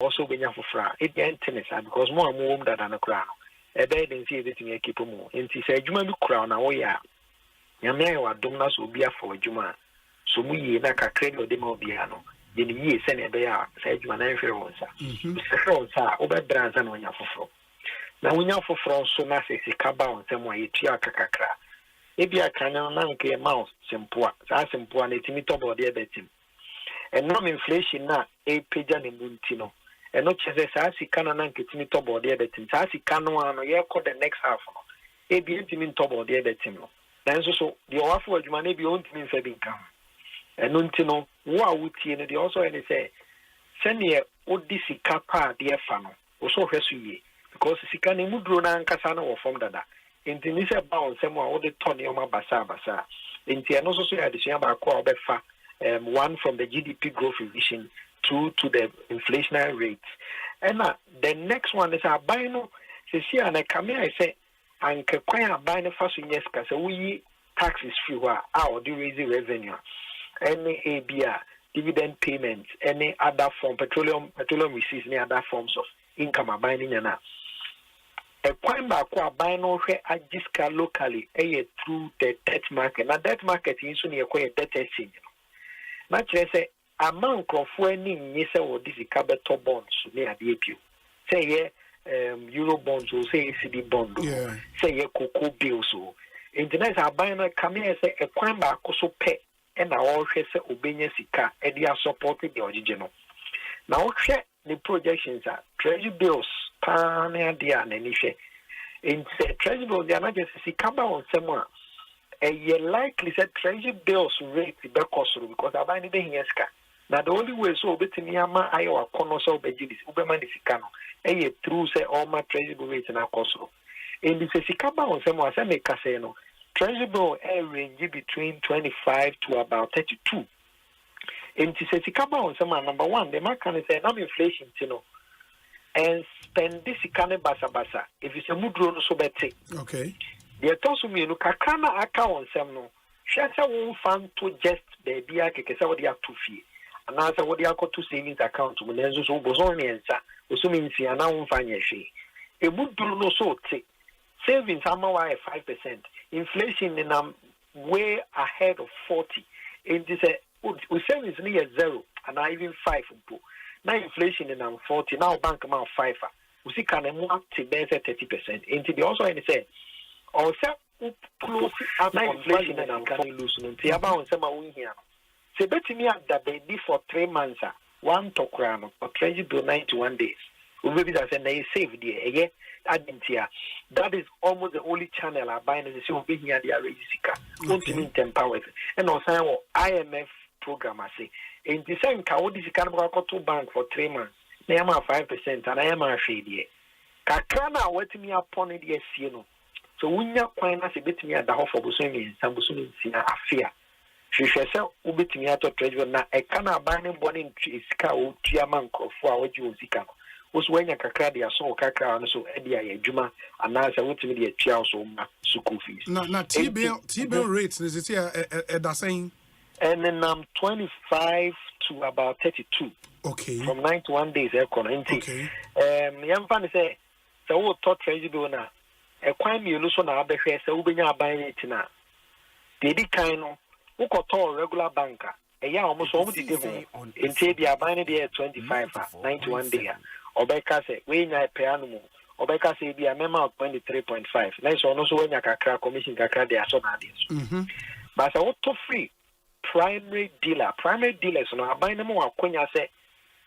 also when you for it tennis because more warm than a crown. A bed and see everything I keep more. And he said, Juma crown away. Yamia Domnas will be a for Juma. So we like a credit or demo piano. In years, send a bear, said you an influence. Mr. Over brands and when you're for. Now, when you're for France, so nice as a cabal, somewhere, Tiaka Kakra. If you are canon, a mouse, simple, as simple, and it's me about the other team. And no inflation now, a pigeon in Muntino. And not just as he canon and get me top about the other team. As he canon, you call the next half. A be intimate top about the other team. Then so the offer of money be on to me for income. And Nuntino, what would you and also any say, send ye Odisi Kappa, dear Fano, also Hesuye, because Sikani Mudrona and Casano or from Dada. In the Nisa bound, somewhere all the Tonyoma Basa. In the also say the Shamba Befa, one from the GDP growth revision to the inflationary rates. And the next one is our bino, Sisia and I come here, I say, and Kakwaya bino first in yes, because we taxes free, our do raise revenue. Any ABR, dividend payments, any other form, petroleum receipts, any other forms of income are buying in now. A point back what buying over at Jiska locally, through the debt market. Now, debt market is only a debt exchange. Not just say, amount of winning, yes, or this is capital bonds near the APU. Say, Euro bonds, or say, CD bond, say, cocoa bills. Internet are buying a camera, say, a point back also pay. And I always say obedience car and they are supporting the original. Now check the projections are treasury bills, pan dia and any share. In treasury bills, they are not just see come on somewhere. A year likely said treasury bills rate the cost because I buy anything here. Now the only way so between Yama, Iowa, Conoso, Bejis, Uberman is Cano. A year through say all my treasury rates and our cost. In this is come on somewhere, I make Casino. Treasury bill range between 25 to about 32. And to say, on someone number one, the market can say, no inflation, and spend this kind of basa. If it's a mudro, so better. Okay. The also mean, Kakana account, some no. Shasa won't fund to just baby, I can say what you have to fee. And answer what you have to savings account to Menzo, so was only answer, assuming see, and I won't find your fee. A mudro no so take. Savings are more 5%. Inflation in way ahead of 40. And this we savings near 0 and not even 5. Now inflation in 40. Now bank amount 5. We see can more to 30%. And they also say also close now inflation and can lose no. See about some win here. Say bet me at the baby for 3 months. One to crown or treasury bill 91 days. We maybe that's a save the that is almost the only channel I buy in the show being here. They are registered. Empowered. And also IMF program. I say in the same car, this kind of to bank for 3 months. I am 5%, and I am a shady. Kakana wet me upon it, yes, you know. So when you find us a bit me at the half of Busumi, some Busumi in a fear. She says, Ubit me out of treasure now. I cannot buy any bonnet is cow, Tiamanko for what you zika. Was when a kakadi saw Kaka and so Edia Juma and now I went to be a child so school fees. Now T-bill rates is it here at saying? And then 25 to about 32. Okay. From 91 days, okay. Young fan say, so what taught treasury bill now? A crime you lose on our behalf, so we are buying it now. They did kind of who got a regular banker. A year almost all the different in Tabia buying it 25, 91 days. Obeka say, we na piano. Obeka say, be a member of 23.5. Nice one also when you can commission Kaka, they are so nice. But I want to free primary dealers no abine mo akonya say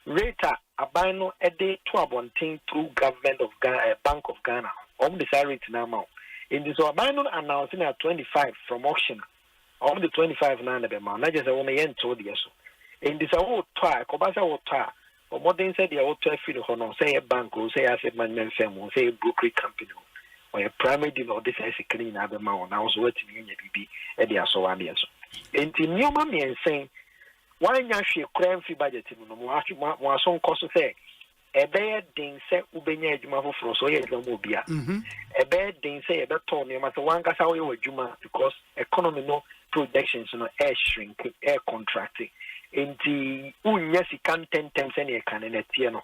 rate abine a day to abonting through government of Ghana, Bank of Ghana. The rate now. In this abine announcing at 25 from auction. The 25 na be ma. Na just a woman yen told you so. In this whole try, Kobasa will try. Or more than said the auto feel hono say a bank or say asset management firm or say a brokerage company or a primary dealer or this is a clean other man. I was waiting in your BB and they are so obvious. And in your mommy and saying, why not she crime free budget? No some cost say a bad thing say Ubenya Juma for so yet no mobia. A bad thing say a better tone you must one gas away with Juma because economy no projections no air shrink, air contracting. In the yes, you can 10 times any can in a tiano.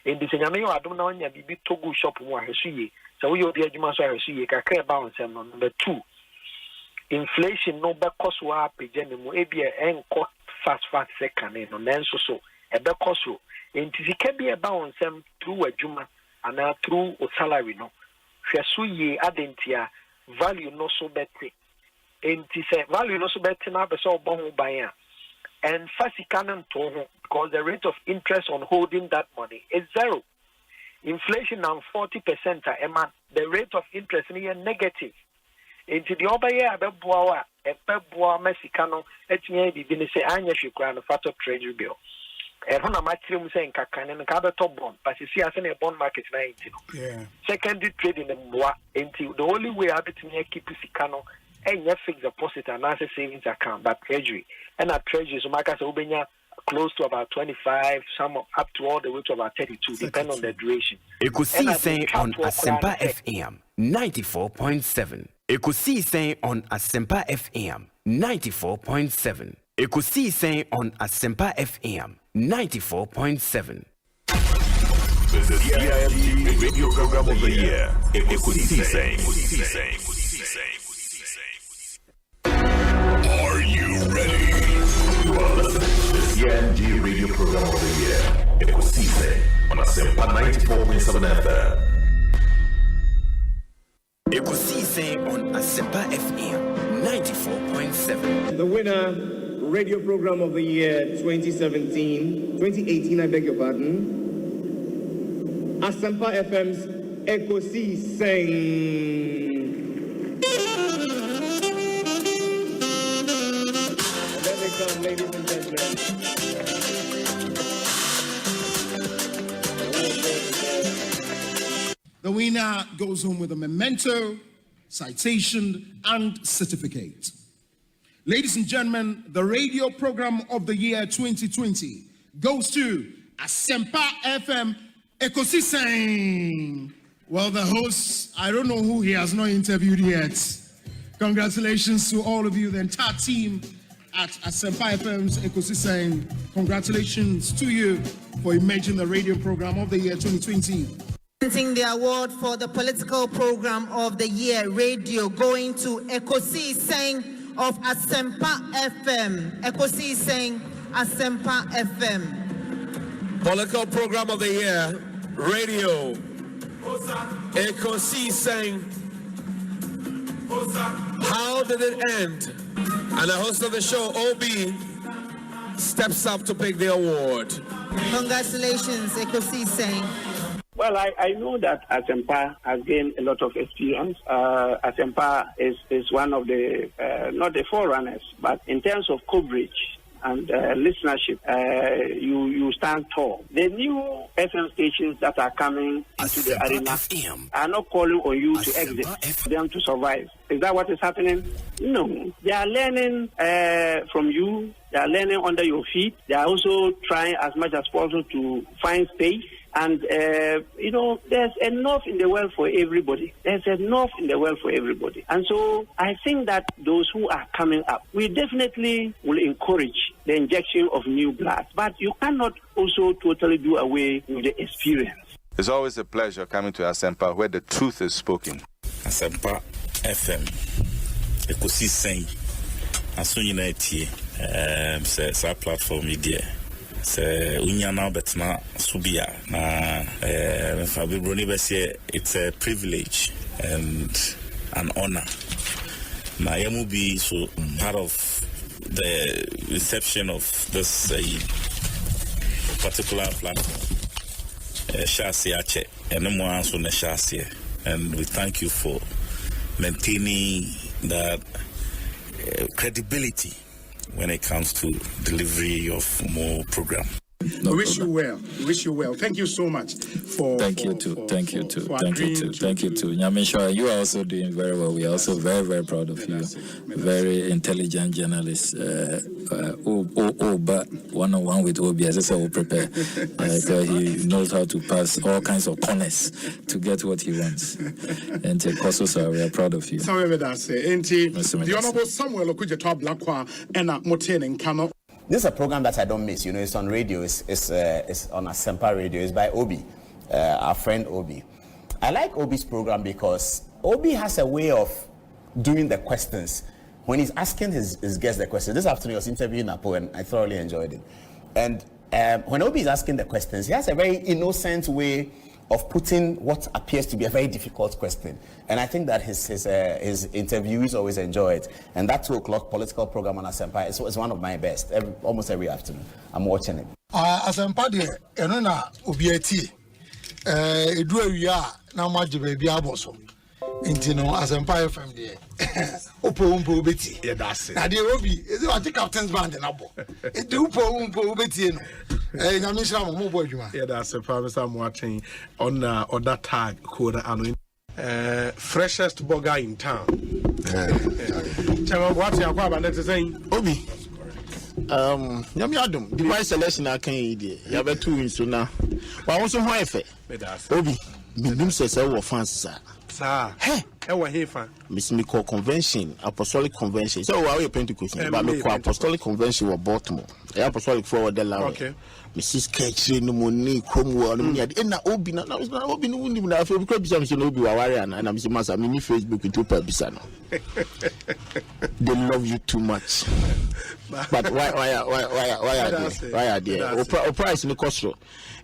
in the same way I don't know any big togo shop more she so we obi adwuma so ahwe ka ka balance number 2 inflation no be cost wa page mu e bia enko fast second no nanso so e be cost so entisika bi e balance through adwuma and through salary no hwe so ye adentia value no so better entise value no so better na be so obo ho ban a and fasika no to ho because the rate of interest on holding that money is 0. Inflation now 40%, the rate of interest is negative. Into the other year, a beboa Mexicano, etienne di say anya shukran factor treasury bill. And when I'm actually saying Kakan and top bond, but you see, I send a bond market 19. Yeah. Secondary trading in Mwa, into the only way I bet me keep Sicano and you fix deposit and as a savings account, but treasury. And at treasury, so Marcus Obenya. Close to about 25, some up to all the way to about 32, depending on the duration. Ekosiisen on Asempa FM 94.7. Ekosiisen on Asempa FM 94.7. Ekosiisen on Asempa FM 94.7. The CIMT Radio Program of the Year. Ekosiisen. Are you ready? CIMG Radio Program of the Year, Ekosiisen on Asempa 94.7 FM. Ekosiisen on Asempa FM 94.7. The winner, Radio Program of the Year 2018, I beg your pardon, Asempa FM's Ekosiisen. Let me come, ladies and gentlemen. The winner goes home with a memento, citation, and certificate. Ladies and gentlemen, the radio program of the year 2020 goes to Asempa FM Ekosiisen. Well, the host, I don't know who he has not interviewed yet. Congratulations to all of you, the entire team at Asempa FM's Ekosiisen. Congratulations to you for emerging the radio program of the year 2020. Presenting the award for the political program of the year, radio, going to Ekosiisen of Asempa FM. Ekosiisen, Asempa FM. Political program of the year, radio, Ekosiisen. How did it end? And the host of the show, OB, steps up to pick the award. Congratulations, Ekosiisen. Well, I know that Asempa has gained a lot of experience. Asempa is one of the, not the forerunners, but in terms of coverage and listenership, you stand tall. The new FM stations that are coming into the arena are not calling on you to exit, them to survive. Is that what is happening? No. They are learning from you. They are learning under your feet. They are also trying as much as possible to find space. And, there's enough in the world for everybody. There's enough in the world for everybody. And so I think that those who are coming up, we definitely will encourage the injection of new blood. But you cannot also totally do away with the experience. It's always a pleasure coming to Asempa where the truth is spoken. Asempa FM, Ekosiisen, Asante, sa platform media. Unyana betna subia na it's a privilege and an honor. Na yamu be so part of the reception of this particular platform. And we thank you for maintaining that credibility when it comes to delivery of more program. We wish you well. We wish you well. Thank you so much for. Thank you too. Thank you too. Nyamisha, you are also doing very well. We are also very, very proud of you. Very intelligent journalist. But one-on-one with OBS, so we'll prepare. So he knows how to pass all kinds of corners to get what he wants. And also, sir, we are proud of you. The Honorable Samuel Okudjeto Blakwa and Moten and This is a program that I don't miss. It's on radio. It's on Asempa Radio. It's by Obi. our friend Obi. I like Obi's program because Obi has a way of doing the questions. When he's asking his guests the questions, this afternoon I was interviewing Apo and I thoroughly enjoyed it. And when Obi is asking the questions, he has a very innocent way of putting what appears to be a very difficult question. And I think that his interviews always enjoy it. And that 2 o'clock political program on Asempa is one of my best, almost every afternoon. I'm watching it. Asempa de enona obiati edu awia na maje ba bia boso. Inti no Asempa FM de opo beti. Yeah, that's it. Na de obi is it captain's band na bo. E de opo beti no. Na me shira mo bo adwuma. Yeah, that's a promise I'm watching on that tag code freshest burger in town. Chama what's your Kwabena to say? Obi. Nyami adum. The price selection I can eat. You have 2 wins so now. Wa won so ho efe. Obi. Minimum say we fans sir. Sir. Hey. Ewa he fan. Miss me call convention, apostolic convention. So we are Pentecost, but me call apostolic convention wa Baltimore. Apostolic forward the law. Okay. Mrs. Ketchy no money Cromwell no me na Obi na Obi no wundi na afi because bisa me Obi wa ware and I'm say masa me Facebook to pa bisa no. They love you too much. But why are there? O price no cost.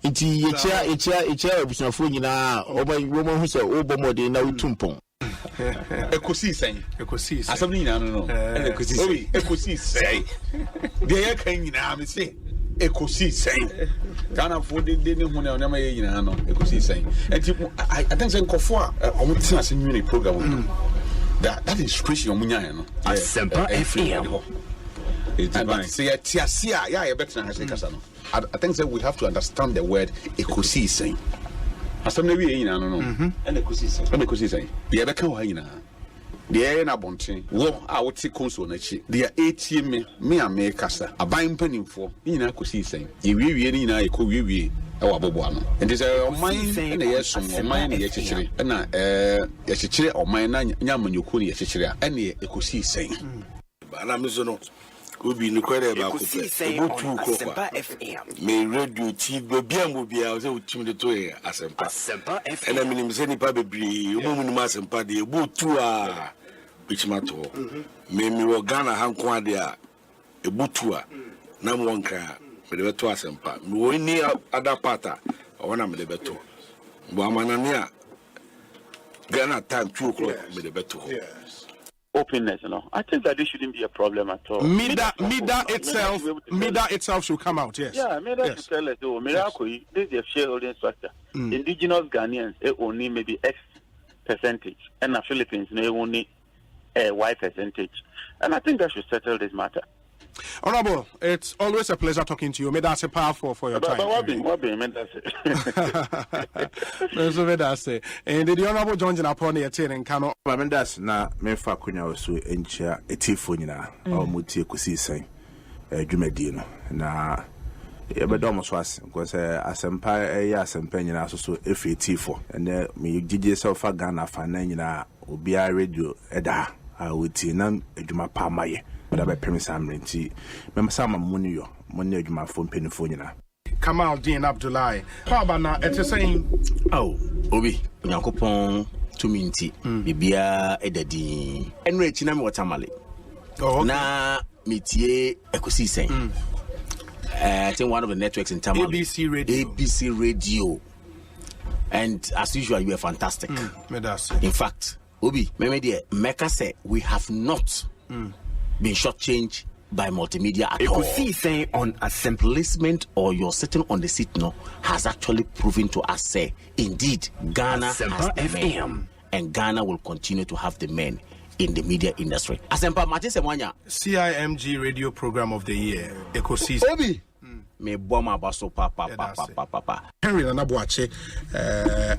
Iti echa obisafo nyina oba woman hu say obomode na utumpon. Ekosiisen. Asabni nyina no. Ekosiisen. Obi ekosiisen. Dey kan nyina me say Ekosiisen. Ghana for the ne hu na ma ye nyina no Ekosiisen. Enti I think say nkofo a omutina ase nwini program that inspiration omunya no. Asempa FM. It's divine. Say tiasia ya ye better na kasa no. I think that we have to understand the word Ekosiisen. Asam we yin no. And Ekosiisen. Ye be kan wa yin na. The na bonten. Wo a wote konso na chi. The 80 me a kasa. Aban panimfo. Yin na Ekosiisen. Ye wie ni na ekọ wie e wa bobo ano. And this oman na ye som oman na ye chichire. Na ye chichire oman na nyamanyoko na ye chichire. And ye Ekosiisen. Ba na mezo no. Obi no kwere ba ko Asempa FM. Me radio TV bia mo bia o se utim de to e Asempa FM. Ena minim se nipa bebri o mu mu Asempa de ebutu a bichimato. Me wo Ghana hanko ade a ebutu a na mo nka me de beto Asempa. Me wo ni ada pata o wana me de beto. Bo amana ne a Ghana time 2 o'clock me de beto. Openness, I think that this shouldn't be a problem at all. Mida itself should come out, yes. Yeah, Mida should tell us, this is a shareholding structure. Indigenous Ghanaians only maybe X percentage, and the Philippines only Y percentage. And I think that should settle this matter. Honorable, it's always a pleasure talking to you. May that's a powerful for your time. What be, that's it. And the Honorable John Jinaponi attending Kano. Mendas na memfa kunya osu enchia etifo nyina o muti Ekosiisen dwumadino na yebedo so ase because Asempa Asempa nyina so efi etifo and me gigi self Ghana fa na nyina obi a radio eda a wuti na adwuma pa maye da be pemisa amrenti memsa mamuni yo monni adwuma fo mpenifo nyina Kamal Dean Abdullahi Kwabena saying Obi Nyankopon to minti bibia edadi enre china me watamale na metie Ekosiisen I think one of the networks in Tamale ABC radio and as usual you are fantastic in fact Obi Meka say we have not been shortchanged by multimedia at all. Ekosiisen on Asempa placement or you're sitting on the seat now has actually proven to us say indeed Ghana Asempa has the men, and Ghana will continue to have the men in the media industry. Asempa Matisse Mwanya CIMG radio program of the year Ekosiisen Obi me boma baso papa Henry Nanabuache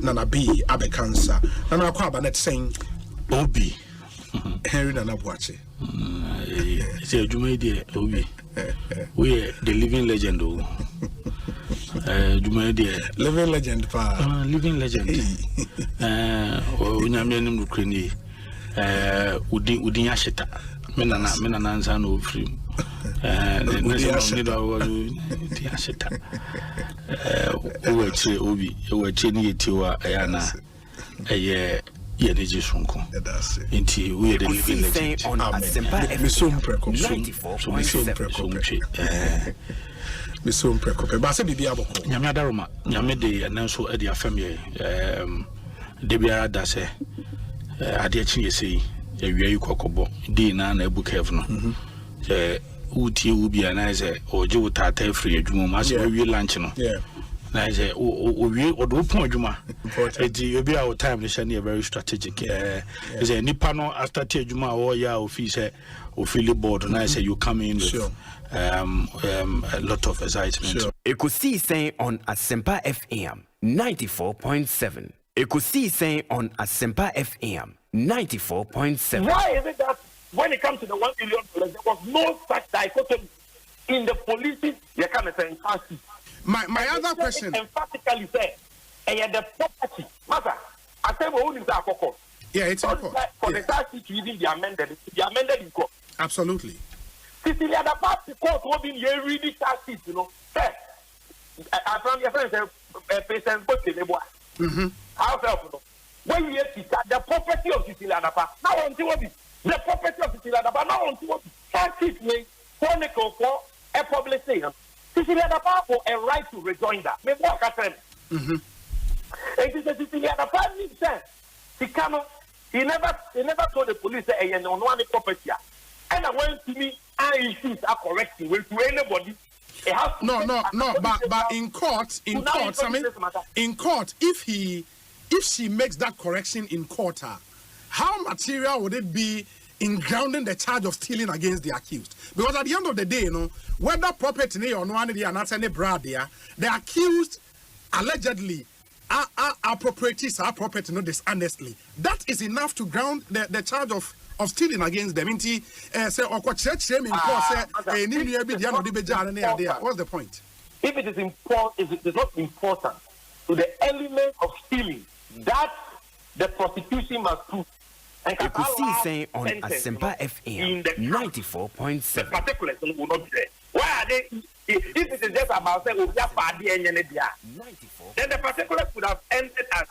Nana B Abekansa Nana Kwabena saying Obi Henry Nanabuache it's a Jumedi Obi we are the living legend Jumedi living legend living legend unyamia Ukraine udin yashita menana nsa no free Yeneji Sunko. Inti we the living legend on Asempa FM 94.7. Misum prekope. Ba se bibia boko. Nyame adaroma. Nyame de nanso e de afam ye. De bia da se ade chi yesi awia yi kokobo. Di na ebu kev no. Uti ubi na ze oje utata free adwuma ma se we lunch no. Na je we odo pon adwuma. Edi obi our time ni share very strategic. Is a nipa no after te adwuma o ya office o feel board na say you come in with a lot of excitement. Ekosiisen on Asempa FM 94.7. Ekosiisen on Asempa FM 94.7. Why is it that when it comes to the $1 billion, there was no such dichotomy in the policies? You can't say my other question emphatically say, the property matter. I say we only that court. Yeah, it's for the statute to even be amended. To be amended in court. Absolutely. Sicilia, the part the court will be really statute, you know. I found your friends patient both in the boy. How helpful. When we see the property of Sicilia, now on the property of Sicilia, now on the statute may chronicle for a public saying. Sicilia the power for a right to rejoinder. May work at them. And this is Sicilia the power needs sense. He never told the police that he on one property. And I went to me and issues are correcting with to anybody. But in court, if she makes that correction in court, how material would it be in grounding the charge of stealing against the accused? Because at the end of the day, you know, whether property or no one any brad there, the accused allegedly are properties, are property not dishonestly. That is enough to ground the charge of stealing against them. Say in what's the point? If it is important, if it is not important to the element of stealing, that the prosecution must prove. Ekosiisen on Asempa FM 94.7. The particulars will not be there. Why are they? If it is just about saying we are party and then the particulars would have ended as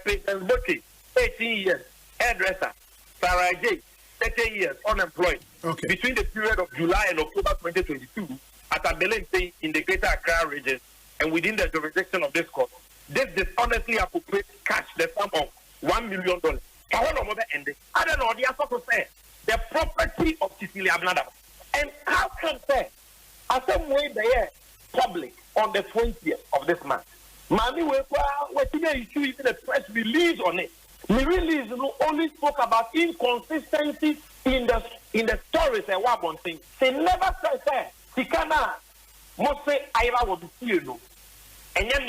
President Boki, 18 years, hairdresser, Sarah J, 30 years, unemployed. Okay. Between the period of July and October 2022 at Adelente in the Greater Accra region and within the jurisdiction of this court, this dishonestly appropriate cash the sum of $1 million. I don't know, the answer to say the property of Cecilia Abnada. And how can say, as some way they are public on the 20th of this month? Mami, we're issue even a press release on it. The release only spoke about inconsistencies in the stories and what one thing. They never said, Tikana, Mose, Ira will be here, no. And then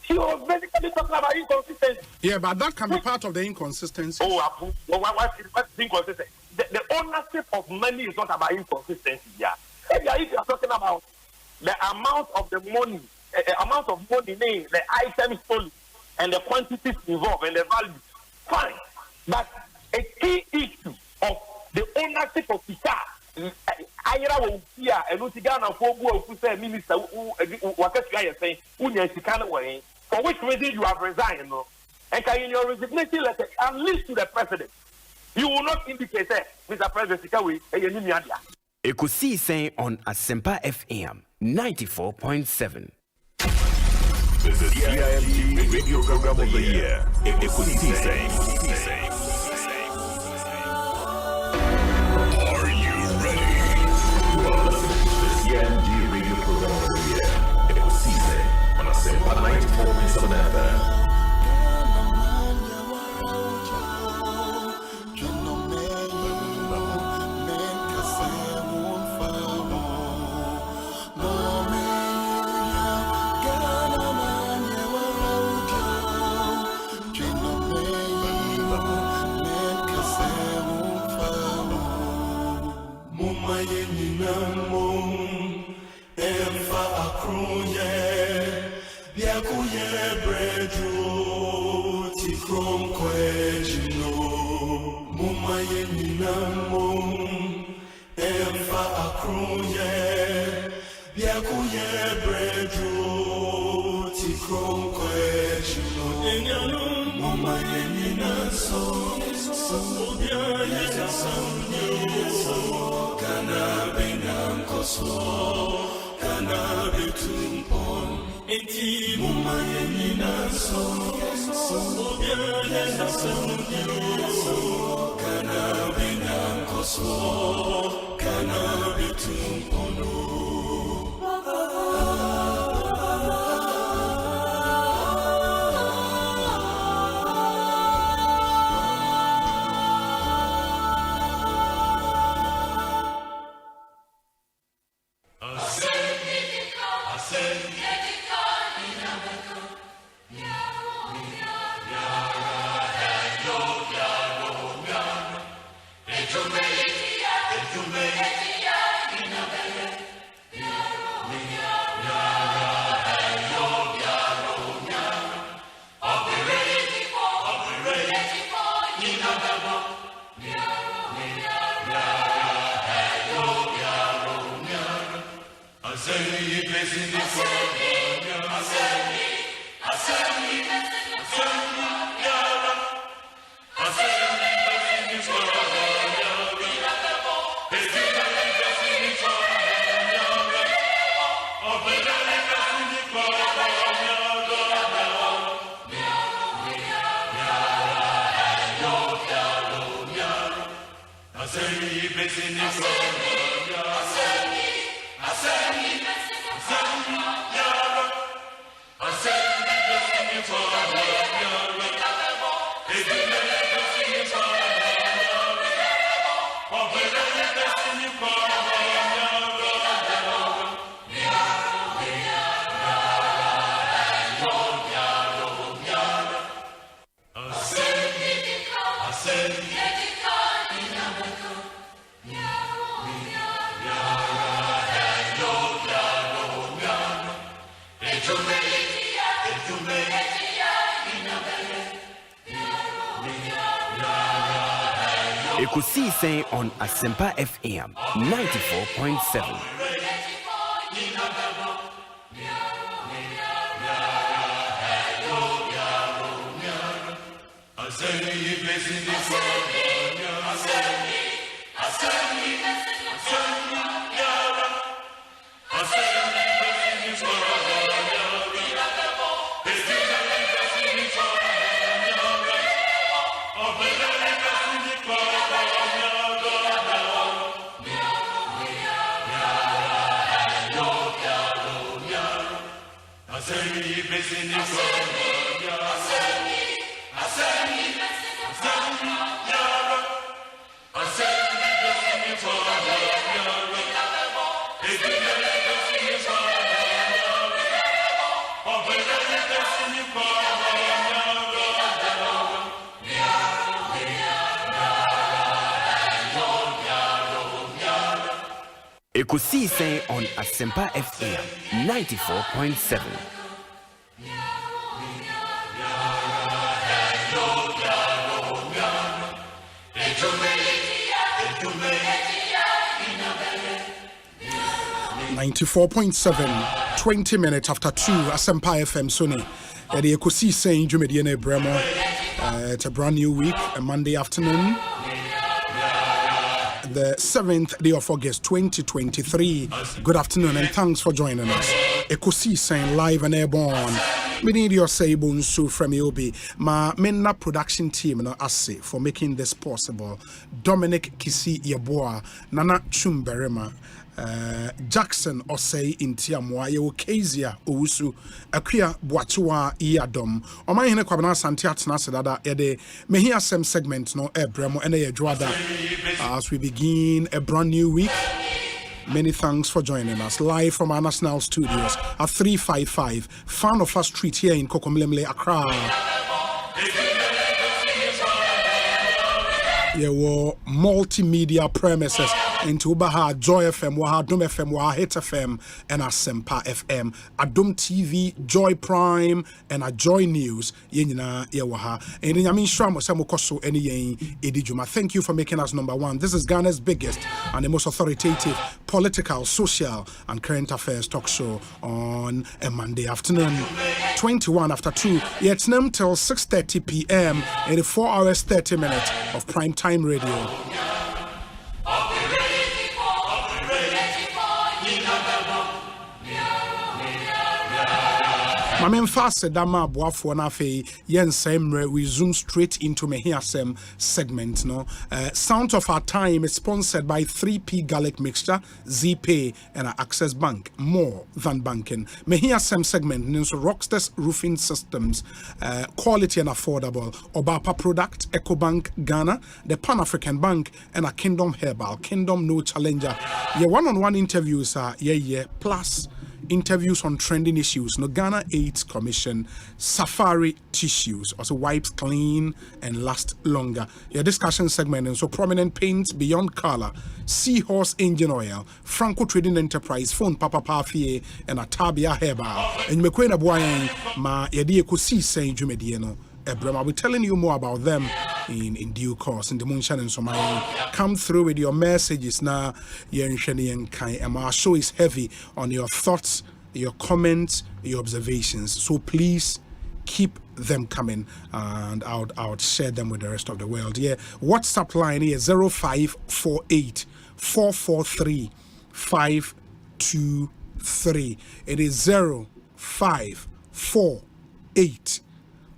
she was basically talking about inconsistency. Yeah, but that can be part of the inconsistency. What's inconsistency? The ownership of money is not about inconsistency. Yeah. If you are talking about the amount of the money, the items sold, and the quantities involved and the value, fine. But a key issue of the ownership of Pisa, Ira will see a Lutigana Fogo who said, Minister, what you are saying, for which reason you have resigned, no? And in your resignation letter, at least to the president, you will not indicate that, Mr. President, Ekosiisen on Asempa FM 94.7. This is CIMT Radio Program of the Year. Ekosiisen. Are you ready? You are listening to the CIMT Radio Program of the Year. Ekosiisen on Asempa 94.7 FM. Mumma yenina mum, emfa akru Ekosiisen on Asempa FM 94.7. Ekosiisen on Asempa FM 94.7. .7, 20 minutes after 2, Asempa FM Sony. The Ekosiisen Jumediene Bremo. It's a brand new week, a Monday afternoon. The 7th day of August 2023. Good afternoon and thanks for joining us. Ekosiisen live and airborne. Ministerial Bonsu from Obi. My Menna production team no Ase for making this possible. Dominic Kisi Yeboah, Nana Chumberema. Jackson Osei Intiamwa Yewo Kezia Owusu Akua Boachiwa Iyadom Omanhene Kwabena Asante atena sedada yede mehi asem segment no ebremo ene yedwada as we begin a brand new week. Many thanks for joining us live from our national studios at 355 Fanofa Street here in Kokomlemle, Accra. Yewo multimedia premises into Ubaha, Joy FM, Waha, Dum FM, Waha, Hit FM, and Asempa FM, Adum TV, Joy Prime, and a Joy News, Yenina, Yawaha, and in Yamin Shram, Samukoso, any Edijuma. Thank you for making us number one. This is Ghana's biggest and the most authoritative political, social, and current affairs talk show on a Monday afternoon, 21 after 2. Yet now till 6:30 p.m. in 4 hours 30 minutes of prime time radio. Mamen fast dama boafo na fe yen semre we zoom straight into me Asem segment no. Sound of Our Time is sponsored by 3P Garlic Mixture, ZPay and Access Bank. More than banking. Me Asem segment means Rockstars Roofing Systems, quality and affordable. Obapa Product, EcoBank Ghana, the Pan-African Bank and a Kingdom Herbal, Kingdom No Challenger. Your one-on-one interviews are plus interviews on trending issues. No Ghana AIDS Commission, Safari Tissues, also wipes clean and last longer. Your discussion segment and so prominent paints beyond color, Seahorse Engine Oil, Franco Trading Enterprise, Phone Papa Pafie, and Atabia Herbal. And Mekwena Boyen, ma yedi Ekosiisen Jumedieno. I'll be telling you more about them in due course. In the Moonshine and Somali, come through with your messages now. And our show is heavy on your thoughts, your comments, your observations. So please keep them coming, and I'll share them with the rest of the world. Yeah, WhatsApp line here 0548 443 523. It is 0548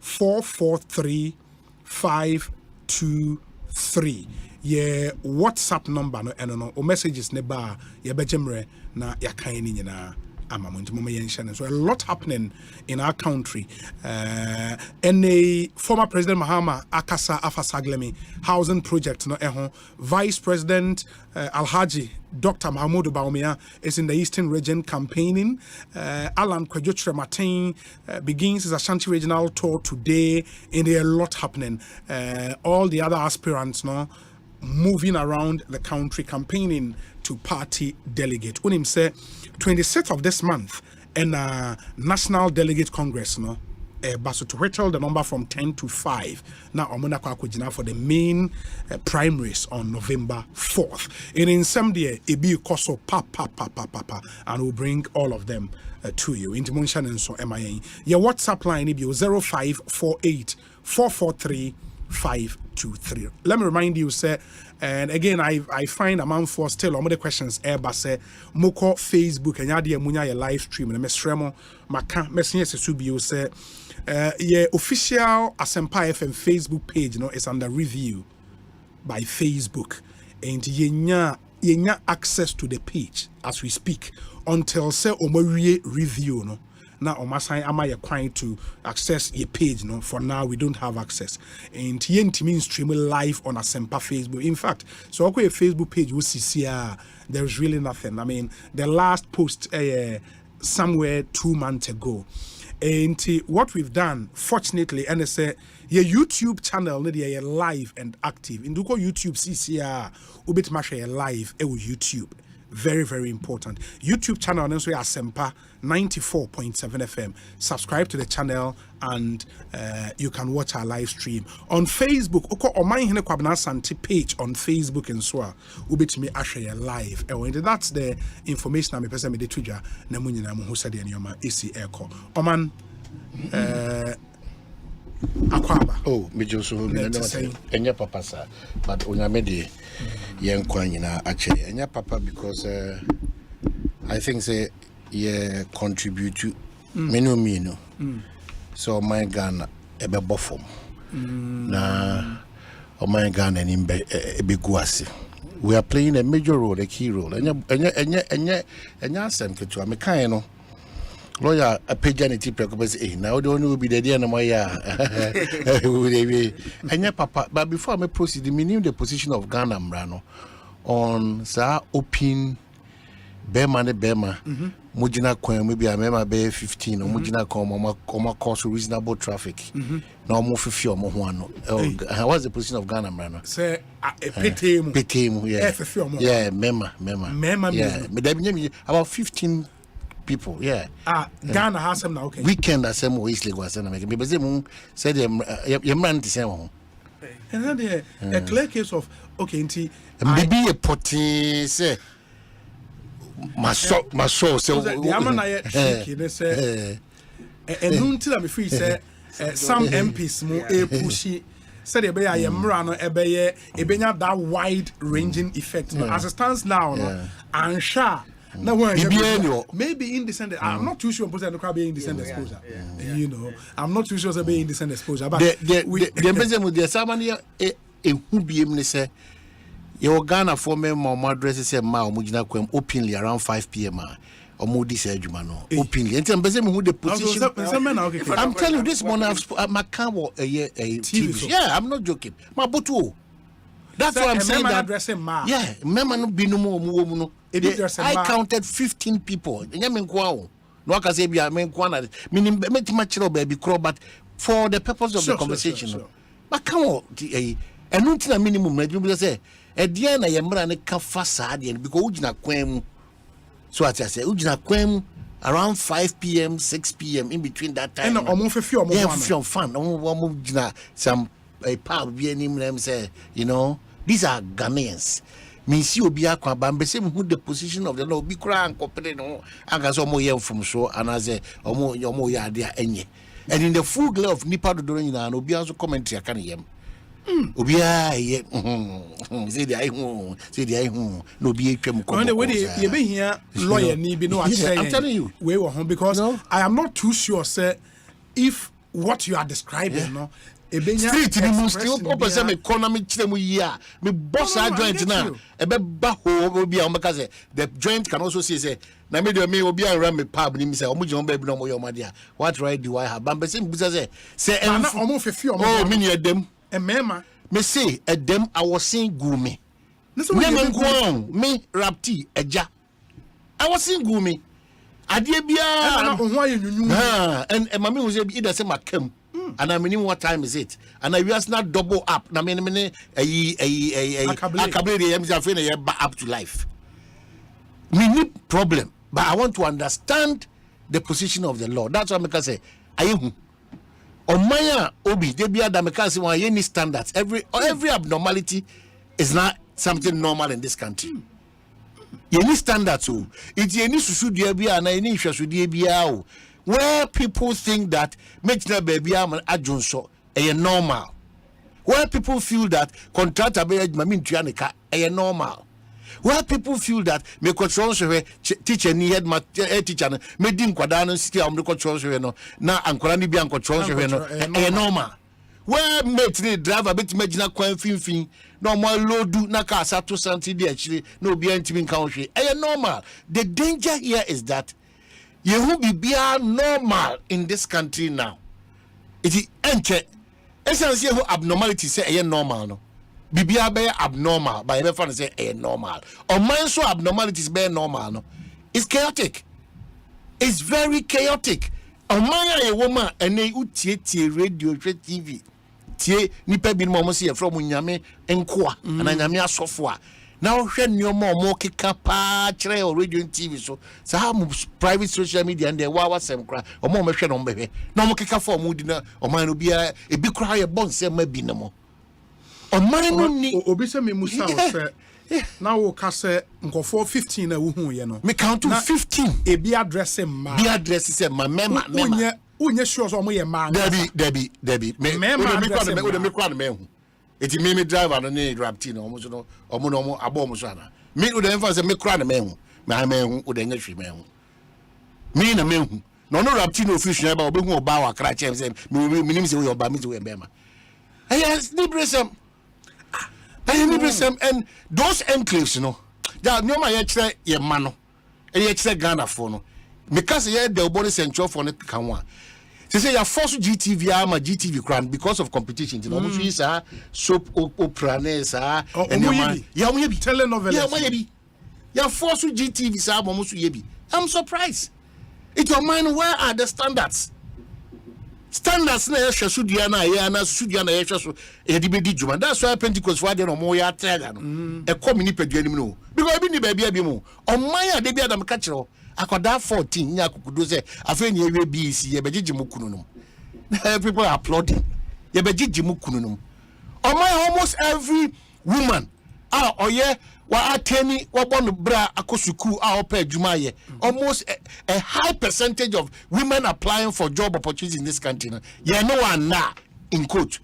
443 523. Yeah, WhatsApp number no eno o messages ne ba ya bejemre na ya kan ni nyina ama mo ntimo me yenhye. So a lot happening in our country. And a former President Mahama Akasa Afa Saglami housing project no Vice President Alhaji Dr. Mahmoud Baumia is in the Eastern Region campaigning. Alan Kwajotre Martin begins his Ashanti regional tour today, and there are a lot happening. All the other aspirants moving around the country campaigning to party delegate. When him say 26th of this month and National Delegate Congress but to whittle the number from 10 to 5. Now I'm going to for the main primaries on November 4th. And in some day it be koso papa and we'll bring all of them to you. Into Moonshan and so MIA. Your WhatsApp line is 0548 443 523. Let me remind you, sir. And again, I find a man for still on the questions. Say Moko Facebook and Yadia Munya live stream and Mesremo Maka Messenger Subio say yeah, official Asempa FM Facebook page is under review by Facebook, and yenya access to the page as we speak until say Omori review Now on my side, am I trying to access your page? For now we don't have access. And TNT means streaming live on Asempa Facebook. In fact, so okay, a Facebook page we see there's really nothing. I mean, the last post somewhere 2 months ago. And what we've done, fortunately, and it's a YouTube channel, they are live and active. In Duko YouTube CCR, ubit masha live YouTube. Very, very important. YouTube channel and also Asempa 94.7 FM. Subscribe to the channel and you can watch our live stream. On Facebook, Omanhene Kwabena Asante page on Facebook and so ubit me ashare live. And that's the information I'm person me the Twitter na munyina mu hosade anyoma esi eko. Oman Akwaba. Oh, me just enya papa sir, but onyamede yen kwanyina actually enya papa because I think say ye contribute to menu so my Ghana ebe bofom na my Ghana ni ebe guase. We are playing a major role, a key role. Enya asem ketu amekan no lawyer a paganity purpose now don't will be the day no enya papa. But before I proceed, the meaning the position of Ghana Mrano on sa open Bema Mujina Kwan, maybe I remember be 15 or Mujina Kwan, cause reasonable traffic. No more for few more one. What's the position of Ghana, man? Say a petem, yeah, Mema, yeah, about 15 people, yeah. Ghana has them now, okay. Weekend as some East Lagos, and make because they said you man to say, and then a clear case of okay, maybe a potty say. My soul, so the Amana shaky, they say, and until I'm free, say, some MPs more a pushy, said a bear, I am run a bear, a bear that wide ranging effect. As it stands now, and sure. No, maybe indecent. I'm not too sure about the crab being indecent exposure. You know, I'm not too sure about being indecent exposure. But the president with the Samania, who be able to say, your Ghana for me, my address is a mile, Mujina Quem openly around 5 p.m. Or Moody Sergumano openly. And tell me who the position. I'm telling you, this morning I've my car a TV show. Yeah, I'm not joking. My butu. That's why I'm saying that. Yeah, remember be no more. I counted 15 people. No, I can say be a man kwana. Meaning, baby crow, but for the purpose of the conversation. But come on, and not a minimum. You say, at the end, I am running a facade because Ujina Quem. So I say, Ujina Quem around 5 p.m., 6 p.m. in between that time. And I'm fun. Some a pub be name say, you know, these are Ghanaians. Minsi Obia Kwabamba, same who the position of the law be crying, cooperating, and as Omo from so, and as a Omo Yadia Enye. And in the full glare of Nipa during an Obia's commentary, I can hear him. Obia, say the I no be on the way you've been here, lawyer, need be no. I'm telling you, we were home because I am not too sure, sir, if what you are describing, no. Street in the still open some economic chemu year. Me boss our joint now. Ebe baho will be on because the joint can also say na me will be around me pub ni me say omo jom baby no mo your madia. What right do I have? Bamba say na omo fefi omo. Oh, me near them. E mema. Me say them I was saying gumi. Me rapti eja. I was saying gumi. Adie bia. And mami was either say makem. And I mean, what time is it? And I was not double up. I mean, up to life. Me problem, but I want to understand the position of the law. That's what I can say. On my obi, they be ada meka say any standards. Every abnormality is not something normal in this country. Any standards, it's any susu dia bia na any issue dia bia. Where people think that making baby am ajonso a normal. Where people feel that contractor be mamin tuanika a normal. Where people feel that me control teacher ni head teacher me dim kwadano ski am control no na ankwara ni bi an control no a normal. Where mate ni driver bit imagine kwan finfin no more load na ka sato santi di actually no be antimi kan hwe a normal. The danger here is that you will be normal in this country now. It is enche. Essentially, abnormality say a normal no. Bibia be abnormal, but everyone say a normal. Or mine so abnormality is be normal no. It's chaotic. It's very chaotic. Or mine a woman and they utie radio TV. Tie nipa bi mo say from nyame enkoa and nyame asofo a. Now, when you're more kapa, or radio and TV, so some private social media and the wawa sem cry, or more machine on baby. No more kika for moodina, or mine will be a big cry a bone, say, maybe no more. Or mine only obisa me musa. Now, Cassa, go for 15 a woo, you know. Me count to 15. A be addressing my address, my mema. Unya shows on me a man. Debbie, me. It made me drive on the raptino, almost no, or abomusana. Me with the emphasis me cry the man, my man with the English man. Me and a man, no raptino fish never be more bow, cry champs, and me say we are by me to Bema. Yes, Librism. And those enclaves, you know, that no my extra ye mano, a extra Ghana phone. Because ye the body central for the Kanwa. They say you're forced to GTV, I'm a GTV crown because of competition. You know, soap opera, and telenovela. Yeah, maybe. You're forced to GTV, I'm almost yebi. I'm surprised. It's your mind, where are the standards? Standards na yesha sudiana ya na sudiana yesha so edibedi juma. That's why Pentecost for no more ya tega no. E come ni pedua ni no. Because ebi ni baby abi mu. Omanya de bi adam ka kire akoda 14 nya kukudo se afa ni ewe BECE ye begigi mu kunu no. People are applauding. Ye begigi mu kunu no. Omanya almost every woman oye wa ateni wa bonu bra akosuku opa adwuma ye. Almost a high percentage of women applying for job opportunities in this country. Yeah, no one na in quote.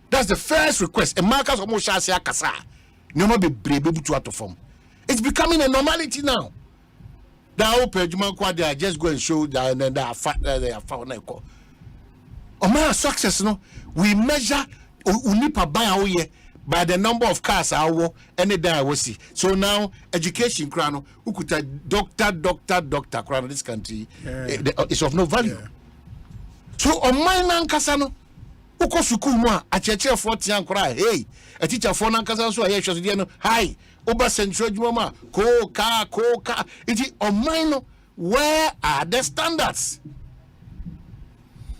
That's the first request. A markers almost shall say akasa. No more be brave to out of form. It's becoming a normality now. That opa adwuma kwa they just go and show that and then they are found na ko. Oma success no we measure unipa buy ye by the number of cars awo any day I will see. So now education krano ukuta doctor krano this country is of no value. Yeah. So on my nankasa no uko suku mu a acheche 40 ankora hey a teacher for nankasa so aye hwese no hi oba central juma koka it on mine no where are the standards?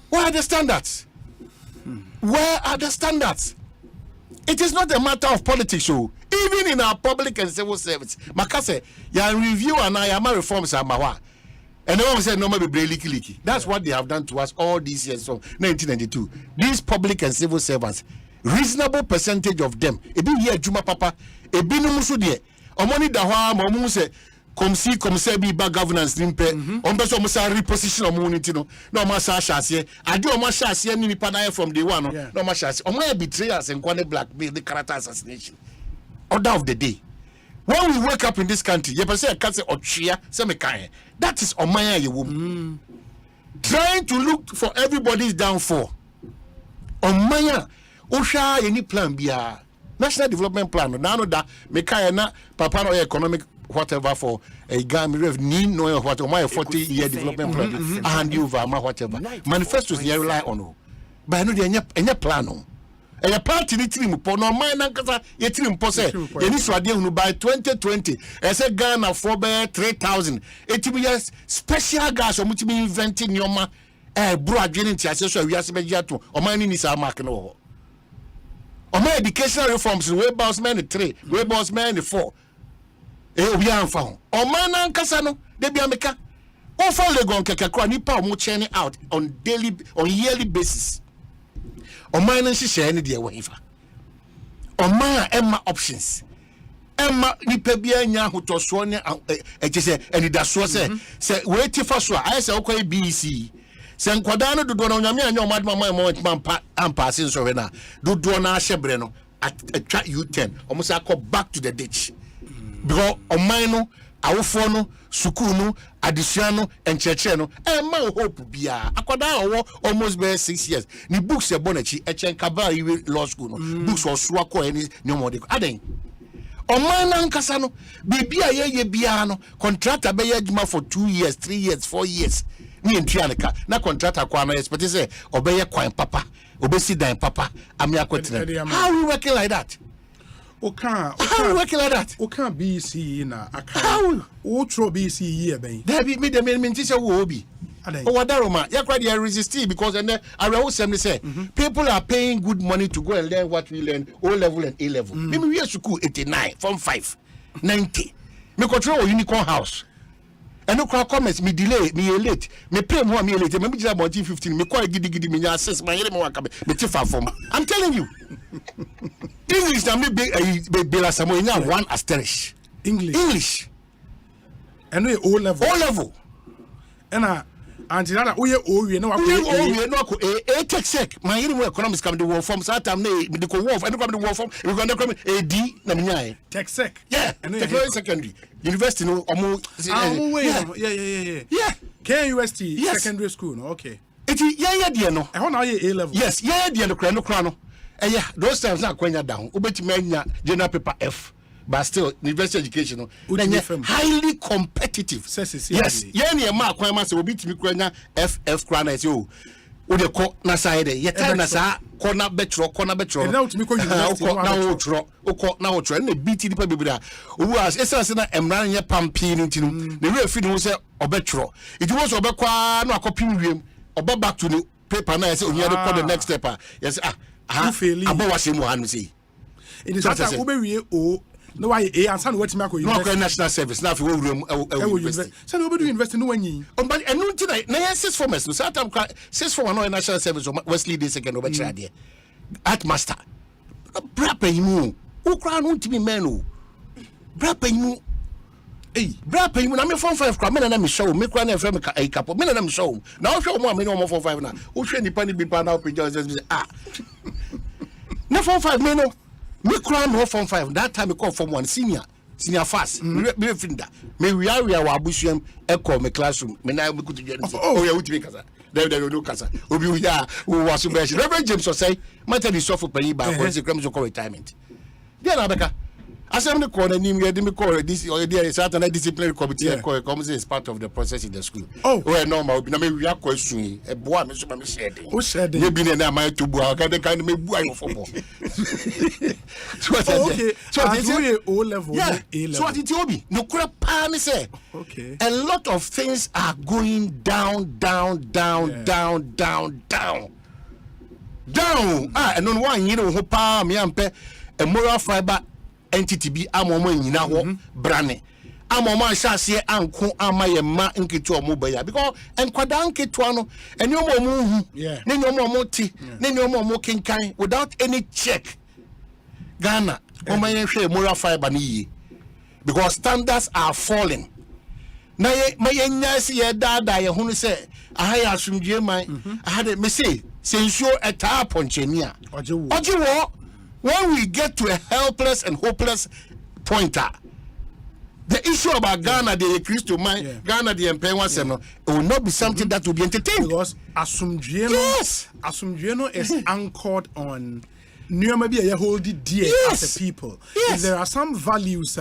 Where are the standards? Where are the standards? It is not a matter of politics, so even in our public and civil service, Makase, ya review and I am reforms are mawa. And no one said no be leaky. That's what they have done to us all these years from 1992. These public and civil servants, reasonable percentage of them, e be here Juma Papa, e be no musu de. Omoni dahwa mo say come see be bad governance nimpe on person mo say reposition omunity no no ma sa hase ade o ma hase ni nipa na from day one no ma hase o ma betrayers and kwane blackmail the character assassination order of the day. When we wake up in this country you say can say otwea say me kan that is omanya ye wom trying to look for everybody's downfall. Omanya o hwa ye ni plan bia national development plan no na no da me kan na papa no economic whatever for a Ghana revenue no what my 40-year development plan and you over whatever manifestos you rely on but no dey any plan no e party ni trim po no man nankasa ye trim po say ye ni swade hunu by 2020 e say Ghana for be 3000 etimi yes special gas omutimi inventing nyoma bro adwene ntiase so awiase be giato o man ni sa mark no o my educational reforms we boss man 3 we boss man 4 obi anfa ho o man nankasa no de bia meka o for legon kekakra ni pa o mo churning out on yearly basis. O man nhihye ne de wahifa o man emma options emma nipa bia nya hotoso ne ekise enidaso se we tifa so a se okwa BECE se nkwada no dodo na onyame anya o madma man ampase nso we na dodo na ahyebre no atwa U10 o say call back to the ditch because o man no awofo no sukuu no adesua no encheche no ma hope bia akwada owo almost be 6 years ni books e bonachi echen kaba iwe law school no books oso akọ eni nyomode aden o man nankasa no bibia ye bia no contractor be ye djuma for 2 years 3 years 4 years ni entua neka na contractor kwa no expect say obeye kwan papa obesi dan papa ami akwetene how we working like that? How working like that? Can't BECE na how throw BECE here ben there be me the main teacher wo obi o wadaroma yakwa dey resist because and I will say people are paying good money to go and learn what we learn O level and A level. Me we school 89 from 5 90 me control unicorn house and no comments me delay me late me pay more me late me just about 15 me call gidi me access my me waka me tifa from I'm telling you English na me be la samo nya one asterisk English and we O level and antinana we owie na ko e tech sec my economics come the war from satam na me the war and come the war from we go come AD na me nya tech sec technology secondary university no yeah KUST secondary school no okay it yeah there no e ho na A level yes yeah there no kra no those times na kwanya down obetime anya general paper F but still university education no highly competitive yes yeah near ma kwan ma say obetime kwanya FF kra na say wo de ko na side ye time na sa ko na betro na utimi ko university na wo tro na wo tro na BT dipa bebira owu as essence na emran ye pampi ni ntinu na we fi ni wo se obetro it was obekwa na akopim wiem oba back to the paper na say onya dey the next step yes abo wa se mu hanu say it is that obewie o no why answer no wetin akọ university no national service na fi wo wuram university say no be do university no wanyi but enu nti na yes 6 formers no say time 6 form no national service Wesley day second over try there art master brapa yimu o kra no ntimi men o brapa yimu brapa yimu na me form 5 kra me na me show me kra na FM ka kapo me na me show na o hwe mo me no form 5 na o hwe nipa ni bi pa na o page say na form 5 me no me cry no form 5 that time me call form 1 senior fast me finda me we wa abusuam e call me classroom me na me kutu dwani oh ya utimi kasa there no kasa obi uya wo waso be Reverend James Osei matter the suffer pani ba for say crime so call retirement there na beka asem the corner nim ye me call this or there certain disciplinary committee call comes as part of the process in the school oh normal na me we akwasun e boa me so ma me share den o share den ye bi na ma to bua ka de kan me bua yo for so at O level yeah. So what it obi no kura pa me say okay a lot of things are going down and on one year ho pa me ampe a moral fiber entity bi amomo nyina ho brane amomo ahase anko amaye ma nketu omo baya because enkwada nketu ano eni omo hu ne omo ti ne omo kinkan without any check Ghana omo hwe moral fiber ni yi because standards are falling na ye nya se ye dada ye hunu se ahaya asumdue man ahade me say sensio eta ponchenia ojewo when we get to a helpless and hopeless pointer the issue about Ghana the Christo man Ghana the empower sem no it will not be something that will be entertained because asumdue is anchored on Nyoma be a hold it dear as a people. If there are some values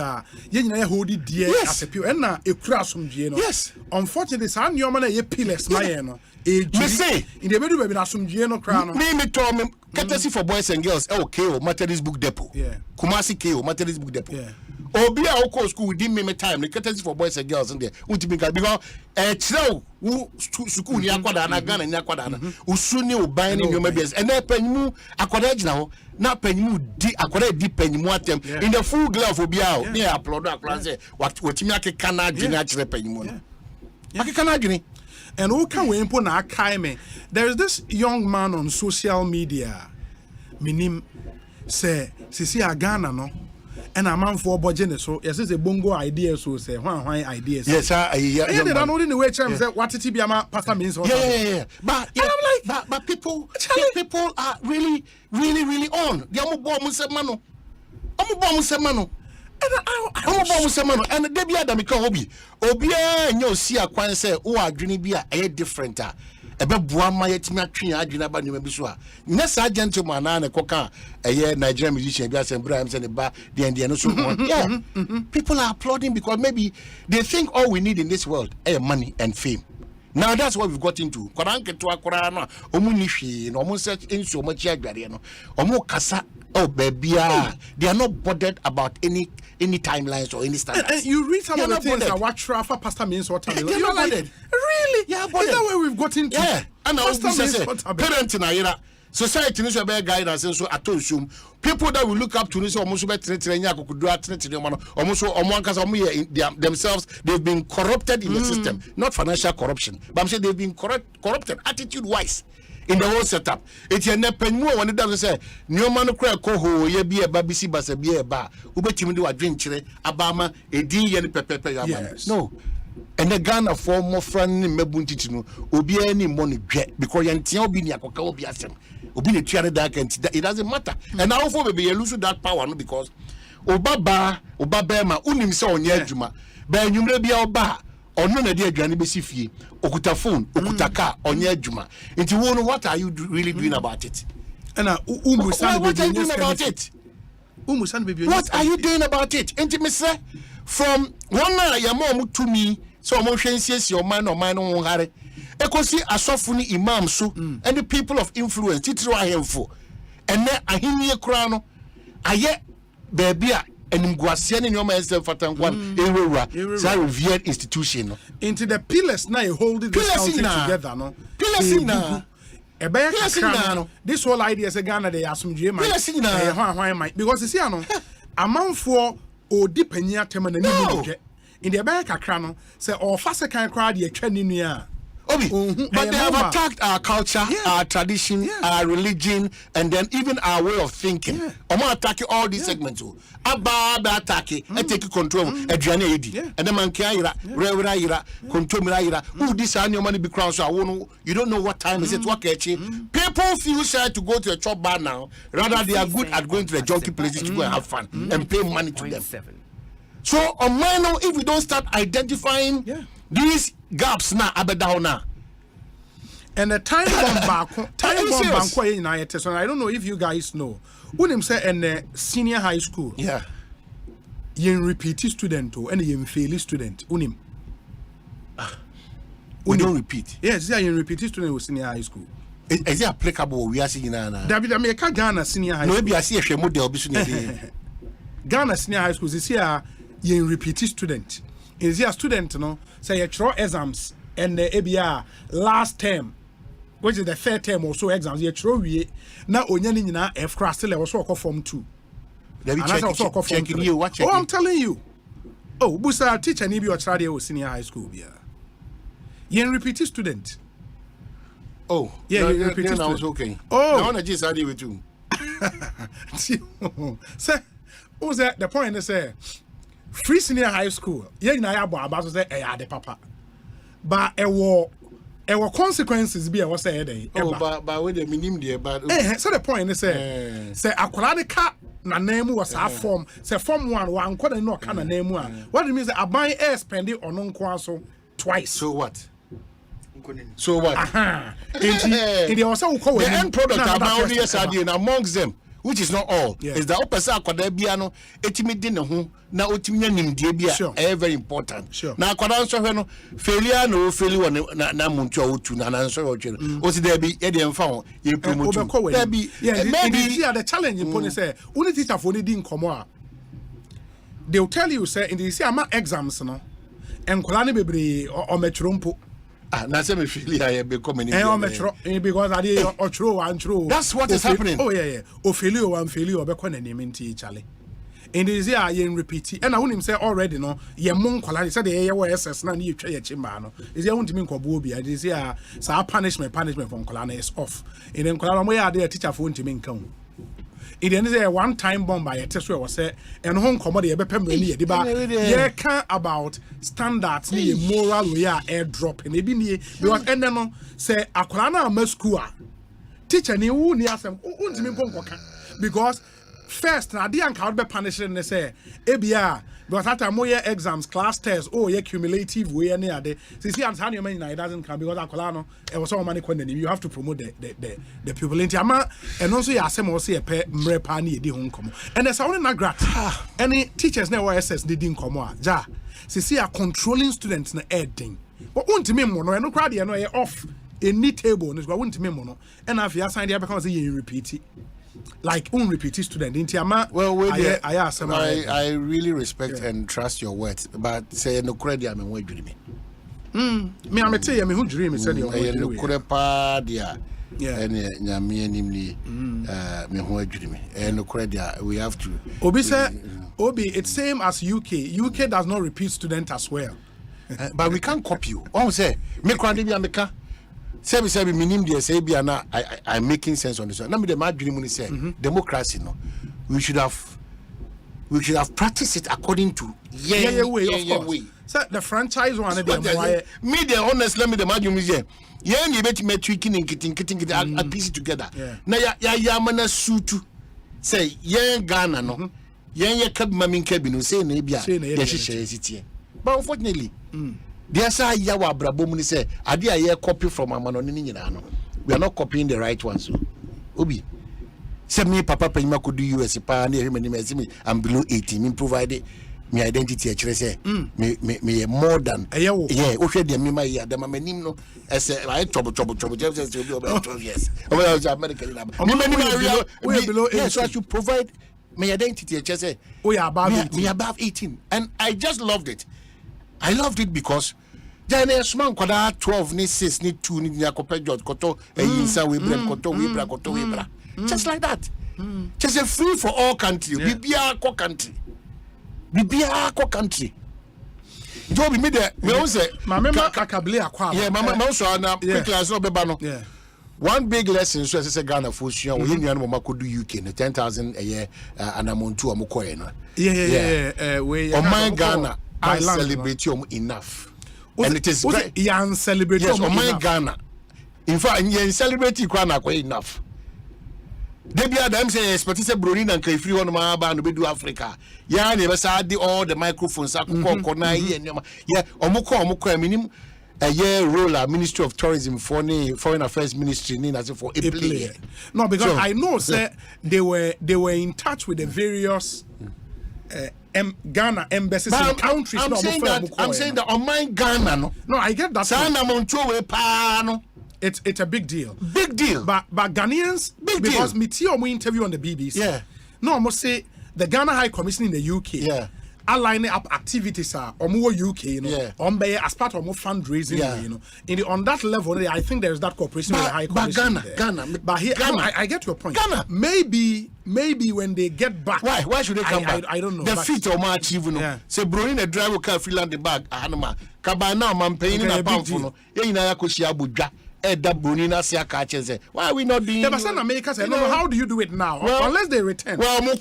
you hold it dear as a people and now a crash from Geno. Yes. Unfortunately, some Nyoma ye pillars my me say in the middle of some Geno crown. Me told me courtesy for boys and girls KO Methodist Book Depot. Kumasi KO Methodist Book Depot. Obi a oko school within me time the courtesy for boys and girls in there. Because chiro wo school ni akwada na Ghana ni akwada na usuni oban ni nyoma bias and panimu akwada gina ho na panimu di akwada di panimu atem in the full glove obi a me upload akwada say watimi akeka na adwene akire panimu no akeka na adwene and who can we impo na akai me there is this young man on social media minim say sisi Ghana no and a man for budget so yes is a bongo idea so say one ideas yes yeah they don't know the way say what it be pastor means but and I'm like but people are really on they am bomb semano and they be adam ka obi nya osi akwan say wo adwene bi a different ebe bua ma yetimi atwe adwene ba nyuma bi so a ne sa gentleman na ne koka Nigerian musician bi Asembra am say ne ba the no so people are applauding because maybe they think all we need in this world is money and fame. Now that's what we've got into. Kwaranke to akora no omu ni hwe no omu search into omu chi adware no omu kasa baby they are not bothered about any timelines or any standards. And you read some of the things that what Trafa Pastor means what time. You're like, really? Yeah, is that where we've got into? Yeah. And I Pastor say parent na ira society needs to be guidance and so atonsum people that we look up to so almost be tretrenya kokudu atretre mo no almost omonkasa omo themselves they've been corrupted in the system, not financial corruption but I'm saying they've been corrupted attitude wise in the whole setup. It's a nepenmu when it does say no man kra ko ho ye bi e ba bisi basa bi e ba ubetimi do adwenkyere abama edin ye ne pepepe ya ba no and the Ghana for more friend mebuntiti no obi ani mo ne dwe because yantia obi ni akoka obi asem obi ne tuare that it doesn't matter and now for baby you lose that power no because obaba ma unim se onye adwuma ba enwumre bia oba ono na de adwane besi fie okuta phone okuta car onye adwuma nti wo no what are you really doing about it and what are you doing about it what are you doing about it nti me say from one na ya mo mutumi so mo hwensiesie o man no hare Ekosi asofuni imam so and the people of influence titiri ahemfo ene ahiniye kura no aye baby a enimguasie ne nyoma ensem fatankwan ewura sa revered institution no into the pillars now holding this country together no pillars na this whole idea say Ghana they asumdue man because you see no amanfo odi panya tema na ni in the Ebeye kakra no say or fast kan crowd dey atwa ni nua Obi, but they have attacked our culture, our tradition, our religion, and then even our way of thinking. I'm attacking all these segments. Abba attacking, I take control. Adriana Edi, and the man Kaira, Revira, Contumira. Who this annual money be crowned? So you don't know what time is it? What people feel shy to go to a chop bar now. Rather, they are good at going to the junkie places to go and have fun and pay money to them. So, on minor, if we don't start identifying these gaps now, abedahona. And the time bomb back, so I don't know if you guys know. When him say in the senior high school, you repeat student to and you fail student. Unim. We don't repeat. Yes, you repeat student with senior high school. Is it applicable? We are seeing now. David America Ghana senior high school. No, maybe I see a model. Ghana senior high school is here. You repeat student. Is here student no say you throw exams and the ABR last term, which is the third term or so exams you throw we now onyani nyina F class still also call form 2. And that's also call form 3. Oh, I'm telling you. Oh, busa teacher ni bi o try there senior high school bia. You repeat student. Oh, yeah, you repeat student. I was okay. Oh, now I just had it with you. Say, who's that? The point is say free senior high school, na ya bo about say the papa. But there were consequences be was say there. Oh, but with the minimum there, but so the point is say akola de ka na name was a form, say form 1 kwada no ka na name a. What it means that buy air spend it on nko so twice. So what? So what? The end product about the amongst them, which is not all, is the opposite akwada bia no etimi di ne ho na otimi nya nimdie bia very important. Na akwada nso hwe no failure no failure na muntu a otu na nso hwe otwe o si there be e de mfa ho ye promote there be maybe the challenge you put say only teacher for need nkomo a they will tell you say in the see ama exams no enkola ne bebre o metro na say me feel here become any because I dey one. That's what is happening. Oh yeah. O failure one failure be kon na name nti chale. In this year you repeat and I want him say already no ye mon kwala say the ye SS na ye twa ye chimba no. Is ye want me nkobo obi a this year say punishment from kwala na is off. In then kwala mo ya dey teacher for ntimi nkan. In the end say one time bomb by a test where was say and home commodity ebepem ni ye ba ye can about standards ni moral we are airdrop and ebi ni because and no say akwala na ma school teacher ni wu ni asem untimi nkonkoka because first na dey anka be punish ne say ebia because that time more exams class tests ye cumulative we any ade see and how you mean it doesn't come because akwala no e was all money kwenda you have to promote the people in ama and also you asem o say pe mre pa na edi ho nkomo and there's only na grat any teachers na SS dey di nkomo a ja see are controlling students na heading but untimi mo no no crowd no e off any table no untimi mo no and afia assign dey become say you repeat like unrepeated student into ama I really respect and trust your words but say no credit am we dwiri me am tell you me hu dwiri me said you no kure pa dia nyame anim ni me hu adwiri me no credit we have to obi say obi it's same as UK does not repeat student as well but we can't copy you on say me kwande bia meka Sebi minim dey say bia na I'm making sense on this one. Na me the madwini mu ni say democracy no we should have practiced it according to way. So the franchise one me the honest let me the madwini say ye ni beti me tweaking and a piece together. Na ya mana sutu say ye Ghana no ye kab mamin kabi no say na bia ye hihye sitie. But unfortunately there say yawa brabo mu ni say ade a ye copy from amano ni nyina no we are not copying the right ones. Obi say me papa panyima could do US pa na me I'm below 18 me provide my identity actually say me more than yeah okay the me my the my name no as I trouble just will be about 12 years American so I should provide my identity actually say we are above 18 and I just loved it. I loved it because Jane Sman kwada 12 ni 6 ni 2 ni yakope George koto yinsa we brem koto we bra just like that. Just a free for all country bibia ko country Joe be me there. Me on say, mama kakable akwa. Yeah, mama so na quickly as no beba no. Yeah. One big lesson so say Ghana for sure. We nua no mama do UK no 10,000 a year and amount to amokoye no. Yeah. We my Ghana I celebrate you enough. And it is great. Yeah, celebrate yes, my Ghana. In fact, you celebrate you enough. They be them say expect say Bruni and Free one ma ba no be do Africa. Yeah, they be say all the microphones akoko na here yeah, omukọ minim role Ministry of Tourism Foreign Affairs Ministry ni as for a play. No, because so, I know say they were in touch with the various Ghana embassies in countries. I'm saying that on my Ghana no I get that. Sana monto pa no. It's a big deal. Big deal. But Ghanaians, because me see our interview on the BBC. Yeah. No, I must say the Ghana High Commission in the UK. Yeah. Are lining up activities on more UK, you know, yeah. On as part of more fundraising, yeah. You know. On that level, I think there's that cooperation with the High Commission. But Ghana. But here, I get your point. Ghana. Maybe when they get back. Why should they come back? I don't know. The feet or my achieve, you know. Yeah. Say, bro, in a driver car freeland the bag, Anima. Kabana, man, paying in a pound for no. Why are we not doing? The San America said, no, how do you do it now? Well, unless they return. Well, yeah, but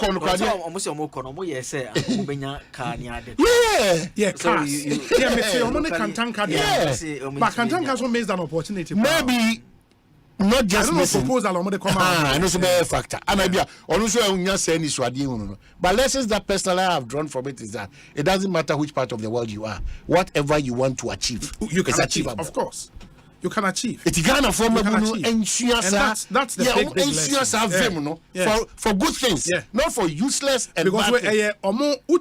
Kantanka also makes an opportunity. Maybe not just proposal on the come out. I know some factor. And I also say any swadi. But lessons that personally I have drawn from it is that it doesn't matter which part of the world you are, whatever you want to achieve, you can achieve, of course. You can achieve. It's Ghana for me, and that's the big lesson. For good things, not for useless and because bad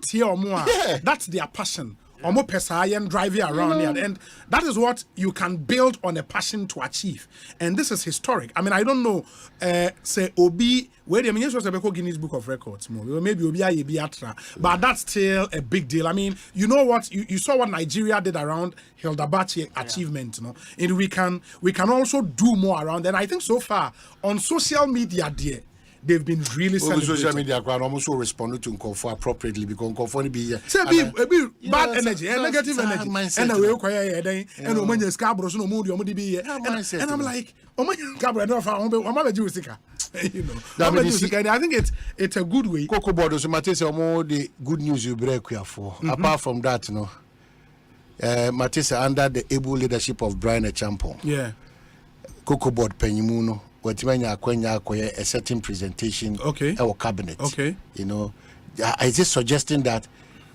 things. That's their passion. And driving around here, and that is what you can build on a passion to achieve. And this is historic. I mean, I don't know. Say Obi, where the minister was a Guinness Book of Records, maybe Obi Ayebiatra, but that's still a big deal. I mean, you know what? You saw what Nigeria did around Hilda Baci achievement, you know, and we can also do more around. And I think so far on social media, dear. They've been really celebrating. Social media crowd almost responded to Nkofo appropriately because Nkofo be bad energy, negative energy, and we require and Omanya Scarborough no mood be and I'm like Omanya Scarborough no fa Omama Jusika. You know, I think it's a good way. Coco Bodo so Matisse the good news you break here for. Apart from that, you know, Matisse under the able leadership of Brian Echampong. Yeah. Coco Board Penyimuno. A certain presentation or cabinet. Okay. You know, I just suggesting that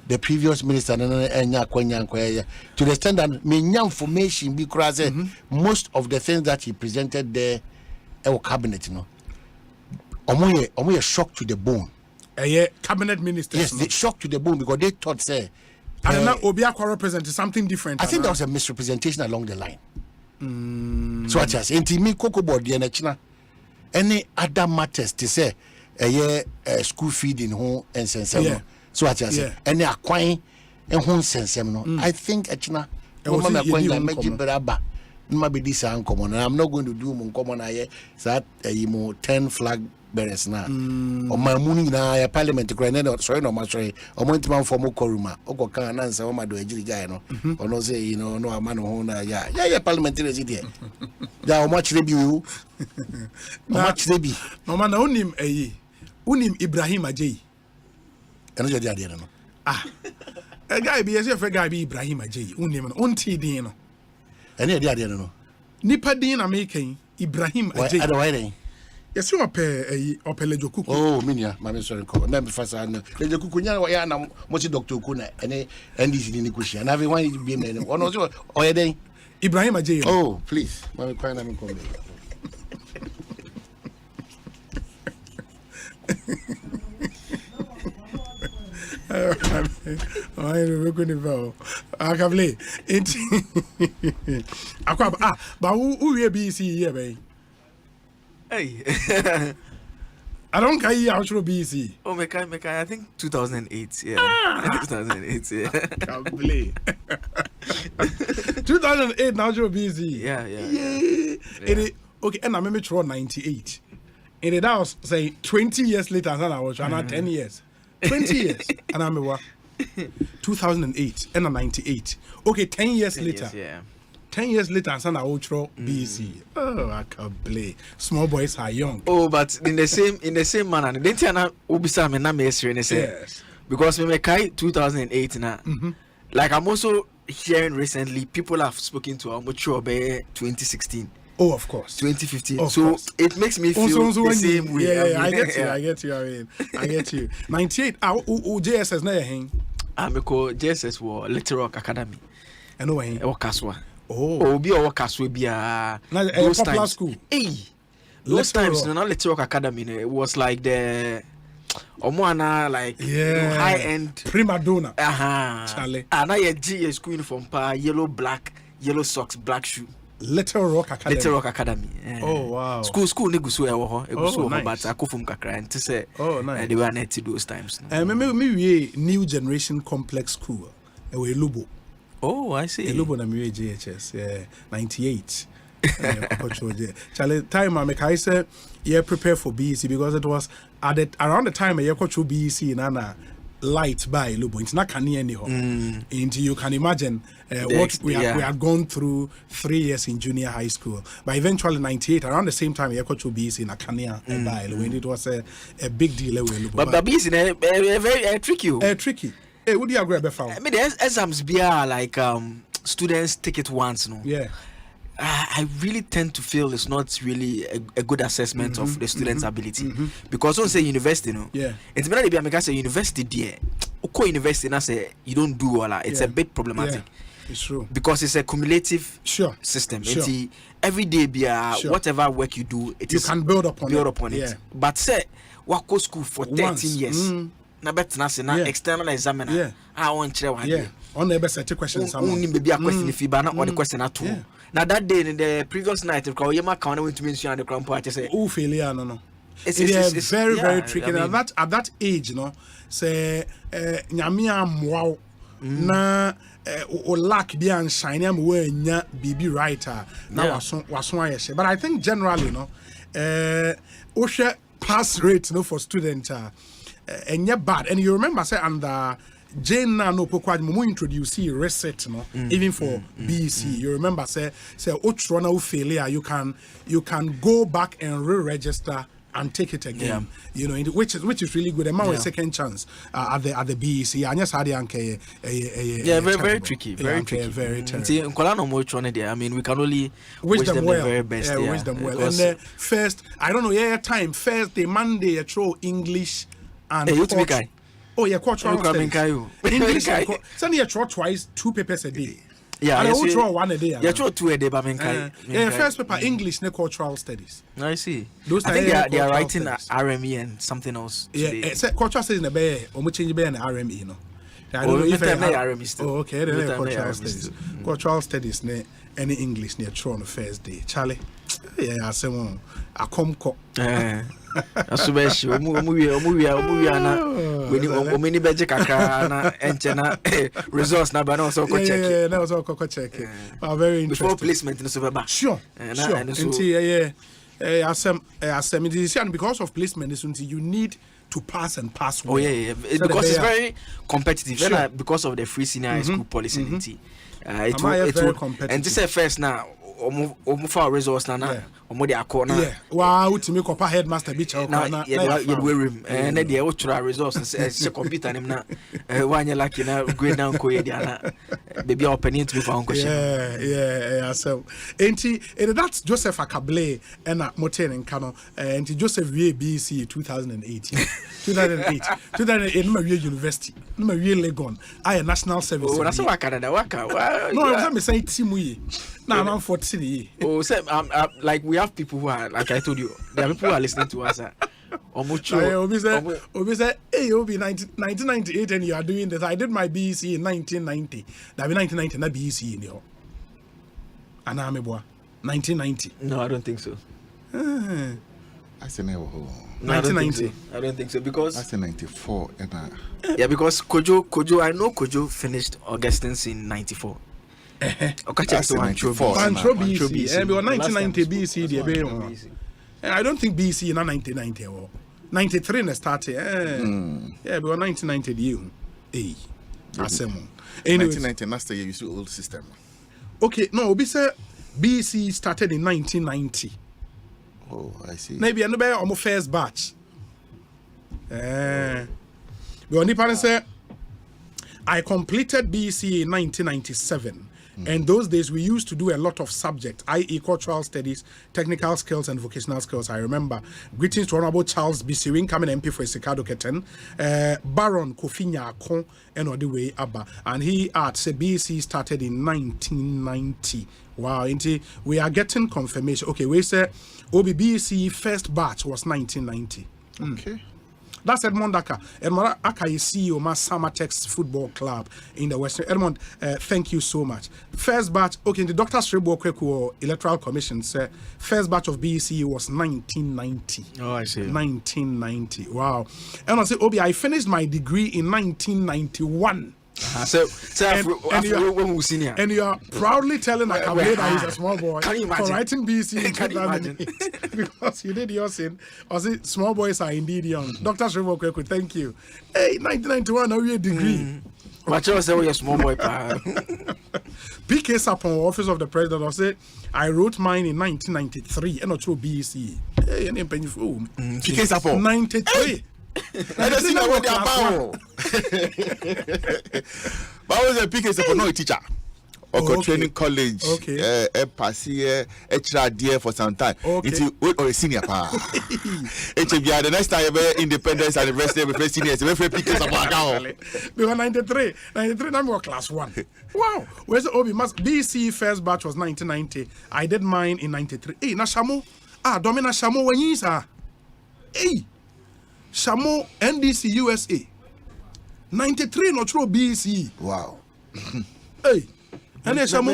the previous minister to the extent that many information because most of the things that he presented there our cabinet, you know. Omoye shocked to the bone. Cabinet ministers. Yes, they shocked to the bone because they thought say and now Obiakwa represented something different. I think there was a misrepresentation along the line. So what you say? Me Coco board the any other matters to say school feeding home and sensem. So what you say? Any acquiring and home sensem. I think Echina woman acquiring make beraba. Maybe this uncommon. I'm not going to do uncommon. I that 10 flag bearers now. On my morning na parliament granted sorry no sorry. I went to for more koruma. Oko can answer o ma do ejiri guy no. Or no say you know no man ho na yeah parliamentary there. Yeah, how much they be you? How much they be? No man unim Ibrahim Ajay. And you dey no. A guy be a guy be Ibrahim Ajay. Unim unti din no. And you dey no. Nipa din American Ibrahim Ajay. Why yes, you are Lejo Kuku. Oh, Minia, my sorry, remember first I know. Lejo Kuku, ya na mochi Dr. Kuna, and NDC in the cushion. And everyone is being made. One also, or a day. Ibrahim Ajay. Oh, please, my crying, I'm coming. we couldn't go. I can play. But who will be here, baby? Hey. I don't care how should BECE. Oh, I think 2008. Yeah. 2008. Yeah. Can't play. 2008 now should BECE. Yeah. Okay, and I remember through 98. And that was say 20 years later, and I was 10 years. 20 years. And I remember 2008 and 98. Okay, 10 years later. 10 years later, and I will throw BECE. Oh, I can't play. Small boys are young. Oh, but in the same manner, didn't you know Ubisa and Namesri? Yes. Because we make 2008 now. Like I'm also hearing recently, people have spoken to our mature 2016. Oh, of course. 2015. So it makes me feel the same way. Yeah, I get you. I get you. 98. JSS na yeng. Ameko JSS wo Rhetoric Academy. I know yeng. Wo Kaswa. Oh. Obi o Kaswa bia. Na a popular school. Those times, no, Rhetoric Academy, it was like the Omoana, like high end prima donna. Charlie. And I had G school uniform, yellow, black, yellow socks, black shoe. Rhetoric Academy. Oh wow. School negusu ewo but akufum kakra and to say they were net those times. Me new generation complex school. We Lubo. Oh, I see. Lubo na me JHS 98. Charlie, time I make I say prepare for BECE because it was around the time I coach BECE Nana light by Lubo. It's not canny anyhow. And you can imagine what we had gone through 3 years in junior high school. But eventually 98, around the same time I coach BECE in Akania by when it was a big deal. But BECE very tricky. Tricky. Hey, would you agree about that? I mean, the exams be like students take it once, no? Yeah. I really tend to feel it's not really a good assessment of the student's ability. Because when say university, no? Yeah. It's better to be a say university there. Oko university and I say you don't do all that. It's a bit problematic. Yeah. It's true. Because it's a cumulative system. Sure. Every day be whatever work you do, you can build upon it. Yeah. But say go school for 13 years. Na bet na say na external examiner. Yeah. I want to one. Yeah. On the best set questions. Only maybe a question if you ban or the question at all. Now that day in the previous night, if you went to mention the crown party, say, "Oh, failure, no." It's very tricky. I mean, at that age, you know, say, "Nyamia mwao na o lack bi an shine am we nya bibi writer na waso ayeshe." But I think generally, you know, o pass rate, you know, for students, and yeah, bad. And you remember, say, under Jane no pokwa mo introduce reset no even for BECE. You remember say Otrona failure you can go back and re-register and take it again. You know, which is really good. A second chance at the BECE. And yes, very tricky. Very tricky. I mean, we can only wish them well. The very best. Wish them well. And first, I don't know, time Thursday, Monday, you throw English and Oh yeah, cultural studies. English. Send you throw twice 2 papers a day. Yeah, and I will draw 1 a day. Yeah, throw 2 a day, but first paper English, ne cultural studies. I see. I think they are writing RME and something else. Yeah, cultural studies in the bay. Or change be an RME, no. I don't know if RME still. Oh, okay. Then cultural studies. Cultural studies, ne any English near throw on the first day. Charlie. Yeah, I say one. I come co. Asubeshi omuwi ana we many beje kakra na enchena results na ba na so ko check. Yeah, that was all ko check. Very interesting. Before placement no so ba. Sure. Asem decision because of placement is until you need to pass and pass well. Oh yeah. Because it's very competitive because of the free senior high school policy. It will competitive. And this is first now for results na omode akona. Yeah. Wow, to make up a headmaster be chow na. Yeah, room and the ultra results say computer nim na one lucky na grade down ko ye dia na baby opening to be for uncle. Yeah. So that's Joseph Akable and Moten and Kano and Joseph BECE 2008. 2008 no university. No Legon. I national service. Oh, that's what Canada waka. No, I was saying Timu. Now I'm 40. Oh, like we have people who are, like I told you, there are people who are listening to us Obi said, hey, Obi, 1998 and you are doing this. I did my BECE in 1990. That be 1990, not BECE in your. Anameboa. 1990. No, I don't think so. I said never. 1990. I don't think so because I said 94. Yeah, because Kojo, I know Kojo finished Augustine's in 94. That's 94. Pantro BECE. And 1990 BECE. I don't think BECE in 1990 or 93 na started. Yeah, but 1990 you. Hey, Asemo. 1990 last year you see old system. Okay, no, Obi said BECE started in 1990. Oh, I see. Maybe another almost first batch. But only parent said I completed BECE in 1997. And those days we used to do a lot of subjects, i.e. cultural studies, technical skills, and vocational skills. I remember. Greetings to Honorable Charles Bisirin, coming MP for Sikado Keten, Baron Kofinya Akon, and all the way Abba. And he said BECE started in 1990. Wow, we are getting confirmation. Okay, we say BECE first batch was 1990. Okay. That's Edmond Aka. Edmond Aka is CEO of Samatex Football Club in the Western. Edmond, thank you so much. First batch, okay, the Dr. Srebo Kweku Electoral Commission said first batch of BECE was 1990. Oh, I see. 1990. Wow. And I said, Obi, I finished my degree in 1991. And you are proudly telling Akabwe that he's a small boy for writing BECE in 2008 because you did yours in. Or say small boys are indeed young. Dr. Srebo Kweku, thank you. Hey, 1991, now you a degree. But you say you're a small boy. PK Sapon, Office of the President, I said I wrote mine in 1993 and not through BECE. Hey, and PK Sapon 93. I don't see what they are about. But I was a PK for no teacher. Or training college. Okay. A passy, extra dear for some time. It's or a senior pa. The next time independence anniversary with seniors. We PK Sapon. We were 93. 93 number class 1. Wow. Where's the Obi? BECE first batch was 1990. I did mine in 93. Hey, na Shamo. Domina Shamo when you are. Hey. Shamo NDC USA 93 no true BECE. Wow. Hey. And Shamo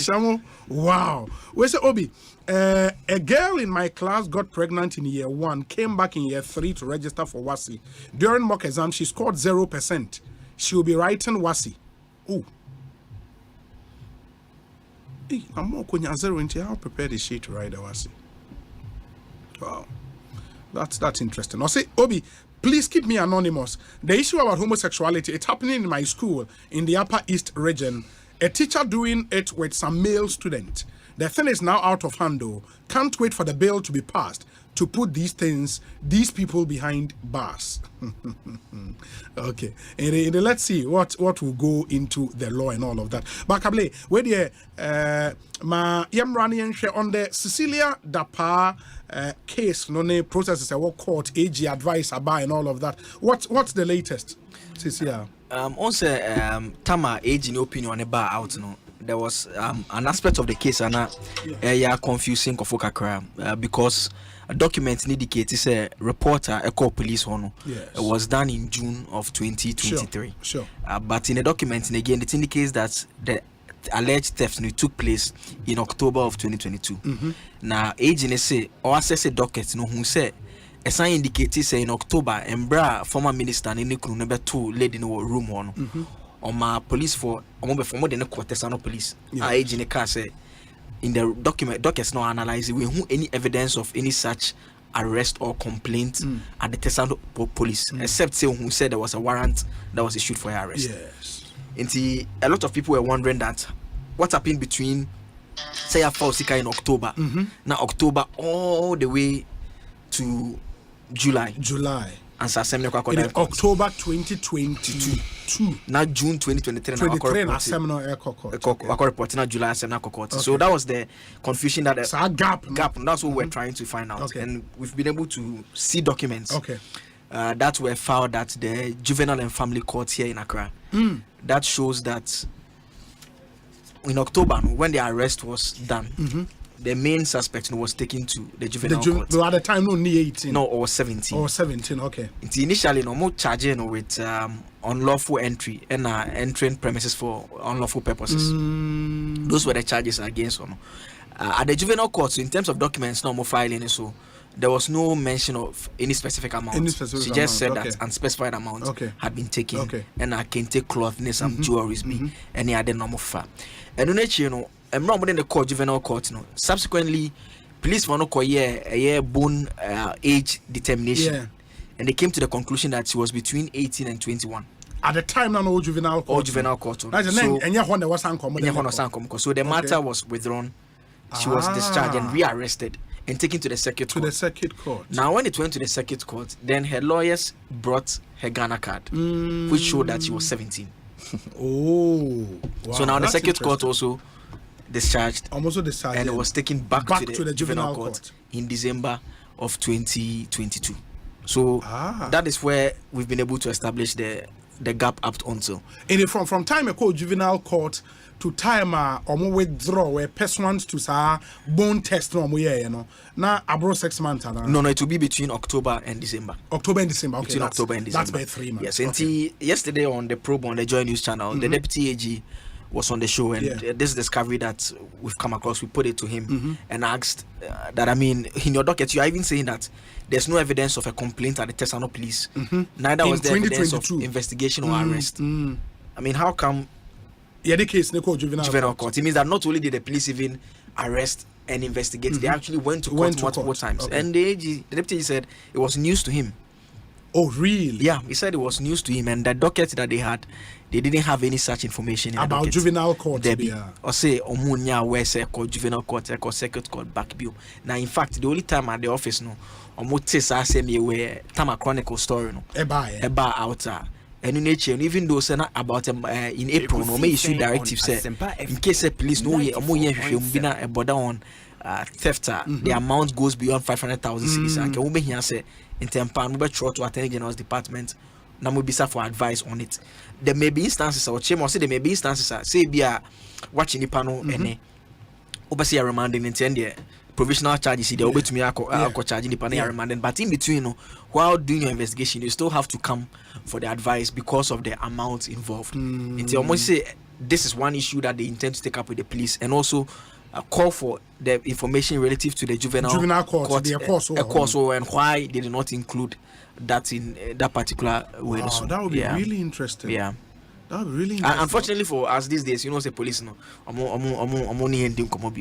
Shamo. Wow. Where's the Obi? A girl in my class got pregnant in year 1, came back in year 3 to register for WASI. During mock exam, she scored 0%. She will be writing WASI. Oh. I'm more zero into how prepared is she to ride a wasi. Wow. That's interesting. I'll say, Obi, please keep me anonymous. The issue about homosexuality, it's happening in my school in the Upper East region. A teacher doing it with some male student. The thing is now out of hand though. Can't wait for the bill to be passed to put these people behind bars. Okay. And let's see what will go into the law and all of that. But Kable, where the Yamrani on the Cecilia Dapa case, no name processes a work court, AG advice about and all of that. What's the latest, Cecilia? Also, Tama AG no opinion about out no. There was an aspect of the case and confusing because a document indicates a reporter, a call police one. Yes. It was done in June of 2023. Sure. But in the document, again, it indicates that the alleged theft took place in October of 2022. Mm-hmm. Now, agent say or assess a docket, who say a sign indicates say in October, Embra former minister in the number 2 led in a room one. Mm-hmm. On my police for more than a quarter police. Yeah. Agent car say in the dockets not analyze we who any evidence of any such arrest or complaint at the Tesano police, except say who said there was a warrant that was issued for her arrest. Yes. And see, a lot of people were wondering that what happened between say a Fausika in October, now October all the way to July. And so in October 2022. Not June 2023. July So that was the confusion that it's a gap. That's what we're trying to find out. Okay. And we've been able to see documents okay. That were filed at the Juvenile and Family Court here in Accra. That shows that in October, when the arrest was done, the main suspect was taken to the juvenile court. At the time, no, 18. No, or 17. Or 17, okay. Initially, no more charging with unlawful entry and entering premises for unlawful purposes. Those were the charges against him. At the juvenile court, so in terms of documents, no more filing, so there was no mention of any specific amount. She just said that unspecified amount had been taken, and I can take cloth, some jewelry, any other normal fat. And I'm not in the court, juvenile court. Subsequently, police for no a year bone age determination, and they came to the conclusion that she was between 18 and 21. At the time, no juvenile court. Or juvenile court. So the matter was withdrawn. She was discharged and rearrested and taken to the circuit court. Now, when it went to the circuit court, then her lawyers brought her Ghana card, which showed that she was 17. Wow, so now the circuit court also discharged, and it was taken back to the juvenile court in December of 2022. So that is where we've been able to establish the gap up until. And from time ago, juvenile court to time withdraw where persons to say bone test now about 6 months. No, it will be between October and December. Okay, between October and December. That's by 3 months. Yes, and yesterday on the probe on the Joy News channel, the deputy AG was on the show, and this discovery that we've come across, we put it to him and asked that, I mean, in your docket, you are even saying that there's no evidence of a complaint at the Tesano police. Neither was there evidence of investigation or arrest. I mean, how come? The case juvenile court. It means that not only did the police even arrest and investigate, they actually went to court multiple times. And the deputy said it was news to him. Oh, really? Yeah, he said it was news to him, and the docket that they had, they didn't have any such information in about juvenile court. Or say Omunya where say juvenile court, circuit court back view. Now, in fact, the only time at the office no, Omutis same where Tama Chronicle story no, Eba outer. And in nature, even though say about in April, no may issue directive say in case the police no bina a border on theft, the amount goes beyond 500,000 cedis. And can we here say in Tempan, we better to attend general's department. Now we be for advice on it. There may be instances or say there may be instances say be watching the panel and oversee a remanding in 10 years. Provisional charges, they obey to me, charging the panel remanding. But in between, while doing your investigation, you still have to come for the advice because of the amount involved. And they almost say this is one issue that they intend to take up with the police, and also call for the information relative to the juvenile court and why they did not include that in that particular way. Wow, that would be really interesting. Yeah. That would be really interesting. Unfortunately for us these days, say police no, I'm only ending come.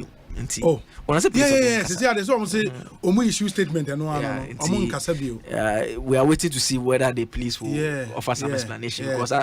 Oh, when I say police, there's almost say issue statement and we are waiting to see whether the police will offer some explanation because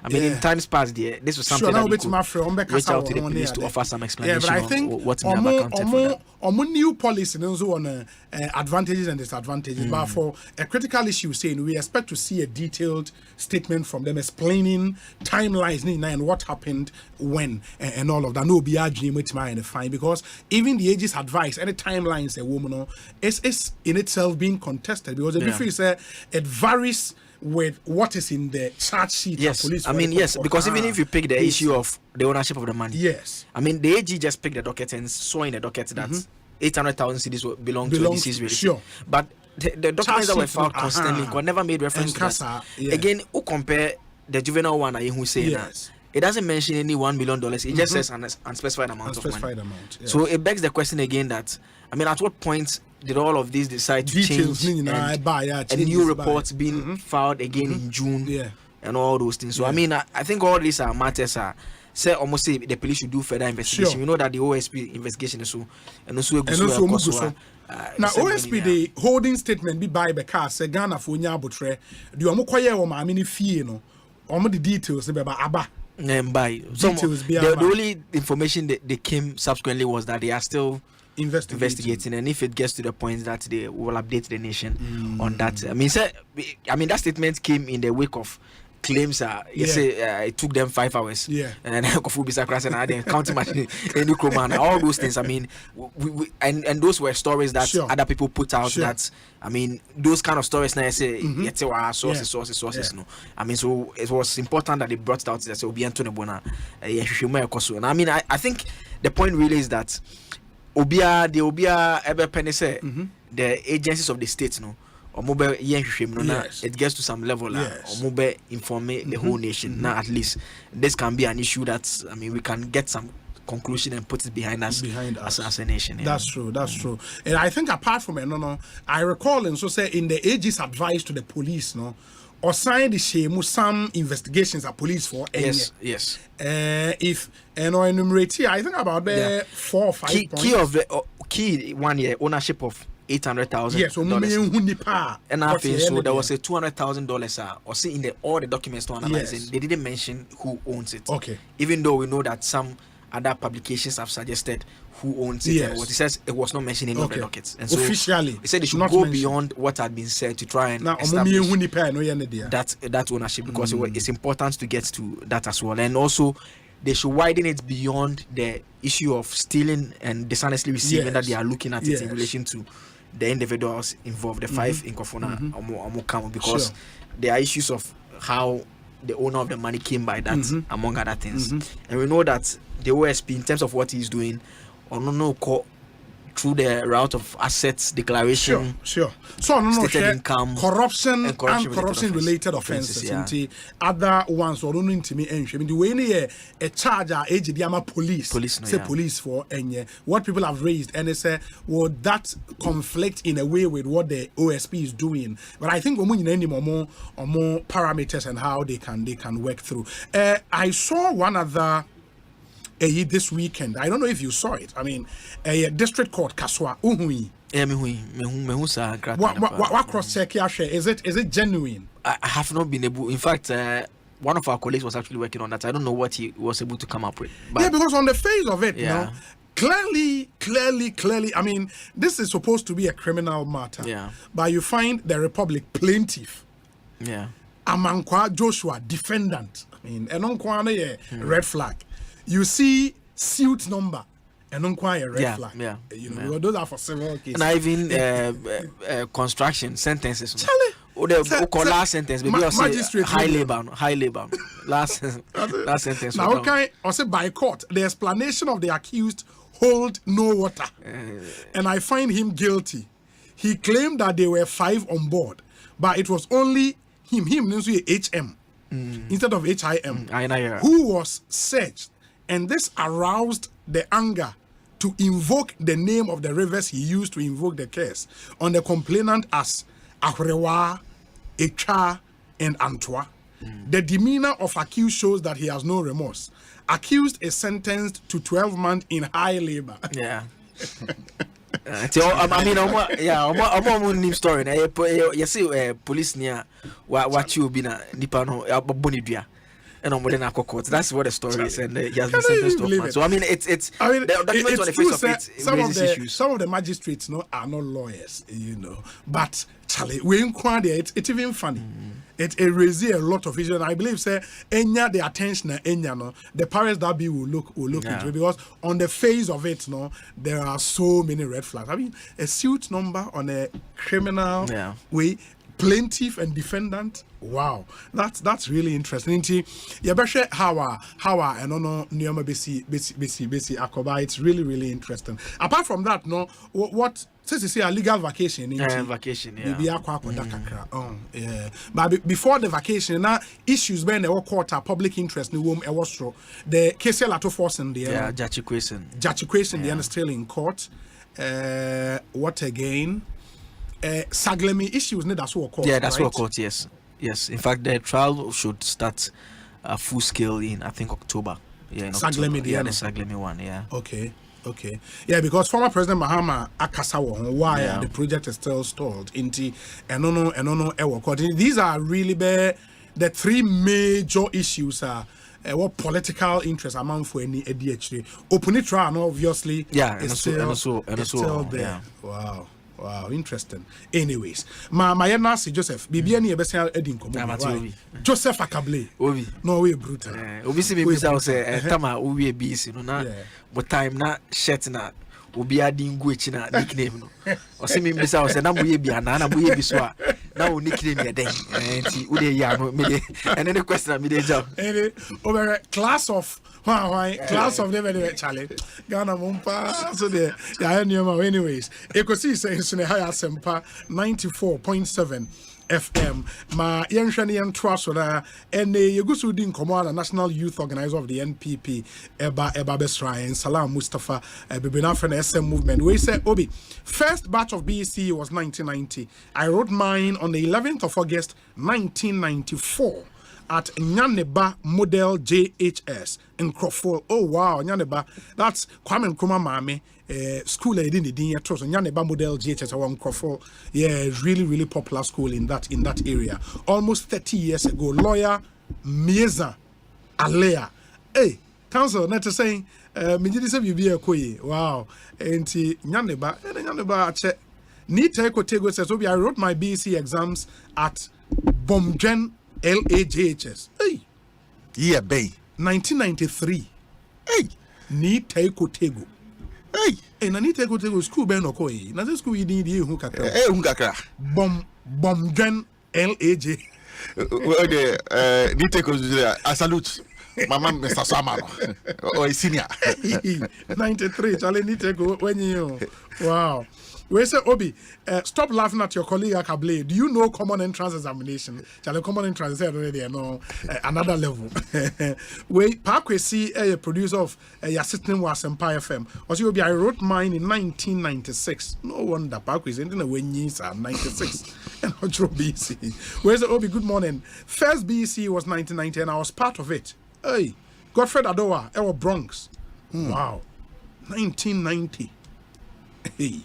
I mean, in times past, this was something that we could reach out to the police to offer some explanation. Yeah, but I think what's new policy and so on advantages and disadvantages. But for a critical issue, saying we expect to see a detailed statement from them explaining timelines and what happened when and all of that. No, be arguing with my fine because even the age's advice and the timelines a woman is in itself being contested because the difference it varies with what is in the charge sheet. Yes, police I mean, yes, because even if you pick the issue of the ownership of the money, yes, I mean, the AG just picked the docket and saw in the docket that 800,000 cedis belong to the deceased relative. Sure. But the documents that were filed constantly never made reference to that. Again, who compare the juvenile one and who say that? It doesn't mention any $1 million. It just says an unspecified amount of money. So it begs the question again that, I mean, at what point did all of these decide to change and new reports being filed again in June and all those things? So I mean, I think all these are matters say almost say the police should do further investigation. We know that the OSP investigation is so and also now OSP the holding statement be by because say Ghana for nya abotre the omokoye wo ma amini fie no omo the details be ba aba by the only information that they came subsequently was that they are still investigating, and if it gets to the point that they will update the nation on that. I mean, that statement came in the wake of claims. It took them 5 hours. And counting machine, all those things. I mean, and those were stories that other people put out. That I mean, those kind of stories. Now I say, sources. No, I mean, so it was important that they brought it out. That so be Antonio Bona. And I mean, I think the point really is that obia ebe penny say the agencies of the state no or mobile it gets to some level or mobile inform the whole nation. Now at least this can be an issue that we can get some conclusion and put it behind us as a nation. Yeah. That's true. And I think apart from it, I recall and so say in the AG's advice to the police, or sign the shame some investigations at police for yes. If enumerate here, I think about 4 or 5 points. Key 1 year ownership of $800,000. Yes, and I think so there was a $200,000 or see in all the documents to analyze they didn't mention who owns it. Okay. Even though we know that some other publications have suggested who owns it and what it says it was not mentioned in all the dockets. And so officially he said they should go beyond what had been said to try and establish that ownership because it's important to get to that as well. And also they should widen it beyond the issue of stealing and dishonestly receiving that they are looking at it in relation to the individuals involved, the 5 in Kofuna because there are issues of how the owner of the money came by that among other things. And we know that the OSP in terms of what he's doing through the route of assets declaration, so stated income, corruption and corruption related offenses. Other ones or don't to me the way a charge police for what people have raised and they say would that conflict in a way with what the OSP is doing. But I think we need more parameters and how they can work through. I saw one other this weekend. I don't know if you saw it. A district court Kaswa Uhui. What cross check is it genuine? I have not been able. In fact, one of our colleagues was actually working on that. I don't know what he was able to come up with. But because on the face of it, clearly, this is supposed to be a criminal matter. Yeah. But you find the Republic plaintiff. Yeah. Amankwa Joshua defendant. Red flag. You see suit number and red flag. Yeah. Those are for several cases. And even construction sentences. Last sentence, maybe magistrate high labor. Last sentence. Now, okay, also by court, the explanation of the accused hold no water, and I find him guilty. He claimed that there were 5 on board, but it was only him HM instead of HIM who was searched. And this aroused the anger to invoke the name of the rivers he used to invoke the case on the complainant as Ahrewa, Echa, and Antwa. The demeanor of accused shows that he has no remorse. Accused is sentenced to 12 months in high labor. Yeah. Story. You see, police near what you been a nipano bonidria. And on modern court. That's what the story is, and he has been sentenced to 12 months. So the documents on the face of it raises issues. Some of the magistrates are not lawyers, but Charlie, we inquire there. It's even funny. It raises a lot of issues, and I believe the attention the powers that be will look into it, because on the face of it, there are so many red flags. A suit number on a criminal way. Plaintiff and defendant. Wow, that's really interesting. How and Nioma BECE Akoba. It's really interesting. Apart from that, what since you say a legal vacation, vacation, But before the vacation, now issues when the court are public interest. The case lato force in there. Judge the still in court. What again? Saglami issues, that's what court. Yeah, that's what court. Yes. In fact, the trial should start full scale in October. Yeah, in Saglami, the Saglami one. Yeah. Okay. Yeah, because former President Mahama Akasawa, why the project is still stalled. These are really the 3 major issues. What political interest among for any ADHD. Open trial, obviously. Yeah, and still there. Yeah. Wow, interesting. Anyways, my nasi Joseph, Bibiani Ebesa Edin Komo. Joseph Akable. Obi. No way brutal. Obi si me bisa say tama we BECE no na but time na shirt na obi adin gu echi na nickname no o se me bisa o se na moye bia na moye bi so a na o nickname ye den nti wo dey ya no me dey and then the question me dey jam over class of class of never challenge Ghana mumpa so there ya anyways Ekosiisen so ne high Asempa 94.7 FM ma yenhwene yentoa so na ene yegusu di nkomo na National Youth Organizer of the NPP eba besra Salam Mustafa bebena for the SM movement. We say Obi, first batch of BECE was 1990. I wrote mine on the 11th of August 1994 at Nyaneba Model JHS in Crawford. Oh wow, Nyaneba, that's Kwame Nkrumah Mame school I didn't yet so Nyaneba Model JHS around Crawford. Yeah, really popular school in that area. Almost 30 years ago, lawyer Mieza Alea. Hey, council not to saying me did say be a koye. Wow. And Nyaneba che Nita Ekotego says Obi, I wrote my BECE exams at Bomgen LAJHS. Hey. Yeah, bay. 1993. Hey. Nita Ekotego. Hey. And I need to go to school ben okoi. Na school you need you kakra. Kakra. Bomgen LAJ. Well the need to go I salute. Mama Mr. Samano. Or a senior. 93. Charlie need to go when you. Wow. We say Obi, stop laughing at your colleague Akable. Do you know common entrance examination? Charlie, common entrance is already another level. We Parkway see a producer of your sitting was Asempa FM. Also, Obi, I wrote mine in 1996. No wonder Parkway is ending away years at 96. And Otro BECE. Where's the Obi? Good morning. First BECE was 1990, and I was part of it. Hey, Godfred Adowa, our Bronx. Wow, 1990. Hey.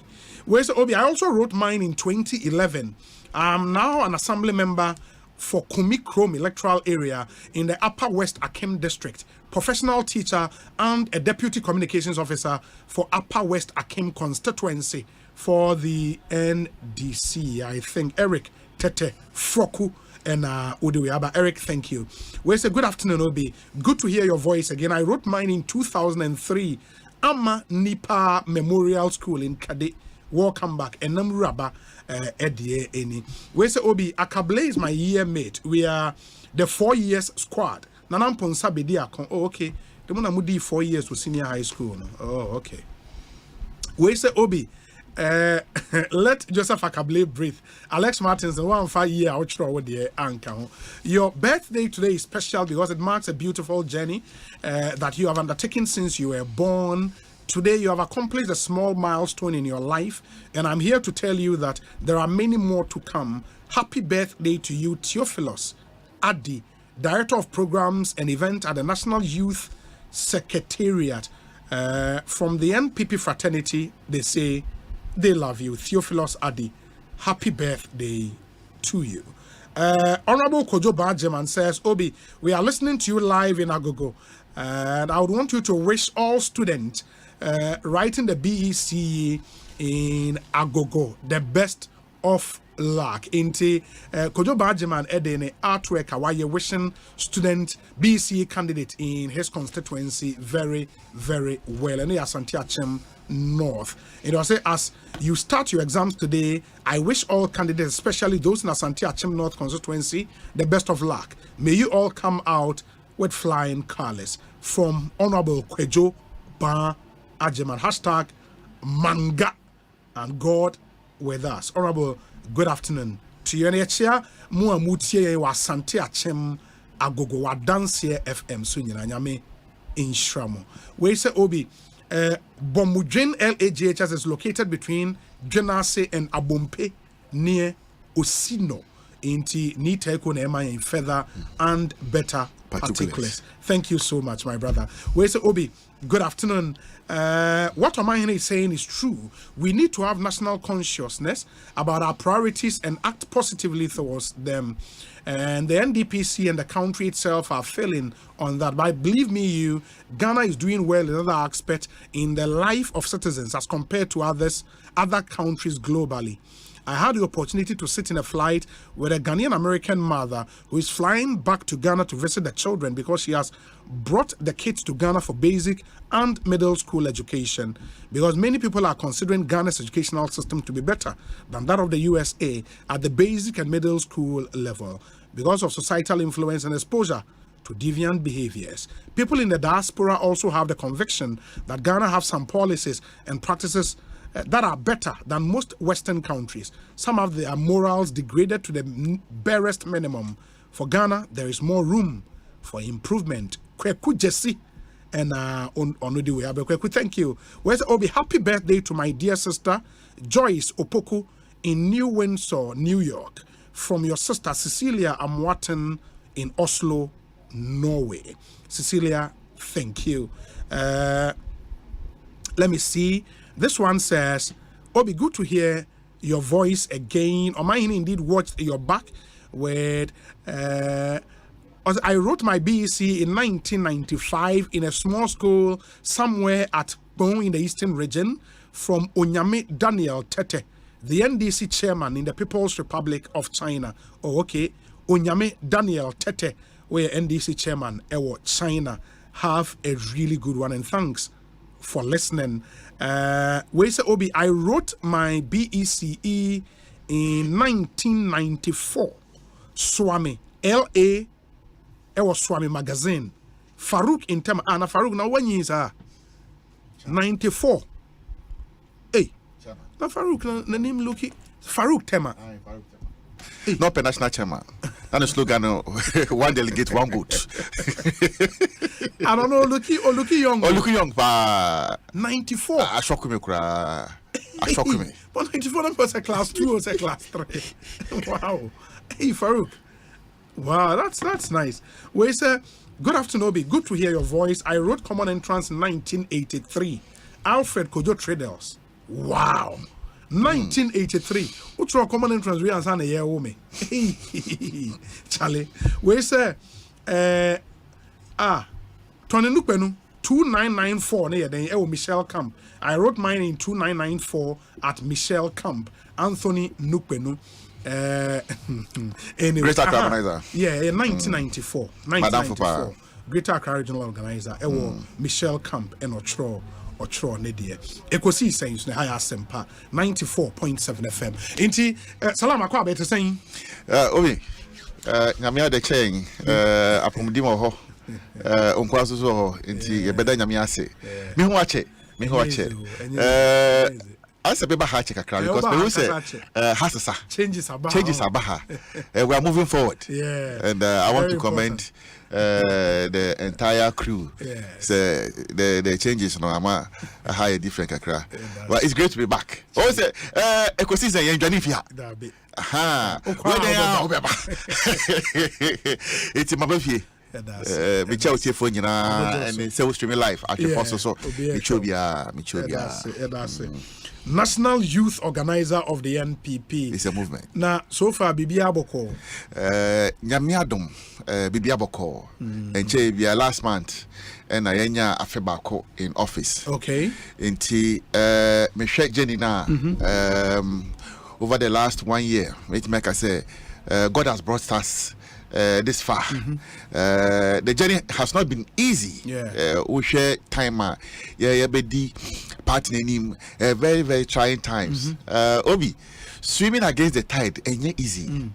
Where's the Obi? I also wrote mine in 2011. I'm now an assembly member for Kumikrom electoral area in the Upper West Akim district, professional teacher and a deputy communications officer for Upper West Akim constituency for the NDC. I think Eric Tete Froku and Udiwiaba. Eric, thank you. We say good afternoon, Obi. Good to hear your voice again. I wrote mine in 2003. Ama Nipa Memorial School in Kade. Welcome back. And Namuraba Edie Eni. We say Obi, Akable is my year mate. We are the 4 years squad. Nanampon Sabedia. Oh, okay. The one Mudi 4 years to senior high school. Oh, okay. We say Obi. Let Joseph Akable breathe. Alex Martins, the 1 5 year outro with the anchor. Your birthday today is special because it marks a beautiful journey that you have undertaken since you were born. Today you have accomplished a small milestone in your life, and I'm here to tell you that there are many more to come. Happy birthday to you, Theophilus Adi, Director of Programs and Event at the National Youth Secretariat. From the NPP fraternity, they say they love you. Theophilus Adi, happy birthday to you. Honorable Kojo Bajeman says, Obi, we are listening to you live in Agogo, and I would want you to wish all students writing the BECE in Agogo the best of luck. Inti Kojo Bajeman Edene artwork awaye wishing student BECE candidate in his constituency very well. And Asante Achem North. It will say, as you start your exams today, I wish all candidates, especially those in Asante Achem North constituency, the best of luck. May you all come out with flying colors. From Honorable Kwejo Ba Ajeman. Hashtag Manga and God with us. Honorable, good afternoon to you. Nechia mua mutie wa Asante Achem Agogo wa Dansier FM sunyina nyame inshramo. We say Obi Bomudjen LAJHS is located between Dwenase and Abompe near Osino. Inti Niteko Nema in further and better particulars. Thank you so much, my brother. We say Obi, good afternoon. What Omanhene is saying is true. We need to have national consciousness about our priorities and act positively towards them. And the NDPC and the country itself are failing on that. But believe me, Ghana is doing well in other aspects in the life of citizens as compared to other countries globally. I had the opportunity to sit in a flight with a Ghanaian American mother who is flying back to Ghana to visit the children because she has brought the kids to Ghana for basic and middle school education, because many people are considering Ghana's educational system to be better than that of the USA at the basic and middle school level because of societal influence and exposure to deviant behaviors. People in the diaspora also have the conviction that Ghana have some policies and practices that are better than most Western countries. Some have their morals degraded to the barest minimum. For Ghana, there is more room for improvement. Kweku Jesse and Onudi Weabe. Thank you. Where's Obi? Happy birthday to my dear sister Joyce Opoku in New Windsor, New York, from your sister Cecilia Amwaten in Oslo, Norway. Cecilia, thank you. Let me see. This one says, Obi, good to hear your voice again. Omanhene indeed watched your back with I wrote my BECE in 1995 in a small school somewhere at Bonsu in the Eastern region from Onyame Daniel Tete, the NDC chairman in the People's Republic of China. Oh, okay. Onyame Daniel Tete, where NDC chairman, China. Have a really good one, and thanks for listening. Where say Obi, I wrote my BECE in 1994. Swami, LA. It was Swami magazine. Farouk in Tema. Ana Farouk now 1 year 94. Hey. Now Farouk the name Luki. Farouk Tema. Not per national chairman. And the slogan one delegate, one vote. I don't know, Luki Young. Oh, Luki Young pa 94. I shock me kra. I shock me. But 94 was a class 2 or a class 3. Wow. Hey Farouk. Wow, that's nice. We say, good afternoon, Obi. Good to hear your voice. I wrote Common Entrance in 1983. Alfred Kojo Traders. Wow. 1983. What's your Common Entrance? We answer a year, woman. Charlie. We say, Tony Nukbenu 2994 near the Michelle Camp. I wrote mine in 2994 at Michelle Camp. Anthony Nukbenu. Anyway, Greater Accra organizer. Yeah, in 1994. 1994. Greater Accra regional organizer. Michelle Camp and Ochro Nedia. Ekosiisen On Asempa 94.7 FM. Inti Salama kwa better saying. Obi. Nyamia de chain. Apomdimo ho. Unkwaso so inti yebeda nyamia ase. Me ho ache. I said, because we say Hasasa changes Abaha. We are moving forward. Yeah. And I want to commend the entire crew. So the changes no ama a higher different kakra. But it's great to be back. Oh say Ekosiisen yen dwanifia. Aha. Where they are it's my baby. Me chow see for nyina and say we streaming live at the first so Michobia. National Youth Organizer of the NPP. It's a movement. Now, so far, Bibi Aboko. Nyamiadum, Bibi Aboko. And Jebia last month, and Ayenya Afebako in office. Okay. Inti, Michelle Jenina, over the last 1 year, which make I say, God has brought us this far. The journey has not been easy. We share time, partner name, very, very trying times. Obi, swimming against the tide ain't easy.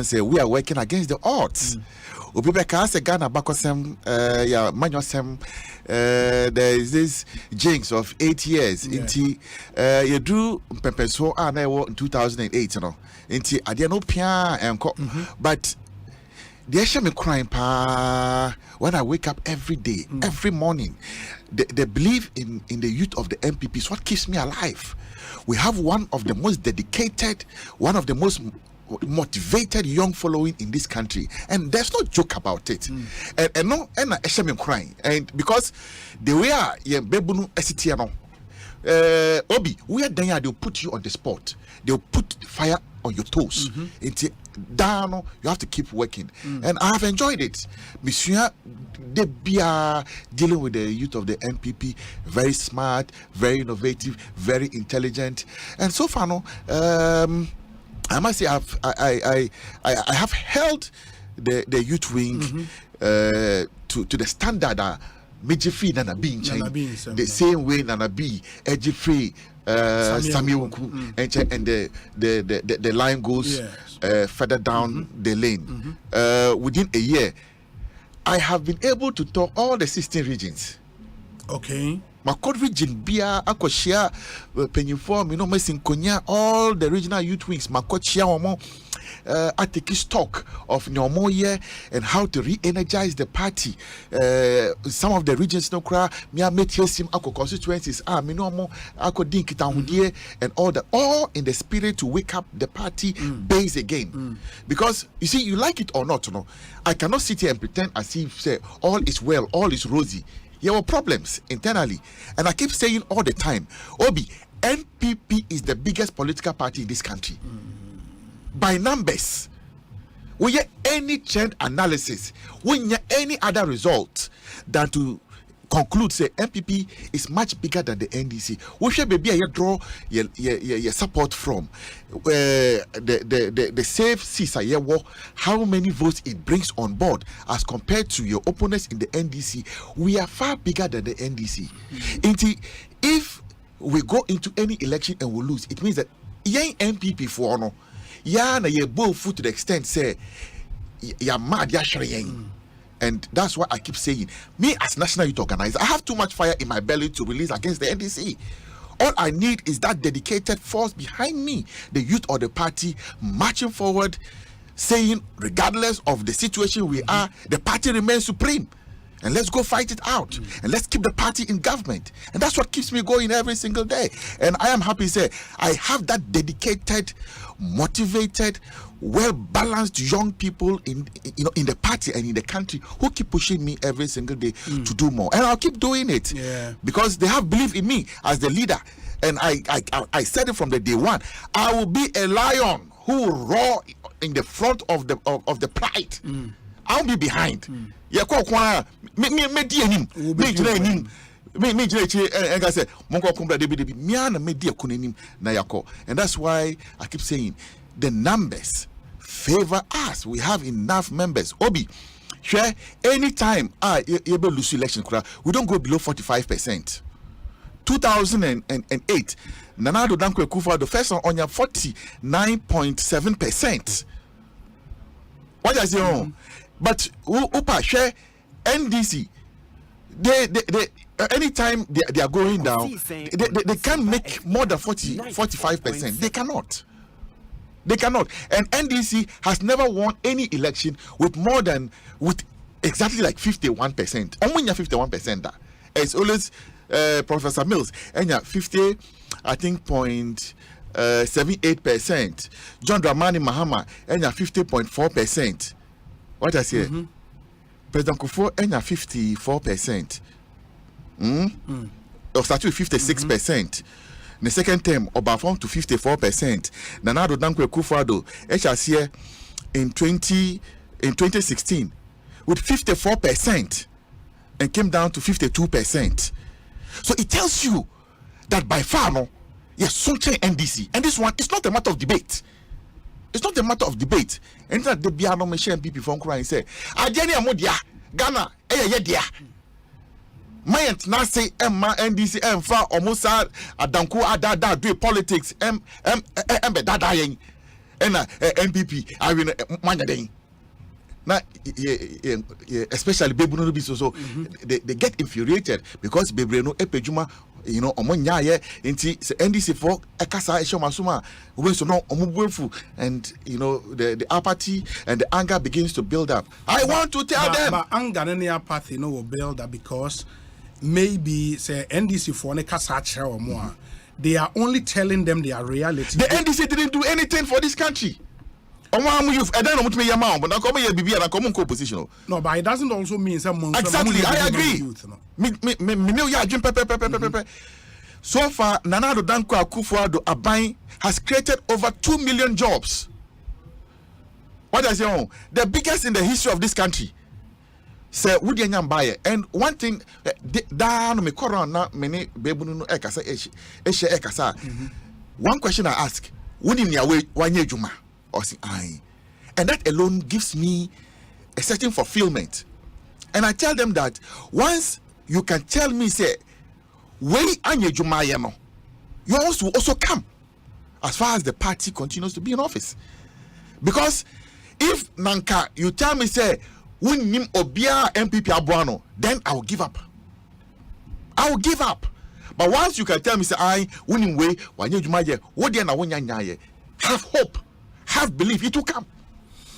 Say we are working against the odds. Obi beka se Ghana bakosem manyosem there is this jinx of 8 years inti you do pepeso na in 2008 you know inti ade no pia enko but they show me crying when I wake up every day, every morning. They believe in the youth of the MPP. It's what keeps me alive. We have one of the most dedicated, one of the most motivated young following in this country, and there's no joke about it. And I show me crying, and because the way Bebunu Esitiano, Obi, we are there. They'll put you on the spot. They'll put fire on your toes. Down, you have to keep working, and I have enjoyed it. Monsieur, they be dealing with the youth of the MPP, very smart, very innovative, very intelligent, and so far, no, I must say I have held the youth wing to the standard that Major Free Nana being the same way Nana B, Edgy Free, Samuel and the line goes further down the lane. Within a year, I have been able to tour all the 16 regions. Okay. Makod region Bia Akoshia Penuniform, you know, Messin Konya, all the regional youth wings, Makochia Omo. I take stock of normal year and how to re-energize the party. Some of the regions no cry, me I met here some constituencies, me no more Dinkitan and all that, all in the spirit to wake up the party base again. Because you see, you like it or not, you know, I cannot sit here and pretend as if say all is well, all is rosy. There were problems internally, and I keep saying all the time, Obi, NPP is the biggest political party in this country. By numbers, we get any trend analysis, we get any other result than to conclude say NPP is much bigger than the NDC. We should be a draw your support from the safe CISA how many votes it brings on board as compared to your opponents in the NDC. We are far bigger than the NDC. If we go into any election and we lose, it means that young NPP for no. Ya na ye both foot to the extent say ya mad ya shreyen. And that's why I keep saying, me as national youth organizer, I have too much fire in my belly to release against the NDC. All I need is that dedicated force behind me, the youth or the party marching forward, saying regardless of the situation we are, the party remains supreme. And let's go fight it out. And let's keep the party in government. And that's what keeps me going every single day. And I am happy to say I have that dedicated, motivated, well-balanced young people in the party and in the country who keep pushing me every single day to do more. And I'll keep doing it because they have belief in me as the leader. And I said it from the day one. I will be a lion who will roar in the front of the pride. I'll be behind. And that's why I keep saying the numbers favor us. We have enough members. Obi, share anytime you lose election, we don't go below 45%. 2008, Nanado Dankwe Kufa the first one on your 49.7%. What I say? But Upa share NDC. They anytime they are going down, they can't make more than 45%. They cannot. And NDC has never won any election with exactly like 51%. Only 51%. That it's always Professor Mills and 50, I think 0.78%. John Dramani Mahama and 50.4%. What I say? President Kufuor and 54%. Or start with 56%. The second term, Obafon to 54%. Nanado Dankwe Kufuor HRC in 2016 with 54% and came down to 52%. So it tells you that by far, no, yes, something NDC. And this one, it's not a matter of debate. It's not a matter of debate. And that the Biano Michelle people from crying say, Ajani Amodia, Ghana, dia. Mayant na say Emma NDC Emfa Omusa Adanku Adada do politics Dada yen and NPP I mean Manya now especially baby no be so they get infuriated because baby no epejuma omonya ye nti NDC for ekasa eshomasuma we so no omubuefu and the apathy and the anger begins to build up. I want to tell them but anger and the apathy will build up because maybe say NDC for nekasa or more. They are only telling them their reality. The NDC didn't do anything for this country. No, but it doesn't also mean someone. Exactly, I agree. So far, Nanado Dankwa Akufo-Addo Aban has created over 2 million jobs. What I say? The biggest in the history of this country. Say would you buy? And one thing one question I ask: Wouldn't ya wait 1 year juma or say I, and that alone gives me a certain fulfillment. And I tell them that once you can tell me say way anye juma yano, yours will also come as far as the party continues to be in office. Because if Nanka you tell me say when nim obia MPP abuano, then I will give up. I will give up. But once you can tell me say I winning way wanye juma ye, what then I won ye, have hope, have belief, it will come.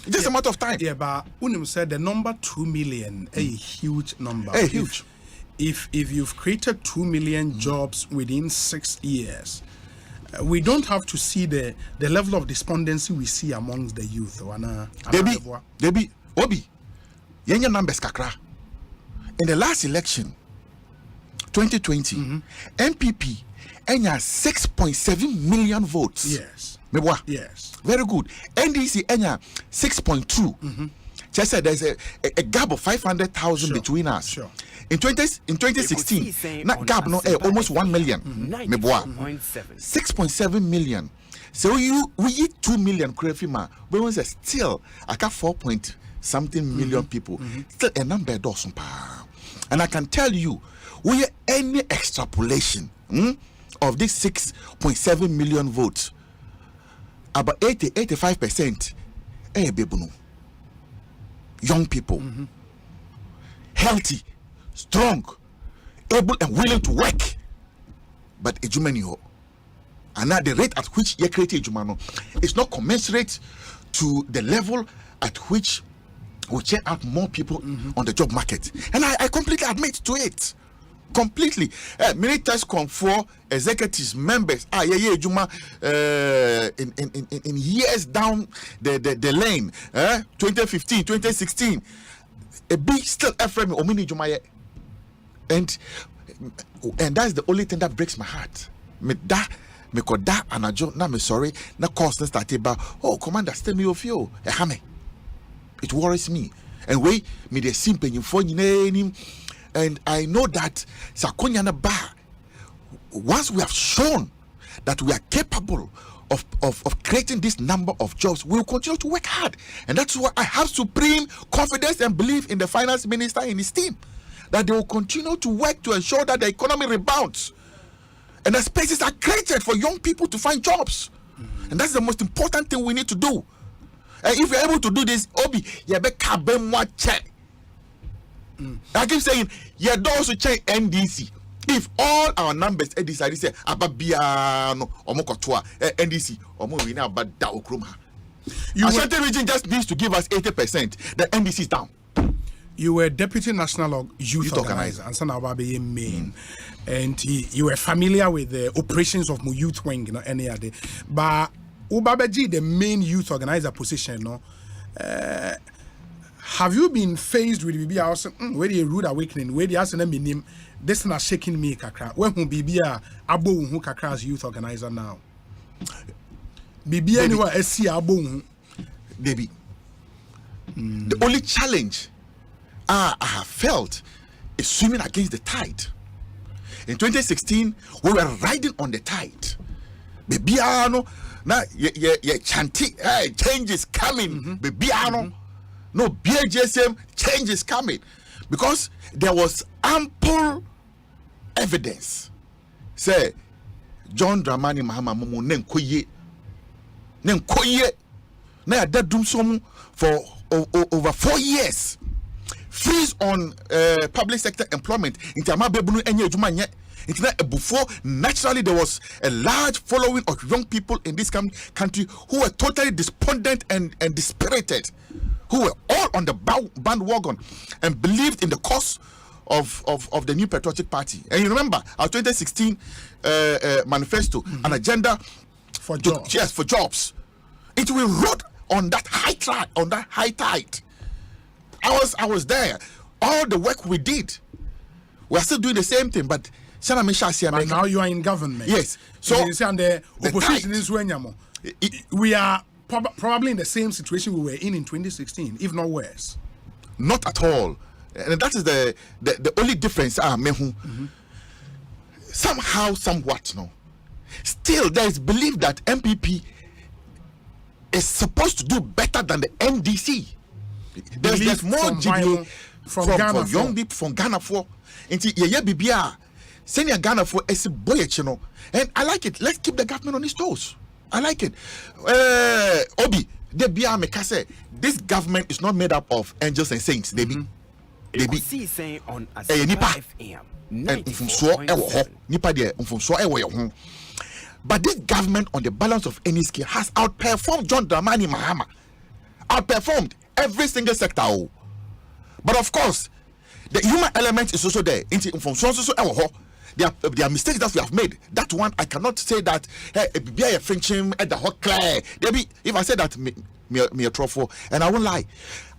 It's just a matter of time. Yeah, but Unim said the number 2 million a huge number. Huge. If you've created 2 million jobs within 6 years, we don't have to see the level of despondency we see amongst the youth. Debi, Obi, yenye numbers kakra. In the last election, 2020, MPP enya 6.7 million votes. Yes. Yes. Very good. NDC enya 6.2. Just said there's a gap of 500,000 between us. Sure. In 2016, that gap no almost 1 million. 6.7 million. So we eat 2 million krefima. But when still I got 4.something million people. Still a number doesn't pa. And I can tell you, we any extrapolation of this 6.7 million votes, about 85%, bebuno. Young people, healthy, strong, able and willing to work, but ejumani and at the rate at which you create ejumano is not commensurate to the level at which we check out more people on the job market, and I completely admit to it. Completely. Many times come for executives, members, ejuma in years down the lane, 2015, 2016, a big still FM omini juma, and that's the only thing that breaks my heart. Me koda anajo na me sorry na cost started ba commander stay me of you it worries me, and we me the simple info name. And I know that Sakonyana Ba, once we have shown that we are capable of creating this number of jobs, we will continue to work hard. And that's why I have supreme confidence and belief in the finance minister and his team, that they will continue to work to ensure that the economy rebounds and the spaces are created for young people to find jobs. And that's the most important thing we need to do. And if we're able to do this, Obi, check. I keep saying, you don't also check NDC. If all our numbers NDC say ababiano omokotwa NDC omowina about da okroma. Asante region just needs to give us 80%. The NDC is down. You were deputy national youth organizer and Sana Ababe main, and you were familiar with the operations of my youth wing, any other. But Ubabeji, the main youth organizer position, have you been faced with BB House where the rude awakening, where the Arsenal name this not shaking me kakra? When BB Abo who kakra's youth organizer now? BB anywhere SC Abo baby. The only challenge I have felt is swimming against the tide. In 2016, we were riding on the tide. Baby ano na chanting change is coming. Baby ano. No, BJSM change is coming because there was ample evidence. Say, John Dramani Mahama Momo Nenkoye na that doom some for over 4 years. Freeze on public sector employment. Before, naturally, there was a large following of young people in this country who were totally despondent and dispirited, who were all on the bandwagon and believed in the cause of the new patriotic party. And you remember our 2016 manifesto, an agenda for jobs. Yes, for jobs. It will rode on that high tide. I was there. All the work we did, we are still doing the same thing, but now you are in government. Yes. So the opposition is we are probably in the same situation we were in 2016, if not worse. Not at all. And that is the only difference. Somehow, somewhat, no. Still, there is belief that MPP is supposed to do better than the NDC. There's more GDA from young people from Ghana for. Senior Ghana for a boy, and I like it. Let's keep the government on its toes. I like it. Obi, this government is not made up of angels and saints. They be Ekosiisen On Asempa FM 94.7. But this government, on the balance of any scale, has outperformed John Dramani Mahama. Outperformed every single sector. But of course, the human element is also there. There are mistakes that we have made. That one, I cannot say that be a Frenchman at the hot clear. If I say that, me a trophy, and I won't lie.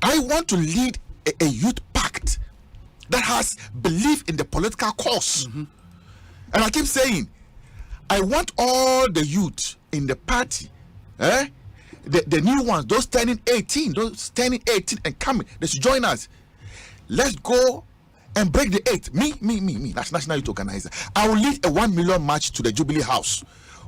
I want to lead a youth pact that has belief in the political cause. And I keep saying, I want all the youth in the party, the new ones, those turning 18 and coming, they should join us. Let's go and break the 8. Me, National Youth Organizer. I will lead a 1 million march to the Jubilee House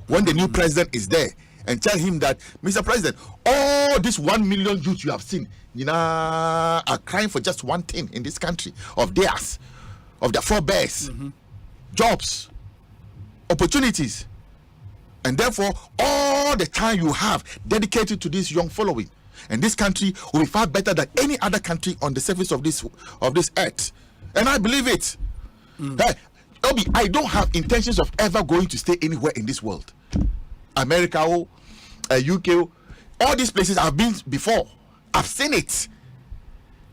when the new president is there and tell him that, Mr. President, all these 1 million youth you have seen, are crying for just one thing in this country of theirs, of their forebears, jobs, opportunities, and therefore all the time you have dedicated to this young following, and this country will be far better than any other country on the surface of this earth. And I believe it. Hey, Obi, I don't have intentions of ever going to stay anywhere in this world. America, UK, all these places I've been before. I've seen it.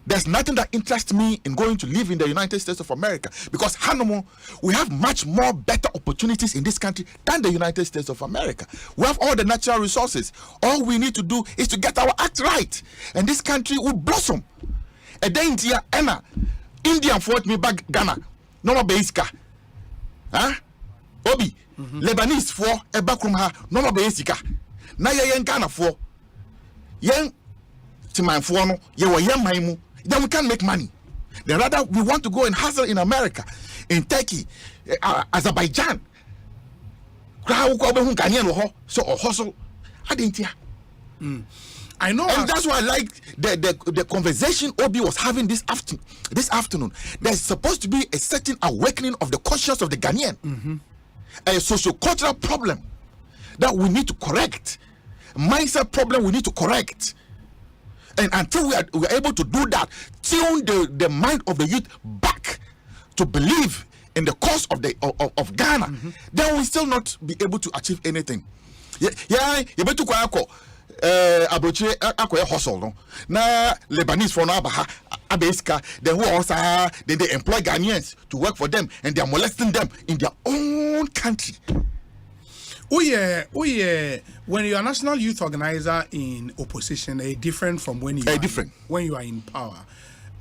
There's nothing that interests me in going to live in the United States of America, because Hanomo, we have much more better opportunities in this country than the United States of America. We have all the natural resources. All we need to do is to get our act right, and this country will blossom. And then Anna, Indian fought me back Ghana, no more Beiska. Obi, Lebanese for a backroom ha, no more Beisika. Na yen Ghana for yen Timan for no, ye were yen maimu. Then we can't make money. Then rather we want to go and hustle in America, in Turkey, Azerbaijan. So hustle. I didn't hear. I know, and that's why I like the conversation Obi was having this afternoon. There's supposed to be a certain awakening of the conscience of the Ghanaian, a socio-cultural problem that we need to correct, mindset problem we need to correct, and until we are able to do that, tune the mind of the youth back to believe in the cause of Ghana, then we still not be able to achieve anything. You better go. Abroche akoye hustle no na Lebanese for no abaha abeska, then who also then they employ Ghanaians to work for them, and they are molesting them in their own country. Oh yeah, when you are a national youth organizer in opposition, different from when you are in power.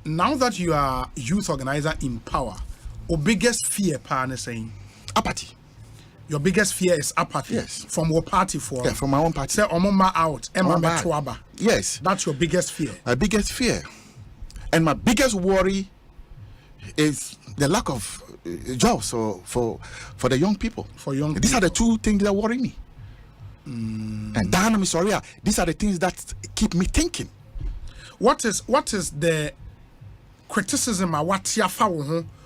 Now that you are youth organizer in power, your biggest fear, partner, saying apathy. Your biggest fear is apathy. Yes. From what party for? Yeah, from my own party. Say Omoma out. Yes. That's your biggest fear. My biggest fear. And my biggest worry is the lack of jobs for the young people. These are the two things that worry me. And Dana Soria, these are the things that keep me thinking. What is the criticism of what you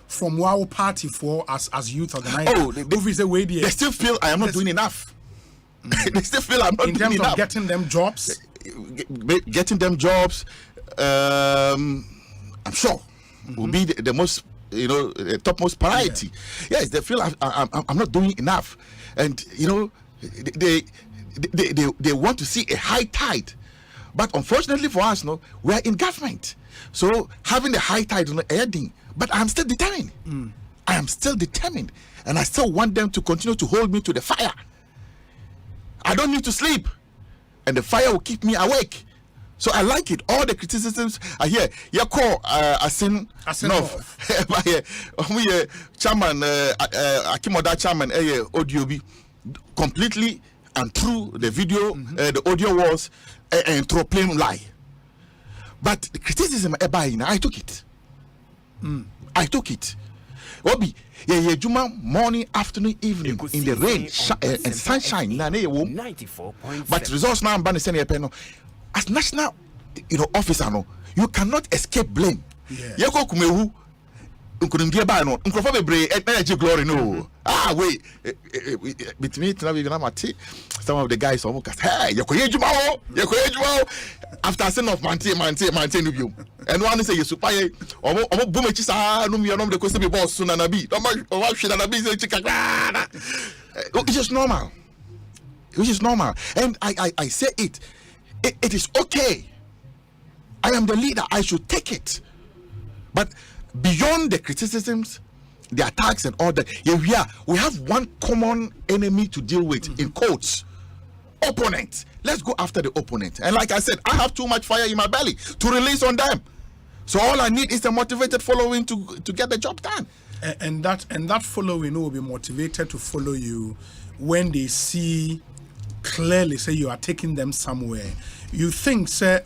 from our party for as youth organizers? They still feel I am not doing enough. They still feel I'm not doing enough. In terms of getting them jobs? Getting them jobs, I'm sure, will be the most, topmost priority. Yes, they feel I'm not doing enough. And, they want to see a high tide. But unfortunately for us, we are in government. So having the high tide is not adding. But I'm still determined. I am still determined. And I still want them to continue to hold me to the fire. I don't need to sleep. And the fire will keep me awake. So I like it. All the criticisms I hear. You call Asin chairman, Akimoda chairman, Odiobi, completely and true. The video, the audio was and throw plain lie. But the criticism I took it. I took it. Obi, yeah, Juma morning, afternoon, evening, in the rain and sunshine. 94.7. But results now, I'm banning sending a pen. As national, officer, no, you cannot escape blame. You go kumehu. Couldn't get by no. Energy glory no. Wait. Between some of the guys almost hey, you after saying of maintain you. And one say you super or boom no me no the question be boss soon and be. It's just normal. Which is normal. And I say it is okay. I am the leader. I should take it. But beyond the criticisms, the attacks and all that, we have one common enemy to deal with, in quotes. Opponent. Let's go after the opponent. And like I said, I have too much fire in my belly to release on them. So all I need is a motivated following to get the job done. And that following will be motivated to follow you when they see clearly, say you are taking them somewhere. You think, sir,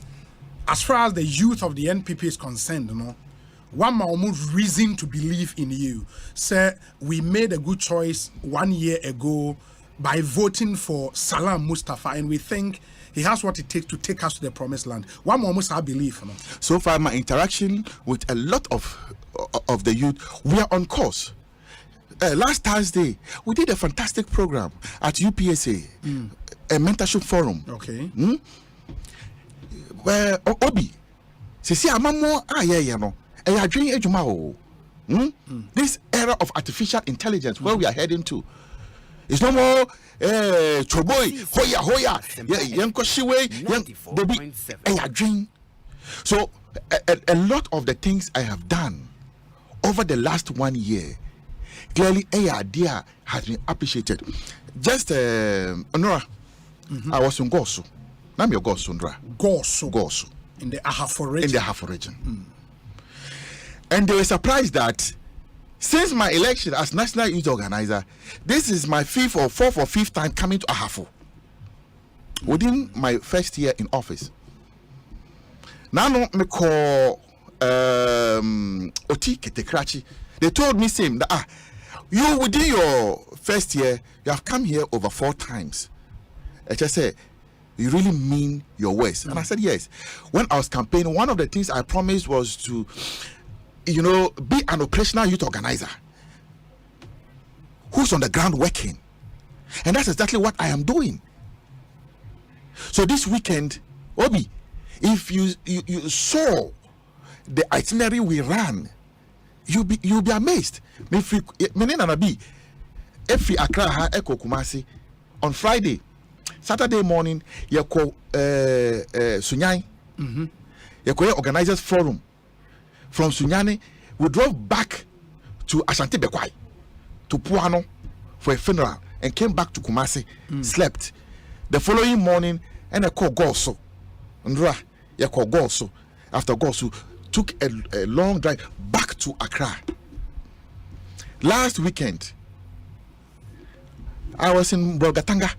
as far as the youth of the NPP is concerned, one more reason to believe in you. Sir, we made a good choice 1 year ago by voting for Salam Mustafa, and we think he has what it takes to take us to the promised land. One more must have belief. So far, my interaction with a lot of the youth, we are on course. Last Thursday, we did a fantastic program at UPSA, a mentorship forum. Okay. Where Obi, see, this era of artificial intelligence where we are heading to, it's no more choboy hoya baby. So a lot of the things I have done over the last 1 year, clearly a idea has been appreciated. Just Honora, I was in Gosu. Nam your Gosu, Gosu. In the Ahafo region. And they were surprised that since my election as national youth organizer, this is my fourth or fifth time coming to Ahafo within my first year in office. Now me call Oti Ketekrachi. They told me same that you within your first year you have come here over 4 times. I just said, you really mean your words? And I said yes. When I was campaigning, one of the things I promised was to be an operational youth organizer who's on the ground working. And that's exactly what I am doing. So this weekend, Obi, if you saw the itinerary we ran, you'll be amazed. If we Accra Eko Kumasi on Friday, Saturday morning, you call Sunyani, you call organizers forum. From Sunyani, we drove back to Asante Bekwai, to Puano for a funeral, and came back to Kumasi, slept. The following morning, and I called Gosu. Ndra, I called Gosu. After Gosu, took a long drive back to Accra. Last weekend, I was in Bolgatanga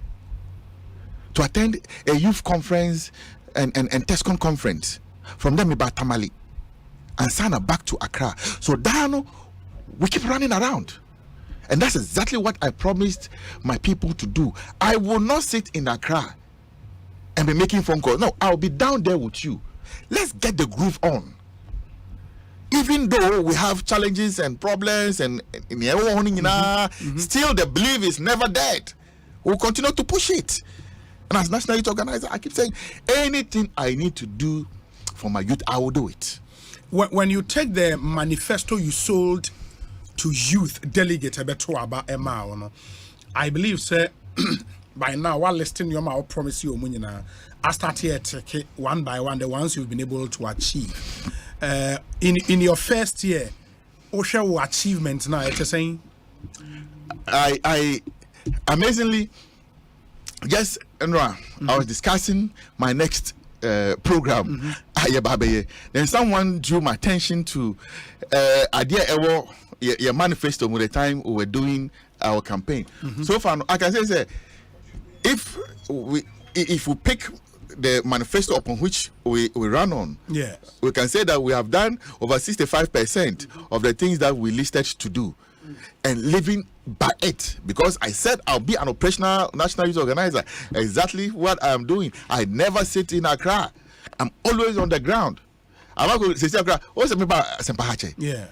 to attend a youth conference and TESCON conference. From them, about Tamale. And Sana back to Accra. So Dano, we keep running around. And that's exactly what I promised my people to do. I will not sit in Accra and be making phone calls. No, I'll be down there with you. Let's get the groove on. Even though we have challenges and problems and still the belief is never dead. We'll continue to push it. And as national youth organizer, I keep saying anything I need to do for my youth, I will do it. When you take the manifesto you sold to youth delegate about Emma, I believe, sir, by now, while listing your mouth, promise you, I start here to take one by one the ones you've been able to achieve. In your first year, what shall achievements now? You're saying, I amazingly, just I was discussing my next program. Then someone drew my attention to idea your manifesto with the time we were doing our campaign. So far, I can say if we pick the manifesto upon which we run on, yes, we can say that we have done over 65% of the things that we listed to do, and living by it. Because I said I'll be an operational national youth organizer. Exactly what I am doing. I never sit in Accra. I'm always on the ground. I'm not going to say Accra. Yes.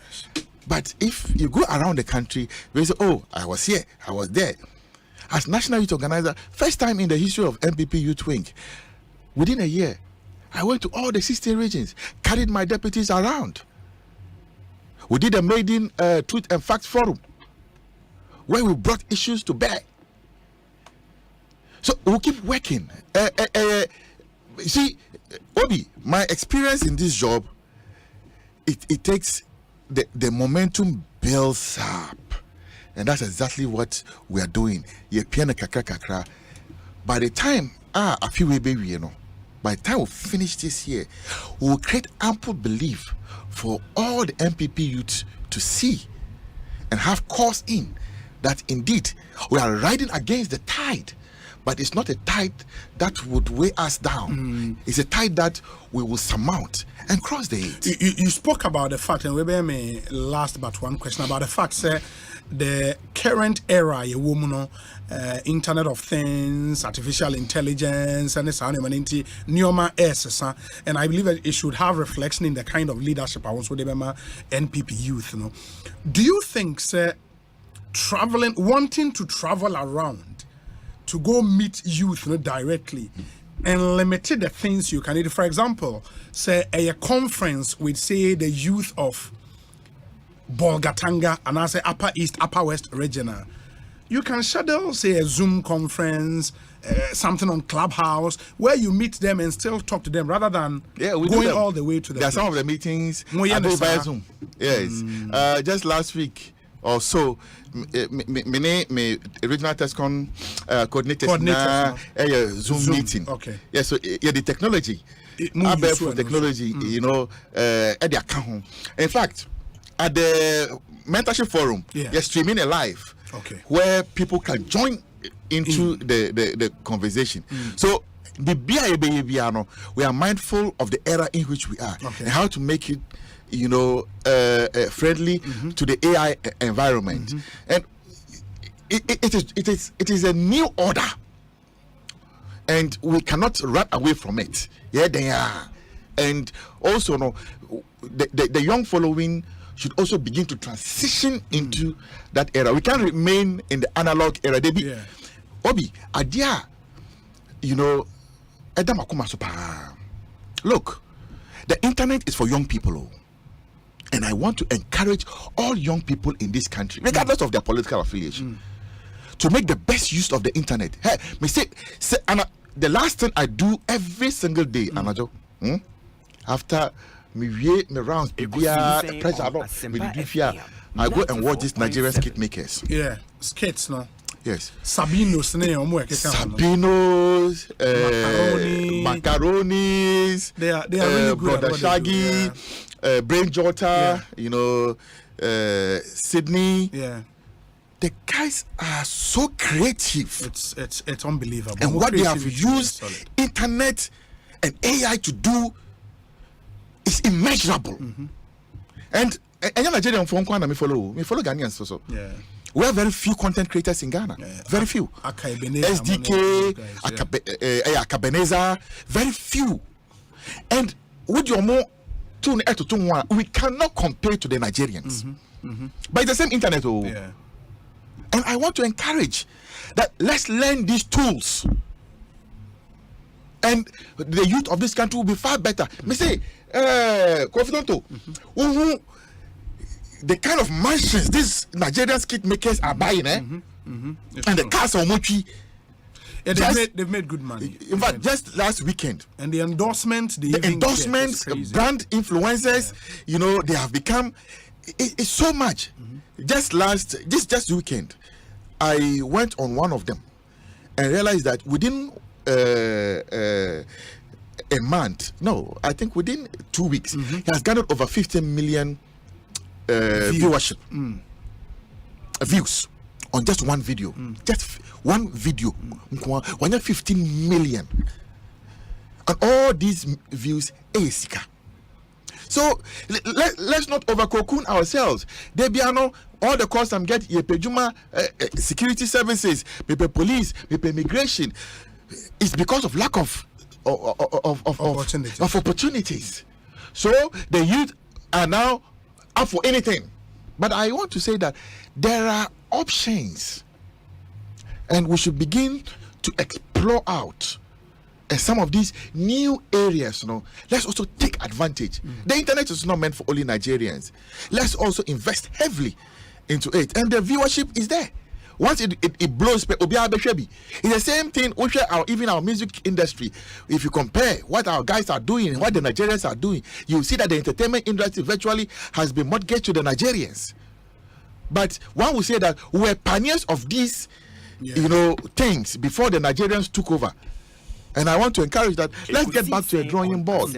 But if you go around the country, you say, "Oh, I was here, I was there." As national youth organizer, first time in the history of MPP Youth Wing, within a year, I went to all the 60 regions, carried my deputies around. We did a maiden Truth and Facts Forum, where we brought issues to bear. So we'll keep working. See, Obi, my experience in this job, it takes the momentum builds up. And that's exactly what we are doing. By the time a few baby, by the time we finish this year, we will create ample belief for all the MPP youth to see and have cause in that indeed we are riding against the tide, but it's not a tide that would weigh us down. It's a tide that we will surmount and cross the heat. You spoke about the fact, and we may last but one question about the fact, sir. The current era, Internet of Things, artificial intelligence, and and I believe that it should have reflection in the kind of leadership I want to NPP youth. Do you think, sir, wanting to travel around to go meet youth directly and limited the things you can do? For example, say a conference with, say, the youth of Bolgatanga and I say Upper East, Upper West regional. You can schedule, say, a Zoom conference, something on Clubhouse, where you meet them and still talk to them rather than going all the way to the. There are some of the meetings I do via Zoom. Yes, just last week or so, me regional TESCON coordinators a Zoom meeting. Okay. Yeah, so the technology, for technology, at the account. In fact, at the mentorship forum, they're streaming it live, where people can join into the conversation. So the BIA, we are mindful of the era in which we are and how to make it, friendly to the AI environment. And it is a new order, and we cannot run away from it. Yeah, they are. And also, the young following should also begin to transition into that era. We can't remain in the analog era. They be Obi, Adia, look, the internet is for young people. And I want to encourage all young people in this country, regardless of their political affiliation, to make the best use of the internet. Hey, the last thing I do every single day, after me rounds, I go and watch these Nigerian skit makers. Yeah, skits, no? Yes. Sabinos, macaronis. They are really good. Brother Shaggy, Brain Jota, Sydney. Yeah. The guys are so creative. It's unbelievable. And what they have used internet and AI to do is immeasurable. And Nigerian phone call me follow Ghanaians so. Yeah. We have very few content creators in Ghana. Very few. SDK, Kwabena, very few. And with your more 2 to 2 we cannot compare to the Nigerians. But it's the same internet. And I want to encourage that let's learn these tools. And the youth of this country will be far better. Me say, Confidento, the kind of mansions these Nigerian skit makers are buying, and the cars are mochi. Yeah, they've made good money. In fact, just last weekend, and the endorsements, brand influencers, they have become. It's so much. Just this weekend, I went on one of them and realized that within a month, no, I think within 2 weeks, he has garnered over 15 million viewership, views on just one video. Just one video, 15 million. And all these views, Sika. So let's not overcocoon ourselves. There be all the costs I'm getting, Pejuma security services, police, immigration. It's because of lack of opportunities. So the youth are now up for anything. But I want to say that there are options, and we should begin to explore out some of these new areas. Let's also take advantage. The internet is not meant for only Nigerians. Let's also invest heavily into it, and the viewership is there. Once it blows, it's the same thing. Even our music industry, if you compare what our guys are doing, what the Nigerians are doing, you see that the entertainment industry virtually has been mortgaged to the Nigerians. But one will say that we were pioneers of these, things before the Nigerians took over. And I want to encourage that. Let's get back to a drawing board.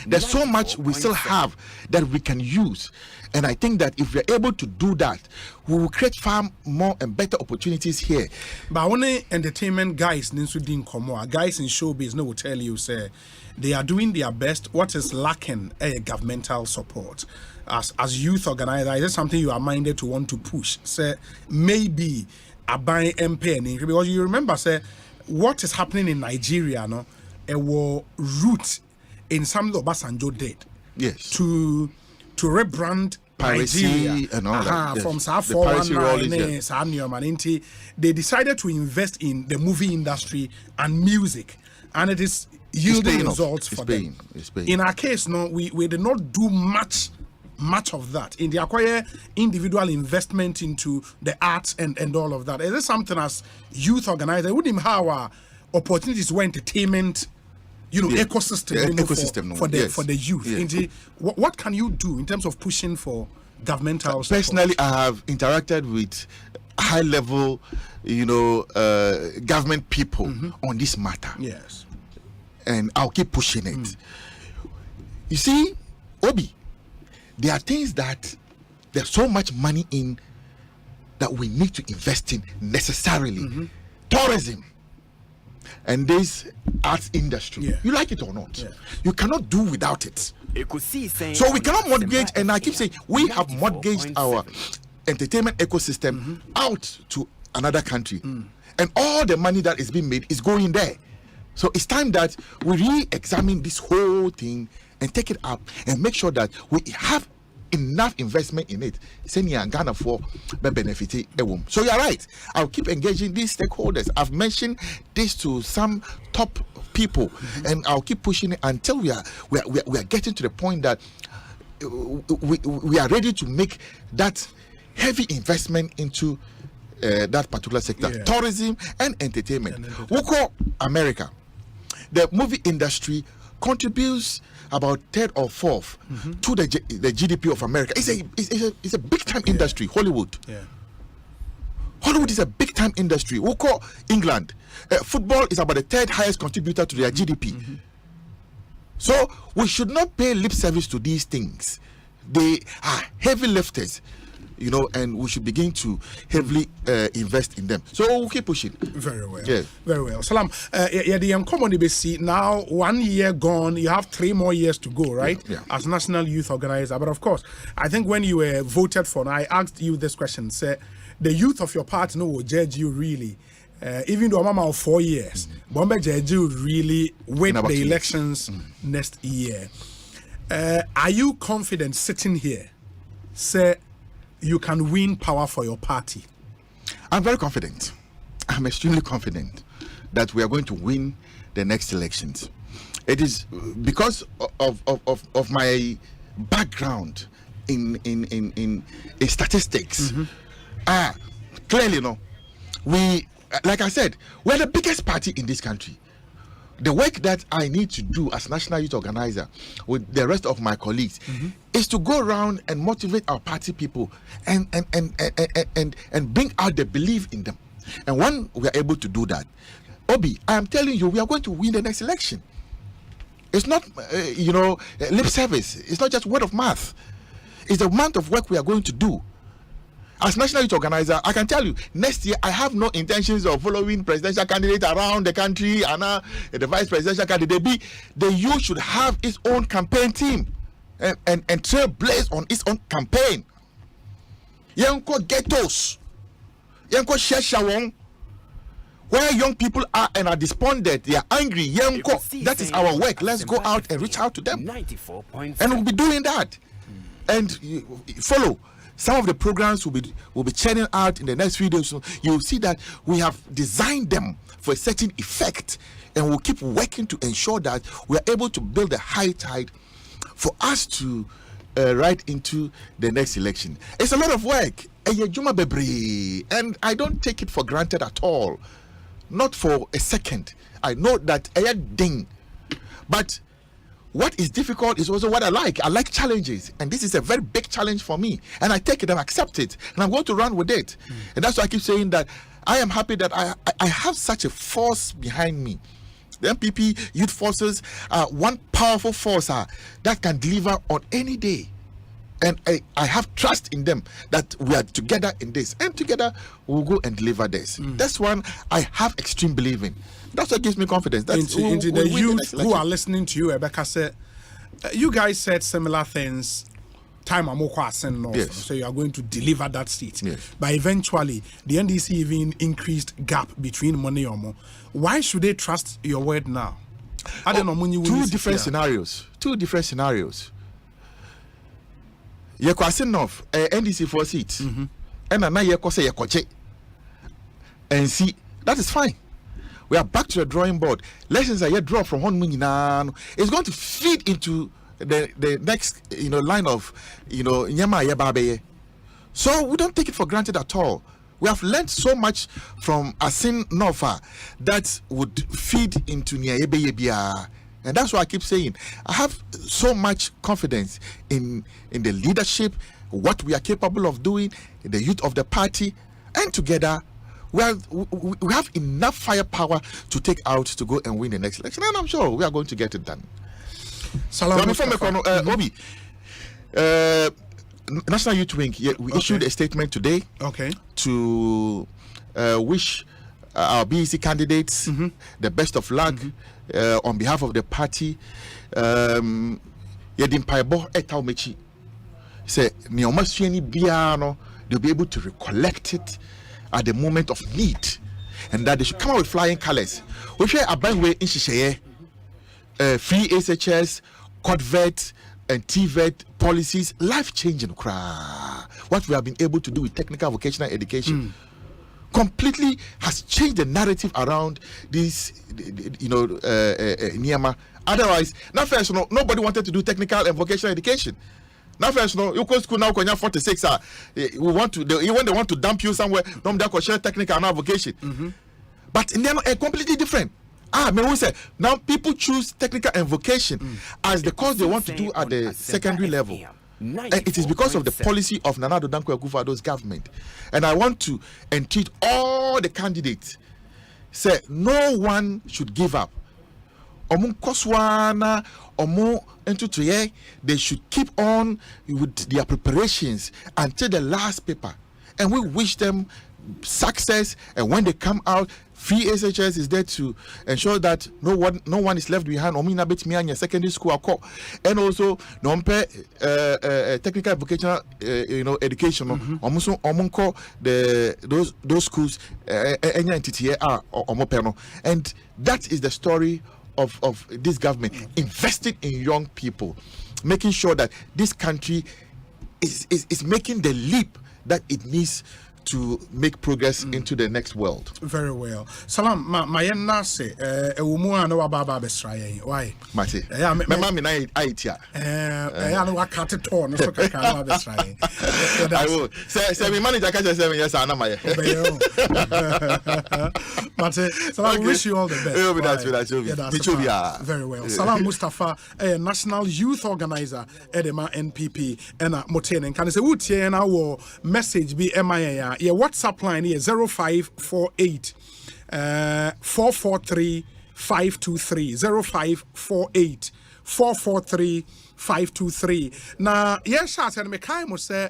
There's so much we still have that we can use. And I think that if we're able to do that, we will create far more and better opportunities here. But only entertainment guys, guys in showbiz, will tell you, say, they are doing their best. What is lacking governmental support? As youth organizer, is it something you are minded to want to push? Say, maybe a buy MP, because you remember, say, what is happening in Nigeria, it will root in something Obasanjo did. Yes. To rebrand Nigeria and all that. From Sa 419, they decided to invest in the movie industry and music, and it is yielding results for them. In our case, we did not do much of that. In the acquire individual investment into the arts and all of that. Is it something as youth organizer wouldn't have our opportunities for entertainment, ecosystem for the youth? Yes. What can you do in terms of pushing for governmental support? Personally, I have interacted with high level government people on this matter. Yes. And I'll keep pushing it. You see, Obi, there are things that there's so much money in that we need to invest in necessarily. Tourism and this arts industry, you like it or not, you cannot do without it. So we cannot mortgage, and I keep saying we have mortgaged our entertainment ecosystem out to another country, and all the money that is being made is going there. So it's time that we re-examine this whole thing and take it up and make sure that we have enough investment in it. Ghana for benefit. So you're right. I'll keep engaging these stakeholders. I've mentioned this to some top people, and I'll keep pushing it until we are getting to the point that we are ready to make that heavy investment into that particular sector, tourism and entertainment. We'll call America. The movie industry contributes about third or fourth to the GDP of America. It's a big time industry. Hollywood. Hollywood is a big time industry. We'll call England. Football is about the third highest contributor to their GDP. So we should not pay lip service to these things. They are heavy lifters, and we should begin to heavily invest in them. So we'll keep pushing. Very well. Yeah. Very well. Salam, the uncommon BECE, now 1 year gone, you have 3 more years to go, right? As National Youth Organizer. But of course, I think when you were voted for, I asked you this question, say, the youth of your party will judge you really. Even though I'm of 4 years, Bombe judge you really win the elections next year. Are you confident sitting here, say, you can win power for your party? I'm very confident. I'm extremely confident that we are going to win the next elections. It is because of my background in statistics. Clearly, we, like I said, we're the biggest party in this country. The work that I need to do as National Youth Organizer with the rest of my colleagues is to go around and motivate our party people and bring out the belief in them. And when we are able to do that, Obi, I am telling you, we are going to win the next election. It's not, lip service. It's not just word of mouth. It's the amount of work we are going to do. As national youth organizer, I can tell you, next year I have no intentions of following presidential candidates around the country and the vice presidential candidate. The youth should have its own campaign team and trailblaze on its own campaign. Yanko ghettos, Yanko sheshawon, where young people are and are despondent, they are angry. Yanko, that is our work. Let's go out and reach out to them. 94.7. And we'll be doing that. And follow. Some of the programs will be churning out in the next few days. So you'll see that we have designed them for a certain effect, and we'll keep working to ensure that we are able to build a high tide for us to ride into the next election. It's a lot of work, and I don't take it for granted at all. Not for a second. I know that ding, but what is difficult is also what I like. I like challenges, and this is a very big challenge for me, and I take it and accept it, and I'm going to run with it. And that's why I keep saying that I am happy that I have such a force behind me. The MPP youth forces are one powerful force that can deliver on any day, and I have trust in them that we are together in this, and together we'll go and deliver this. That's one I have extreme belief in. That's what gives me confidence. That's into the youth who are listening to you, Rebecca said, you guys said similar things. Time yes. So you are going to deliver that seat. Yes. But eventually, the NDC even increased gap between money or more. Why should they trust your word now? I don't know. Two different scenarios. You're crossing off NDC for a seat, and now you're saying and see that is fine. We are back to the drawing board. Lessons are yet draw from one minute. It's going to feed into the next line of nyama yebabe. So we don't take it for granted at all. We have learned so much from Asin Nofa that would feed into Nyayebeyebia. And that's why I keep saying I have so much confidence in the leadership, what we are capable of doing, the youth of the party, and together we have enough firepower to take out to go and win the next election, and I'm sure we are going to get it done. Obi, National Youth Wing, we issued a statement today to wish our BECE candidates the best of luck on behalf of the party. Say, they'll be able to recollect it at the moment of need, and that they should come out with flying colors. We share a bang way in Shishaye, free SHS, CODVET, and TVET policies, life changing. What we have been able to do with technical vocational education completely has changed the narrative around this, Niyama. Otherwise, now first, nobody wanted to do technical and vocational education. Now first, you go to school now, 46. We want to, when they want to dump you somewhere, they share technical and vocation. But in Niyama, completely different. Now people choose technical and vocation as the course they want to do at the secondary level. And it is because of the policy of Nana Addo Dankwa Akufo-Addo's government. And I want to entreat all the candidates, say no one should give up. They should keep on with their preparations until the last paper. And we wish them success, and when they come out, free SHS is there to ensure that no one is left behind. Omina bet me and secondary school, and also technical vocational education. Those schools and that is the story of this government, investing in young people, making sure that this country is making the leap that it needs to make progress into the next world. Very well. Salam, my nase, a woman no baba besray. Why? Mate. My mom and I aitia. I know what cut it on, so I can't besray. I will. Say, my manager catch 7 years, Anna Maya. Mate, Salam, wish you all the best. Very well. Salam Mustafa, a national youth organizer, Edema NPP, and Moten, and can say, would you know message be MIA? Your WhatsApp line here 0548 443 523 0548 443 523. Now, yes, I said, Mekai must say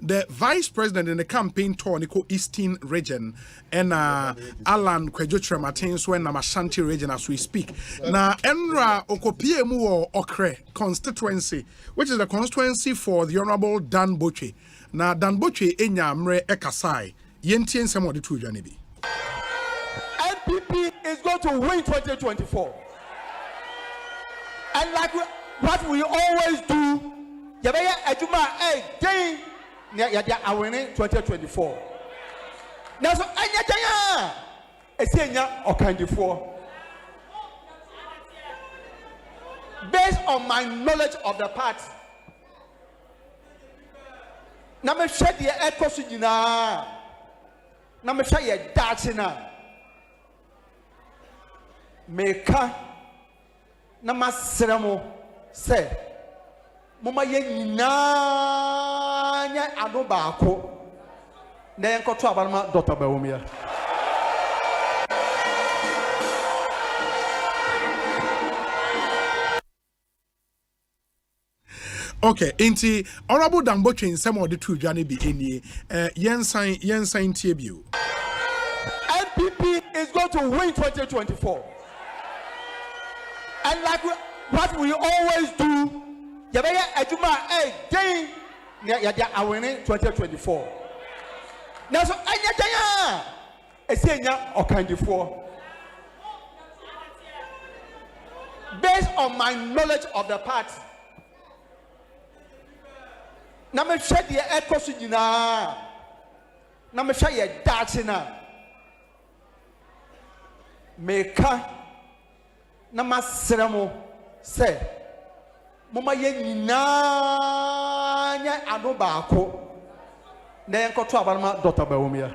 the vice president in the campaign tour Nico Eastern region and Alan Kwejotre Martins when Asante region as we speak. Now Enra Okopie mu or Okre constituency, which is the constituency for the Honorable Dan Boche. Now Dan Boche enya mre ekasai. Yentien some the two janibi. NPP is going to win 2024. And like what we always do, Yabaya Ajuma, day, are winning 2024. Now, so Anya, a senior or kind of four. Based on my knowledge of the party, now me share the Ekosiisen now me share your Dachina. Meka na masramo say mama ye nyina nya ado baako na enkoto abarama Dr. Bawumia. Okay, inti Honorable Damboche in some of the two journey be any yen sign TBU. NPP is going to win 2024. And like what we always do, Yabaya Ajuma, day, are winning 2024. Now, so Anya, a senior or kind of four. Based on my knowledge of the party, now me share the Ekosiisen now me share your Dachina. Meka na masramo say mama ye nyina nya ado baako na enkoto abarama Dr. Bawumia.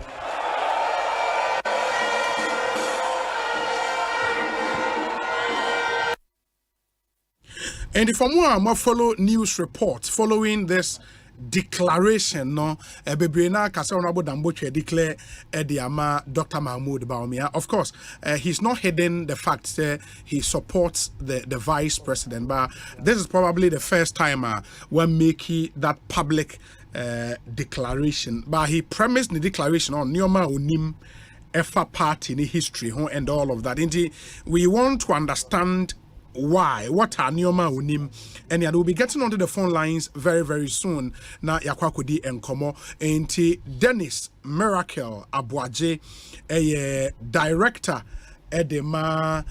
And if more follow news reports following this declaration, no, Bebrena Kasa Honorable Damboche declare Ediama Dr. Mahmoud Bawumia. Of course, he's not hidden the fact that he supports the vice president, but this is probably the first time we're making that public declaration. But he premised the declaration on Nyoma Unim Efa party in history and all of that. Indeed, we want to understand why, what are Nyoma Unim, and we'll be getting onto the phone lines very, very soon. Na Yakwakudi and Komo, and Dennis Miracle Abuaje, a director Edema,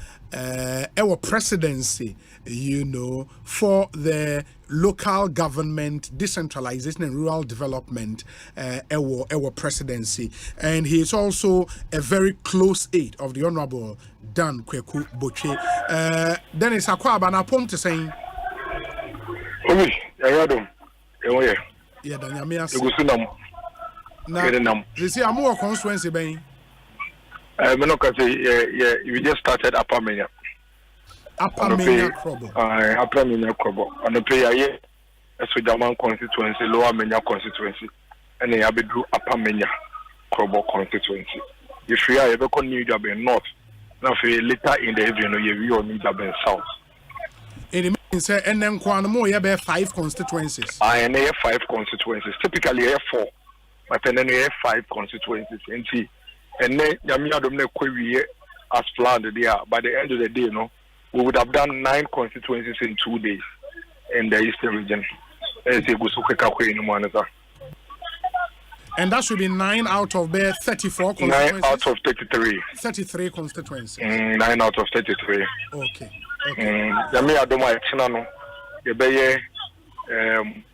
our presidency, you know, for the local government, decentralization and rural development, our presidency. And he is also a very close aide of the Honorable Dan Kweku Boche. Dennis Kwabena pom to saying, Omi, Yadom, yeah, Danyamias. Now, this is a more constituency, Ben. You just started Upper Menya. Upper Menya Krobo. Upper Menya Krobo. On the pay, as with German constituency, Lower Menya constituency, and they have do Upper Menya Krobo constituency. If you are ever con New Job in North, now for later in the evening, you will need Job in South. It means, and then Kwanamo, you have 5 constituencies. I have 5 constituencies. Typically, I have 4, but then I have 5 constituencies. And then Yamia Domine Query as planned there. By the end of the day, you know, we would have done 9 constituencies in 2 days in the Eastern region. And that should be 9 out of the 34 constituencies. 9 out of 33. 33 constituencies. 9 out of 33. Okay. Yamia Doma Chinano, Yabeye,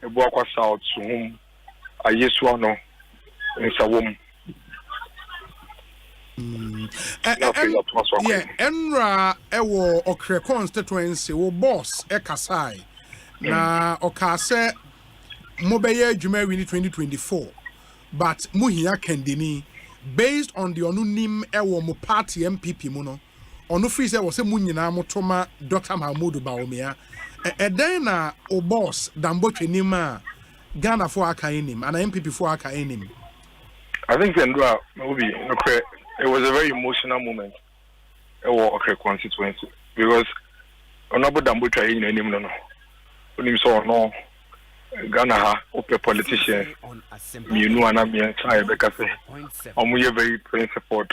Ebuakwa South, Sum, Ayeswano, and Sawum. Yeah, Enra ewo okre constituency wo boss ekasai na okase mobeye adwuma wini 2024 but muhia kendini based on the onunim ewo mo party MPP mu no onu free say wo se munyina motoma Dr. Mahmoud Bawumia eden na o boss Damboche nima Ghana for aka enim and MPP for aka enim. I think Enra will be okay. It was a very emotional moment. Okay, constituency because Honorable Damboche in any no. When you saw no, Ghana ha open politicians me no ana me try be ka say omo very principled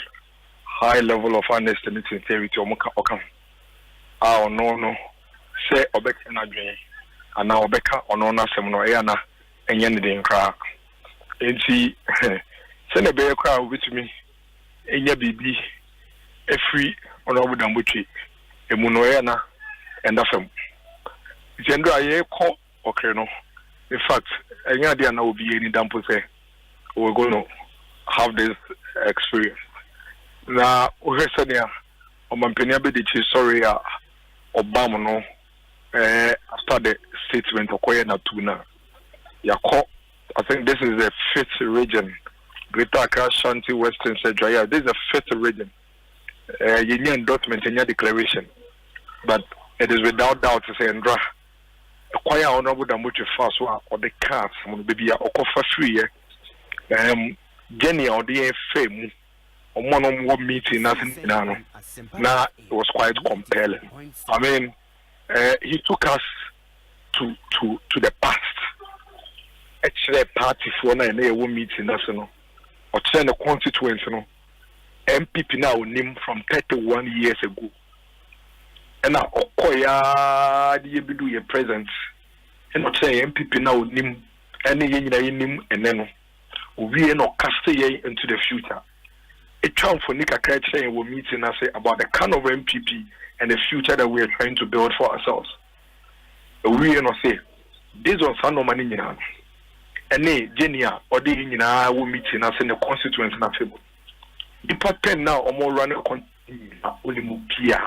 high level of honesty and sincerity omo ka okam no say obeka na dwen ana obeka ono na sem no e na enye ne den kra enti se ne be kra obetumi enya bibi efri ono obudambotwe emu no e na enda fam jendo aye ko okay no. In fact, any idea now will be any damn say we're going to have this experience. Now, we said here, sorry, Obama no, after the statement of Kwabena Tuna, I think this is the 5th region, Greater Accra, Ashanti, Western Central. Yeah, this is the 5th region. You need endorsement in your declaration, but it is without doubt to say, Andra. Quite honorable than much fast or the cars on baby or for free. Jenny or the fame or one meeting, nothing. Now it was quite compelling. I mean, he took us to the past. Actually, a party for one meeting, national or send a constituency. MPP now named from 31 years ago. And now, Okoya, the do your presence, and not say MPP now nim any nim and then we are not casting into the future. A child for Nika Kretchen will meet and say about the kind of MPP and the future that we are trying to build for ourselves. We are not say this was no money in and Genia or the Inina will meet in us in the constituency. The pattern now or more running only Mupia.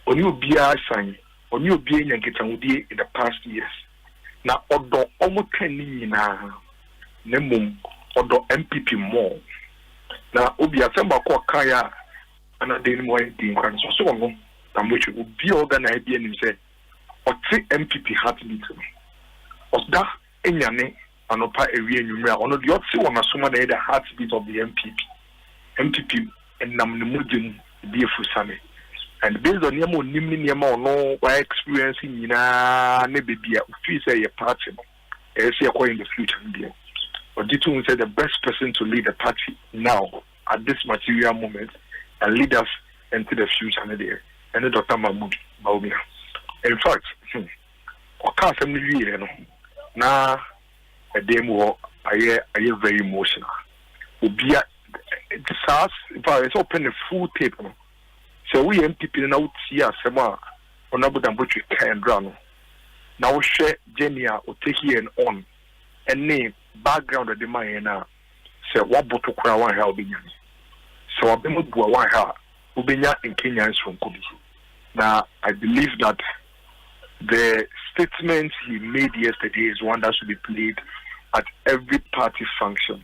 On you be a sign, on you being a getamudi in the past years. Now, although almost 10 years now, Nemum, although MPP more. Now, Obi Asemba Kaya, and I didn't want to increase so long, and which would be organized and say, or 3 MPP heartbeat. Or that, in your name, and a part area in your or the other one, assuming the heartbeat of the MPP, and Namudin be a Fusame. And based on your no experiencing in a maybe say a party, as you are in the future. But Dito said the best person to lead the party now at this material moment and lead us into the future. And Dr. Mahmoud Baumia. In fact, I can't say now a demo I am very emotional. It's open a full tape. So we MPP now see us on Abu Dhabi and Grano. Now share Genia or take here and on and name background of the man now. Say what bottle crown one helping you. So I've been with one hair Ubenya in Kenya is from Kobe. Now I believe that the statement he made yesterday is one that should be played at every party function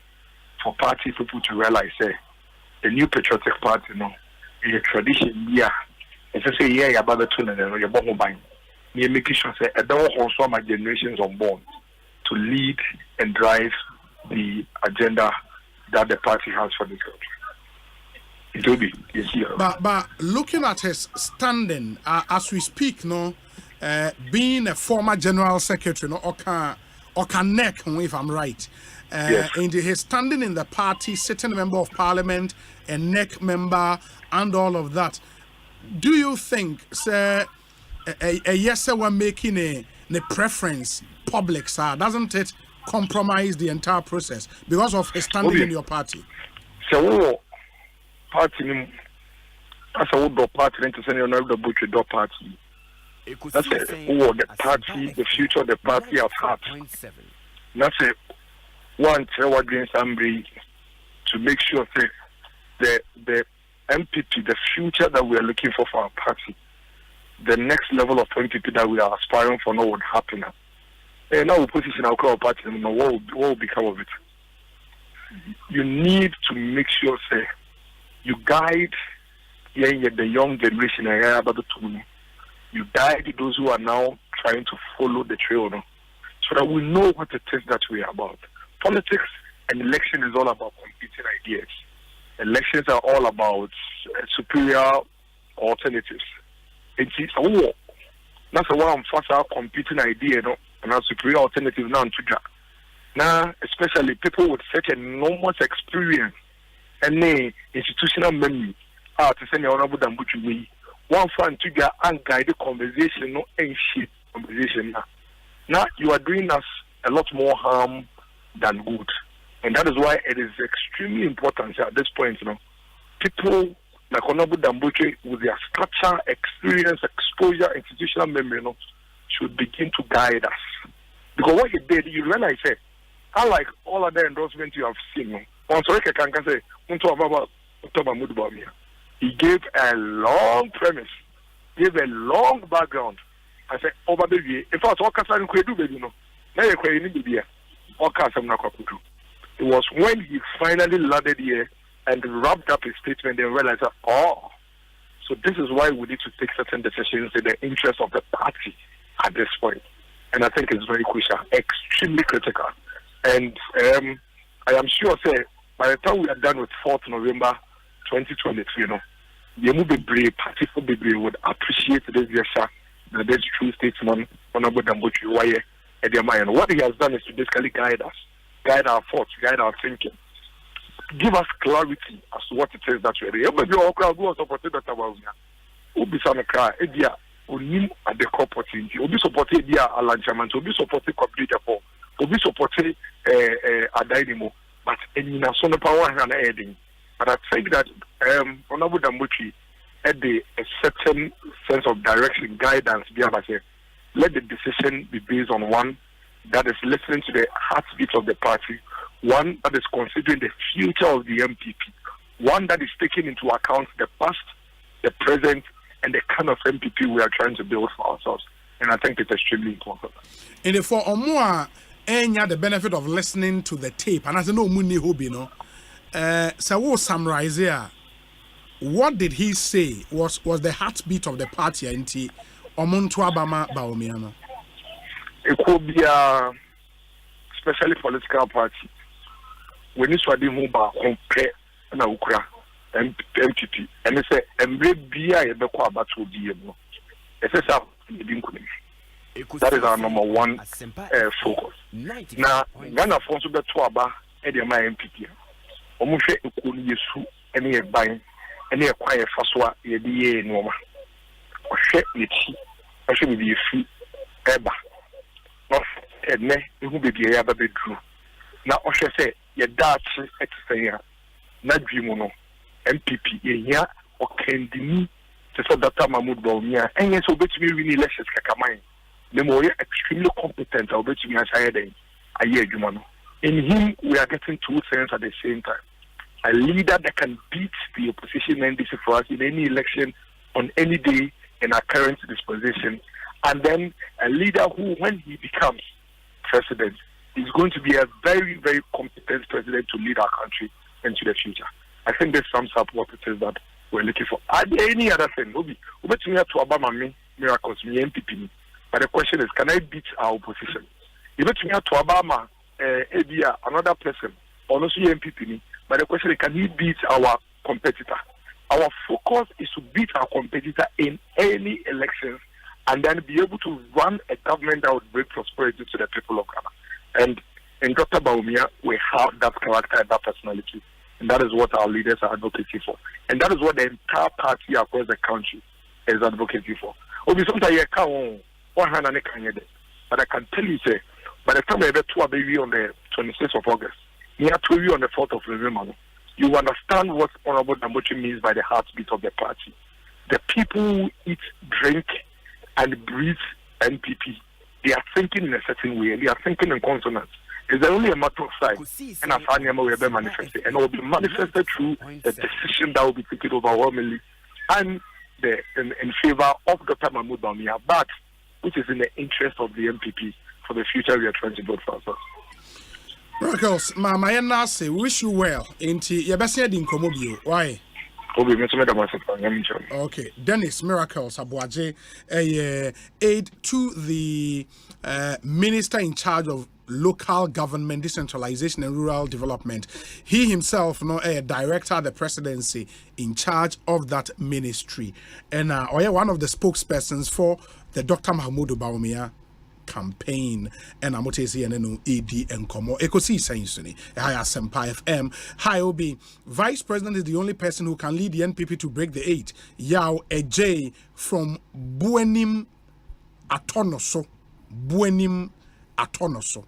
for party people to realize the new patriotic party now. A tradition, yeah. As I say, yeah, about the tune and your bomb buying. You're making sure say, I don't also my generations unborn to lead and drive the agenda that the party has for this country. It will be this year. But looking at his standing as we speak, being a former general secretary, or can neck, if I'm right. Yes. And his standing in the party, sitting member of parliament, a NEC member, and all of that. Do you think, sir, a yes, sir, we're making a preference public, sir? Doesn't it compromise the entire process because of his standing in your party? So, party, as a wood party, to send you another butcher dog party. That's it. The party, the future of the party of heart. That's it. One, somebody to make sure that the MPP, the future that we are looking for our party, the next level of MPP that we are aspiring for now would happen. And now we position our party, and what will become of it? You need to make sure, you guide the young generation, you guide those who are now trying to follow the trail, so that we know what it is that we are about. Politics and election is all about competing ideas. Elections are all about superior alternatives. It's a war. That's why I'm first competing idea, and our superior alternative now to that. Now, especially people with such enormous experience and institutional memory, to send your honorable Dambuchi, one fan to get and guide the conversation, no and shit conversation. Now you are doing us a lot more harm than good, and that is why it is extremely important at this point. People like honorable Dambuchi with their structure, experience, exposure, institutional memory, should begin to guide us. Because what he did, you realize, unlike all other endorsements you have seen, he gave a long premise, gave a long background. I said, over the year, in fact, all Kassan could do, baby, it was when he finally landed here and wrapped up his statement and realized that, so this is why we need to take certain decisions in the interest of the party at this point. And I think it's very crucial, extremely critical. And I am sure, by the time we are done with 4th November 2023, the party for Bibri would appreciate this gesture, that this true statesman, Honorable Dambuchi Waye, and what he has done is to basically guide us, guide our thoughts, guide our thinking, give us clarity as to what it is that we're doing. Maybe all crowd go support that about Ubi Sanaka, Edia, Unim at the corporate, Ubi supported Edia Alanchaman, Ubi supported Complete for, Ubi supported a dynamo, but in a son of power and adding. But I think that Honorable Dambuchi had a certain sense of direction, guidance, let the decision be based on one that is listening to the heartbeat of the party, one that is considering the future of the MPP, one that is taking into account the past, the present, and the kind of MPP we are trying to build for ourselves. And I think it's extremely important. And for Omua, the benefit of listening to the tape, and as I know, Muni Hobino, so we'll summarize here. What did he say was the heartbeat of the party and Omuntu Abama Baomiano? It could be a especially political party. When you saw the Muba compare na Ukra MPP, and they say, "Embre Bia Ebekwa Batu Biemo." That is our number one focus. Now, Ghana Fonso Betuaba, Ediama MPP. Omushe Ukuni Yesu, any a buying, any a quiet Faswa, Yedi Noma. Oshe Yeti, Oshe with the free Eba. Not Edne, who be the Yaba bedroom. Now, Oshe say, Yadachi Extaya, Nadrimono, MPP, Yaya, or Kendini, to say that Mahmoud Baumia, and yes, obey me really less as Kakamai. The more extremely competent, obey me as I had a year, Jumano. In him, we are getting two things at the same time. A leader that can beat the opposition NDC for us in any election on any day in our current disposition. And then a leader who, when he becomes president, is going to be a very, very competent president to lead our country into the future. I think this sums up what it is that we're looking for. Are there any other thing? But the question is, can I beat our opposition? Another person, or also MPP, but the question is, can he beat our competitor? Our focus is to beat our competitor in any elections and then be able to run a government that would bring prosperity to the people of Ghana. And in Dr. Baumia, we have that character and that personality. And that is what our leaders are advocating for. And that is what the entire party across the country is advocating for. But I can tell you, say, by the time I get to a baby on the 26th of August, you have to be on the 4th of November, you understand what Honorable Dambuchi means by the heartbeat of the party. The people who eat, drink, and breathe NPP, they are thinking in a certain way, and they are thinking in consonance. It's only a matter of size, and as Anyama will be manifested, and it will be manifested through the decision that will be taken overwhelmingly and in favor of Dr. Mahmoud Baumia, but which is in the interest of the MPP for the future we are trying to build for ourselves. Miracles, Mama say, wish you well. Inti, Yabasia din Komobio. Why? Okay, Dennis Miracles Abuaje, aid to the Minister in charge of local government, decentralization and rural development. He himself, a director of the presidency in charge of that ministry. And one of the spokespersons for the Dr. Mahmoud Baumia campaign and Amotesi and AD and Komo Ekosiisen Suni. Hi Asempa FM. Hi Obi. Vice President is the only person who can lead the NPP to break the 8. Yao Ej from Buenim Atonoso. Buenim Atonoso.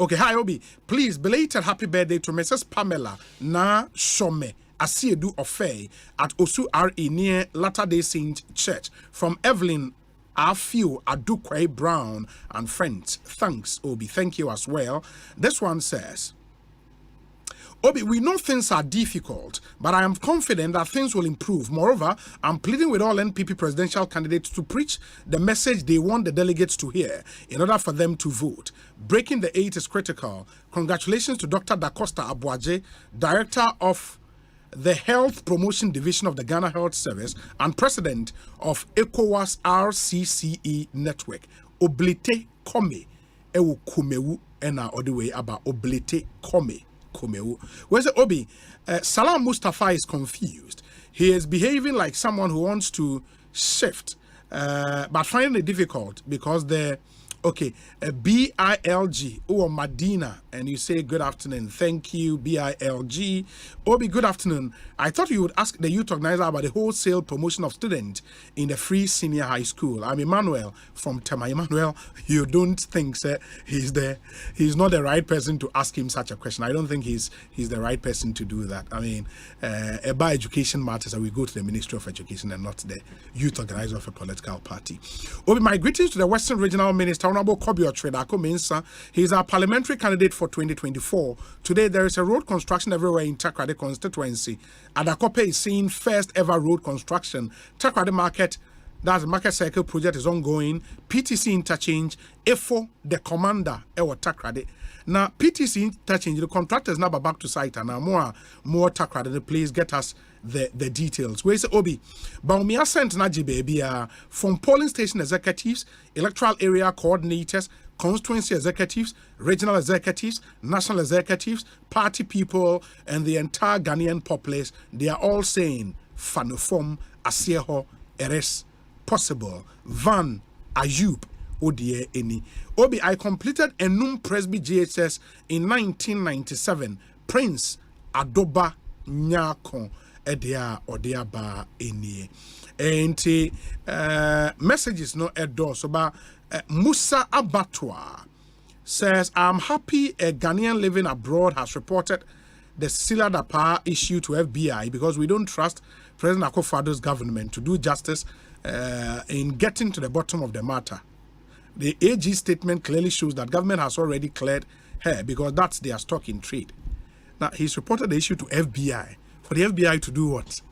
Okay, hi Obi. Please, belated happy birthday to Mrs. Pamela Na Shome Asiedu Ofei at Osu RE near Latter-day Saint Church from Evelyn Afiu Adukwe Brown and friends. Thanks, Obi. Thank you as well. This one says, Obi, we know things are difficult, but I am confident that things will improve. Moreover, I'm pleading with all NPP presidential candidates to preach the message they want the delegates to hear in order for them to vote. Breaking the 8 is critical. Congratulations to Dr. Da Costa Abuaje, Director of the Health Promotion Division of the Ghana Health Service and President of ECOWAS RCCE Network. Oblite Kome, Ewu Kumewu, Ena Odiwe Aba Oblite Kome. Where's the Obi? Salam Mustafa is confused. He is behaving like someone who wants to shift, but finding it difficult because the BILG or Medina, and you say good afternoon. Thank you, BILG. Obi, good afternoon. I thought you would ask the youth organizer about the wholesale promotion of students in the free senior high school. I'm Emmanuel from Tema. Emmanuel, you don't think he's not the right person to ask him such a question. I don't think he's the right person to do that. I mean, about education matters, and we go to the Ministry of Education and not the youth organizer of a political party. Obi, my greetings to the Western Regional Minister, Honorable Kobio Tredako Mensa. He's our parliamentary candidate for 2024. Today, there is a road construction everywhere in Takrade constituency. Adakope is seeing first ever road construction. Takrade Market, that's the Market Circle project, is ongoing. PTC interchange, EFO, the commander, Ewa Takrade. Now, PTC interchange, the contractors now back to site and now more Takrade. Please get us the details. Where's Obi? Baumia sent Naji baby from polling station executives, electoral area coordinators, constituency executives, regional executives, national executives, party people, and the entire Ghanaian populace. They are all saying Fanofom, Asieho, Eres, Possible, Van, Ayub, Odie Eni. Obi, I completed Enum Presby GHS in 1997. Prince Adoba Nyako. Edia Odia Ba Eni. And messages no edo so ba Musa Abatwa says, I'm happy a Ghanaian living abroad has reported the Sila Dapa issue to FBI because we don't trust President Akufo-Addo's government to do justice in getting to the bottom of the matter. The AG statement clearly shows that government has already cleared her because that's their stock in trade. Now, he's reported the issue to FBI. For the FBI to do what?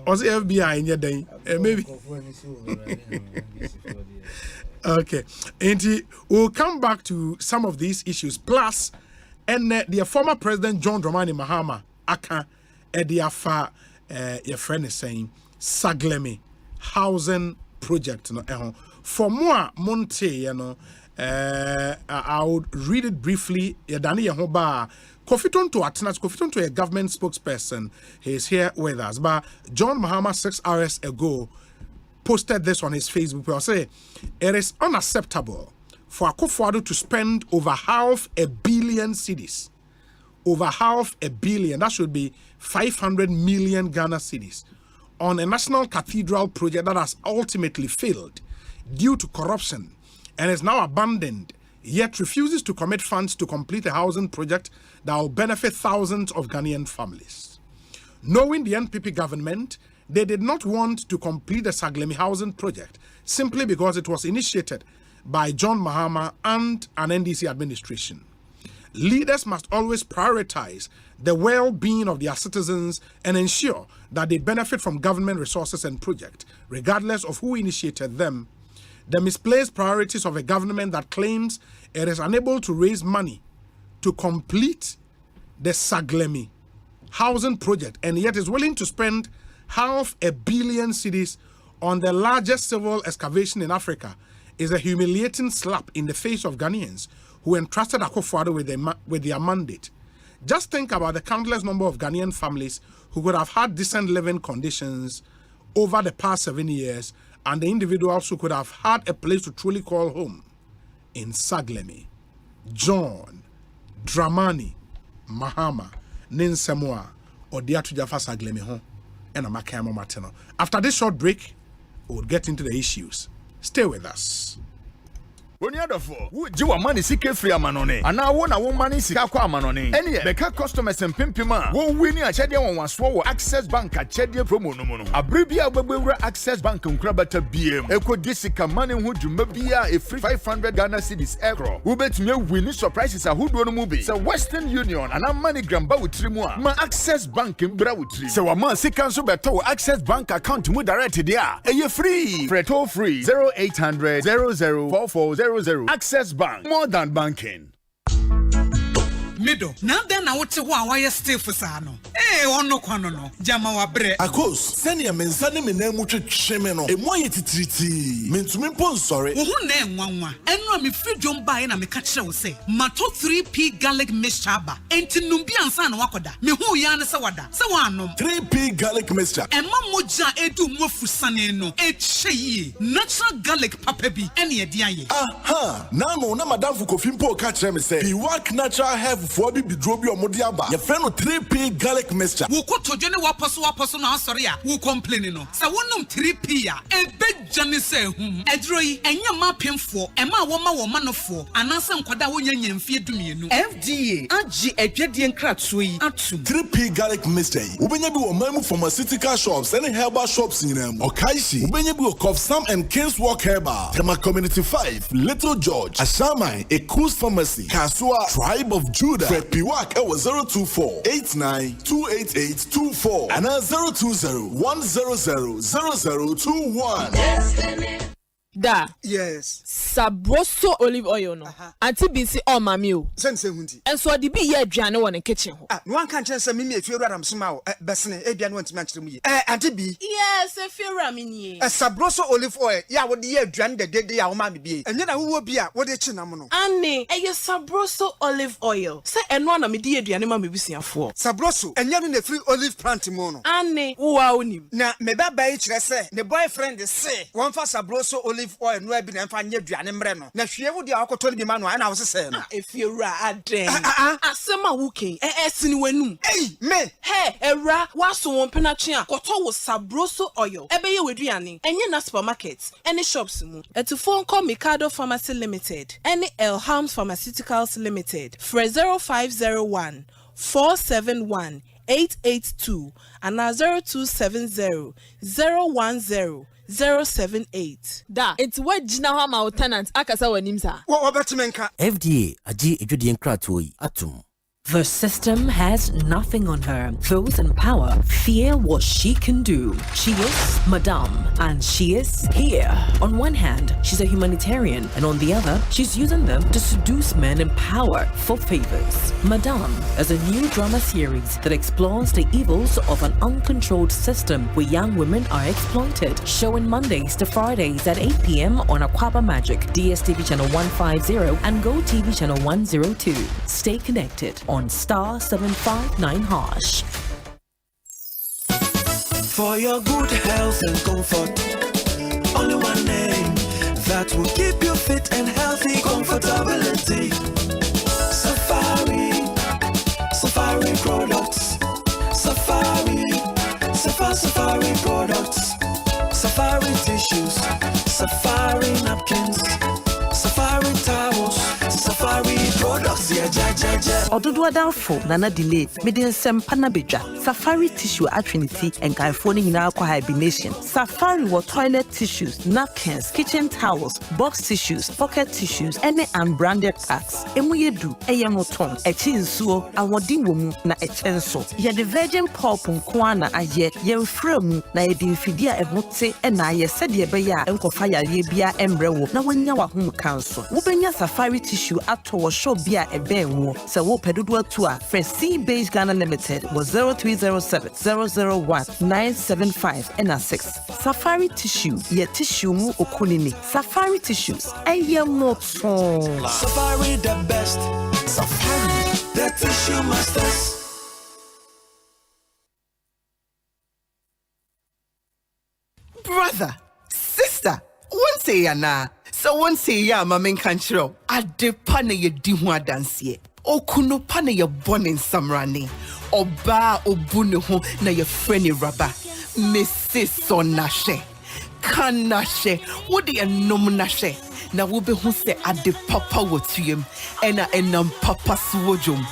Was the FBI in your day? Maybe. Okay. And we'll come back to some of these issues. Plus, and the former President John Dramani Mahama, Aka, Ediafa, your friend is saying, Saglami, housing project. For more Monte, you know, I would read it briefly. Yadani Yahoba, Kofiton to Atanas, Kofiton to a government spokesperson. He is here with us. But John Mahama 6 hours ago posted this on his Facebook. He'll say, it is unacceptable for Akufo-Addo to spend over 500 million cedis. Over 500 million, that should be 500 million Ghana cedis, on a national cathedral project that has ultimately failed due to corruption and is now abandoned, yet refuses to commit funds to complete a housing project that will benefit thousands of Ghanaian families. Knowing the NPP government, they did not want to complete the Saglami housing project simply because it was initiated by John Mahama and an NDC administration. Leaders must always prioritize the well-being of their citizens and ensure that they benefit from government resources and projects, regardless of who initiated them. The misplaced priorities of a government that claims it is unable to raise money to complete the Saglami housing project and yet is willing to spend 500 million cedis on the largest civil excavation in Africa is a humiliating slap in the face of Ghanaians who entrusted Akufo-Addo with their mandate. Just think about the countless number of Ghanaian families who could have had decent living conditions over the past 7 years and the individuals who could have had a place to truly call home in Saglami, John, Dramani, Mahama, Ninsemua, or Diatujafa Saglami home, and Amakamo Mateno. After this short break, we'll get into the issues. Stay with us. When you are for you money seek free amanone, and now one money seek amanone. Any beka customers and pimpima won't win a chedia on one swallow access bank at chedia promo no mono. A bribia webber access bank on crabata BM. Eco Disica money would you maybe a free 500 Ghana cedis aircraft. Who bet me winning surprises a hood on movie. So Western Union and a money gramba with trimua. My access bank in Brawutri. So a man seek cancel beto access bank account mu directed there. A ye free. Freto free 0800 004400. Access Bank, more than banking. Middle. Now then, I want to why you stay for Sano. Eh, on no quanono. Jama wa bre. Akos, send your men sending me name much shemeno. A more yet triti. Mean to me pon sorry. Who name one? And no, me free jump by and I catch you say. Mato 3P garlic mixture ba. Enti numbi ansan wakoda. Me who yana sawada. Sawanum. 3P garlic mixture. And mamoja edu mofu saneno. Eche natural garlic papebi. Any diaye. Aha. Nano na madam fukofimpo catch me say. He work natural have for be drobi or modiaba. Your friend 3P garlic mixture. Who could to Jenny wapasu na sorry ya. Who complaining no. Sa wonum 3P ya. E big Johnny say Edroi enya ma pemfo. Ema woma no for. Anasa nkwada wonya nyemfie dumienu. FDA agi edwedie nkratoi atum. 3P garlic mixture. Ubenya bi wo mamu pharmaceutical shops and herbal shops nyinam. Okaishi. Ubenya bi wo Cough Sam and King's Walk Herbal. Tema Community 5, Little George, Ashamai, Ekos Pharmacy, Kasua, Tribe of Judah. Fred Piwak was 024-89-288-24 and 020-100-0021. Da. Yes. Sabroso olive oil no. Auntie BC on mami o. Sense hundi. And so the be ye aduane won in kitchen ho. No one can chance me if you ram sma o. Besne aduane won to me. Auntie B. Yes, if you ram ni. Sabroso olive oil. Ya wo de ye aduane de ya wo ma me bi. Enye na wo bi a wo de chi nam no. Anne, ye sabroso olive oil. Say eno na me de aduane ma me bisuafo. Sabroso enye no na free olive plant mo no. Anne, wo a onim. Na me ba ba e kire say ne boyfriend say won fa sabroso olive oil no abi na mfa nye aduane mre no na hwie wo de akoto bi ma no na wo sese no efiura aden asema wuken esini wanum me ewra waso won penatwe a koto wo sabroso oil ebe ye weduane enye na supermarket any shops mu etufo nko Mikado Pharmacy Limited any Elhams Pharmaceuticals Limited for 0501 471 882 and 0270 010 078. Da, it's what Jina Hama tenant Akasa Wanimsa. What about Menka? FDA, Aji Ejudi Nkratoi, Atum. The system has nothing on her. Those in power fear what she can do. She is Madame, and she is here. On one hand, she's a humanitarian, and on the other, she's using them to seduce men in power for favors. Madame is a new drama series that explores the evils of an uncontrolled system where young women are exploited. Showing Mondays to Fridays at 8 p.m. on Aquaba Magic, DSTV channel 150, and Go TV channel 102. Stay connected on Star 759#. For your good health and comfort, only one name that will keep you fit and healthy. Comfortability. Safari products. Safari products. Safari tissues. Safari napkins. Safari towels. Safari products. Ododo adamfo nana delay mede Asempa na bedwa Safari tissue atrinity and California nyina kwa hibernation. Safari wa toilet tissues, napkins, kitchen towels, box tissues, pocket tissues, any unbranded packs. Emu yedu eyemoton echi nsuo awodi womu na echenso. Ye the virgin pulp nko na aye ye mfremu na ye dimfidi a ehote na ye sede be ya enkofa yare bia emrewo na wanya wa hom kanso. Wo benya Safari tissue ato wo show bia ebe wo se wo pedodo atu a Free Base Ghana Limited was 0307 001 975 and 6. Safari tissue ye tissue mu okunini. Safari tissues eye moton. Safari the best. Safari the tissue masters. Brother, say yana. So one say ya mamen kanchiro. Adepa na ye di ho adanse. Okuno pa na ye born in Samrani. Oba obune ho na ye friendly raba. Mrs. Sonashe. Kanashe. What the nom nashe. Na wo be hu se ade papa wotiem. Ena enam papa suwojum.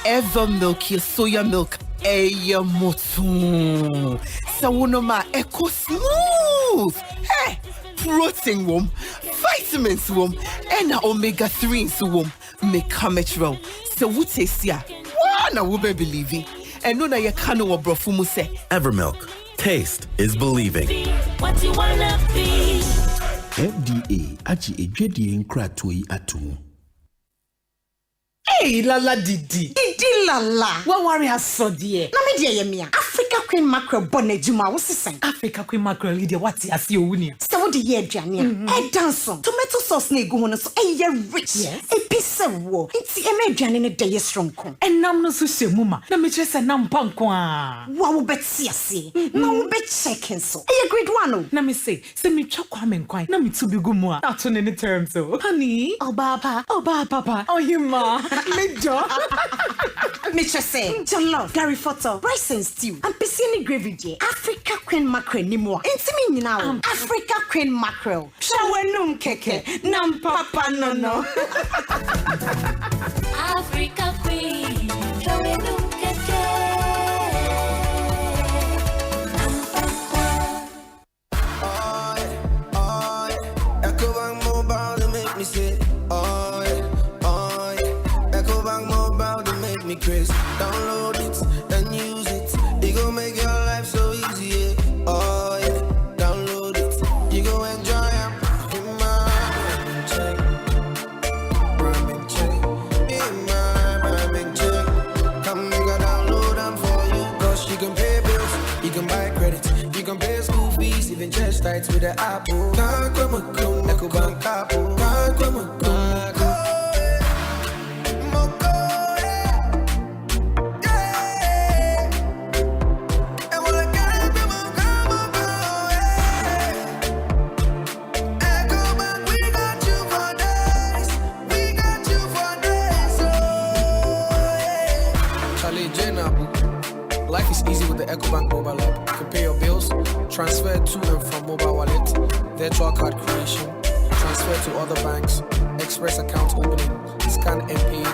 Ever milk your soya milk. Eya motu. Sawunoma eco smooth. Hey. Protein wom, vitamins wom, and omega 3s wom, make metro. So what taste ya? Wana wube believe it. And no na ya kano wa brofumu se. Evermilk. Taste is believing. What you wanna be? FDA achi ejedi nkratoi atumu. Hey, Lala Didi. Didi Lala. What worry has so dear? Na me dear yemia. Africa Queen Mackerel bonnet juma was the Africa Queen Mackerel leader what ya see uni. So the year Jania. Hey danson. Tomato sauce ne go on so hey rich. Yes. A piece of war. It's a me Jan in a day strong. And nam no so mama. Na me just a nam pankwa. Wa bet see. Na wo bet checking so. Hey grade one. Na me say me chokwa men kwai. Na me to be good more. Not on any terms so. Honey. Oh papa. Oh you ma. Major. Mitcha say, John Love, Gary Photo, rice and stew, and piscine gravy dear. Africa Queen Mackerel ni more. Intimini now. Africa Queen Mackerel. Shawenum keke. Nam papa no. Africa Queen. Shawenum keke. Ecobank Mobile to make me say, Ecobank Mobile to make me crazy. Download it and use it. It gon' make your life so easy. Yeah. Oh yeah, download it. You gon' enjoy it. In my check, in my check. Come make a download them for you. Cause you can pay bills, you can buy credit, you can pay school fees, even chest tights with the Apple. Can't come a clone, Ecobank Apple. Can't come a clone. Life is easy with the Ecobank mobile app. You can pay your bills, transfer to and from mobile wallet, virtual card creation, transfer to other banks, express account opening, scan and pay,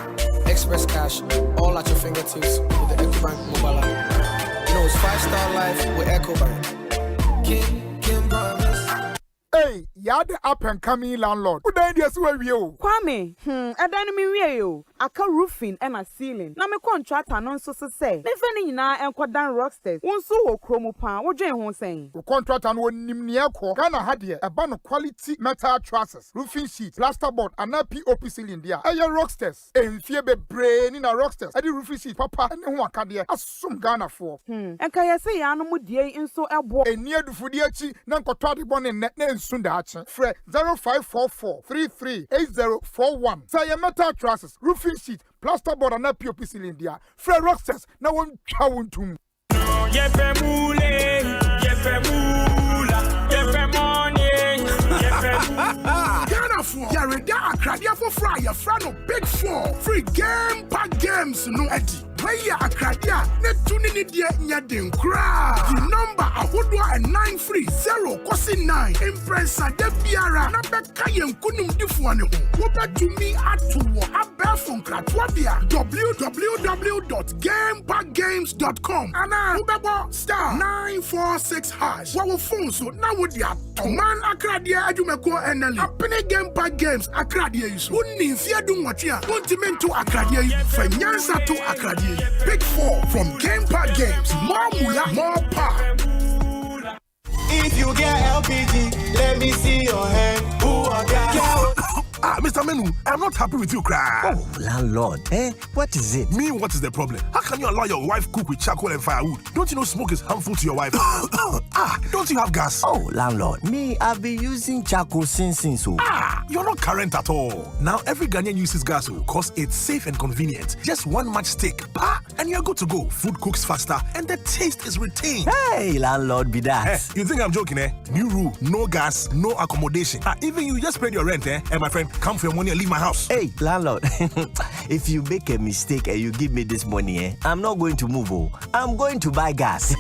express cash, all at your fingertips with the Ecobank mobile app. You know, it's 5-star life with Ecobank. Kim promise. Hey, you're the up and coming landlord. Who then yes where you? Kwame, adan mi wie yo. Aka roofing and a ceiling. Na me contractor non so say. Me fani nyina enkodan rocksters. Wonso wo kromo pan, wo dwen ho sen. The contractor no nim ne ekọ. Ghana ha de e ba no quality metal trusses, roofing sheet, plasterboard and POP ceiling dia. Eye rocksters. Enfie bebre ni na rocksters. E di roofing sheet papa ne ho aka de asum Ghana for. Enka ye say ya no mu die nso ebo. Eni adufudi achi na nkotwa de bone ne nsunda achi. Fre 0544 338041. Say metal trusses, roofing sheet, plasterboard and POP ceiling dia. Fre rocksters na won twa won tum. Yefe mule, yefe mula, yefe money, yefe Ghana for Yareda Akradia for fry your friend of Big 4 free game pack games no Eddie. Where Akradia net tuning in the Nyadin cry. The number Ahodwa and 930 kosi 9 Impressa de Biara number Kayen Kunum Difuane. Woba to me at to Abelfon Kratwabia www.gamepackgames.com and Ubebo star 946 hash. Our phone so now would ya man Akradia Ajumeko Eneli. Apene game pack games Akradia is wouldn't fear do what ya want to Akradia from Yansa to Akradia. Big 4 from Game Pack Games. More mula, more power. If you get LPG, let me see your hand. Who are that? Mr. Menu, I'm not happy with you, cry. Oh, landlord, what is it? Me, what is the problem? How can you allow your wife cook with charcoal and firewood? Don't you know smoke is harmful to your wife? Don't you have gas? Oh, landlord, me, I've been using charcoal since so. You're not current at all. Now every Ghanaian uses gas because it's safe and convenient. Just one matchstick, and you're good to go. Food cooks faster, and the taste is retained. Hey, landlord, be that. You think I'm joking, eh? New rule, no gas, no accommodation. Even you just paid your rent, eh? And my friend, come for your money and leave my house. Hey, landlord, if you make a mistake and you give me this money, eh? I'm not going to move. I'm going to buy gas.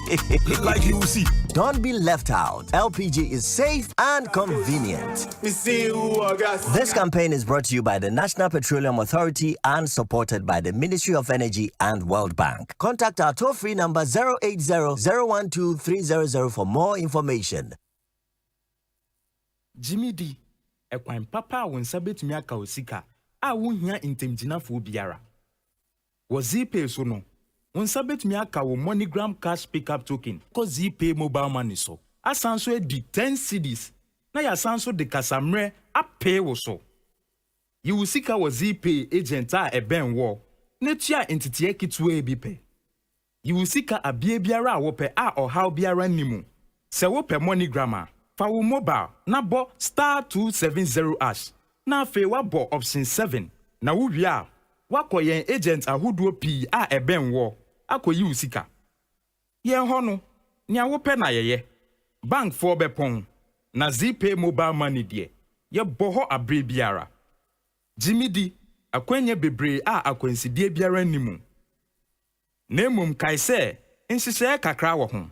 Like you will see. Don't be left out. LPG is safe and convenient. This campaign is brought to you by the National Petroleum Authority and supported by the Ministry of Energy and World Bank. Contact our toll-free number 080-012-300 for more information. Jimmy D, ekwan papa won sabet mi aka osika a wo hia intemjinafo biara. Wo ZPay so no, won sabet mi aka wo MoneyGram cash pickup token ko ZPay mobile money so. Asanso edi 10 cedis. Na ya sanso de kasamre a pay wo so. You will seek our ZPay agent a ben wo. Netia entity kitwe bipe. You will seek a biara wope a or how biara nimu. Se wope MoneyGram fa wo mobile na bo *270 #. Na fe wa bo option 7. Na wo wia wakoyen agent ahoduo pi a ben wo akoyi wo sika. Yen ho no nia wo pe na yeye. Bank for bepon na ZPay mobile money de. Ye boho abre biara. Jimmy D, akwenye bebre a akwensidie biara nimu. Nemum kaise, insise kakra wo ho.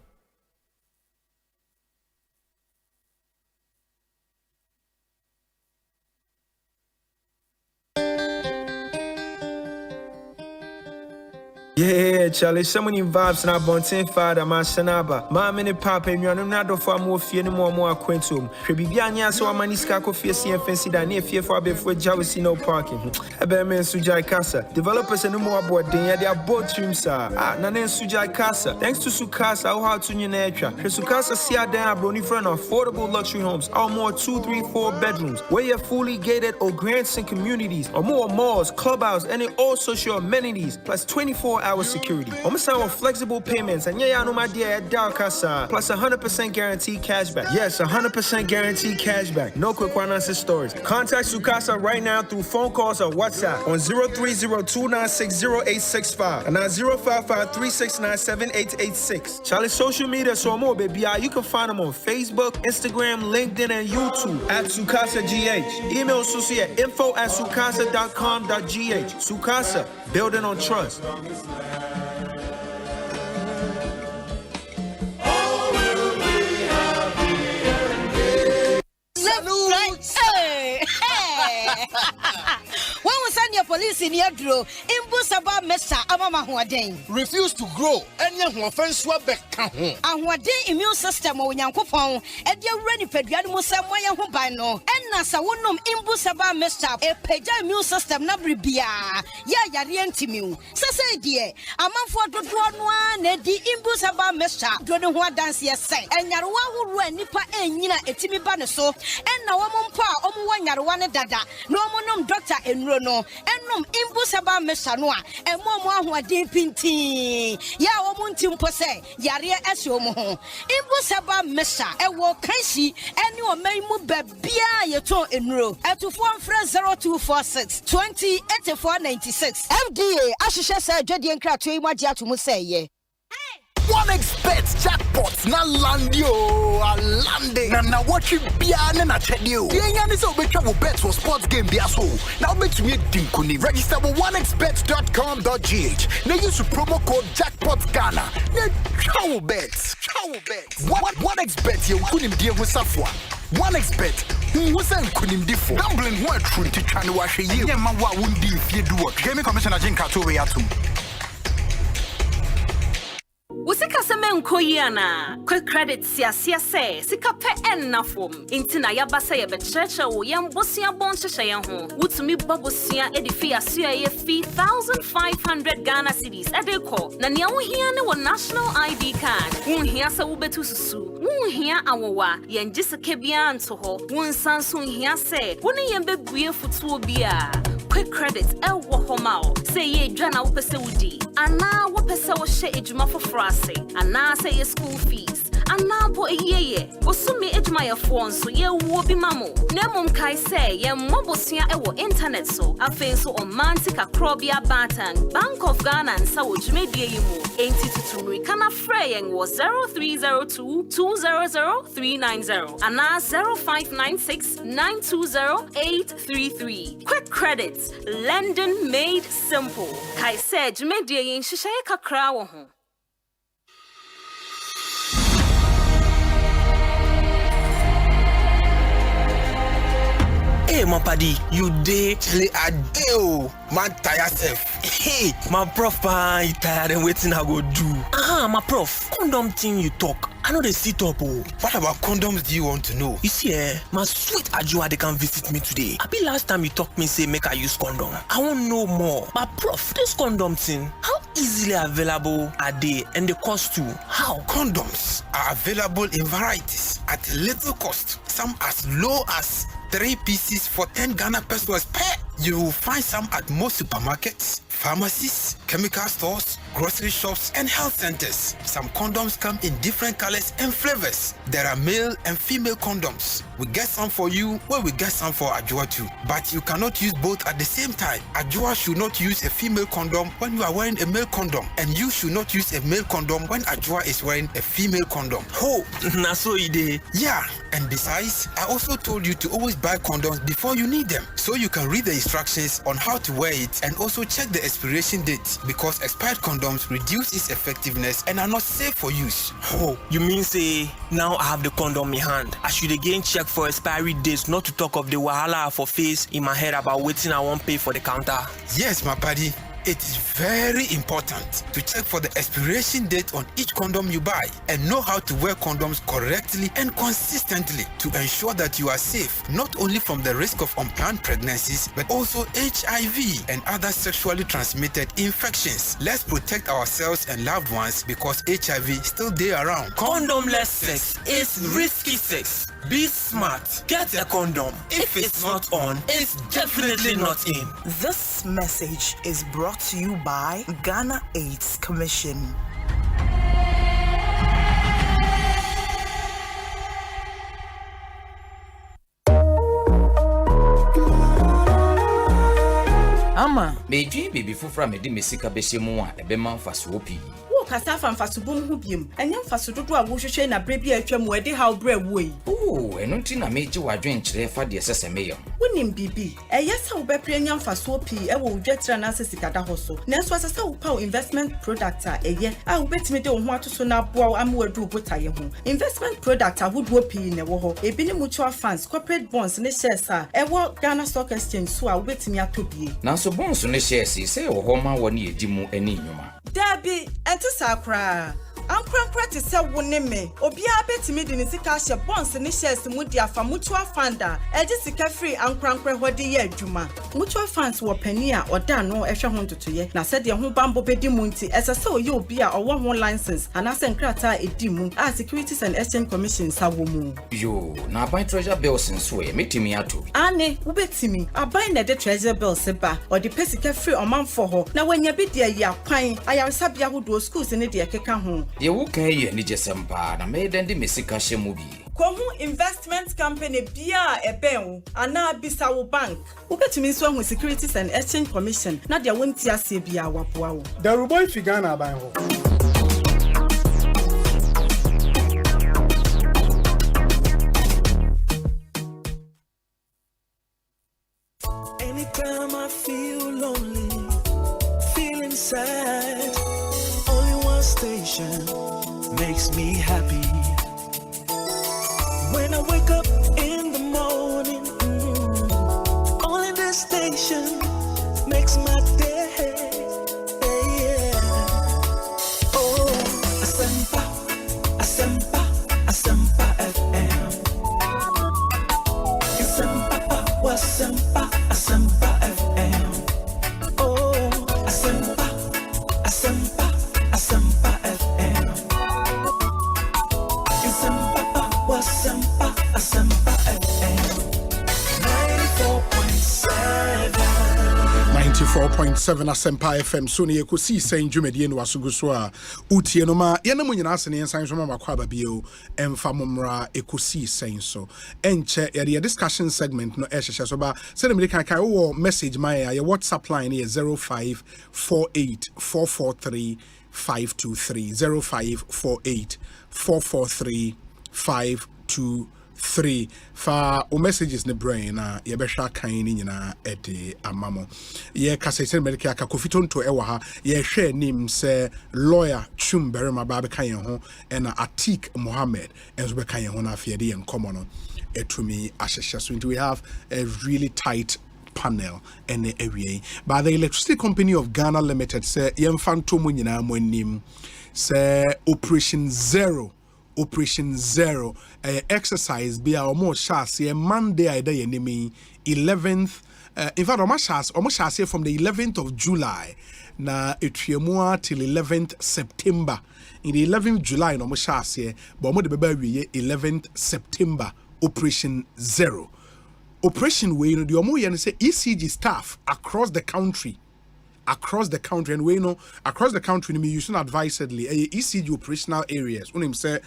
Yeah, Charlie, so many vibes na bonten father ma sanaba. Ma mini papa nnuanu na do for mo fie no mo akwentum. Hwe bibia anya so amani ska ko fie se fancy da na fie for abefo jawisi no parking. Ebe men sujai kasa. Developers no more aboard den ya they are both streams na ne sujai kasa. Thanks to Sukasa how to nyina atwa. Hwe Sukasa sia dan abroni for affordable luxury homes. All more 2, 3, 4 bedrooms. Where you're fully gated or grants and communities. Or more malls, clubhouse and all social amenities. Plus 24-hour security. Almost our flexible payments and yeah, no my dear Dalkasa. Plus 100% guaranteed cashback. Yes, 100% guaranteed cashback. No quick one-answer stories. Contact Sukasa right now through phone calls or WhatsApp on 030-296-0865 and 055-369-7886. Charlie social media so more baby. You can find them on Facebook, Instagram, LinkedIn, and YouTube at Sukasa GH. Email Susie at info@sukasa.com.gh. Sukasa, building on trust. When we send your police in your draw, Imbusaba Mesa Amama Huadeng. Refuse to grow, and young offense swabek. And what day immune system or Yankopon, and you're ready for Musa Moya Hubano, and Nasa Wunum Imbusaba Mesa, a Peja immune system Nabribia. Ya Yarientimu. Sasa dear, a month for the one, the Imbusaba Mesa, Jordan Hua dance yes, and Yarwa who ran Nipa and Nina Etimi Banaso, and now Pa Omuan Yarwana Dada, no monum doctor and Rono, and num Imbusaba Mesanoa, and Momo who are deep in tea. Ya Omuntim Pose, Yaria Esomo, Imbusaba Mesa, and walk Kansi, and you may move Bia Yato in row, at 0246 20 8496. FDA, Ashisha said, Jodian Cratui, what Yatumu say. One expert jackpots na landio a landing na what you biane na chedio. The engine so bet you bet for sports game be so. Now bet me dinkuni register with oneexpert.com.gh. Now use promo code jackpots Ghana. Na chow bet. One expert you couldn't deal with Safwa. One expert who wasn't couldn't differ. Gambling what true to try to wash a year. Yeah, man, what wouldn't if you do what? Gaming Commissioner Jinka to way out. Usika semen koyana quick credit sia say sika pe enna fom intina yaba say be church wo yam bosia bon hye yen ho wutumi babosia edifi asia ye fee 1500 Ghana cedis edeko na ne wo hia ne wo national ID card wo hia se wo betu susu wo hia awowa yen giseke bia nto ho wo nsanso hia se wo ne yen bebue futuo bia quick credit wo homao say ye dwana wo pese wudi ana wo pese wo hye ejuma for frase ana say your school fees Anapo ye. Osumi ejmaya phone so ye wo bi mamo. Nemum kai say ye mobosia ewo internet so. Afen so omantika krobia batan. Bank of Ghana and Sawo Jumedie yimu. Enti tutumi kana freyeng was 0302-200-390 and 0596-920-833. Quick credits, lending made simple. Kai said Jumedie yin shishaye kakra wo ho. Hey, my paddy, you dey? Chile, I dey. Man, tired self. Hey, my prof, you tired and waiting I go do. My prof, condom thing you talk. I know they sit up. What about condoms do you want to know? You see, my sweet Ajua, they can visit me today. I be last time you talk me say make I use condom. I want to know more. But prof, this condom thing, how easily available are they and the cost too? How? Condoms are available in varieties at little cost. Some as low as 3 pieces for 10 Ghana pesos per. You will find some at most supermarkets, pharmacies, chemical stores, grocery shops, and health centers. Some condoms come in different colors and flavors. There are male and female condoms. We get some for you, where we get some for Ajua too. But you cannot use both at the same time. Ajua should not use a female condom when you are wearing a male condom. And you should not use a male condom when Ajua is wearing a female condom. Oh, na so ide. Yeah, and besides, I also told you to always buy condoms before you need them. So you can read the instructions on how to wear it and also check the expiration date, because expired condoms reduce its effectiveness and are not safe for use. Oh, you mean say now I have the condom in hand, I should again check for expiry dates, not to talk of the wahala for face in my head about waiting I won't pay for the counter? Yes, my buddy. It is very important to check for the expiration date on each condom you buy and know how to wear condoms correctly and consistently to ensure that you are safe, not only from the risk of unplanned pregnancies, but also HIV and other sexually transmitted infections. Let's protect ourselves and loved ones, because HIV still there around. Condomless sex is risky sex. Be smart. Get a condom. If it's not on, it's definitely not in. This message is brought to you by Ghana AIDS Commission. Ama, meji baby fufra me di mesika behye mu a ebe man faso pi. Kasa fanfaso bom hu biem. Enya mfaso dodo a wo hwehwe na bre bia atwa mu ade how bre wo yi. Oh, eno nti na meji wadwen kire fa de sese meyam. Wonim bibi. Eyesa wo bepre enya mfaso pi e wo dwetira na asesika da hoso. Na so asesa wo pa investment product a eye a wo betime de wo ho atoso na aboa wo amwadu botaye ho. Investment product a wodo pi ne wo ho. Ebi ne mutual funds, corporate bonds ne shares a e wo Ghana Stock Exchange so a wo betime atobie. Na so bonds ne shares say wo ho ma wo ne edi mu ani nyuma. Dabi enti sakra Ankra te se wone me obia betimi di ne sika hye bonds ne shares mu di afa mutual fund a eji sika free ankra hode ye adwuma mutual funds wo pani a oda no ehwe ho ntotoye na se de ho bambo bedi mu nti esese oye obi a owo ho license anase nkrata edi mu a Securities and Exchange Commission sawo mu yo na buy treasure bills nso e metimi ato ane wo betimi aban na de treasure bills ba odi pesika free omanfo ho na wanya bi de ya kwan ayawsabia hodo schools ne de keka ho ye wo kan ye ni jesempa na me den de mesika hye mu bi Kohu investment company bia eben ana bisawo bank ubetimi nso hu Securities and Exchange Commission na dia wonti ase bia wapoa wo Daruboy figana aban ho Anytime I feel lonely, feeling sad, only one station makes me happy. When I wake up in the morning, only this station makes my day. Yeah. Oh, Asempa, Asempa, Asempa FM. Asempa, Asempa, Asempa FM. Oh, Asempa, Asempa, Asempa FM. Asempa, Asempa FM 94.7. 94.7 Asempa FM so ne Ekosiise On Dwumadie no asugu so a utie no ma ye na munyina asene ensan so ma makwa bio emfa momra Ekosiise so enche ye discussion segment no ehhehye so ba se me kan kai wo message my your WhatsApp line is 0548443523 0548443523 fa o messages ne brain na ye be hwa kan ni nyina ede amamo ye kasese medical aka kofitonto e wa ha ye hwe nim se lawyer Chumbere ma ba be kan ye ho e na Atik Mohammed enso be kan ye ho na afie de ye nkomo no etumi ahyehye so we have a really tight panel and area by the Electricity Company of Ghana Limited say yemfanto mu nyina mo anim say Operation Zero exercise be almost chance Monday I day enemy 11th in fact almost chance from the 11th of July na etuemua till 11th September in the 11th July no chance but mo de beba wie 11th September Operation Zero we know the omo yen say ECG staff across the country and we know across the country me using advisedly ECG operational areas when him say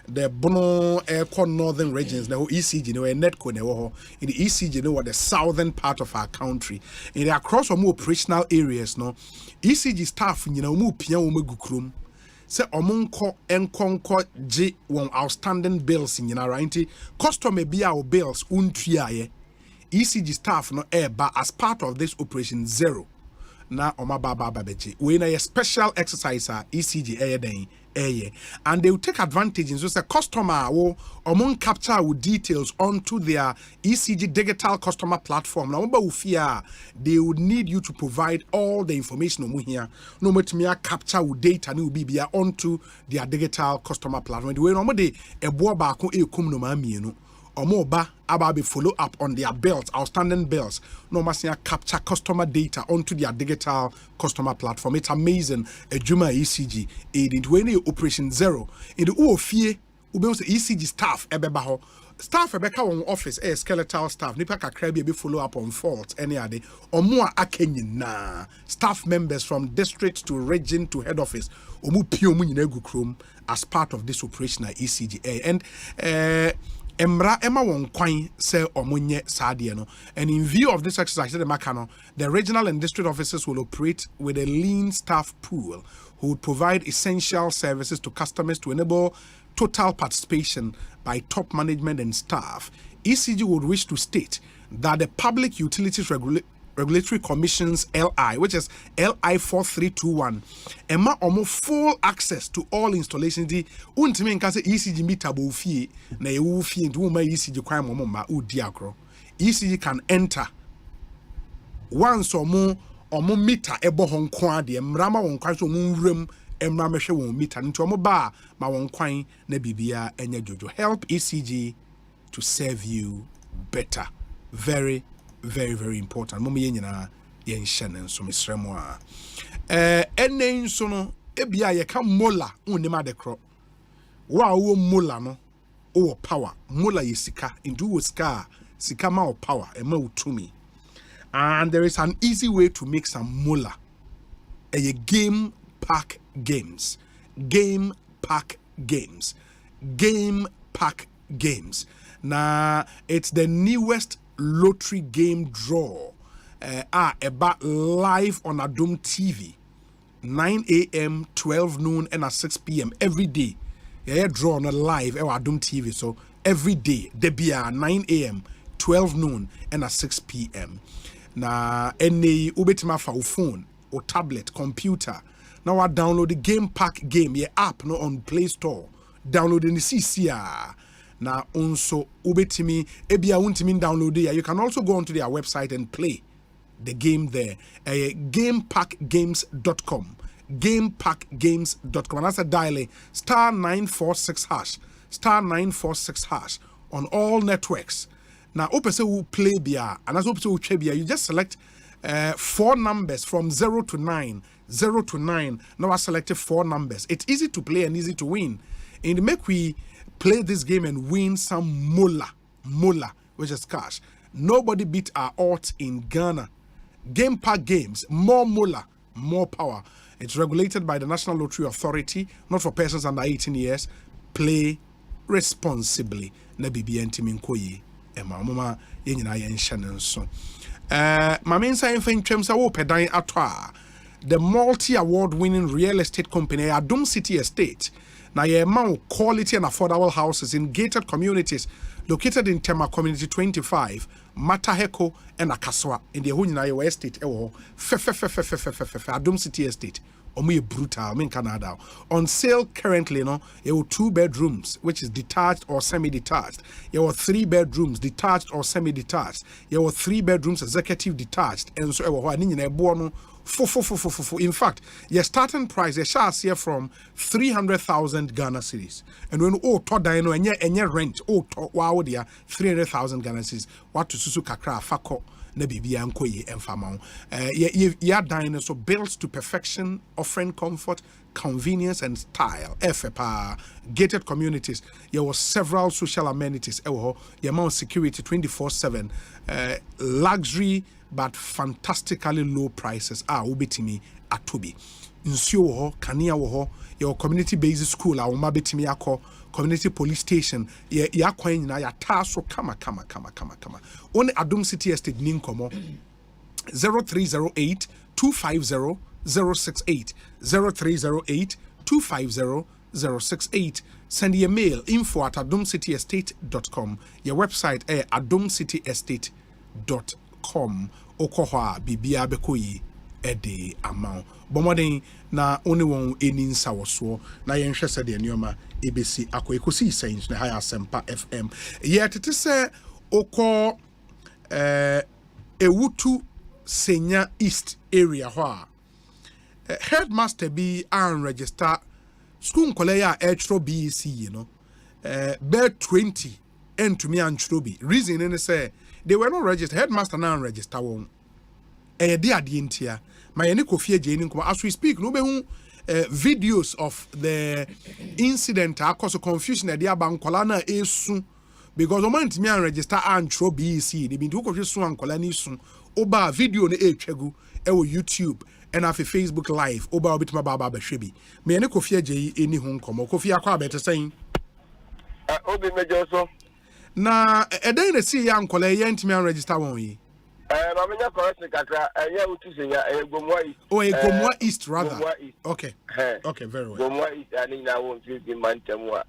the Bono northern regions the ECG no netco no in the ECG no the southern part of our country in the across more operational areas no ECG staff you know mu pia wo magukrum say omonko enkonko G one outstanding bills in right customer be our bills untuaye ECG staff no eba as part of this Operation Zero na omababa babeji we na a special exercise ECG and they will take advantage in so say customer wo omon capture with details onto their ECG digital customer platform na omba ufia they would need you to provide all the information omo here no metimi capture with data ni bibia onto their digital customer platform we no de ebo ba ko ekum no ma mienu Omoba about follow up on their bills, outstanding bills. No masia capture customer data onto their digital customer platform. It's amazing. A Juma ECG aiding when Operation Zero in the UOFie ECG staff ebebaho. Staff ebeka on office skeletal staff nipa kakra be follow up on faults any ade omo akenyina staff members from district to region to head office omu pio mu nyina gu krom as part of this operational ECG and Emra Emma won kwan say omunye sadie no and in view of this exercise the makano the regional and district officers will operate with a lean staff pool who would provide essential services to customers to enable total participation by top management and staff. ECG would wish to state that the Public Utilities Regulatory Commission's LI, which is LI 4321, Emma omo full access to all installations. The untime nka say ECG meter bo fie na e wo fie ndu ma ECG kwan mo ma udi akro. ECG can enter once omo meter ebo hon kwan de mrama won kwan so mo nwrem emra mehwe won meter nti omo ba ma won kwan na bibia enya jojo. Help ECG to serve you better. Very important. Mama yenyina yenhyene nso mesremo a ene nso no ebia ye ka mola unima de kro wa wo mola no o power mola yesika ndu wo sika ma o power e ma utumi and there is an easy way to make some mola game pack games na it's the newest lottery game draw about live on Adom TV 9 a.m. 12 noon and at 6 p.m. every day. Draw on a live on Adom TV so every day there be 9 a.m. 12 noon and at 6 p.m. na any ubetima for phone or tablet computer now I download the game pack game app no on Play Store download in the CCR na also ubetimi ebia untimi download it. You can also go onto their website and play the game there. Gamepackgames.com. Gamepackgames.com. And that's a dial *946# on all networks. Now opese will play bia and as opese will bia you just select 4 numbers from 0 to 9. Now I selected 4 numbers. It's easy to play and easy to win. And make we play this game and win some mola, which is cash. Nobody beat our odds in Ghana Game Park Games, more moolah, more power. It's regulated by the National Lottery Authority, not for persons under 18 years. Play responsibly. Na bibi ntimi nkoyi. Ema mama ye nyina ye nhye nso. Mame nsa enfa ntwem sa wo pedan atwa. The multi-award-winning real estate company Adum City Estate. Now, you quality and affordable houses in gated communities located in Tema Community 25, Mataheko, and Akaswa in the Huninayo Estate. Adum City Estate. Brutal, Canada. On sale currently, you have 2 bedrooms, which is detached or semi-detached. You have 3 bedrooms, detached or semi-detached. You have 3 bedrooms, executive detached. And so, in fact, your starting price, your shares here from 300,000 Ghana cedis. And when and your rent, wow, 300,000 Ghana cedis. What to Susu Kakra, Fako, Nebibi, and Koye, and Famon. Your diners, so built to perfection, offering comfort, convenience, and style. FPA, gated communities, there were several social amenities, your amount security 24/7, luxury, but fantastically low prices ubetimi atobi nsuo wo ho kanea wo ho your community based school a wo ma betimi akọ community police station ya kwan nyina ya taso kama on Adum City Estate ni nkomo 0308 250 068 0308 250 068. Send your mail info@adumcityestate.com. Your website adumcityestate.com. Okohwa bibia bekoyi ede amount bomoden na only one eninsa woso na yenhwe se de nioma ebesi Ekosiisen na high Asempa FM yet it say oko ewutu senya east area hwa headmaster be and register school nkole ya etro BECE be 20 and to me and be reason in say they were not registered. Headmaster now register one. Dear Dientia, my Ekofie Jane, as we speak, no be videos of the incident. I cause a confusion at the Bankolana is soon because the moment me and register and throw BECE, they been to go soon and Kolani soon. Oba video ne chegu YouTube and have a Facebook Live. Oba bit my baba beshebi. Me Ekofie Jane any home come. Kofi akwa better saying. Obi Mejoso. Na eden na see ya nkole ye ntimi an register won yi ma menya correction kakra ya utusenya Gomwa East Gomwa East rather Gomwa East. Okay very well Gomwa East ani na won fi mantam wa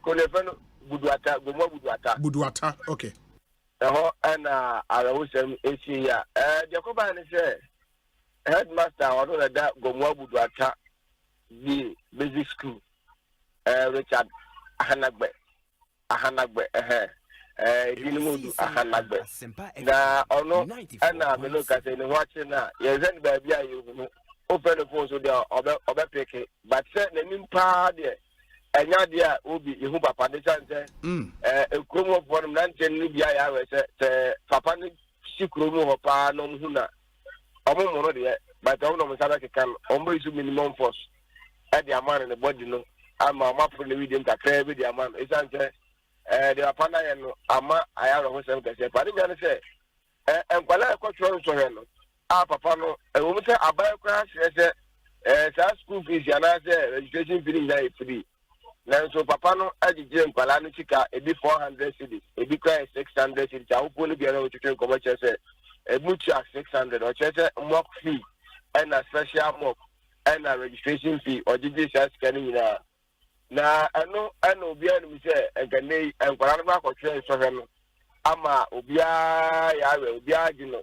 kolefano Buduata okay ho ana arawusem esi ya Jacoba ni say headmaster odo da Gomwa Buduata the basic school Richard Ahanagbe Dinimudu Ahanagbe na ono ana me look at any watching na yezen baby ayu open the phone so they obe pick but say na nimpa de enya de obi ihu papa de chance ekromo for na nten ni bia ya we say papa ni sikromo ho pa no hu na omo mo no de but ono mo sada kekan ombo isu minimum force e de amane ne body no ama for the video kakra be de amane isance the apana no ama ayaro ho sem kese padi me say enkwala ekotro so he no papa no wo mse abai kwa se sa school fees yana say registration fee na free na so papa no agije enkwala no chika ebi 400 cedis ebi kwa 600 cedis a wo no bia no twetwe komo che say mutu 600 o che say mock fee and a special mock and a registration fee or gije sa scanning na ano obia no say engane enkwara no ba twetwe so he no ama obia ya we obia gino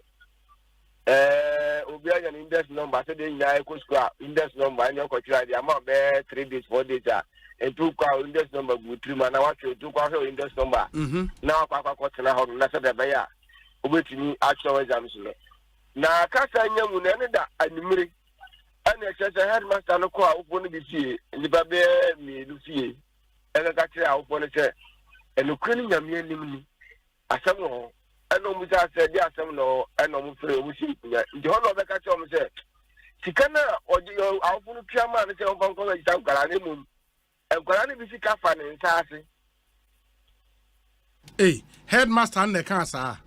obia ya index number say dey nya Ekosua index number any kwatira dey ama be 3 days 4 days and two kwa index number go 3 man na watch two kwa index number na kwa kwatena ho na say be ya obetini actual exams no na kasa nya mu na ne da animiri ana chese headmaster no kwa ofo no bi fie nipa be mi lu fie ene ka kire ofo no che eno kwani nyame anim ni asem no eno mu sa se di asem no eno mu fere mu si nya ndi ho no be ka che o mu se sikana oji ofo no tua ma ne se on kon ji tan kara ne mu enkwara ne bi sika fa ne nsa ase headmaster ne ka sa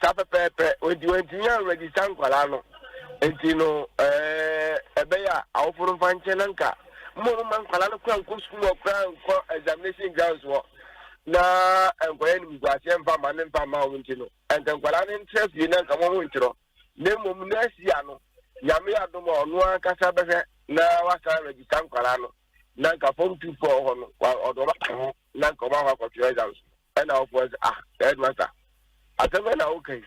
Tapa pepe when you register nkwala no. Enti no ebeya awofuru fanche nanka. Mo man nkwala no kwa school kwa examination grounds wo. Na enkwala ni gwase mfa ma ne mfa ma wo ntino. Enti nkwala ne interest yi nanka mo ntiro. Ne mo next year no. Yame adom onu akasa behwe na wasa register nkwala no. Nanka form 24 ho no. Odo ba ho nanka ma kwa exams. And I was headmaster. I said, okay.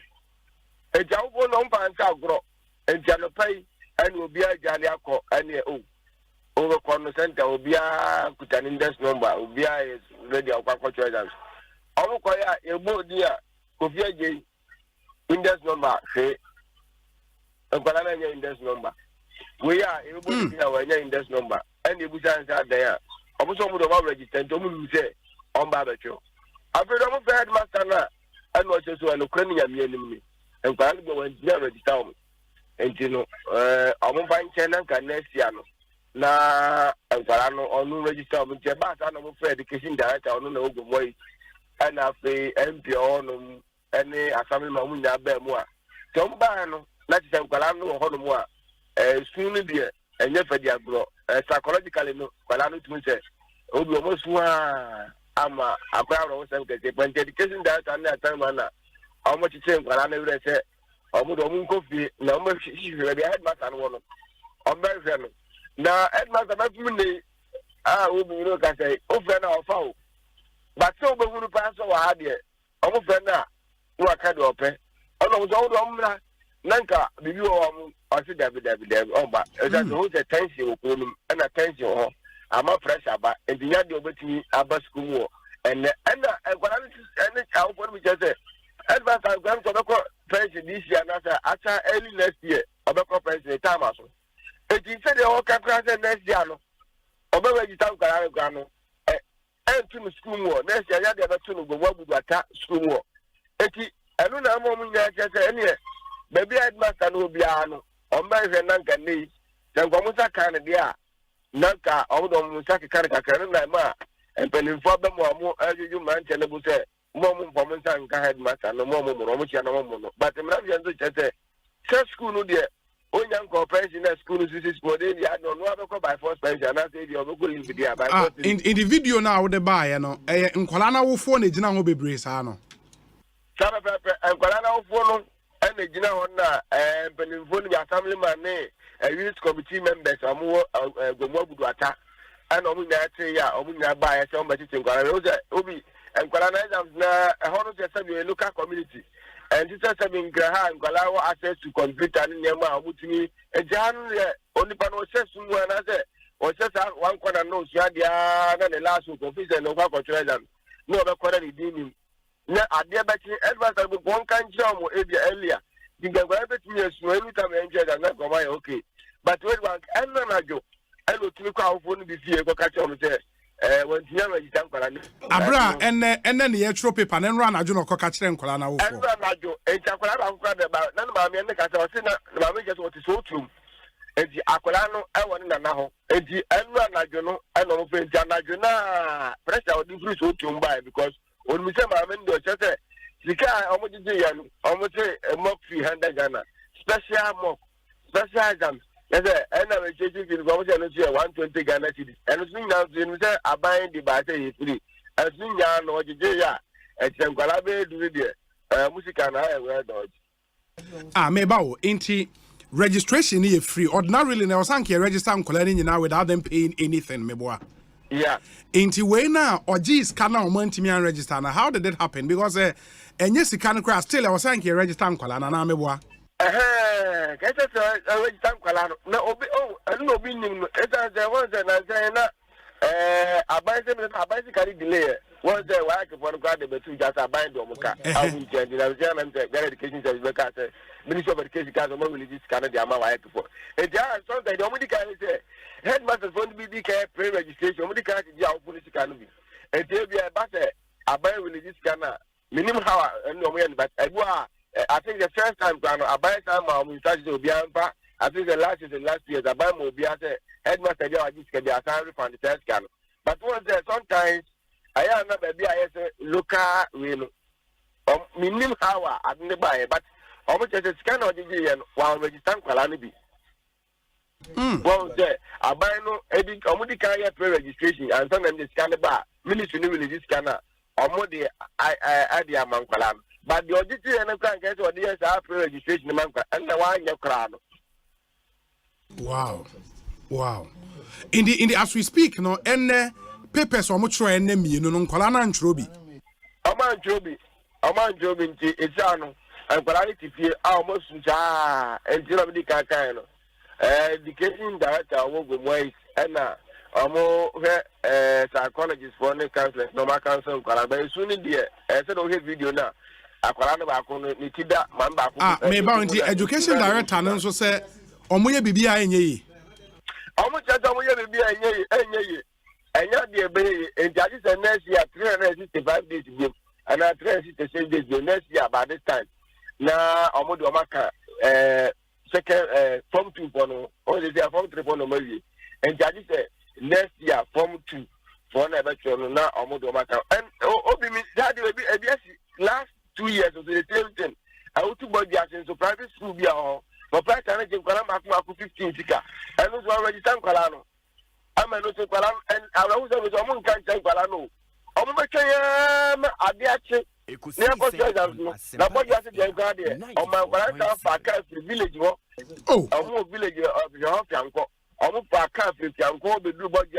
A job will not find out grow and Jalopay and will be a Jaliaco and over corner center will be a good index number, will be a ready of agriculture. All require a board dear, Kofia J index number, say a banana index number. We are able to know our index number and the Bushans are there. I was over the register to say on barbecue. After I'm a headmaster now, I know just one Ukrainian enemy, and probably when you register me. And you know, I'm a fine channel can next year. Na and Parano on register with your bath, and I'm afraid education director on the open way, and I pay MP on any assembly Mamuna Bemwa. Tom Bano, not some Palano or Honomoa, soon be and yet for the agro, psychologically, no, Palano to say, almost one. I'm proud of myself because when dedication that and that time, how much you say, I never say, I'm going to coffee, number she will be headmaster and one. I'm very friendly. Now, headmaster, my family, we look at say, oh, friend, our foul. But so, we will pass over hard yet. I'm a friend now, who I can't open. I was all Nanka, the view of I said, but that's who's attention, and attention. I'm a pressure, but and the yard over to me about school and what I we just say. Advance I'm going to look president this year, after early next year, about president time also. It is said the whole country next year, no, over where you talk about and to school war. Next year, the other two go what would attack school war. I don't know how many just any maybe headmaster will be on American Nanka needs, then Gomusa Canada. Nanka, although Musaki Karaka ma, and penny for them more you man tell say, Mom for Munsanka headmaster, no more, but the Maravian said, Church school, no dear, oh, young corporation school is for the I don't know by force pension, and I say you're going to be in the video now, the buy, no, in Colana will phone a general be Brisano. Sama and Colana will phone and the general and penny phone your family man. Youth committee members are more go attack and Omuna buy somebody to Obi and colonize na a hundred local community and this has been Graha and allow access to computer and Yama Mutini a Jan only Pano says someone as or says one corner knows Yadia and the last week of his and over control no other corner redeeming. Now at the battery advance of one kind job earlier. You can go everything else every time I enjoy that go by okay. But wait one and no I will look out for the fear go catch on there. When you register Abra and then the extra paper and run a journal catch them colana. And run a joke and chocolate about none of my men because I was in the just what is so true. And the Aquilano, I want in now. And the run a journal, I don't know if Jana pressure or difference to buy because when we say my men do just say, Sika, almost a mock 300 Ghana. Special mock, special exams. Yes, and I'm changing the government 120 Ghana cities. And it's now I buy the battery free. As soon as no Jaya, and some Galabe do it. Music and I wear dodge. Mebao, ain't registration is free. Ordinarily, now, Sanky register and collecting now without them paying anything, Meboa. Yeah. Ain't way now, or G's can now want me and register. Now, how did that happen? Because, and yes, you can crash still, I was saying, register and colana, Meboa. Register colana. No, I don't know, being it as there was an answer. I buy them, I basically delay. Once they work for the guard, but two just a bind on Moka. I will change the German education service. Ministry of Education has a more religious Canada amount for. And there are some that only can say headmasters won't be pre registration, only can be our police canopy. And there be a better, I buy religious Canada. Minimum how no way, but I think the first time I buy some in touch with Bianca. I think the last year, the Bible will be as a headmaster. I just can be a salary from the test can. But once there, sometimes I am not a local, minimum hour at the buy, but almost as a scan or the while registering Kalanibi. Well, there, I buy no edit or carrier pre-registration and some of the scanner bar, ministry will this scanner or more the idea among Kalam. But the auditor and I can't get what the pre-registration among and the one your crown. Wow. In the as we speak, no, and papers or much enemy, you know, Kolana and Trobi. Oman Jobi, it's an and quality fear almost and Germany Kakano. Education director work with ways and more psychologists for the counselors, no more counsel, but soon in the said okay video now. I may bounty education director and also say, Omoya Bibia and ye. Almost as Omoya Bibia and ye. And yet, dear baby, and judges and next year 365 days again, and I 366 days the next year by this time. Now, Omodomaka, second Form 2 Pono, or they are Form 3 Pono maybe, and judges next year Form 2 for an election now, Omodomaka. And Obi means that will be a last 2 years of the same thing. I want to buy the so private school be all, but private energy Kalama 15 Sika, and also already San Kalano. I'm a little Kalam, and I was always a moon can't say Kalano. Omachayam, Adiachi, Nobody has to get guardian. On my right for village, oh, a more village of your Yanko, almost for a country, Yanko, the blue body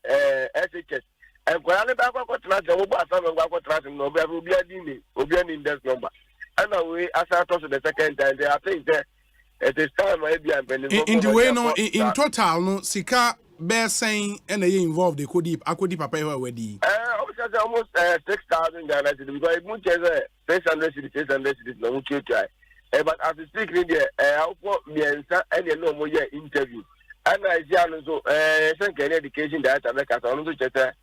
SHS. And when I got trust, I will buy some of what trust and no will be a dini, will be an index number. And away as I told the second time, they are saying that it is time maybe I'm in the way, no, in total, no, Sika. Bear saying and they involved the Akodi Papa were the almost 6,000 Ghana because much as 600 cities, no try. But as we speak, I'll put me and no more interview. And I see also, some education that I make as also chatter,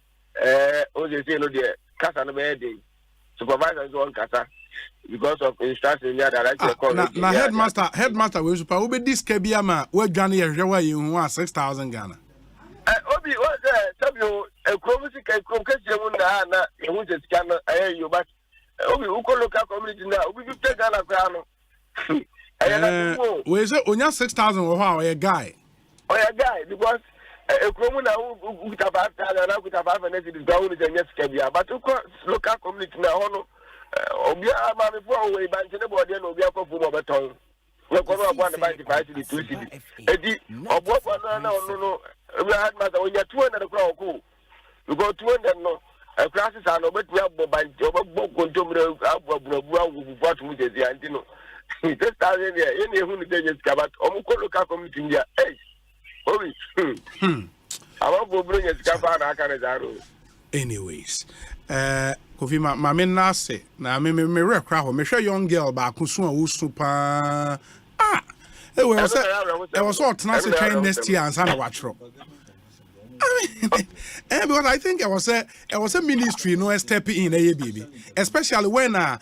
Osei no dear, Casa no day, supervisors on Casa. Because of instruction, now headmaster will probably this Kebiama, where Ghana you want 6,000 Ghana. Obi was you a chromatic and concussion you want to scan you, but Obi who can look at community now, we will take Ghana crown. Where's it on your 6,000 or how a guy? Or a guy, because a cromuna who would have had and I would have had an exit down with the next Kebia, but to look at community now. Obia mama before we ban the body and Obia for Baton. We come up 195 to the 2 cities. Eddie, or what no. We had matter when you're 200 crowd cool. You go 200 no. Classes are no but we have book control what we did the Antino. This time there, any who is covered, Omuko community in there. Hey, Obi. I want to bring a scabard. I can't. Anyways, Kofi, my men nase na me rekra ho me hwe young girl ba kusu a super it was all tenase train next year and sana watchro. I mean, because I think it was a ministry no step in baby, especially when a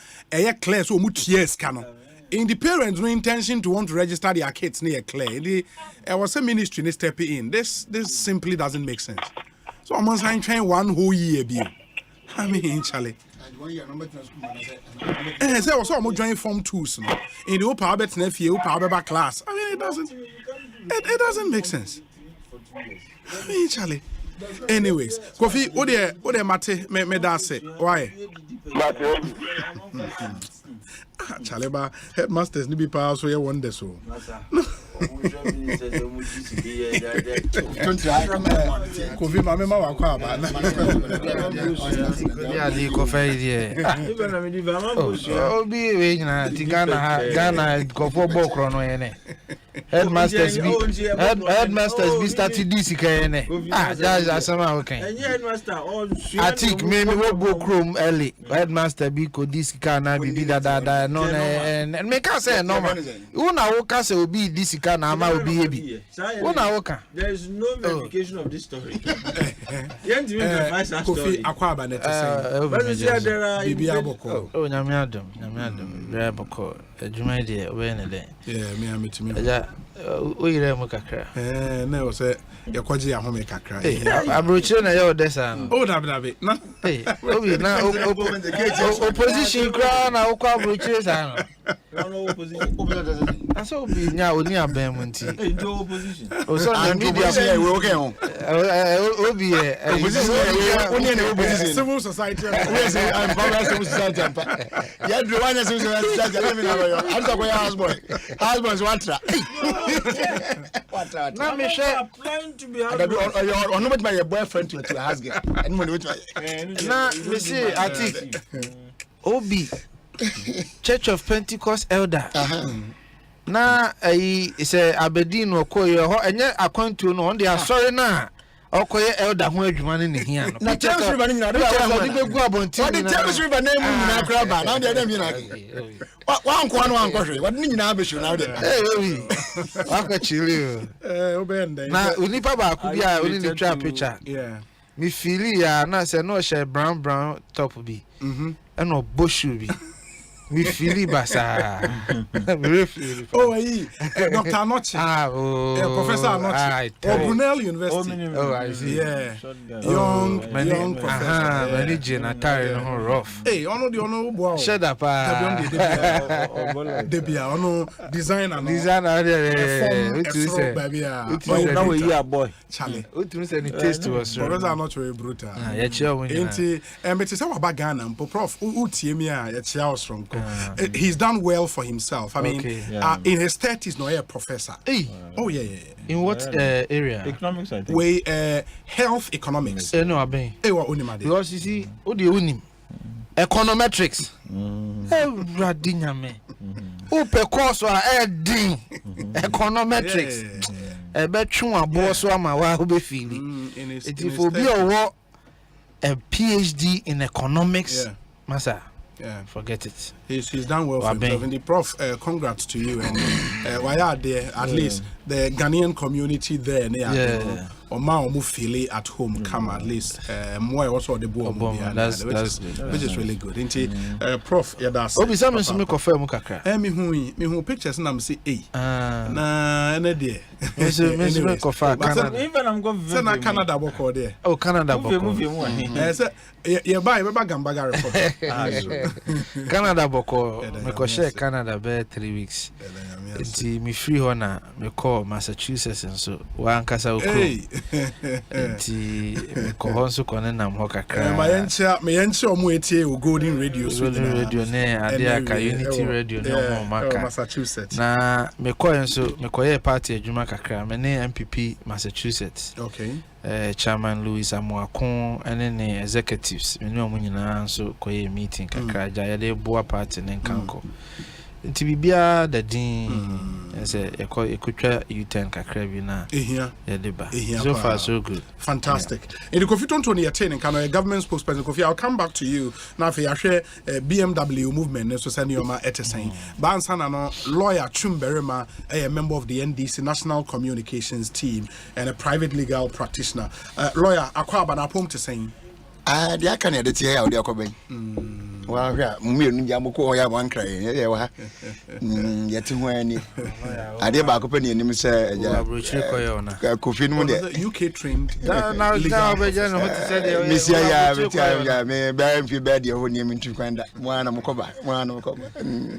class so much years can in the parents no intention to want to register their kids near clear. It was a ministry no step in. This simply doesn't make sense. So I'm going to train 1 whole year be. I mean, Charlie. And so also I'm joining Form 2s no. In the upper bet nephew, upper class. I mean, it doesn't make sense. I mean, Charlie. Anyways, Kofi, what the mate me da say? Why? Charlie, ba headmasters ni be power so you wonder so. Kofi mama ma wa kwa ba. Ya di kofi die. Obi we na ti Ghana kofo bokro no ye ne. Headmasters be started this kene. That's Asama okay. I think me we go chrome early. Headmaster be ko this kana be da no and make us say normal. Una wo ka say obi this kana ama obi ebi. Una wo ka. There is no verification of this story. Yent me verify that story. Kofi akwaba net say. Bibi aboko. Oh nyame adom. Very boko. Adwuma de we ne de. Yeah, me am it me. oyire mu kakra na o say yakwaji ahome kakra abrochire na ye odesa no o dabe na obi na opposition kra na okwa abrochire sa no opposition aso obi nya oni aban mu nti opposition o so na media we okay ho obi opposition oni na opposition civil society we say I'm power civil society ya do one civil society let me know your answer go your husband watra na me share to be or no my boyfriend to your husband and money with na me say atik obi Church of Pentecost elder na say Abedin okoye ho enye akwantu no on dey asori na okoye elder ho adwuma ne hia no na James River ni na de begu abonti ni na James River na mu na kra ba na dey dem ni na wa nko anu anko hwe wade ni nyina be na de obi waka chili obende na unipa ba ku bia oni ni twa picture mi feel ya na say no share brown top bi eno boshu bi we feel basa we feel Dr. Anochi Professor Anochi Brunel University I see young professor manager na tire no rough ono de ono bo shut up debia ono designer utu say now we hear boy Charlie utu say the taste was Professor Anochi very brutal ya chia won enti mbeti say wa Ghana mpo prof utie mi a ya chia strong he's done well for himself. I mean, in his 30s, no, a professor. Oh, yeah. In what area? Economics, I think. Health economics. No, I mean. Because you see, what do you mean? Econometrics. Radinyame. Upe course or adding econometrics. A betchun a boss or my wife be feeling. It will be a PhD in economics, Massa. Yeah, forget it. He's done well for himself. And the prof, congrats to you. And why are there at least the Ghanaian community there? Or ma feel at home come at least. More also the board, which is really good. Prof, yeah, that's. Obi some me confirm kakra. Me who pictures na me say na na there. Me confirm Canada. Even I'm going to Canada boko there. Oh, Canada boko. Yeah, buy Gambaga report. Canada boko me ko share Canada be 3 weeks. Nti me free ho na me call Massachusetts nso wa ankasa okro. Nti me ko ho nso kone nam ho kakra. Me yenche omo etie o Golden Radio so radio ne ade aka Unity Radio ne omo maka Massachusetts. Na me ko nso me ko ye party adwuma kakra me ne MPP Massachusetts. Okay. Chairman Louis Amuakon and the executives me no nyina nso ko ye meeting kakra ja ye de boa party ne nkanko. Nti bibia da din say ekotwa U10 kakra bi na ya deba. So far so good. Fantastic. In the Kofi Tonto ni attaining kind of government spokesperson Kofi, I'll come back to you now for your share BMW movement so send you ma etesen. Bansana no lawyer Chumberema, a member of the NDC National Communications team and a private legal practitioner. Lawyer Kwabena na pom to saying the akane de tie ya odi akoben wa hwa mmienu nja moko ya wan kra ye wa yeti ho ani ade ba akopɛ ne anim sɛ Kofi no de UK trained na be je no to say de misia ya me ba mfi ba de ho ne mintu kwanda mwana mkoba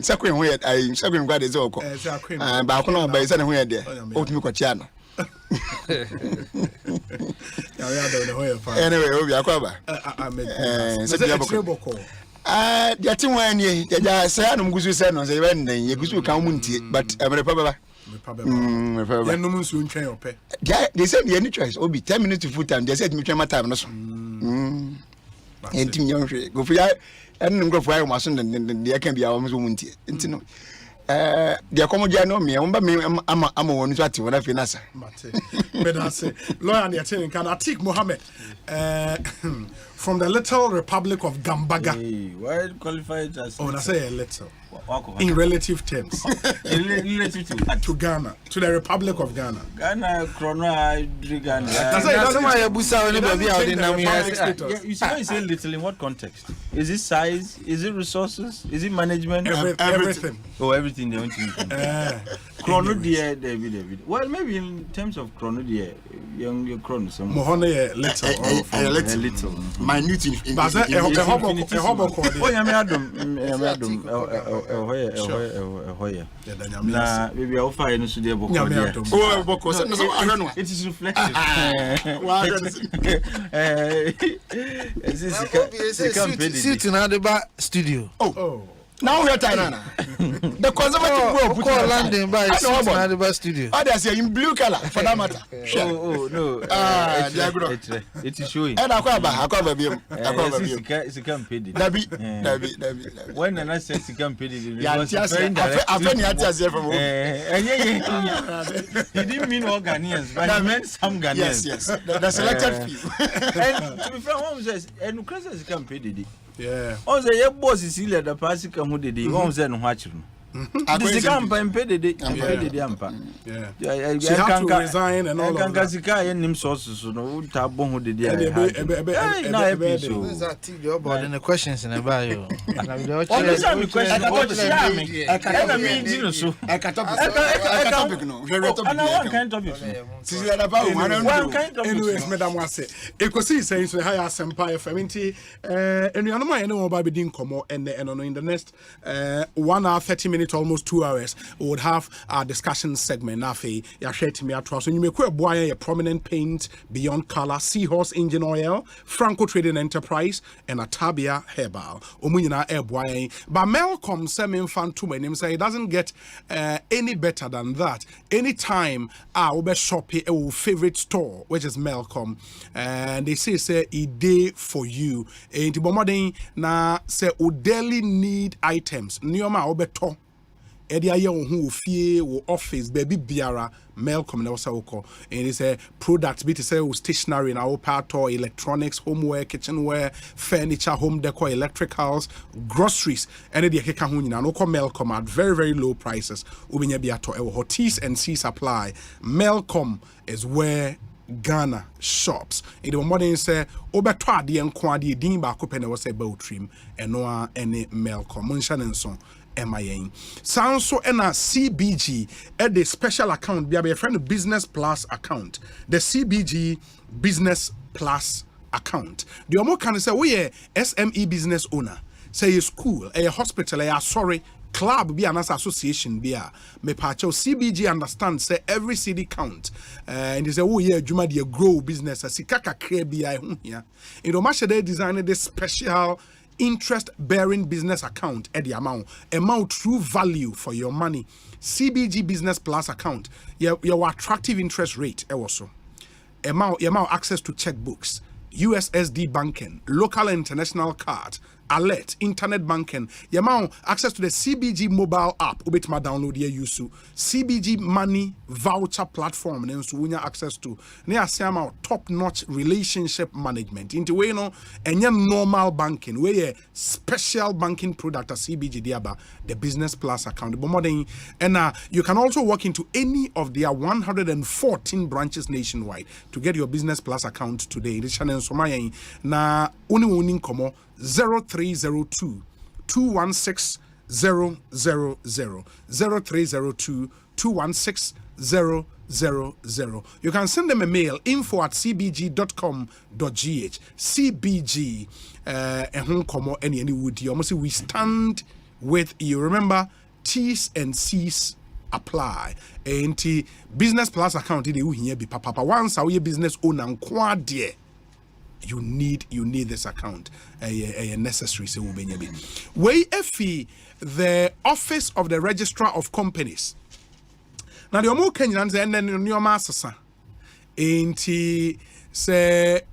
sakwe ho ye ai sakwe ngwa de zoko ba ko no ba isa ne ho ye de otumi kwatia no anyway obi akwaba the thing when you say I'm going to say no say when you go to come but I'm a they said the any choice obi 10 minutes to full time they said me my time no so enti go for ya and go for my son the can be our munti enti no the accommodation no me I'm one to when I finish but I say lawyer and the attending can Atik Mohammed from the little Republic of Gambaga. Why qualified as I say a little in relative terms to Ghana, to the Republic of Ghana. Ghana Chrono Ghana. That's why you busa anybody out in you say little in what context? Is it size? Is it resources? Is it management? Everything. Oh, everything they want to Chrono dear, David. Well, maybe in terms of chrono dear, young chrono, some Mohone a little. Minute. But a hobo called. Oh, Yamadum, na maybe I'll find a dear book. It is reflective. Sit in the studio. Oh. Now we are Tanana. The conservative group put call London by the studio. Others are in blue color for that matter. Oh no. It is showing. And Aquaba it's a campaign. Nabi. When I said it's a campaign, it didn't mean all Ghanaians, but I meant some Ghanaians. Yes. The selected few. And to be frank, one says, and Christmas is campaign. Yeah. On the boss is still at the passing come with the one and watching. This is campaign paid the ampa. Yeah. She had to resign and all of that. Kankasika and him sources, no taboo who did the the questions in a bio. Anyways, Madam Wase, Ekosiisen so high Asempa FM and you know any about being come and in the next 1 hour 30 minutes almost 2 hours we would have our discussion segment nafe ya share to me atwa so you make a prominent paint beyond color seahorse engine oil Franco Trading Enterprise and Atabia Herbal omunyina eboy but Malcolm Semin fan to my name say it doesn't get any better than that anytime I will shop a favorite store which is Malcolm and they say a day for you and bomodin na say o daily need items nioma obeto Edia who fie wo office baby biara Malcolm na wasa woko and it's a product bit say stationery na part or electronics homeware kitchenware furniture home decor electricals groceries and the keka ho nyina no call Malcolm at very low prices ubinya bi ato e T's and C supply Malcolm is where Ghana shops in the morning say obeto ade enko ade din ba ko pene wasa ba utrim eno any Malcolm munshanenso MIN. Sanso ena CBG at the special account be a friend business plus account. The CBG business plus account. The omo can say we SME business owner. Say a school, a hospital, club be an association be a me pacho CBG understand say every city count and they say oh yeah juma dey grow business sikaka kre bia hu here. In Omashe they designed this special interest bearing business account at the amount true value for your money. CBG business plus account your attractive interest rate also amount access to checkbooks, USSD banking, local and international card, alert, internet banking, access to the CBG mobile app, ubitma download ye yusu, CBG money voucher platform, and so we access to near some top-notch relationship management. Into we know and normal banking, where special banking product at CBG diaba, the business plus account. And you can also walk into any of their 114 branches nationwide to get your business plus account today. This channel so na uni komo 0302 216 000 0302 216 000. You can send them a mail info@cbg.com.gh CBG any would you almost we stand with you. Remember T's and C's apply. And business plus account in the be papa once our business owner and dear. You need this account. A necessary say we efi the office of the registrar of companies. Now the omo Kenyans and then your master inti say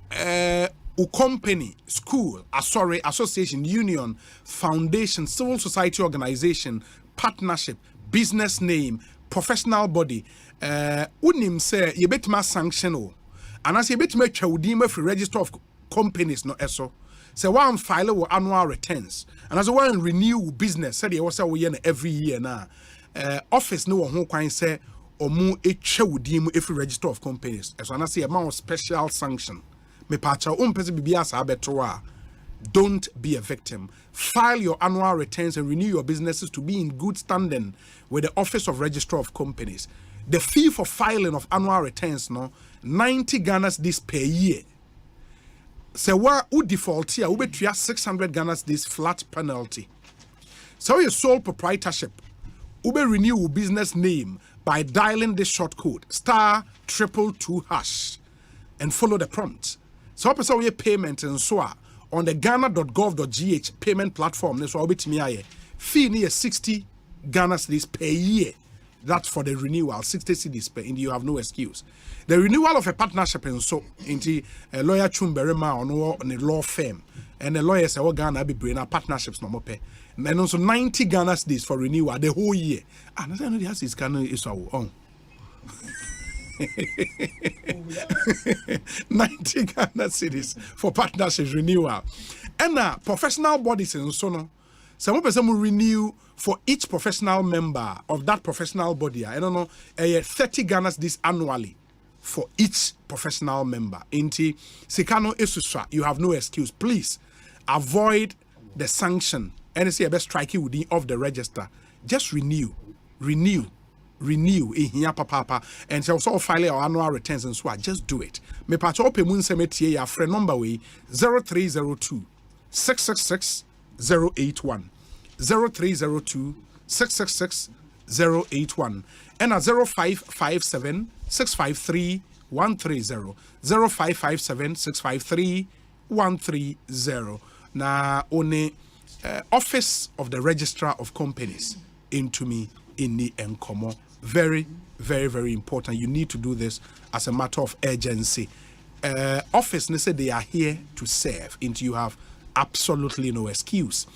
company, school, association, union, foundation, civil society organization, partnership, business name, professional body. Unim say you bet ma sanction o. And as you bet me chawdima for register of companies no eso. Say one file annual returns. And as one renew business, said you was every year now. Office no one kwan say omu chawdim if register of companies. As I say amount special sanction. Me pacha person bibia sa beto a Don't be a victim. File your annual returns and renew your businesses to be in good standing with the Office of Registrar of Companies. The fee for filing of annual returns, 90 Ghana this per year. So what would default here? We be 600 Ghana this flat penalty. So your sole proprietorship, we be renew your business name by dialing this short code *222# and follow the prompt. So person we payment and so on the ghana.gov.gh payment platform. So be fee near 60 Ghana cedis per year. That's for the renewal, 60 cedis per, and you have no excuse. The renewal of a partnership and so into a lawyer chumberema on a law firm, and the lawyer say, "Oh, Ghana be bringing partnerships no more pay." And also 90 Ghana cedis for renewal the whole year. And I know the house is Ghana is our own. 90 Ghana cedis for partnerships renewal, and professional bodies and so on. Some person will renew for each professional member of that professional body. I don't know, 30 Ghana this annually for each professional member. Inti Sikano Esuswa, you have no excuse. Please avoid the sanction. And say best strike you off the register. Just renew. Here, papa, and so file our annual returns and so just do it. Me patch open moon cemetery your friend number way 0302 666 081 0302 666 081 and a 0557 653 130 0557 653 130. Now only Office of the Registrar of Companies into me in the Enkomo. Very, very, very important. You need to do this as a matter of urgency. Office, they say they are here to serve, and you have absolutely no excuse.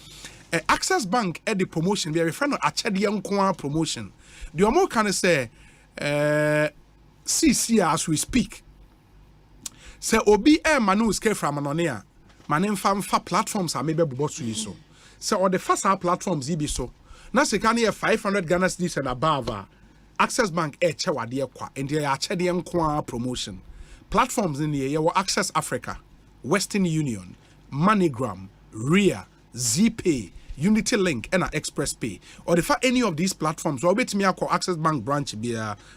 Access Bank at the promotion, we are referring to Achedian promotion. The more can say, see as we speak. Say Obi Manu scale from Anonia, Manem fa platforms are maybe both to you so. So or the first platforms be so. Now se can hear 500 Ghana cedis and above. Access Bank chewa kwa and the Achedian kwa promotion. Platforms in the year were Access Africa, Western Union, MoneyGram, RIA, ZPay, Unity Link, and Express Pay. Or if any of these platforms, or bet me ako Access Bank branch be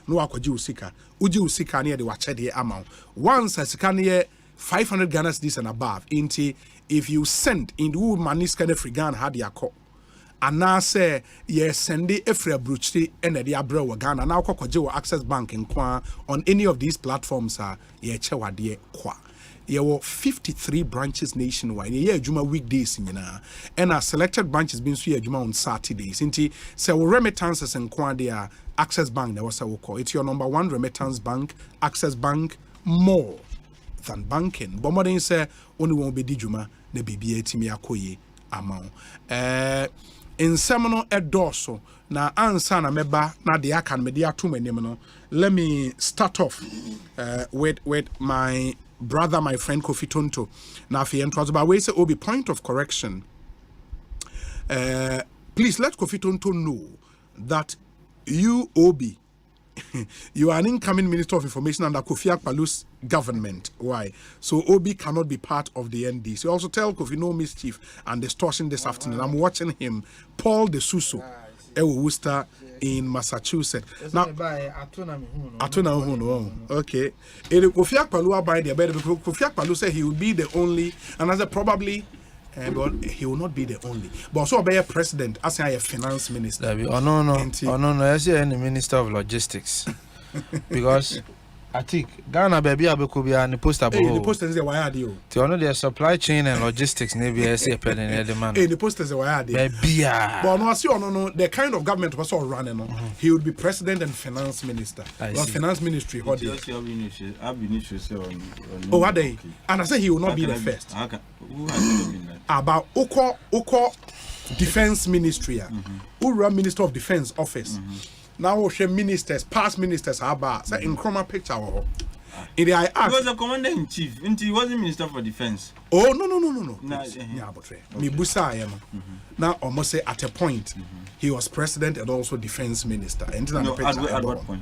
no ako usika. Uji usika near the wachedi amount. Once as can hear 500 Ghana cedis and above. Inti if you send in the money scan free Ghana had your call. And now say yes, send the Efra Bruchti and the Abra Ghana now Kokojo Access Bank in Kwa on any of these platforms are ye chewa de kwa. There were 53 branches nationwide. Yeah, Juma weekdays in and our selected branches being so Juma on Saturdays. Inti say remittances and Kwa there Access Bank there was a call. It's your number one remittance bank, Access Bank, more than banking. But more than say only won't be Juma the BBA Timia Koye amount. In seminal edorso na ansa na meba na de aka media to menim no. Let me start off with my brother, my friend Kofi Tonto. Now if you about way say Obi point of correction. Please let Kofi Tonto know that you Obi you are an incoming Minister of Information under Kofi Akpalu's government. Why? So Obi cannot be part of the ND. So also tell Kofi no mischief and distortion this afternoon. I'm watching him, Paul De Suso, Worcester in Massachusetts. Now, okay. Kofi Akpalu by the bed. Kofi Akpalu said he will be the only, and as a probably. But he will not be the only. But also be a president as a finance minister. No. I see any minister of logistics. Because I think Ghana baby could be an poster. The poster is why are you? To honor their supply chain and logistics, maybe I see a pen in the man. The poster is why are you? But no, I see no. The kind of government was all running. He would be president and finance minister. Finance ministry. Oh, are they? And I say he will not be the first. About Oko Defense Ministry, Ura Minister of Defense Office. Now, ministers, past ministers, about say in chroma picture. In the I asked, he was a commander in chief, and he wasn't Minister for Defense. Oh no. Me busa now almost say at a point he was president and also defense minister. And at what point?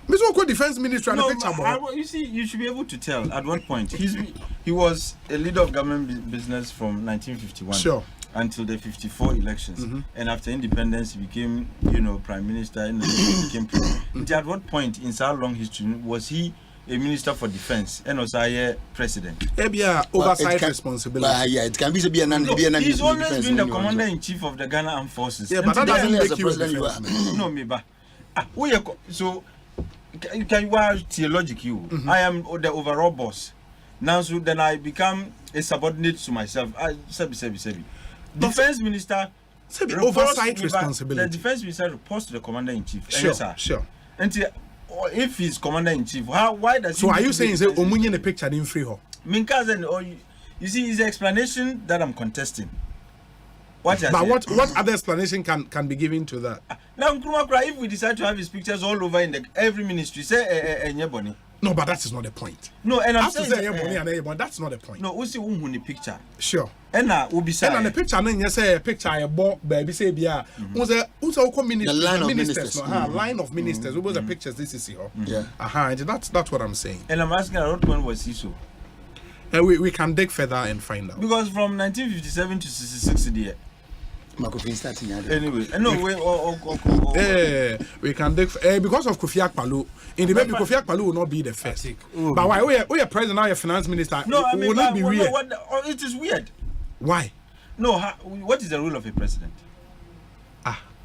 Mr. Defense Minister and the picture. You see, you should be able to tell at what point he was a leader of government business from 1951. Sure. Until the 54 elections, and after independence, he became, prime minister, and then he became president. At what point in so long history was he a minister for defense and also a president? Oversight responsibility. Yeah, it can be he's always been the commander in chief of the Ghana Armed Forces. Yeah, but that doesn't make you a president. No, me ba. So can you theologic you? I am the overall boss. Now, so then I become a subordinate to myself. Sebi. Defense minister oversight responsibility. The defense minister reports to the commander in chief. Sure. And if he's commander in chief, why does? So are you saying say omunye the picture didn't free her? You see, it's the explanation that I'm contesting. What other explanation can be given to that? Now, if we decide to have his pictures all over in every ministry, say Nyeboni. No, but that is not the point. No, and I'm saying that's not the point. No, we see the picture. Sure. And now we be saying the picture. Then you say a picture. I bought baby say bia. Who's a line of ministers? Line of ministers. Who was the pictures? This is here. Yeah. That's what I'm saying. And I'm asking, when was he so? We can dig further and find out. Because from 1957 to 66 years. Anyway, we can dig because of Kofi Akpaloo. In the maybe Kofi Akpaloo will not be the first. But why we are president now, your finance minister? No, I mean, will not be weird. It is weird. Why? No, what is the rule of a president?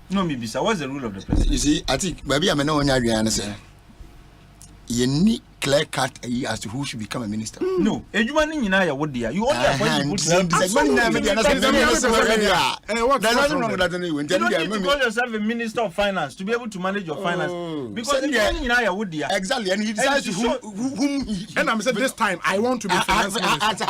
No, Mibisa, what's the rule of the president? You see, I think maybe I'm not only say you need clear cut as to who should become a minister. No, you only appoint people. You don't need to call yourself a minister of finance to be able to manage your finance. Because exactly, and he decides whom and I'm saying this time I want to be finance minister.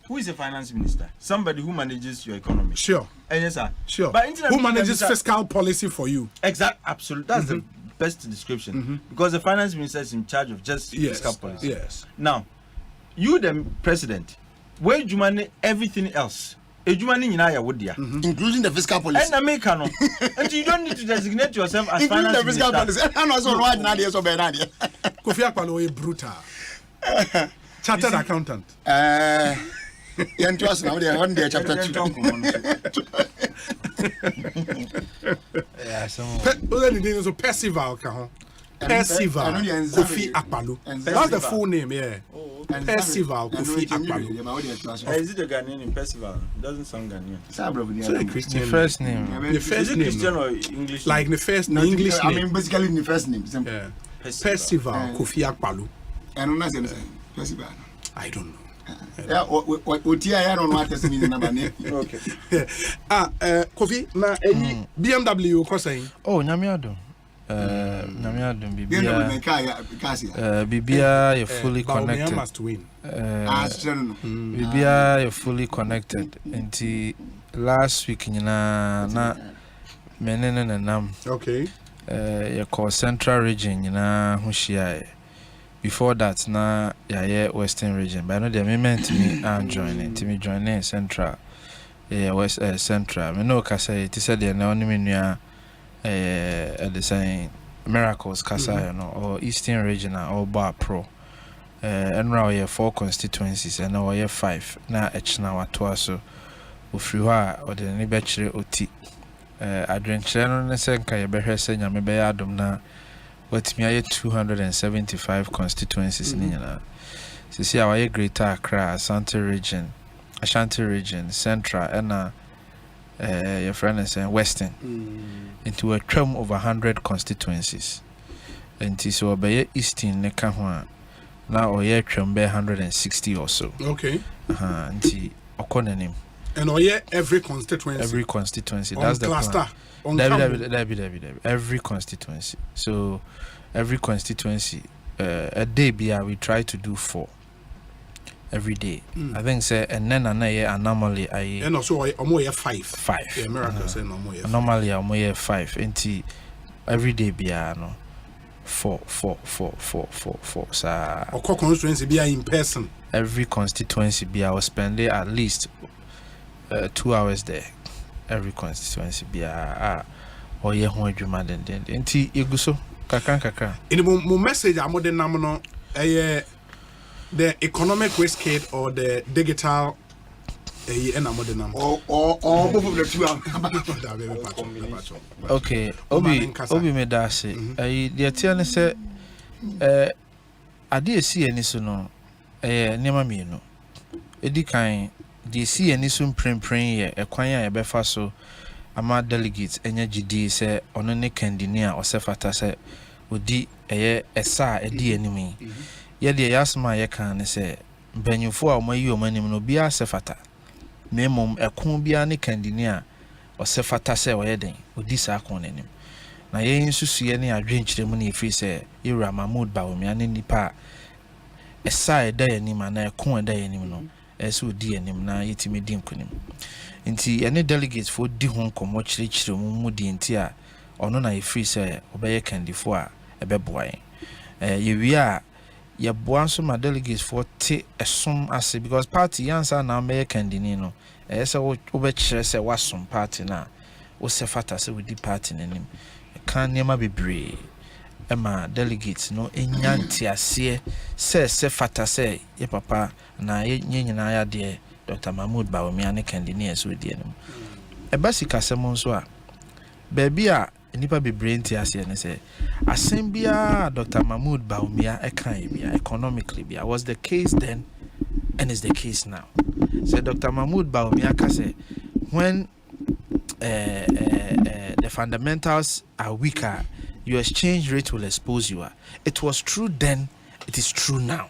Who is a finance minister? Somebody who manages your economy. Sure. Yes, sir. Sure. But who manages fiscal policy for you? Exactly. Absolutely. That's the best description. Because the finance minister is in charge of just fiscal policy. Yes. Now, you the president, where you manage everything else. Including the fiscal policy. And American. And you don't need to designate yourself as finance minister. Including the fiscal policy. And also why Nadia so bad. Kofi Akpaloo is brutal. Chartered accountant. You trust now they one day chapter 2. Yeah, so Percival Kofi Akpaloo. That's the full name, yeah. Percival Kofi Akpaloo. Is it the Ghanaian in Percival? It doesn't sound Ghanaian. So the Christian the first name. The first name. Christian or English? Like the first name. English name. I mean basically the first name. Yeah. Percival Kofi Akpaloo. I don't know Percival. I don't know. Yeah, what I don't know what this means. Okay. Kofi, na any BMW ko saying? Oh, Nyamiado. Nyamiado Bibia you're fully connected. Must win. Bibia you're fully connected. Until last week na menene nam. Okay. You call Central region na hushia. Before that, na Western region. But I know the moment me I'm joining. To me joining Central, West Central. Me know kasa it said the na only me the saying miracles kasa or Eastern region or Bar Pro. And now we have 4 constituencies and now we have 5. Na echna watwa so ufriwa or the ni bechire oti. Adrenchire no ne se nka ye behwe se nyame be ya adom na what me 275 constituencies in Nigeria. See our Greater Accra, Asante region, Ashanti region, Central, and your friend is saying Western, into a term of 100 constituencies. And so by Eastern Nekahua, now or year term 160 or so. Okay. And Okonenim. And every constituency. Every constituency. That's the cluster. Every constituency. So every constituency a day we try to do 4 every day. I think say and then anomaly and also almost 5. Yeah, miracles anomaly almost 5 and every day no 4 sa or constituency be in person. Every constituency be I will spend at least 2 hours there. Every constituency be or ye ho adwuma den enti eguso Kakra. In the message I'm the nominal the economic risk kit or the digital or both of the two. Okay, Obi me da say. The tiane say ade esi ani so no nema mienu. Edi kan the esi ani so mprempren ye ekwan a yebefa so ama delegates enya gidi say ono ne candidate a osefata say odi esa edi animi. Ye de yasma ye kan ne say banyufo a omayi omanim no bia sefata. Memom ekon bia ne candidate a osefata say oyeden odi sa kon nanim. Na ye nsusuye ne adwenkyeremu ne efi say Ira Mahmood Bawumia ne nipa esa eda yanim na ekon eda yanim no eso di yanim na yetimi di nkonim. Nti ene delegates for di hon komo kyerkyere mu di nti a ono na efi say obeye candidate a ebeboa ye wi a ye boa so ma delegates for te esom ase because party yansa na obeye candidate no say wo be kyerɛ say wasom party na wo se fata say we di party nanim kan niema bebre ema delegates no enyanti ase se fata say ye papa na ye nyina ya de Dr. Mahmood Bawumia ne candidate so di anim e basika semo nso a baby a nipa bebre nti ase ne say asembia Dr. Mahmood Bawumia ekan bia economically bia was the case then and is the case now. So Dr. Mahmood Bawumia ka say when the fundamentals are weaker, your exchange rate will expose you. It was true then, it is true now.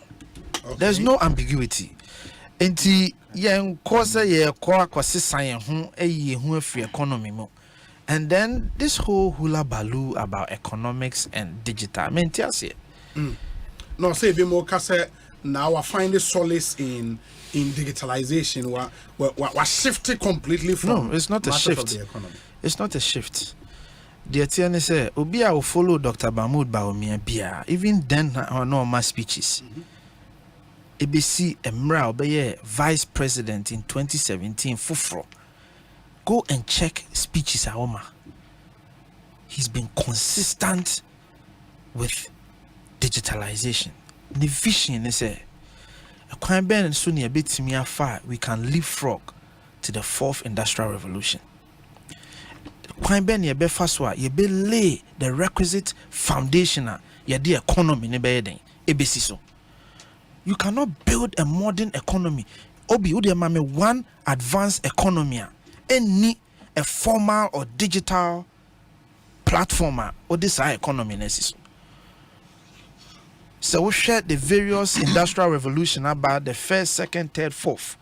Okay. There's no ambiguity. Enti yen kosa ye kwa kwasisan ho eyi ho afri economy mo. And then this whole hula baloo about economics and digital. I mean, no, say be more kase now I find the solace in digitalization. We're shifted completely from. No, it's not a shift. It's not a shift. The attorney say, Obia will follow Dr. Mahmood Bawumia Bia. Even then, no my speeches. ABC Emra Obeye Vice President in 2017. Fufro. Go and check speeches Aoma. He's been consistent with digitalization. The vision is a Kwabena soon a bit me afar. We can leapfrog to the 4th Industrial Revolution. Kwabena be faswa ye be lay the requisite foundation ye the economy ne be den ebesi so. You cannot build a modern economy. Obi udi mame one advanced economy any a formal or digital platform or this economy nesis. So we share the various industrial revolution about the 1st, 2nd, 3rd, 4th.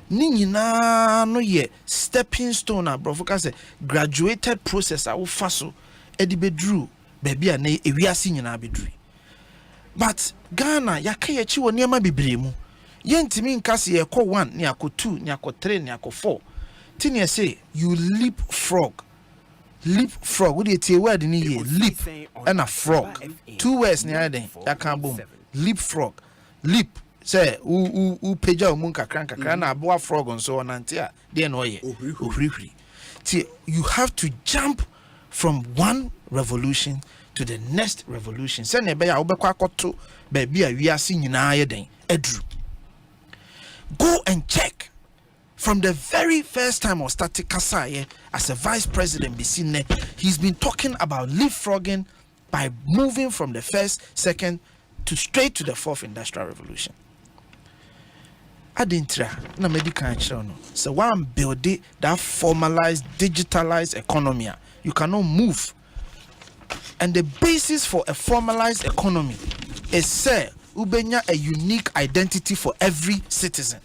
Nina no ye stepping stone bro say graduated process a wo faso edi bedru baby a na ewiase nyina bedru. But Ghana yaka ye chi wo niema bebre mu. Ye ntimi nka se ye kɔ 1 ne akɔ 2 ne akɔ 3 ne akɔ 4. Tini say you leapfrog what do you say word ni ye leap and a frog 2 words ni aden yaka bom leapfrog leap say u peja omun kakran na abo frog nso onante a dey no ye ohwihwiri. You have to jump from one revolution to the next revolution. Say na be ya obekwa akoto ba bia wiase nyina ye den adru. Go and check. From the very first time of Static Kasaye as a vice president, he's been talking about leapfrogging by moving from the 1st, 2nd to straight to the 4th Industrial Revolution. Adintra na medical channel. So one build it that formalized, digitalized economy. You cannot move. And the basis for a formalized economy is say ubenya a unique identity for every citizen.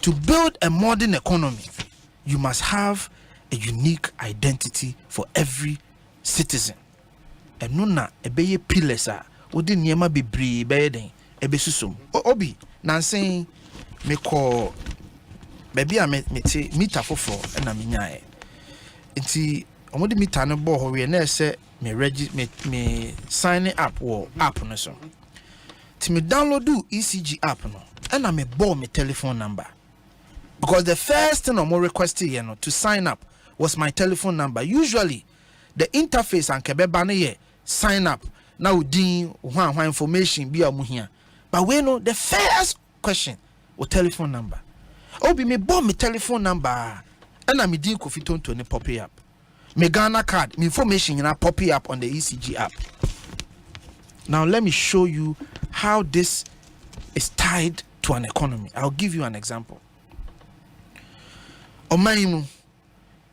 To build a modern economy, you must have a unique identity for every citizen. And nuna ebeye pillars are odi niema bebre beden ebesusum. Obi nansen me call baby a mete meter fofo na menyae. Nti omodi meter no bo ho we na say me sign up wo app no so. Ti me download do ECG app no and I me bo me telephone number. Because the first thing I'm requesting to sign up was my telephone number. Usually, the interface and kebeba na ye sign up na udin hwan information bi amu hia. But we know the first question o telephone number. Obi me bomb me telephone number and I'm din Kofi Tonto ne pop up. Me Ghana card, me information na pop up on the ECG app. Now let me show you how this is tied to an economy. I'll give you an example. Omaimu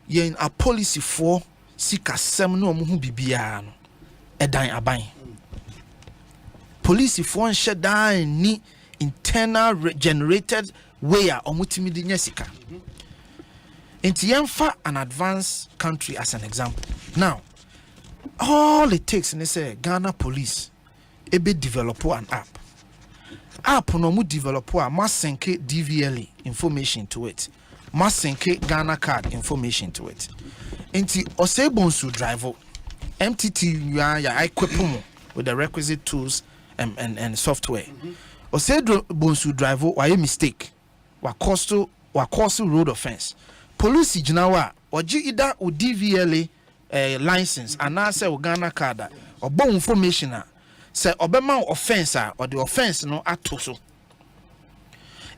yen a policy for sika sem no omu hu bibia no edan aban. Policy for nche dan ni internal generated way a omutimi di nya sika. Enti yemfa an advanced country as an example. Now, all it takes is say Ghana police ebe develop an app. App no mu develop a masenke DVLA information to it. Masenke Ghana card information to it. Enti Osei Bonsu driver MTT ya equip with the requisite tools and software. Osei Bonsu driver why mistake. Wa cause road offense. Police jinawa oji ida o DVLA license and na say o Ghana card or bon information say obema offense or the offense no ato so.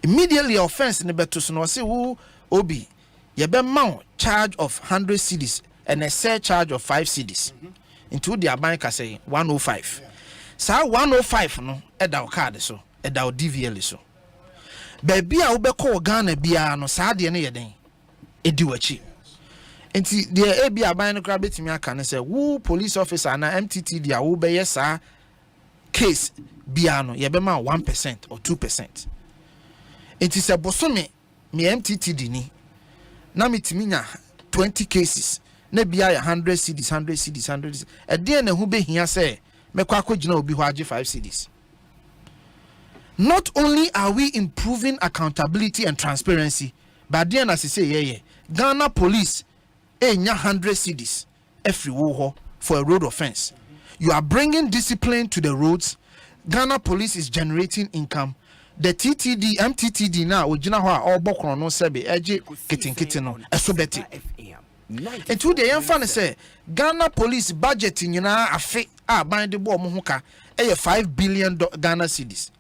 Immediately offense ne beto so no say who obi ye be mount charge of 100 cedis and a surcharge of 5 cedis into the bank say 105. Sa 105 no e da o card so e da o DVLA so. Baby a obekọ Ghana bia no sa de ne ye den ediwachi. Enti the AB aban no kra betimi aka ne say wo police officer na MTT dia wo be yesa case bia no ye be ma 1% or 2%. Enti se bosome me MTT di ni na metimi nya 20 cases na bia ya 100 cedis 100 cedis 100 cedis e de na hu be hia say mekwa akogina obi ho age 5 cedis. Not only are we improving accountability and transparency, but then as I say, Ghana police enya 100 cedis every wo for a road offense. You are bringing discipline to the roads. Ghana police is generating income. The TTD, MTTD now, ojina ho a obokro no sebe eje kitten no esobeti. And to the enfane say Ghana police budget nyina afe a ban de bo mo ho ka 5 billion Ghana cedis.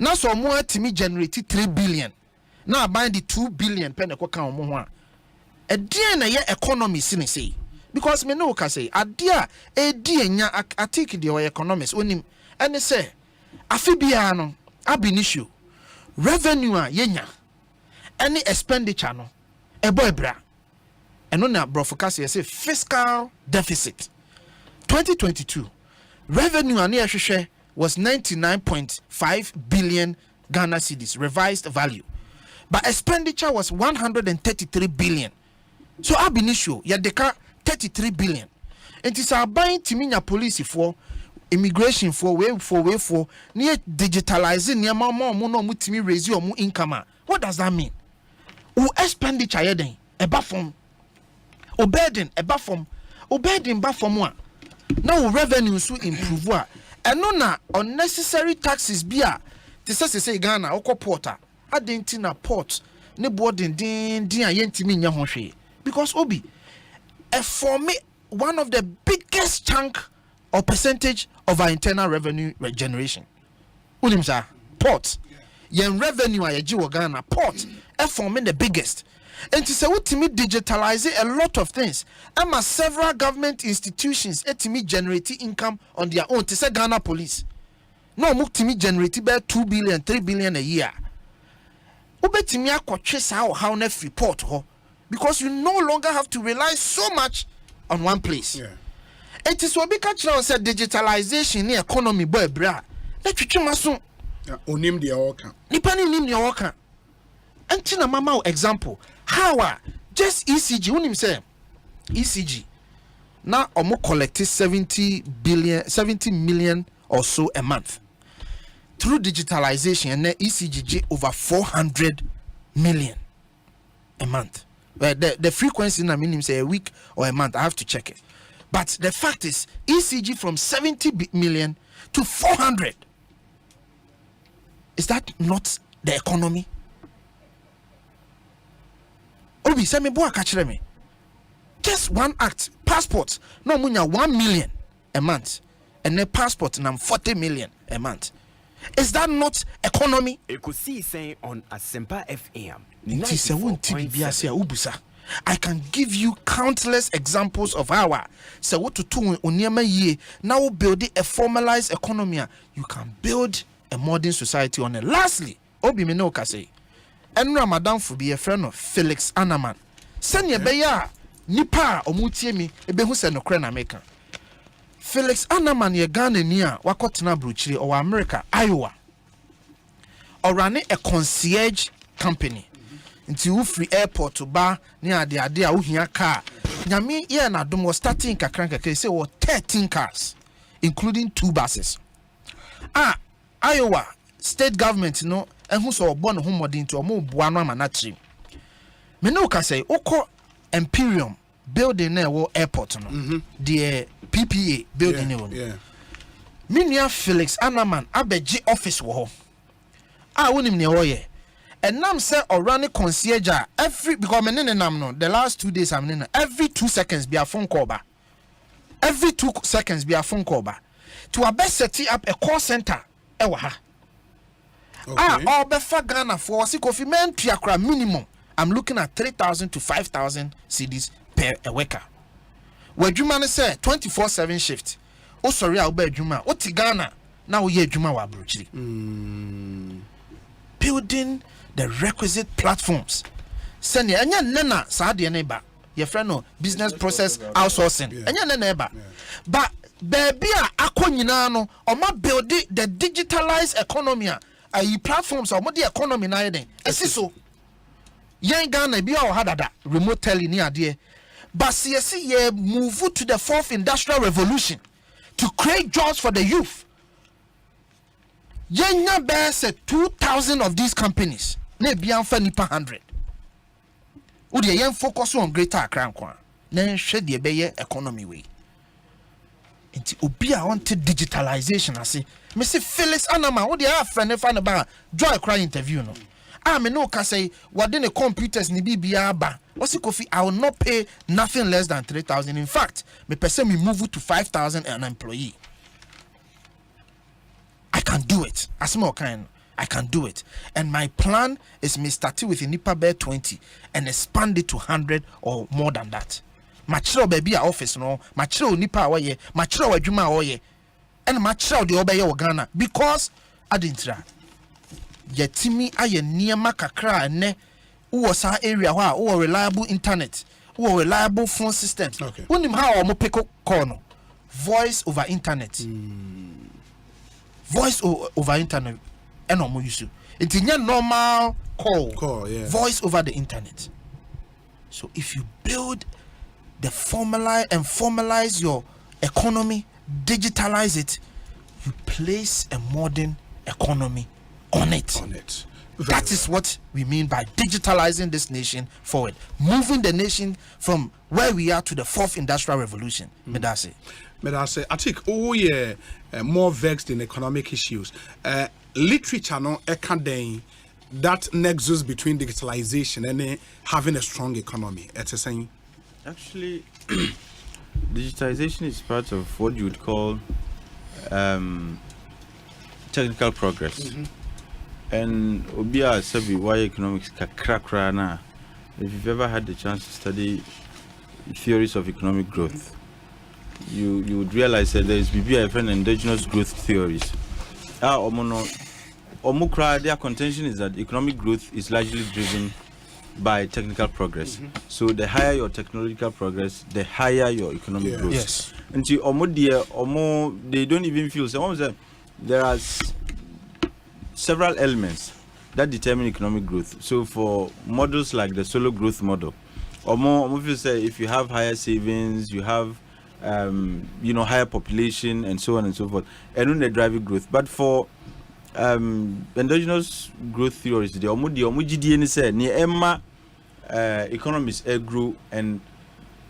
Now so more timi generate 3 billion. Now buy the 2 billion pen ko kan mo ho a. E dia na ye economy sin say. Because me no ka say adia e dia nya atiki the economics onim ene say afi bia no abi ni issue. Revenue a yenya any expenditure no e boy bra. Eno na brofocus say fiscal deficit. 2022 revenue ani ehwehwe was 99.5 billion Ghana cedis revised value, but expenditure was 133 billion. So ab initio ya deka 33 billion. It is our buying timinya police for immigration for way for near digitalizing near mama no mutimi raise your income. What does that mean? O expenditure yeden eba from o burden eba from o burden ba from one. Now revenue so improve and no na unnecessary taxes bia te say Ghana okọ porter adenti na port ne boarding din ayentimi nya ho hwe because obi for me one of the biggest chunk or percentage of our internal revenue generation unim sa port yen revenue ayeji wo Ghana port for me the biggest. And to say what me digitalize a lot of things. And several government institutions etimi generate income on their own. To say Ghana police. No mukti generate by 2 billion, 3 billion a year. Ubetimi akotwe how next report ho. Because you no longer have to rely so much on one place. Yeah. It is what we catch now said digitalization in the economy boy bra. Let you maso. Onim the oka. Nipani nim the oka. And tina mama example. How just ECG when him say ECG now omo collect 70 million or so a month through digitalization and ECG over 400 million a month. Well, the frequency na mean him say a week or a month. I have to check it. But the fact is ECG from 70 million to 400. Is that not the economy? Obi say me boy catch me. Just one act passport no munya 1 million a month and the passport nam 40 million a month. Is that not economy? Ekosiisen On Asempa FM 94.7. I can give you countless examples of how so what to do in now build a formalized economy. You can build a modern society on it. Lastly, Obi Minoka say, and Ramadan for be a friend of Felix Anaman. Send your beya nipa omutiemi ebehu se no kre na meka. Felix Anaman ye Ghana nia wakotena bruchiri or America Iowa. Or running a concierge company. Into free airport to bar near the idea uhia car. Nyami ye na dum was starting kakranka say 13 cars, including 2 buses. Iowa state government no and who saw born home into a more buano manatri. Menoka say oko Imperium building there airport no. The PPA building there. Minia Felix Anaman abeji office wo. Wonim ne oye. And nam say orani concierge every because menene nam no the last 2 days I'm in every 2 seconds be a phone call ba. Every 2 seconds be a phone call ba. To a best set up a call center ewa ha. All befa Ghana for sikofi men triakra minimum. I'm looking at 3,000 to 5,000 cedis per a worker. Where Juma say 24/7 shift. Oh sorry, I'll be Juma. Oti Ghana now ye Juma wa bruchiri. Building the requisite platforms. Send ya nena saadi neba. Your friend no business process outsourcing. Enya neba. But baby akonyina no oma build the digitalized economy. Ayi platforms or the economy na yeden. Esiso. Yen Ghana bi o hadada remote tele ni ade. But see ye move to the 4th industrial revolution to create jobs for the youth. Yenya bears 2,000 of these companies. Ne bianfa nipa 100. Udi yen focus on greater Accra kwa. Ne hwe de beye economy way. Inti obi a want digitalization ase. Me say Felix Anama udi a friend fa ne ba joy cry interview no. Me no ka say what the computers ni bibia ba. What's Kofi? I will not pay nothing less than 3,000. In fact, me person me move to 5,000 an employee. I can do it. As more kind, I can do it. And my plan is me start with a Nipa Bear 20 and expand it to 100 or more than that. Machiro baby office no, machiro Nipa awaye, machiro wajuma awaye, and machiro the obeye Ghana because I didn't try. Yetimi aye niyama kakra ne uwa area wa uwa reliable internet, uwa reliable phone systems. Okay. Unim how mo pick call voice over internet. Voice over internet and no use it's a normal call yeah. Voice over the internet. So if you build the formalize your economy, digitalize it, you place a modern economy on it. That is what we mean by digitalizing this nation forward, moving the nation from where we are to the 4th industrial revolution. Medase, I think more vexed in economic issues. Literature no that nexus between digitalization and having a strong economy. It's a saying. Actually, digitalization is part of what you would call technical progress. And Obia Sabi why economics kakra na. If you've ever had the chance to study theories of economic growth, you would realize that there is BBI endogenous growth theories. Their contention is that economic growth is largely driven by technical progress. So the higher your technological progress, the higher your economic growth. Yes. And they don't even feel so. There are several elements that determine economic growth. So for models like the solo growth model, if you have higher savings, you have higher population and so on and so forth, and then they drive growth. But for endogenous growth theories, the economies grew, and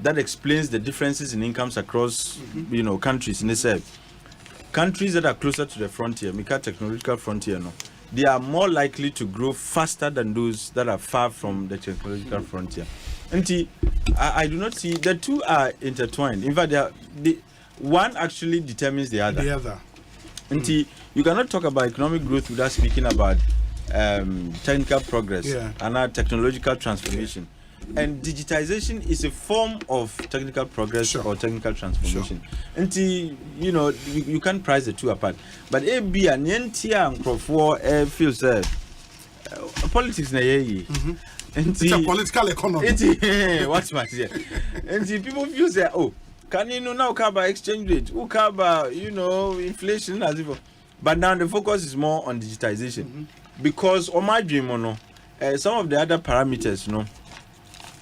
that explains the differences in incomes across countries. And they say countries that are closer to the frontier, make a technological frontier, they are more likely to grow faster than those that are far from the technological frontier. And I do not see the two are intertwined. In fact, one actually determines the other. And you cannot talk about economic growth without speaking about technical progress and our technological transformation. And digitization is a form of technical progress or technical transformation. And you can't price the two apart. But AB and NTA and feels politics na it's a political economy. What's my here? And people feel say, oh, can you now cover exchange rate? Who cover inflation as if? But now the focus is more on digitization because on my dream, some of the other parameters,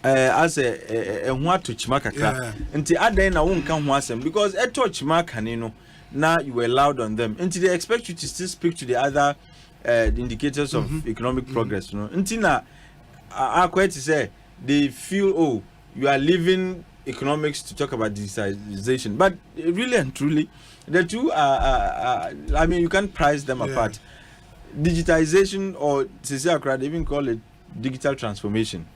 as a what to chimaka until other na won't come once because a touch chimaka now you were allowed on them until they expect you to still speak to the other indicators of economic progress until now I quite say they feel you are leaving economics to talk about digitalization, but really and truly the two are I mean you can't price them apart. Digitization, or they even call it digital transformation,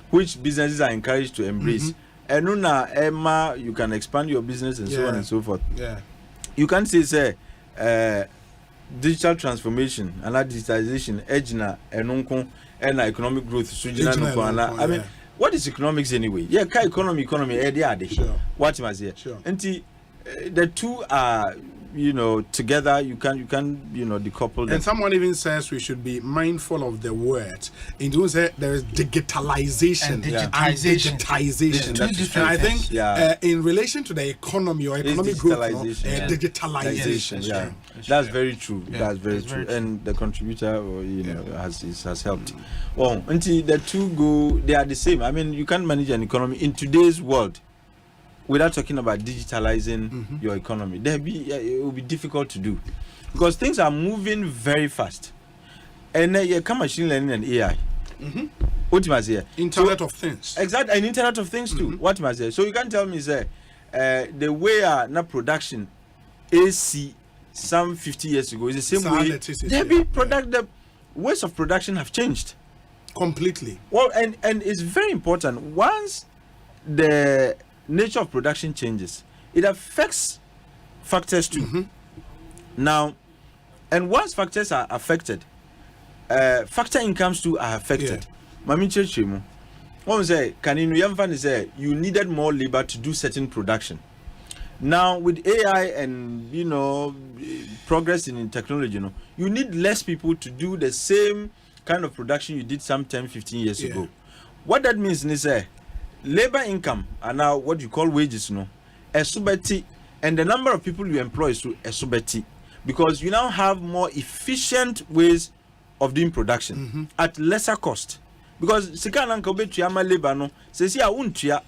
which businesses are encouraged to embrace. And Emma, you can expand your business and so on and so forth. You can't say digital transformation and digitalization edgina and economic growth. I mean, what is economics anyway? Economy what am I saying? And the two are together. You can decouple them. And someone even says we should be mindful of the word. In doing that, there is digitalization and digitization. And I think in relation to the economy or economic growth, digitalization. That's very true. That's very true. And the contributor, has helped. Well, until the two go, they are the same. I mean, you can't manage an economy in today's world without talking about digitalizing your economy. It will be difficult to do because things are moving very fast. And you come machine learning and AI. What must say? Internet of Things. Exactly, and Internet of Things too. What must say? So you can tell me, the way na production AC some 50 years ago is the same way. The ways of production have changed completely. Well, and it's very important. Once the nature of production changes, it affects factors too. Now, and once factors are affected, factor incomes too are affected. Mami Churchill, one say, you needed more labor to do certain production. Now, with AI and progress in technology, you need less people to do the same kind of production you did some 10-15 years ago. What that means is labor income are now what you call wages, esubeti, and the number of people you employ is esubeti, because you now have more efficient ways of doing production at lesser cost. Because sikana nkobetu ama labor no, says ya untia.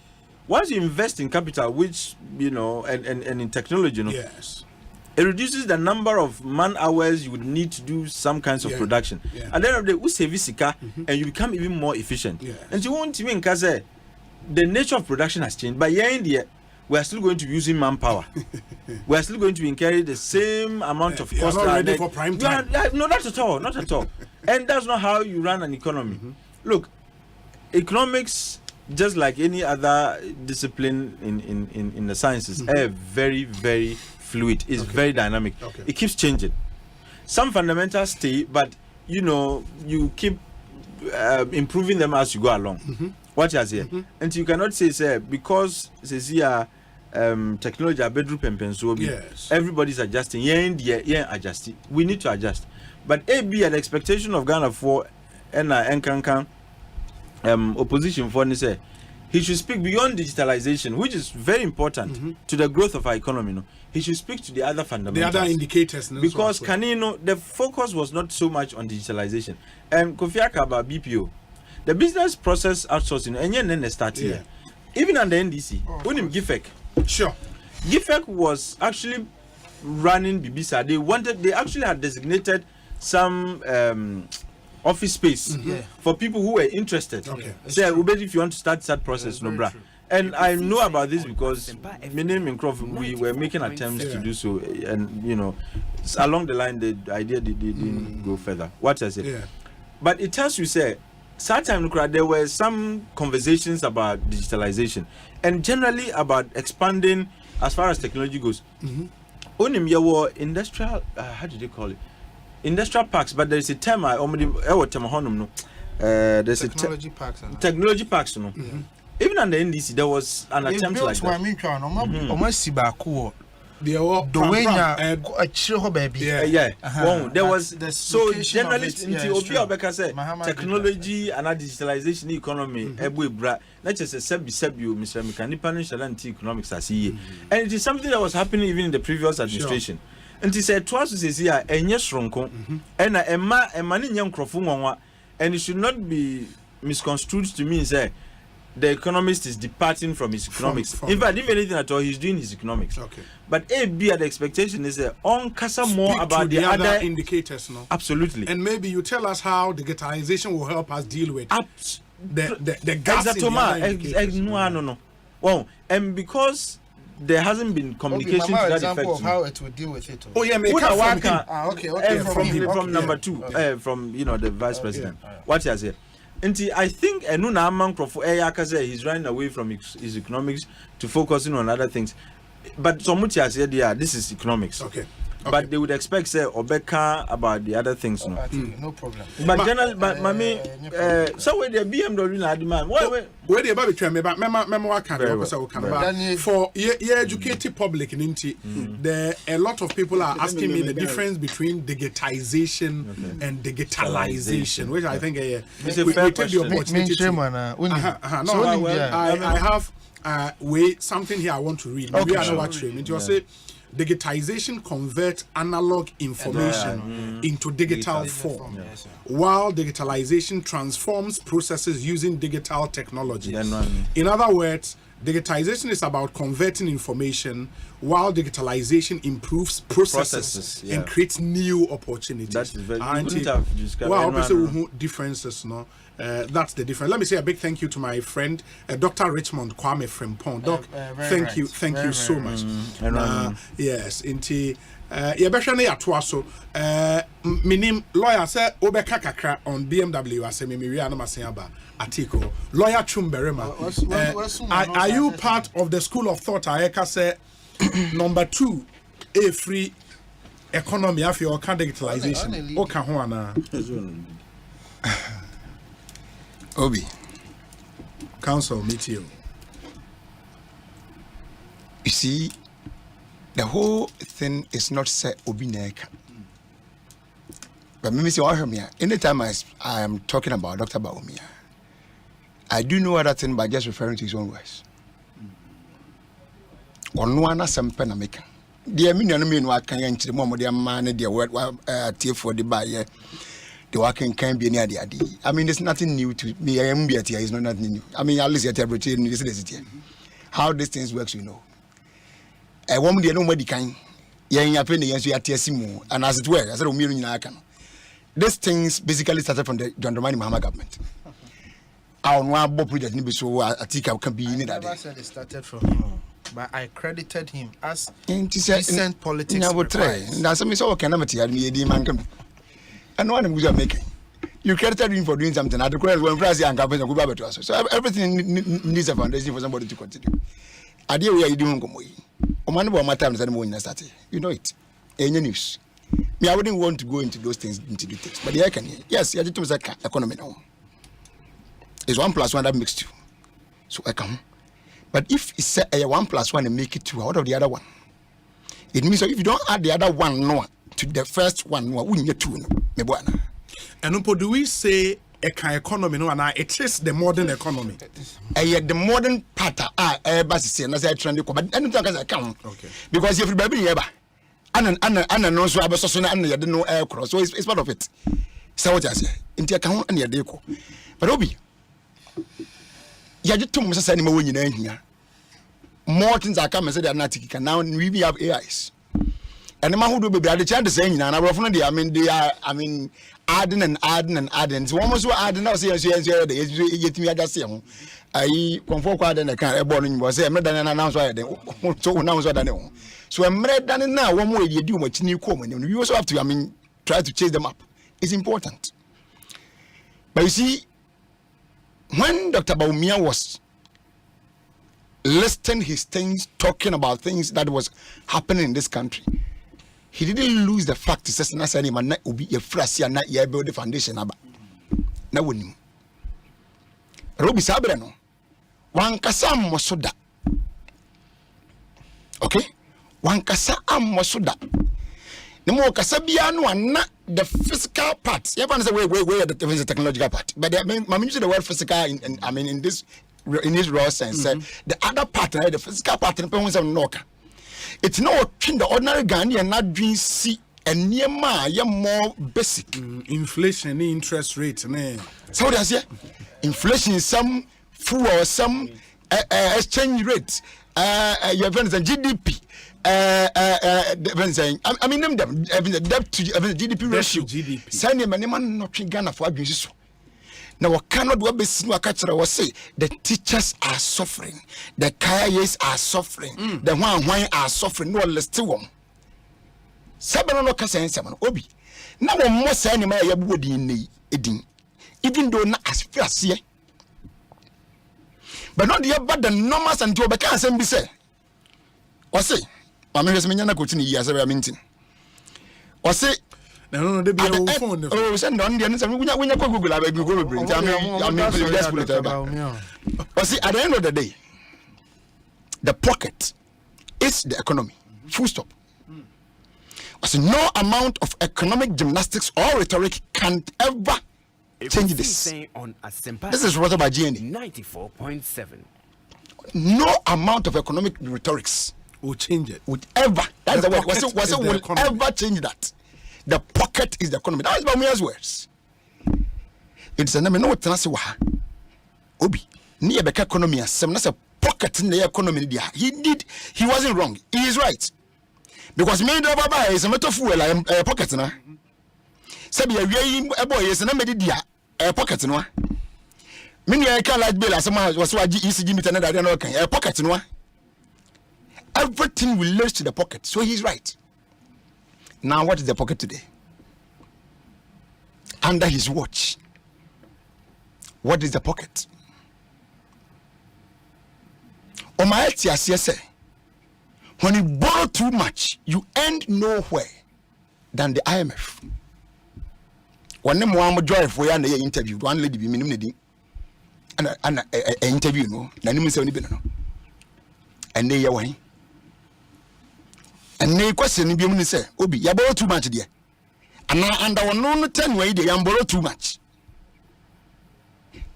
Once you invest in capital, which and in technology, it reduces the number of man hours you would need to do some kinds of production. At the end of the day, you save sika and you become even more efficient. And you won't even say the nature of production has changed, but we are still going to be using manpower. We are still going to be incurring the same amount of cost. Not ready for prime time. No, not at all, not at all. And that's not how you run an economy. Look, economics, just like any other discipline in the sciences, are very, very fluid. It's very dynamic. It keeps changing. Some fundamentals stay, but you keep improving them as you go along. What you say? And you cannot say because technology bedroom everybody's adjusting. Adjusting. We need to adjust. But AB an expectation of Ghana for opposition for say he should speak beyond digitalization, which is very important to the growth of our economy. He should speak to the other fundamentals, the other indicators, because the focus was not so much on digitalization. And Kofi Akaba BPO, the business process outsourcing, and then start here. Even under NDC, when GIFEC, GIFEC was actually running BECE. They actually had designated some office space for people who were interested. Say, if you want to start that process, And I know about this because we were making attempts to do so, and you know, along the line the idea didn't go further. What I say? Yeah. But it tells you, say, certain there were some conversations about digitalization and generally about expanding as far as technology goes. Onim yawo industrial, how do they call it? Industrial parks, but there is a term there's technology parks. Technology parks, no. Even under NDC, there was an attempt like that. There was so generalist technology and digitalization economy. Not just a Mr. Mechanical economics as and it is something that was happening even in the previous administration. And he said twice this year, and yes, Ronco, and a man in young Crofung, and it should not be misconstrued to mean say the economist is departing from his economics. In fact, if anything at all, he's doing his economics. Okay. But the expectation is on Casa more about the other indicators, no? Absolutely. And maybe you tell us how digitalization will help us deal with the gaps in the other indicators. No. Well, and because there hasn't been communication to that example effect. Of how it will deal with it. Oh yeah, from number two, from the vice president. What he has here. And I think he's running away from his economics to focusing on other things. But Somuti has said, yeah, this is economics. Okay. But they would expect say Obeka about the other things, no. No problem. But general, but mommy, so where the BMW na demand. Where the baby try me, but memo can for educated public in Inti. There a lot of people are asking me the difference between digitization and digitalization, which I think we take the opportunity to. I have something here I want to read. Maybe I know what you mean. You say digitization converts analog information into digital form, while digitalization transforms processes using digital technology. In other words, digitization is about converting information, while digitalization improves processes and creates new opportunities. That's very differences, no? That's the difference. Let me say a big thank you to my friend Dr. Richmond Kwame Frimpong. Doc, thank you so much. Yes, inti yebehwe ya to aso minim lawyer say obeka kakra on BMW asemi mi wi anamasen aba article lawyer Chumberema. Are you part of the school of thought Ayeka say number 2 a free economy afi or digitalization o ka ho ana Obi, Council, meet you. You see, the whole thing is not set Obi Neka. But maybe say, anytime I am talking about Dr. Baumia, I do know other thing by just referring to his own words. On one Asempa Nameka. Dear Minion, what can you enter the moment, dear man, dear word, tear for the buyer. The working can be near the idea. I mean, there's nothing new to me. I am here. It's not nothing new. I mean, at least you're everything. How these things works, you know. A woman, they know what the kind. Young opinion, yes, you are TSMO, and as it were, as a million I can. These things basically started from the John Dramani Mahama government. Our one Bob project, so I think I can be in it. I never said it started from him, but I credited him as decent politics. Now, try. Now, some is all can amateur, me, man come. And one of them making. You credited him for doing something. I declare when Brazil and government go back to us. So everything needs a foundation for somebody to continue. I deal where you doing come away. Oman about my time is anymore in started. You know it. Any news. Me, I wouldn't want to go into those things into details. But yeah, I can. Yes, you do the economy now. It's 1 + 1 that makes 2. So I come. But if it's a 1 + 1 and make it 2 out of the other one, it means if you don't add the other one, no. To the first one, we need 2. And do we say economy? No, and it is the modern economy. The modern part and as I trend, but anything as I come. Okay. Because if you baby ever, and no so about so and you no air cross, so it's part of it. So what I say, into account and your deco. But Obi, you just told me to more when you're here. More things are coming, so they are not taking. Now we have AIs. And the man who do be the chance saying, and I mean, they are, adding and adding and adding. So almost what adding now, say, yet me, I just say, I conform quite and I can't born in was a medal and announce why so announce what I know. So I'm ready done now. One way you do much new common, and you also have to, try to chase them up. It's important. But you see, when Dr. Baumia was listing his things, talking about things that was happening in this country, he didn't lose the fact that says na man na obi e frasi na ye build the foundation aba na wonim robi sabre no wan kasa ammosoda okay wan kasa ammosoda ne mo kasa bia no na the physical part you find say where the technological part but I mean use the word physical in this raw sense the other part the physical part in person say no ka. It's not the ordinary Ghanaian not doing see and near more basic. Inflation, interest rate, man. So that's it. Inflation is some food or some exchange rate. Your friends and GDP. I mean them debt to GDP ratio. Send him and man not Ghana for abuse. Now, what cannot be seen? Was say the teachers are suffering, the carriers are suffering, the one are suffering. No less to one. Seven no kasa seven obi. Now, one more say any man yabudi in edin, even though not as fast here. But not the but the numbers and to obeka and be say. Was say, I'm here. Menyana continue years. I mean, was say. No, they be on phone. Oh, send on the answer. We are Google. I beg you, Google. I but see, at the end of the day, the pocket is the economy. Full stop. So no amount of economic gymnastics or rhetoric can ever change this. This is written by GNA 94.7. No amount of economic rhetorics will change it. Would ever. That's the word. Was it will ever change that? The pocket is the economy. That is Baumia's words. It's a name. No, it's not. Obi, near the economy. Some a pocket in the economy. He wasn't wrong. He is right. Because me driver by is a metaphor like a pocket. Na. Sabi a boy is a media a pocket. No. Many I can't like bill as someone was what ECG meter and I don't know. A pocket. No. Everything relates to the pocket. So he's right. Now, what is the pocket today? Under his watch. What is the pocket? Omaetia say, when you borrow too much, you end nowhere than the IMF. One name one joy for an interview, one lady be minimum and interview, no, Nanim 70 no. And they are way. And the question be say, Obi, you borrow too much there. And now under one no 10 way they borrow too much.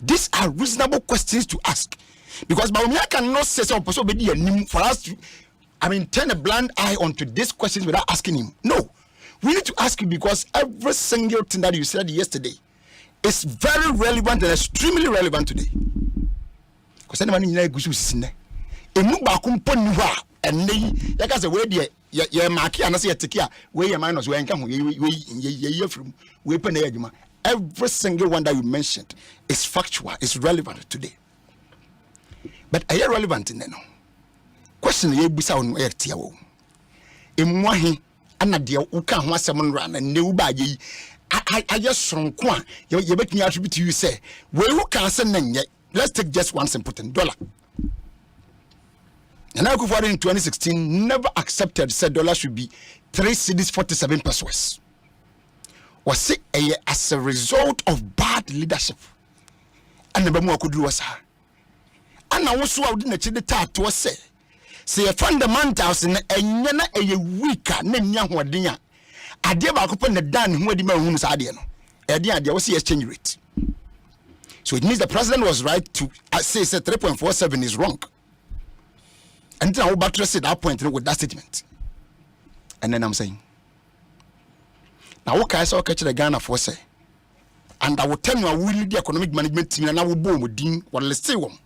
These are reasonable questions to ask. Because Baumia cannot say so for us to turn a blind eye onto these questions without asking him. No. We need to ask you because every single thing that you said yesterday is very relevant and extremely relevant today. Because anyone in there goes in there. And they say where the ya mark and say take care where your minus where come we from we pen the every single one that you mentioned is factual, is relevant today. But are you relevant in no question ye bisa on air tiawo emwahi ana de uka ho asem nra na ne uba yi I just sonko a ye betumi attribute to you say we who can say na. Let's take just one simple thing, dollar. And Akufo-Addo in 2016 never accepted said dollar should be 3 cedis 47 pesos. Was it as a result of bad leadership? And the Bamu could do was her. And I also out in the Chidita to say a fundamentals in a yana a weaker Nenya Wadinya. I dare back upon the Dan who had the Mahun's Adiano. Adia, there was the exchange rate. So it means the president was right to say 3.47 is wrong. And then I will buttress it that point with that statement. And then I'm saying, now what can I say catch the Ghana for say? And I will tell you I will lead the economic management team and I will boom with Dean what let's say one.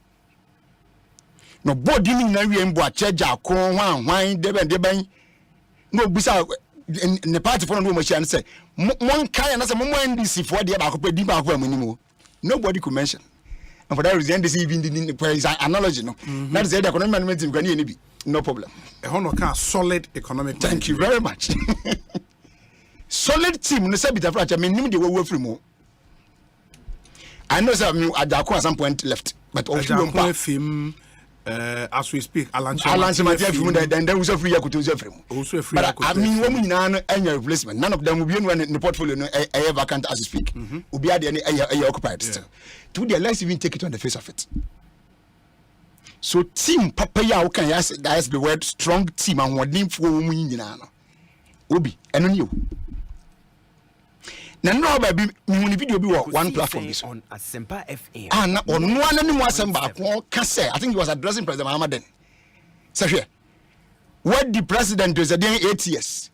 No board in Nigerian boy charge a corn wine deben no bisa in the party for no machine say one kind and some NDC for the back of anymore. Nobody could mention. And for that reason, this even the analogy. No, that is the economic management. No problem. A solid economic. Thank you very much. Solid team. No say bit of I mean, they were free more. I know some at some point left, but also film. As we speak, Alan then there was a free but I mean, women now and your replacement. None of them will be in the portfolio a vacant as we speak. Will be at any occupied still. To the let's even take it on the face of it. So team Papa can that's the word strong team and what name for women in Obi and you. Now, baby, when video be one platform on Asempa FM. And on one anymore Asempa, can say I think he was addressing President Mahama then. So here, what the president is a day 8 years.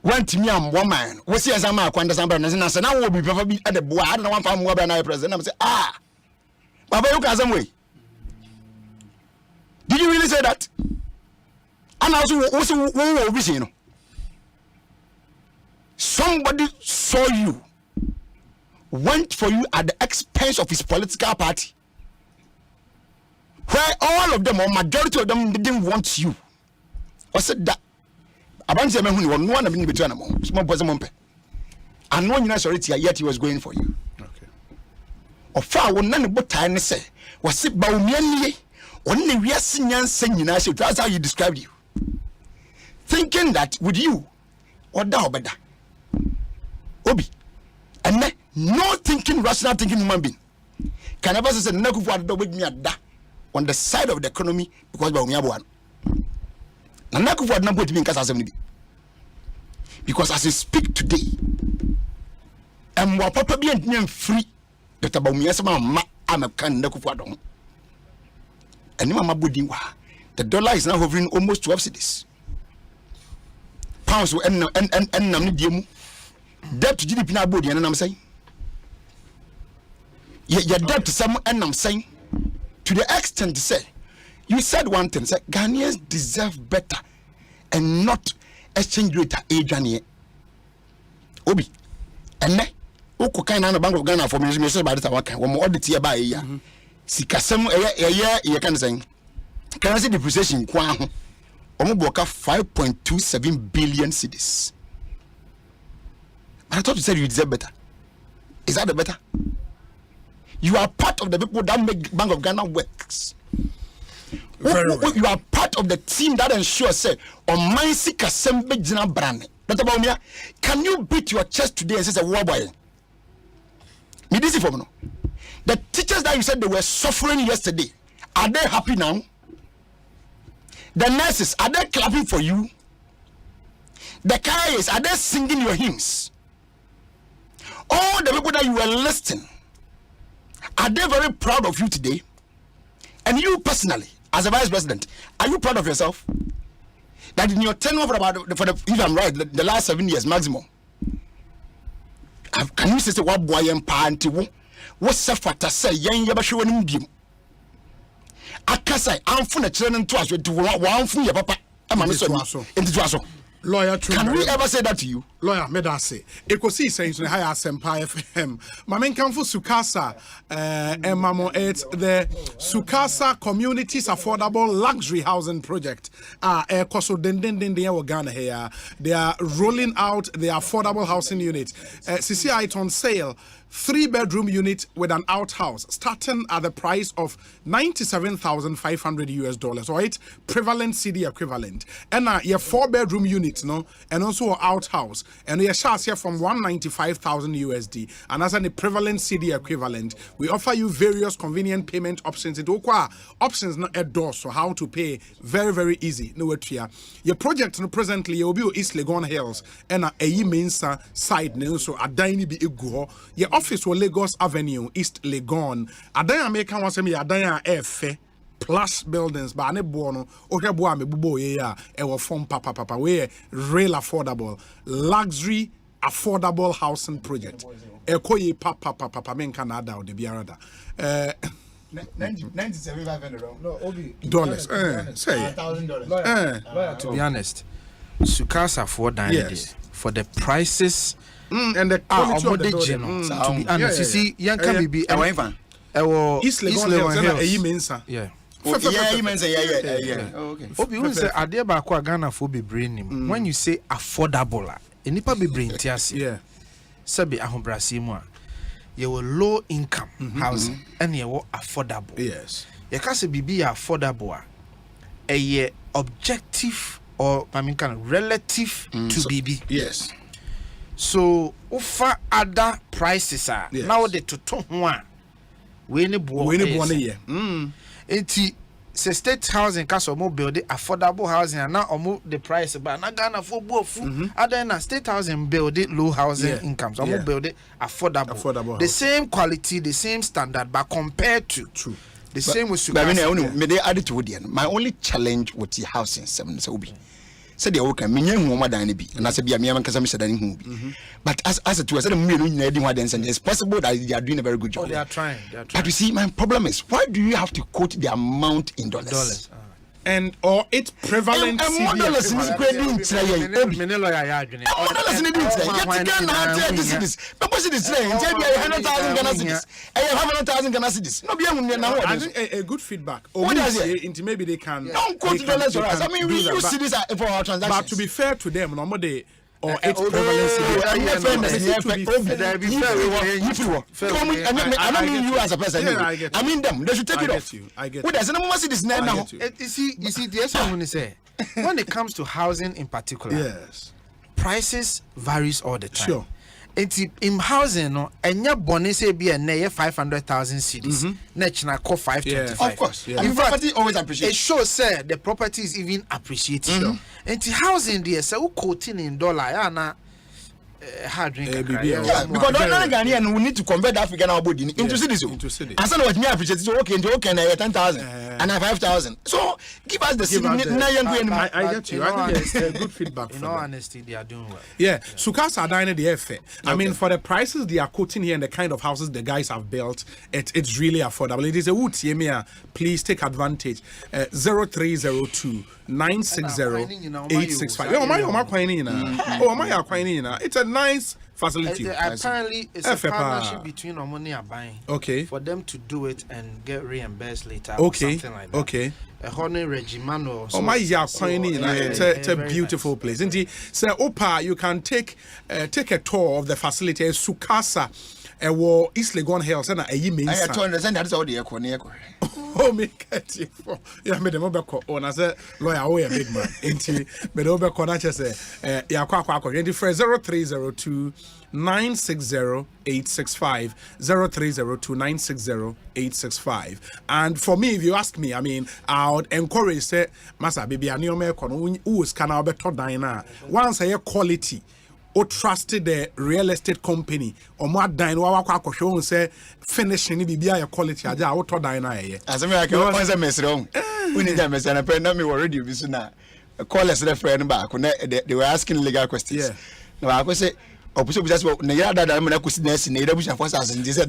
One to me and one man. We see Asama Kwanda Samba and say now will be probably at the boy. I don't know one from Kwabena president. I'm say Baba you can some way. Did you really say that? And also what you know. Somebody saw you, went for you at the expense of his political party, where all of them or majority of them didn't want you. Or said that about the man who was one of them between them, small bosom, and no authority yet he was going for you. Okay. Or far when none but time say was it Baumiani, only we are singing, that's how you described you. Thinking that with you, or Daubeda. Obi, and no thinking, rational thinking human being can never say Naku with me at that on the side of the economy because by Umiabuan. And Naku for number to be in Casa because as I speak today, and what Papa being free, that about me as my I'm a can Naku for don. And Mama Budiwa, the dollar is now hovering almost 12 cities. Pounds and Namidium. Debt to GDP now body, and I'm saying, your debt to some, and I'm saying, to the extent to say, you said one thing, say Ghanaians deserve better and not exchange rate at age and Obi, and ne, Oko kind of Bank of Ghana for me, by the time one more audit here by a year. Sikasem a year, you can say, currency depreciation, Kwan, Omoboka 5.27 billion cedis. I thought you said you deserve better. Is that the better? You are part of the people that make Bank of Ghana works. You are part of the team that ensures say on my sick assembly general brand. But about me, can you beat your chest today and say war boy? Me this is for me. The teachers that you said they were suffering yesterday, are they happy now? The nurses, are they clapping for you? The carriers, are they singing your hymns? All the people that you were listing, are they very proud of you today? And you personally, as a vice president, are you proud of yourself? That in your tenure for if I'm right, the last 7 years maximum, can you say what boy and party what suffered say young Yabashu and Dim? Akasai, I'm from the children to us to one from your papa. I'm into Lawyer, can we ever say that to you? Lawyer, may I say? Ekosiisen On Asempa FM. Mamen Kamfu Sukasa, Mamo, it's the Sukasa Communities Affordable Luxury Housing Project. Ekoso den Ghana here. They are rolling out the affordable housing unit. CCI it on sale. 3-bedroom unit with an outhouse starting at the price of $97,500 right? Prevalent CD equivalent. And your 4-bedroom unit, no, and also an outhouse. And your shares here from $195,000 and as a prevalent CD equivalent, we offer you various convenient payment options. It options not a door, so how to pay very, very easy. No way here. Your project no, presently will be East Legon Hills and a Mensa side no, so a dine be ego. Your office was Lagos Avenue, East Legon. Adaya American was me Adaya F plus buildings, but ane bono okeboa me bubo ye ya ewo form papa we real affordable luxury affordable housing project. Ekoye papa men Canada or the biarada. $97,500. No, Obi. Dollars. Say $1,000. To be honest, Sukasa for for the prices and the quality of the building. To be honest, you see, young can be East Legon Hills. Yeah. Yeah. Okay. Obi who say ade ba kwa Ghana for be brain him. When you say affordable, enipa be brain tiase. Yeah. Sabi ahobrasi mu a you will low income housing and you will affordable. Yes. You can say bibi affordable a objective or I mean kind of relative to BB. Yes. So offer other prices are now the to one we ni bo enti say state housing case omo build affordable housing and now omo the price but na Ghana for bofu other na state housing build low housing incomes omo build affordable the same quality the same standard but compared to the same with my only challenge with the housing seven so be said the okay me nyen ho madan bi na say bia me am kasa me sedan hu bi but as it was said me no nyina di ho adan say it's possible that they are doing a very good job. They are trying but you see my problem is why do you have to quote the amount in dollars? And or its prevalent dollars in credit tray me no lawyer ya adwene dollars in this because it is saying 100,000 Ghana cedis 100,000 Ghana cedis no be a good feedback or into maybe they can don't quote dollars for us. I mean we use cedis for our transactions but to be fair to them no more they or its prevalence. I don't mean you as a person. I mean them. They should take it off. I get you. There's no more this now. You see, the essence when you say when it comes to housing in particular, yes, prices varies all the time. Sure. In housing, no, and your bonus be a near 500,000 cedis. Nechna call 525. Of course, in fact, property always appreciates. It shows say the property is even appreciated. Sure. And the housing there, so quoting in dollar, hard drink. Because don't Ghanaian we need to convert the African body into cities. And so what me appreciate so okay 10,000 and 5,000. So give us the city. I get you. I think it's a good feedback. In all honesty, they are doing well. Yeah, Sukasa are dining the effort. I mean, for the prices they are quoting here and the kind of houses the guys have built, it's really affordable. It is a wood. Please take advantage. 0302 960 865. It's a nice facility. Apparently, it's a partnership between Omoni and buying. Okay. For them to do it and get reimbursed later. Okay. Or something like that. Okay. A honey regimano. It's a beautiful place. Indeed, so Opa, you can take a tour of the facility. Sukasa. East Legon Hills and a means. I understand that's all the echo. Oh, me get you. Yeah, made a mobile on as a lawyer, a big man. Into Medoba Conacha say, Yakwa, 0302 960 865 0302 960 865. And for me, if you ask me, I mean, I would encourage say, Masa baby, I know me who is can better diner. Once a quality. Or trusted the real estate company or more dine wa show say finishing be a quality aja or to dine as I can always mess wrong. We need a mess and a pen me already be sooner. Call us a friend back when they were asking legal questions. No, I could say opposite just what Nayada Diamond could nest in the Bush and Fossas and this then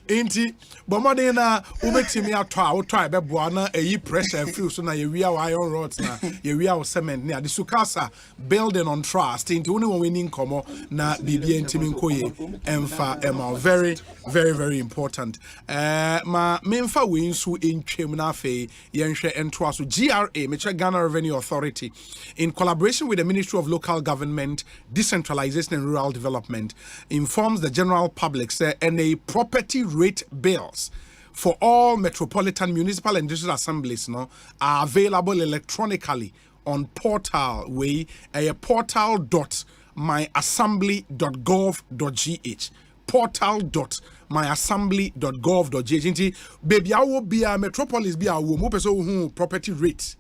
Inti Bomadena Ubetimi out tribe Buana a pressure few so now you are iron rods now you are cement near the Sukasa building on trust into only one winning como na BB Timinkoye Emfa Emma very very important ma memfa wins who in Chemna Fe Yenshe and Twasu GRA Mecha Ghana Revenue Authority in collaboration with the Ministry of Local Government, Decentralization and Rural Development, informs the general public and a property rate bills for all metropolitan municipal and district assemblies are available electronically on portal way a portal.myassembly.gov.gh portal.myassembly.gov.gh baby I will be a metropolis be a woman property rate.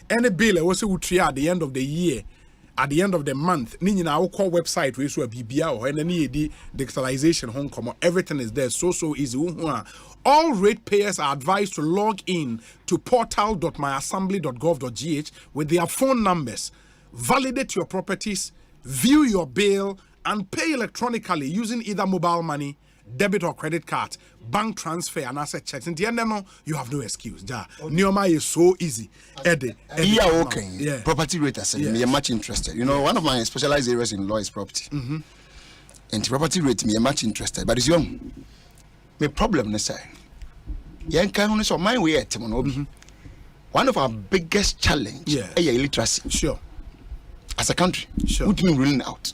Any bill was at the end of the year, at the end of the month, Nina will call website we so BBA or any digitalization home come everything is there so easy. All ratepayers are advised to log in to portal.myassembly.gov.gh with their phone numbers, validate your properties, view your bill, and pay electronically using either mobile money, debit or credit card, bank transfer, and asset checks. In the end, you have no excuse. Neoma is so easy. Yeah, okay. Yeah. Property rate, I said, me are much interested. You know, one of my specialized areas in law is property. And property rate, me are much interested. But it's young. My problem is that young can so my way at one of our biggest challenge is illiteracy. Sure. As a country, what do you mean ruling out?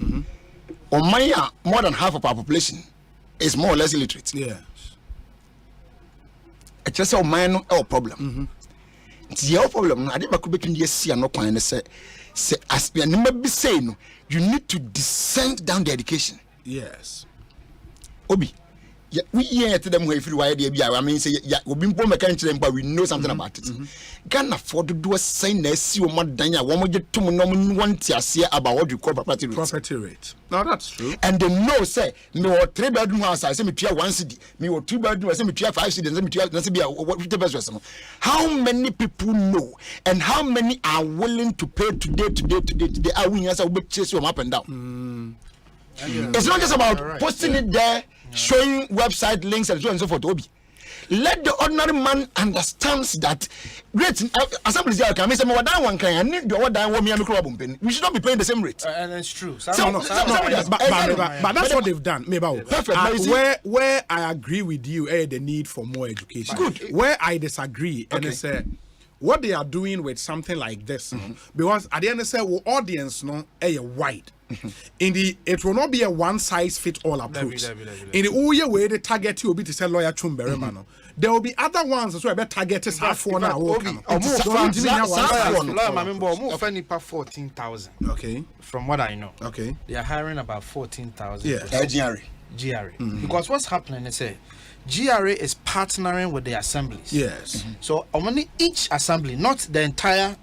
On my more than half of our population is more or less illiterate. Yeah. It's just a minor problem. It's your problem. I didn't make you see no point. Say as we never be saying, you need to descend down the education. Yes. Obi. Yeah, we hear to them if you why they be. I mean, say yeah, we been poor mechanic, but we know something about it. Can afford to do a sign that see more than ya. One more get to no one to about what you call property rate. Property rate. No, that's true. And they know say me or 3-bedroom house. I say me pay 1 cedi. Me or 2-bedroom. I say me pay 5 cedi. I say me pay. Let's be what the best. How many people know and how many are willing to pay today? Are we answer we chase them up and down. It's not just about posting it there. Showing website links and so on and so forth. Obi, let the ordinary man understand that rate assembly can say more than one kind. I need the order one me and we should not be paying the same rate. And it's true. But that's what they've done. Perfect. Where I agree with you, the need for more education. Good. Where I disagree, and it's what they are doing with something like this, because at the end of the audience, wide. It will not be a one size fit all approach. In the way they target you will be to say lawyer Chumbere man. There will be other ones as well. Better target is half one hour. 14,000. Okay. From what I know. Okay. They are hiring about 14,000. Yeah. GRA. Because what's happening is GRA is partnering with the assemblies. Yes. So only each assembly, not the entire,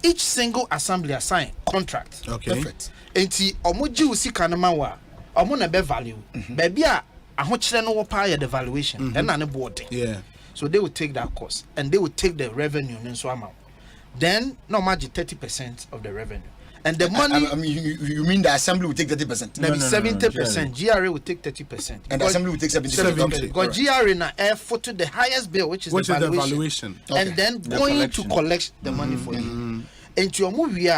each single assembly assign contract. Okay. Perfect. Enti omoji usika na mawa omo na be value baby a ahokyere no wo pa ya the valuation and na ne boarding. Yeah. So they will take that cost and they will take the revenue nso amount. Then no margin 30% of the revenue. And the money I mean you mean the assembly will take 30%? Maybe 70%. GRA will take 30%. And the assembly will take 70%. Because GRA na air photo the highest bill which is the valuation. And then going to collect the money for you. And to your movie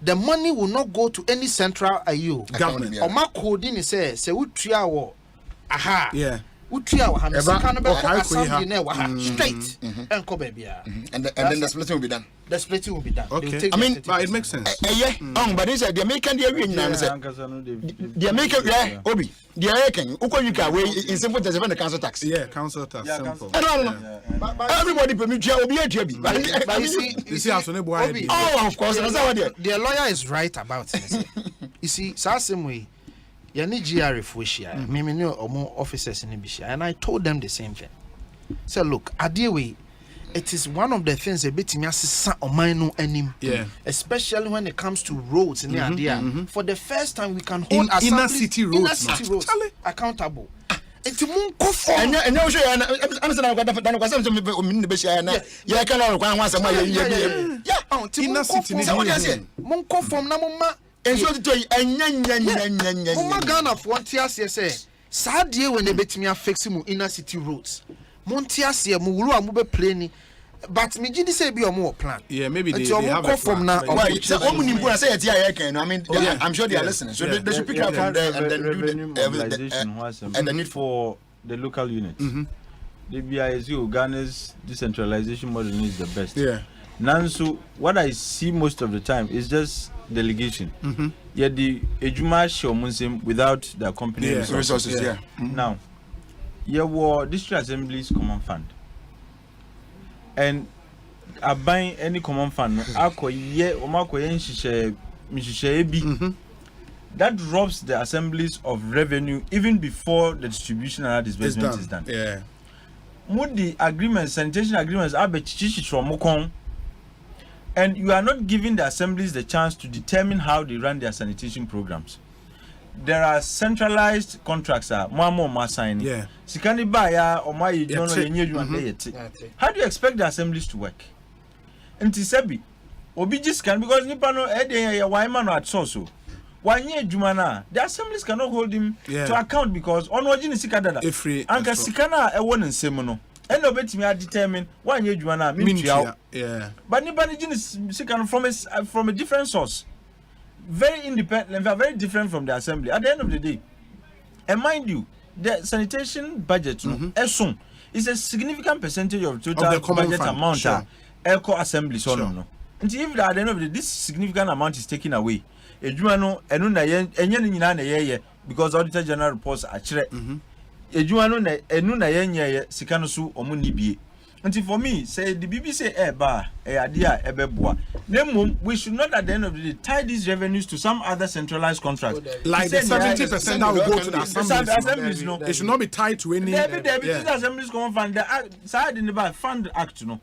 the money will not go to any central government. Oma coding is say utria wo aha. Yeah. Utria wo ha straight and ko bebia. And then the splitting will be done. The splitting will be done. Okay. I mean, but it makes sense. But they said the American the American Obi. The American Ukoyuka way in simple as the council tax. Yeah, council tax. Simple. Everybody permit you be a but you see of course. The lawyer is right about it. You see, same way. You need GRA for share. Me know more officers in the and I told them the same thing. So look, way, it is one of the things a bit me on my no anim. Yeah. Especially when it comes to roads in the idea. For the first time we can hold inner city roads accountable. It's moon kofo. And no sure I'm saying inner city moon kofo na mama and so to Mama Ghana for one tears say sad year when they bet me a fix him inner city roads. Montias here mulu amube plane. But me did say be a more plan. Yeah, maybe they have a from now. I mean, I'm sure they are listening. So they should pick up from there and then do the and the need for the local units. The BISU Ghana's decentralization model is the best. Yeah. Now, so what I see most of the time is just delegation. Yet the Ejuma show Muslim without the accompanying resources. Yeah. Now, you were district assemblies common fund. And I buy any common fund. That robs the assemblies of revenue even before the distribution and disbursement is done. Yeah. Mudi agreements, sanitation agreements, and you are not giving the assemblies the chance to determine how they run their sanitation programs. There are centralized contracts. Yeah. How do you expect the assemblies to work? And Tisebi, Obijis can because Nipano Ede Waimano at Soso. 1 year Jumana, the assemblies cannot hold him to account because on Wajin Sikadada, Anka Sikana, a one in Semono. And no bet me I determine 1 year Jumana, Mintia. But Nibanijin is Sikan from a different source. Very independent, very different from the assembly. At the end of the day, and mind you, the sanitation budget is a significant percentage of total budget amount. Eco assembly, so no. And if at the end of the day, this significant amount is taken away, Ejumano, because Auditor General reports are chere. Ejumano, Enuna Yenya, Sikanosu, Omunibi. Until for me, say the BBC idea ebeboa. We should not at the end of the day tie these revenues to some other centralized contract. Like the 70% that will go to the assemblies. No, it should not be tied to any. The assemblies come from the side in the fund act. No,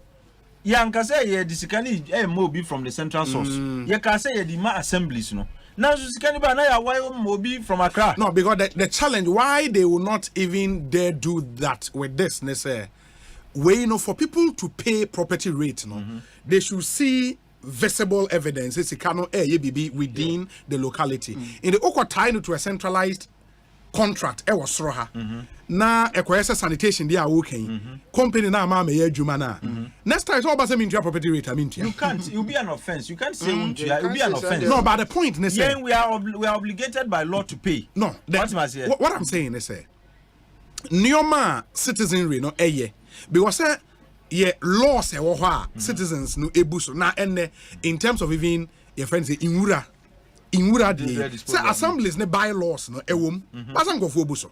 can say the Sikani mobi from the central source. You can say the assemblies. No. Now Sikani ba why mobi from Accra. No, because the challenge why they will not even dare do that with this. Way for people to pay property rate, they should see visible evidence. It's within the locality. In the Okwa tied to a centralized contract, was Sroha. Na Ekosiise sanitation they are working. Company na ma me jumana. Next time it's all about some property rate. You can't. It'll be an offense. You can't say it will be an offense. No, but the point is we are obligated by law to pay. No, what I'm saying is Nioma citizenry no because laws citizens no ebuso na ene in terms of even your friends say inwura say assemblies ne bylaws no ewom asan go for ebuso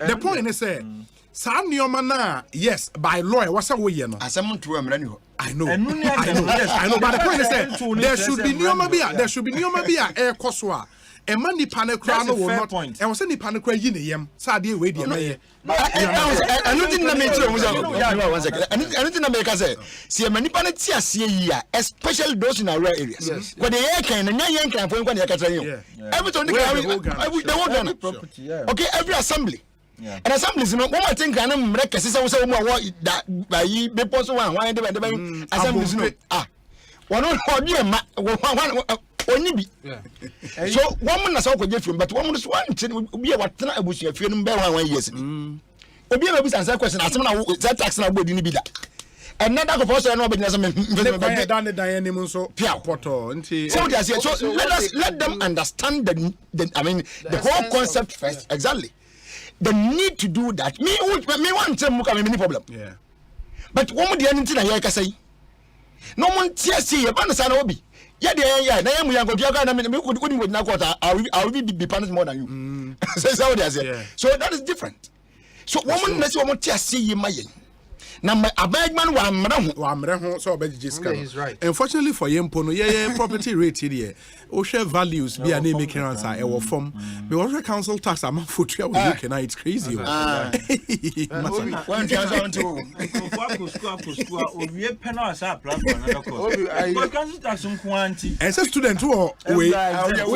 the point is say sa nioma na yes by law e wasa wo ye no asem nto amra ni ho I know but the point is that there should be nioma bia e koso a a man the panel will not. I was saying the panel yi ne yem. Saturday we dey me. I don't think na me tell you. One second. I don't think na me say. See a many panel tia see here, especially those in rural areas. But the air can and yan can for when you catch you. Every time they won't property. Okay, every assembly. And assemblies, one more thing can make a sister say that by ye be possible one the assemblies. One only be so one man so go from but one is one thing be what na abusu afie no be 1 years obi e be answer question asem na that tax na body ni bi da and na that for so na obedi na so me dan ni so poto nti so they say so let them understand the I mean the whole concept first exactly the need to do that me want to muka me problem but one dey nti na here ka say no mon tia see e ba na sa na obi na yamu yango diaga na me could na quarter I will be punished more than you so what they say so that is different so woman na say woman tia see ye mayen na abegman wa amre ho so obejije ska is right unfortunately for yempo no property rate here o share values be an making answer e wo form because the council tax am for we look now it's crazy one thousand to owie penal as a platform na course because council tax nkwanti and say student who we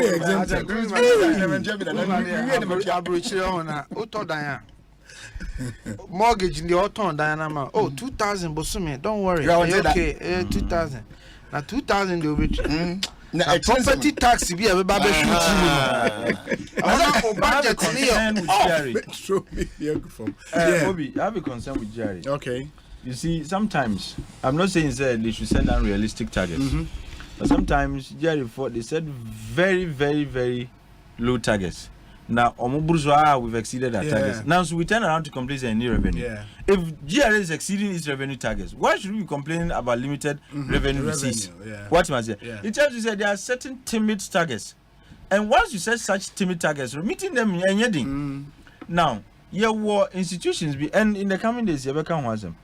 exempted mortgage in the autumn Diana. Oh, 2,000 Bosumi, don't worry. Okay, 2,000. Now 2,000 they will be property tax be a baby Obi, I have a concern with Jerry. Okay. You see, sometimes I'm not saying that they should set down realistic targets. But sometimes Jerry they set very, very, very low targets. Now, we've exceeded our targets. Now, so we turn around to complain a new revenue. If GRA is exceeding its revenue targets, why should we be complaining about limited revenue receipts? What must say? It tells you that there are certain timid targets. And once you set such timid targets, meeting them and yielding. Now, your institutions be, and in the coming days, you become one.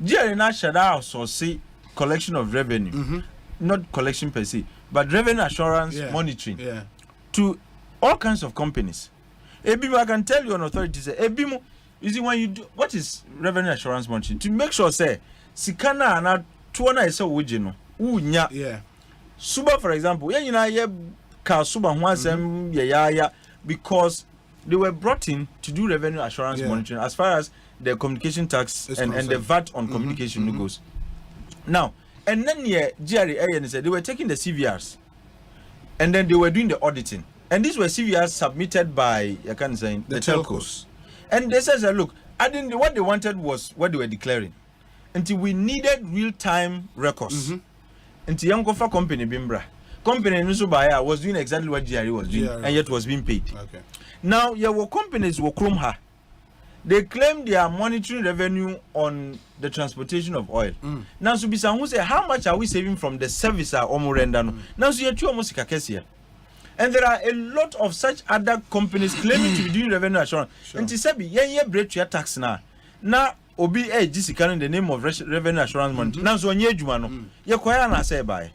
GRA now shut out or say collection of revenue, not collection per se, but revenue assurance monitoring to all kinds of companies. Ebimu, I can tell you on authority say Ebimu, you see when you do what is revenue assurance monitoring to make sure say sikana na tuona ese wujino unya suba for example ye ka suba ho asem ye because they were brought in to do revenue assurance monitoring as far as the communication tax and the VAT on communication goes. Now, and then GRA said they were taking the CVRs and then they were doing the auditing. And these were CVRs submitted by, I can't say, the telcos. And they said, look, what they wanted was what they were declaring. Until we needed real-time records. Until young company Bimbra. Company Nusubaya was doing exactly what GRE was doing, and yet was being paid. Okay. Now, your companies were Krumha. They claim they are monitoring revenue on the transportation of oil. Now, so who say, how much are we saving from the service or Morendano? Now, so you're two almost here. And there are a lot of such other companies claiming to be doing revenue assurance. And to say, yeah, break your tax now. Now, Obi Jessica in the name of revenue assurance money. Now, so you're Jumano. You're quite an say by.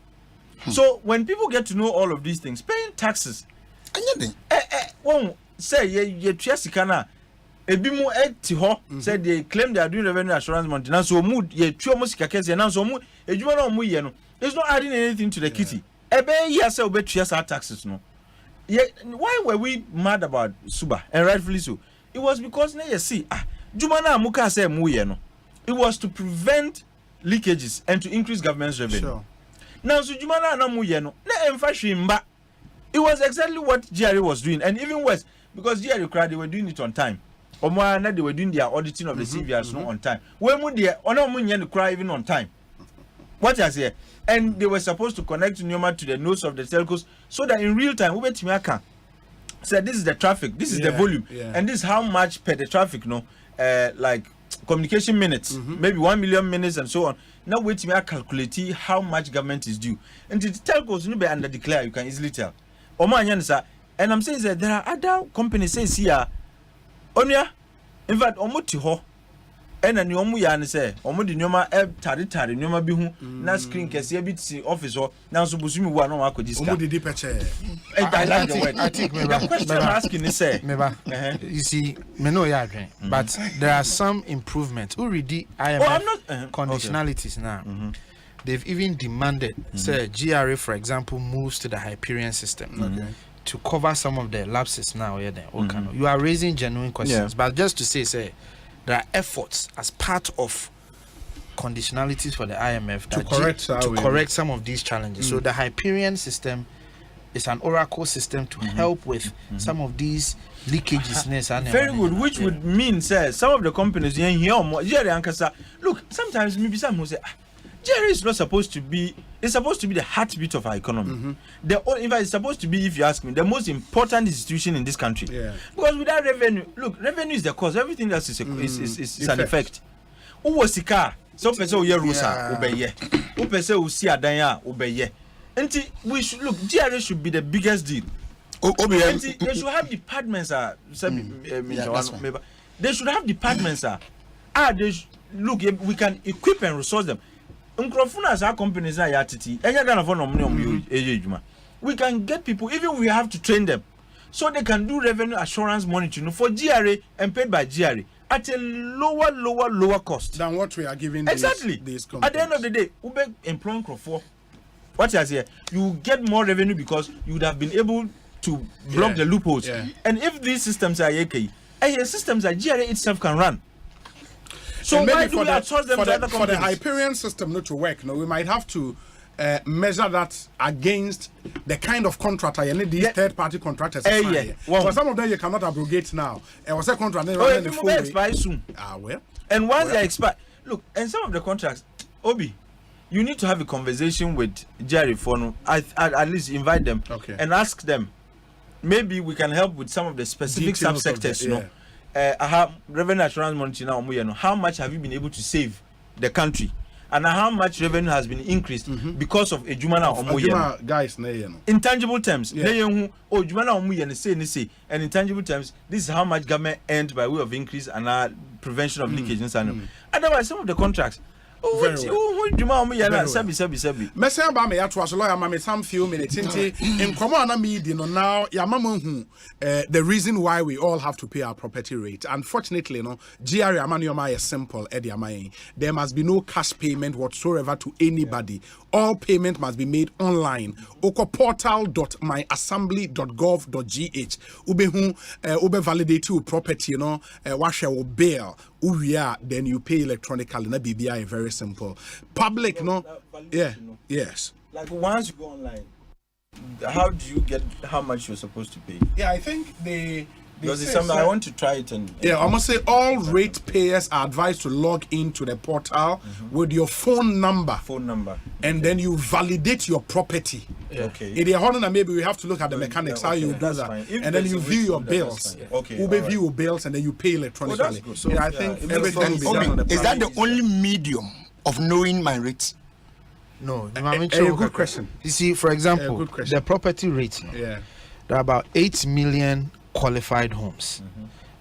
So, when people get to know all of these things, paying taxes, say, you're Jessica. Ebimu etiho said they claim they are doing revenue assurance money. Now, so mood ye two almost kakesi. Now, so mood ejuma no ye no. It's not adding anything to the kitty. Ebe ye say obe 2 years taxes no. Why were we mad about Suba? And rightfully so. It was because you see, Juma na muka say mu ye no. It was to prevent leakages and to increase government's revenue. Sure. Now, so Juma na mu ye no. Na emfashimba. It was exactly what GRE was doing, and even worse because GRE cried they were doing it on time. They were doing their auditing of the CVRs on time. When would they cry even on time? What I say? And they were supposed to connect Nyoma to the nodes of the telcos so that in real time, we went to said this is the traffic, this is the volume, and this is how much per the traffic, like communication minutes, maybe 1 million minutes and so on. Now wait to calculate how much government is due. And the telcos no be under declare, you can easily tell. And I'm saying that there are other companies say here. Onya, in fact, omuti ho, ena ni omu ya ne say, omu di nyoma tari nyoma bi hu na screen kese bi ti office ho, na so busumi wo na akodi ska. Omu di peche. I think the question I'm asking is say, you see, me know ya adwen, but there are some improvements. Already IMF conditionalities now. They've even demanded, say GRA for example moves to the Hyperion system. To cover some of the lapses now, you are raising genuine questions, but just to say, there are efforts as part of conditionalities for the IMF to correct some of these challenges. So the Hyperion system is an oracle system to help with some of these leakages. Very good, which would mean, sir, some of the companies here, look, sometimes maybe some will say, GRA is not supposed to be. It's supposed to be the heartbeat of our economy. In fact, it's supposed to be, if you ask me, the most important institution in this country. Because without revenue, look, revenue is the cause. Everything else is an effect. Who was the car? So person who rusa obeye. Who person who see adanya obeye. And we should look. GRA should be the biggest deal. They should have departments. They should have departments. Look, we can equip and resource them. As our companies are yatiti, we can get people, even we have to train them so they can do revenue assurance monitoring for GRA and paid by GRA at a lower cost than what we are giving. Exactly. These at the end of the day, Ube employing for what I say, you get more revenue because you would have been able to block the loopholes. And if these systems are systems that GRA itself can run. So why do we outsource them to other companies? For the Hyperion system not to work, we might have to measure that against the kind of contractor you need these third-party contractors. For some of them you cannot abrogate now. And what's a contract? They expire soon. Well. And once they expire, look, and some of the contracts, Obi, you need to have a conversation with Jerry for at least invite them and ask them. Maybe we can help with some of the specific subsectors, revenue assurance monitoring now, how much have you been able to save the country and how much revenue has been increased because of Ejumana guys intangible terms and intangible terms, this is how much government earned by way of increase and prevention of leakages and otherwise some of the contracts Mese ba me yato aso lawyer mama some few minutes in common na me now the reason why we all have to pay our property rate. Unfortunately, GRA amanioma is simple there must be no cash payment whatsoever to anybody. All payment must be made online. okoportal.myassembly.gov.gh. Ube validate your property, wash your bill. Then you pay electronically. Na BBI very simple. Public, yes. Like once you go online, how do you get how much you're supposed to pay? Yeah, I think they because it's something I want to try it and yeah, I must say all rate payers are advised to log into the portal with your phone number. And then you validate your property. Okay. In the Honda, maybe we have to look at the mechanics how you do that. And then you view your bills. Okay. Uber view your bills and then you pay electronically. So, I think everything will be done on the is that the only medium of knowing my rates? No, a good question. You see, for example, the property rates. Yeah. There are about 8 million qualified homes.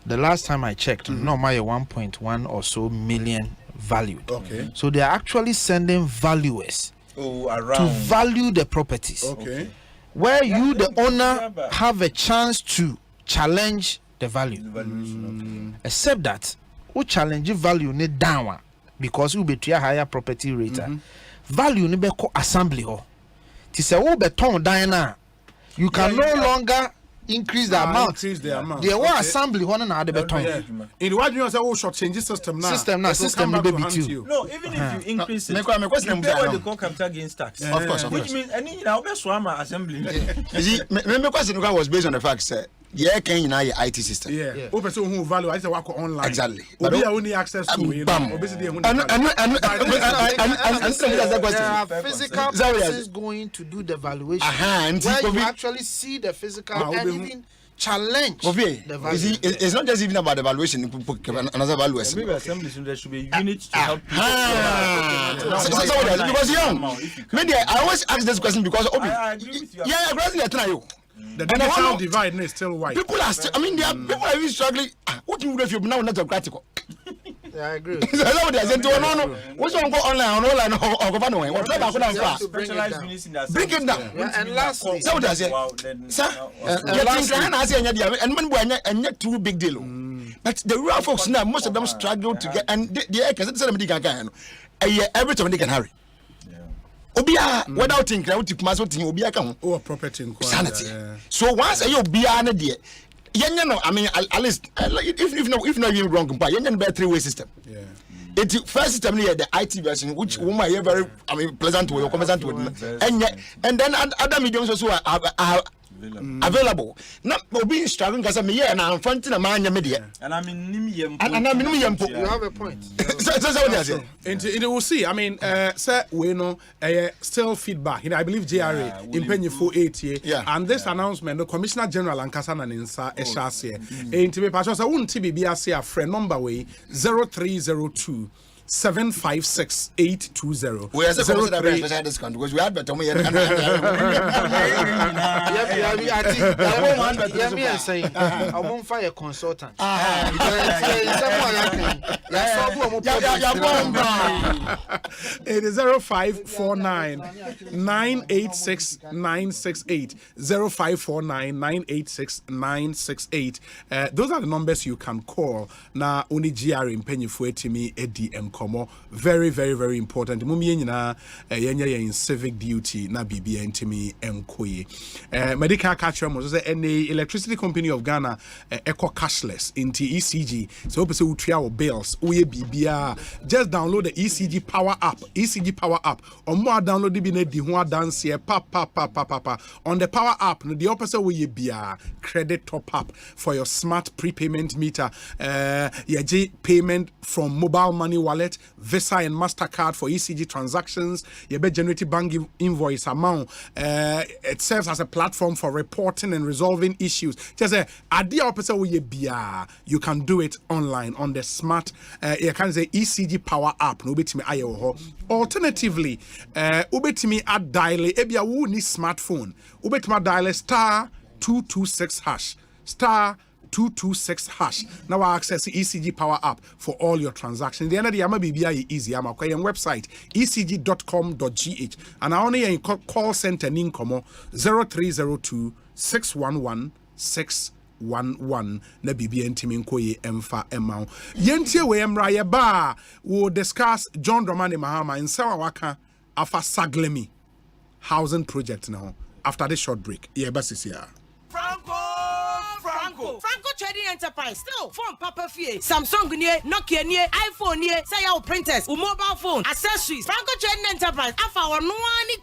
The last time I checked, no, my 1.1 or so million valued. Okay. So they are actually sending valuers around to value the properties. Okay. Where you, the owner, have a chance to challenge the value. Except that, who challenge value ne down because you be a higher property rate. Value ni be ko assembly ho. Ti say wo be ton dan na you can no longer increase the amount. The one assembly one na de be ton. In the one you say oh short change system now. System no be you. No, even if you increase it, you pay what they call capital gains tax. Of course. Which means any now be swama assembly. You see, my question was based on the fact that yeah, can you know your IT system? Yeah. Open so who value I say work online. Exactly. But we only access to you. Obviously physical persons going to do the valuation. Where you actually see the physical and even challenge the value. It's not just even about the valuation. Another valuation. Maybe assembly there should be units to help people. Because maybe I always ask this question because I agree with you. Yeah, I agree with you. The digital divide is still wide. People are still, I mean, people are even struggling. What do you do if you're now not democratic? Yeah, I agree. So that's what they are saying. No. What's on go online or go find away? What about specialized units in that? Bring it down. And lastly, that's what they are saying. Sir, and when too big deal. But the rural folks now, most of them struggle to get, and the air can say them every time they can hurry. Obia without thinking out to maso tin obia ka ho property sanity. So once you obia na de yenya no I mean at least if not even wrong but yenya no be three-way system. Yeah. It first system here the IT version which woman here very I mean pleasant to conversant with and then other mediums also are available. Not being struggling because I'm here and I'm fronting a man media. And I'm in Nimium. You have a point. So what I say. And we'll see. I mean, sir, we know still feedback. You know, I believe JRA in Penny for 8 years. And this announcement, the Commissioner General and Kasana Ninsa Eshase. And to be patient, I wouldn't be a friend number way 0302. 756-820. We are supposed to have a special discount because we had better money. I won't fire a consultant. It is 0549-986-968. 0549-986-968. Those are the numbers you can call. Now, only GR in Penny Fuetimi ADM. Very, very, very important. Mumi nyina yenya in civic duty na bibia ntimi enkoye. Medical catcher mo say any electricity company of Ghana eco cashless into ECG. So hope say utria or bills uye bibia just download the ECG Power app. ECG Power app. Or more download the bi di ho dance here pa. On the Power app no the opposite uye bia credit top up for your smart prepayment meter. Yeji payment from mobile money wallet, Visa and MasterCard for ECG transactions. You bet generate bank invoice amount. It serves as a platform for reporting and resolving issues. Just say, you can do it online on the smart. You can say ECG Power app. No bet me alternatively, ubetimi add dial. Ebia wu ni smartphone. Ubetimi dial *226#. *226#. Now I access the ECG Power app for all your transactions. The end of the Yama BBI easy. I'm okay on website ecg.com.gh and I only in call center Ninkomo 0302 611 611 na BBI ntimi nkoye emfa emao. Yentie we emra ye ba we'll discuss John Dramani Mahama in Sawa Waka afa Saglami housing project now after this short break. Yeah, basis here. Franco! Franco Trading Enterprise. Still, phone Papa Fie, Samsung nie, Nokia nie, iPhone nie, say your printers, mobile phone, accessories. Franco Trading Enterprise. Afa our no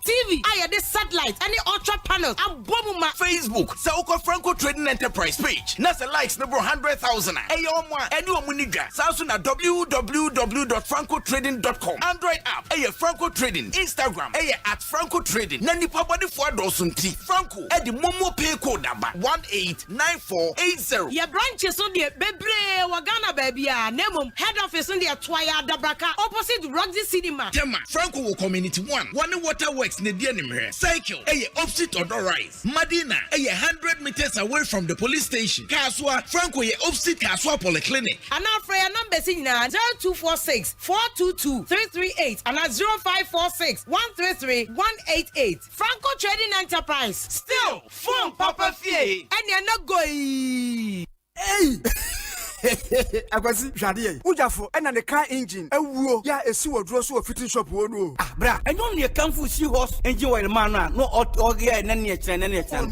TV. I the satellite, any ultra panels. I'm booming Facebook. Sauko Franco Trading Enterprise page. Nasa likes number 100,000. Ayomwa, anyone muniga. Sausuna www.francotrading.com. Android app. Aye Franco Trading. Instagram. Aye at Franco Trading. Nani papa di fwa dosunti. Franco. Edi momo pay code number 189480. Your branches on the Bebre Wagana baby. Nemo head office on the Twaya Dabraka opposite Roxy Cinema. Tema Franco Community 1. One Waterworks Nedianimere. Cycle. Aye opposite Odor Rise. Madina. Aye 100 meters away from the police station. Kaswa Franco ye opposite Kaswa Polyclinic. And our prayer number is 0246 422 338 and 0546 133 188. Franco Trading Enterprise. Still phone Papa Fie. And you're not going. Hey! Akwasi hwade ujafo ena the car engine ewuo ya esi wodro so fitting shop wono ah bra enyo ne kanfu si horse engine oil man no oge na ne kire ne kire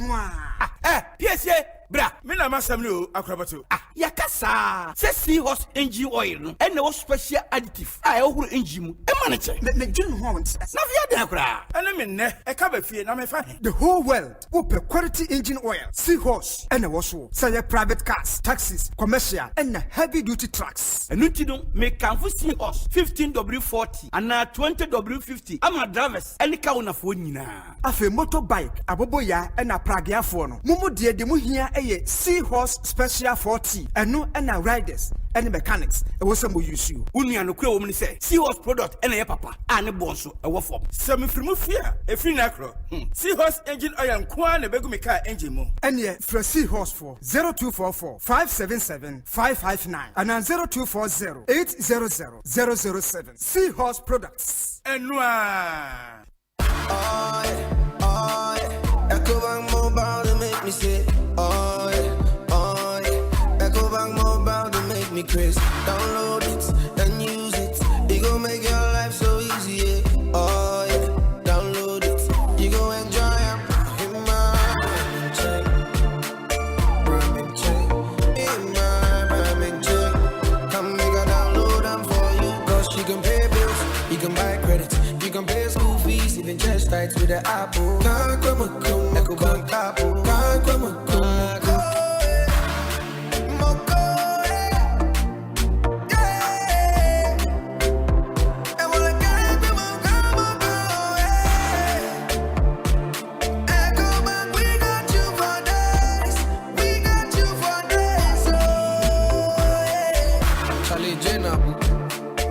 PSA bra me na masam no akrabato yakasa se si horse engine oil no ena wo special additive ehuru engine mu e man kire ne gin ho won na via den akra ene me ne e ka ba fie na me fa the whole world wo pe quality engine oil sea horse ena wo so say private cars taxis commercial and heavy duty trucks. And you know, make Kanfu see us 15W40 and 20W50. I'm a drivers any car na phone na. Afe motorbike aboboya and a pragia phone. Mumu die de mu hia eye Seahorse Special 40 and no and riders and mechanics. E wo some use you. Unu ya no kwe wo me say Seahorse product and e papa and Bonsu e wo form. Semi frimu fear e free na kro. Seahorse engine oil kwa na begu me car engine mo. And ye for Seahorse for 0244 577 559 and 0240 800 007. Seahorse Products. Enwa. Ecobank Mobile to make me say, Ecobank Mobile to make me crazy. Download it and use it. It gon' make your life so easy, yeah. Download it. You gon' enjoy it. In my Ramen check. In my Ramen check. Come make a download them for you. Cause you can pay bills, you can buy credit, you can pay school fees, even chest tights with the Apple. Ecobank Apple.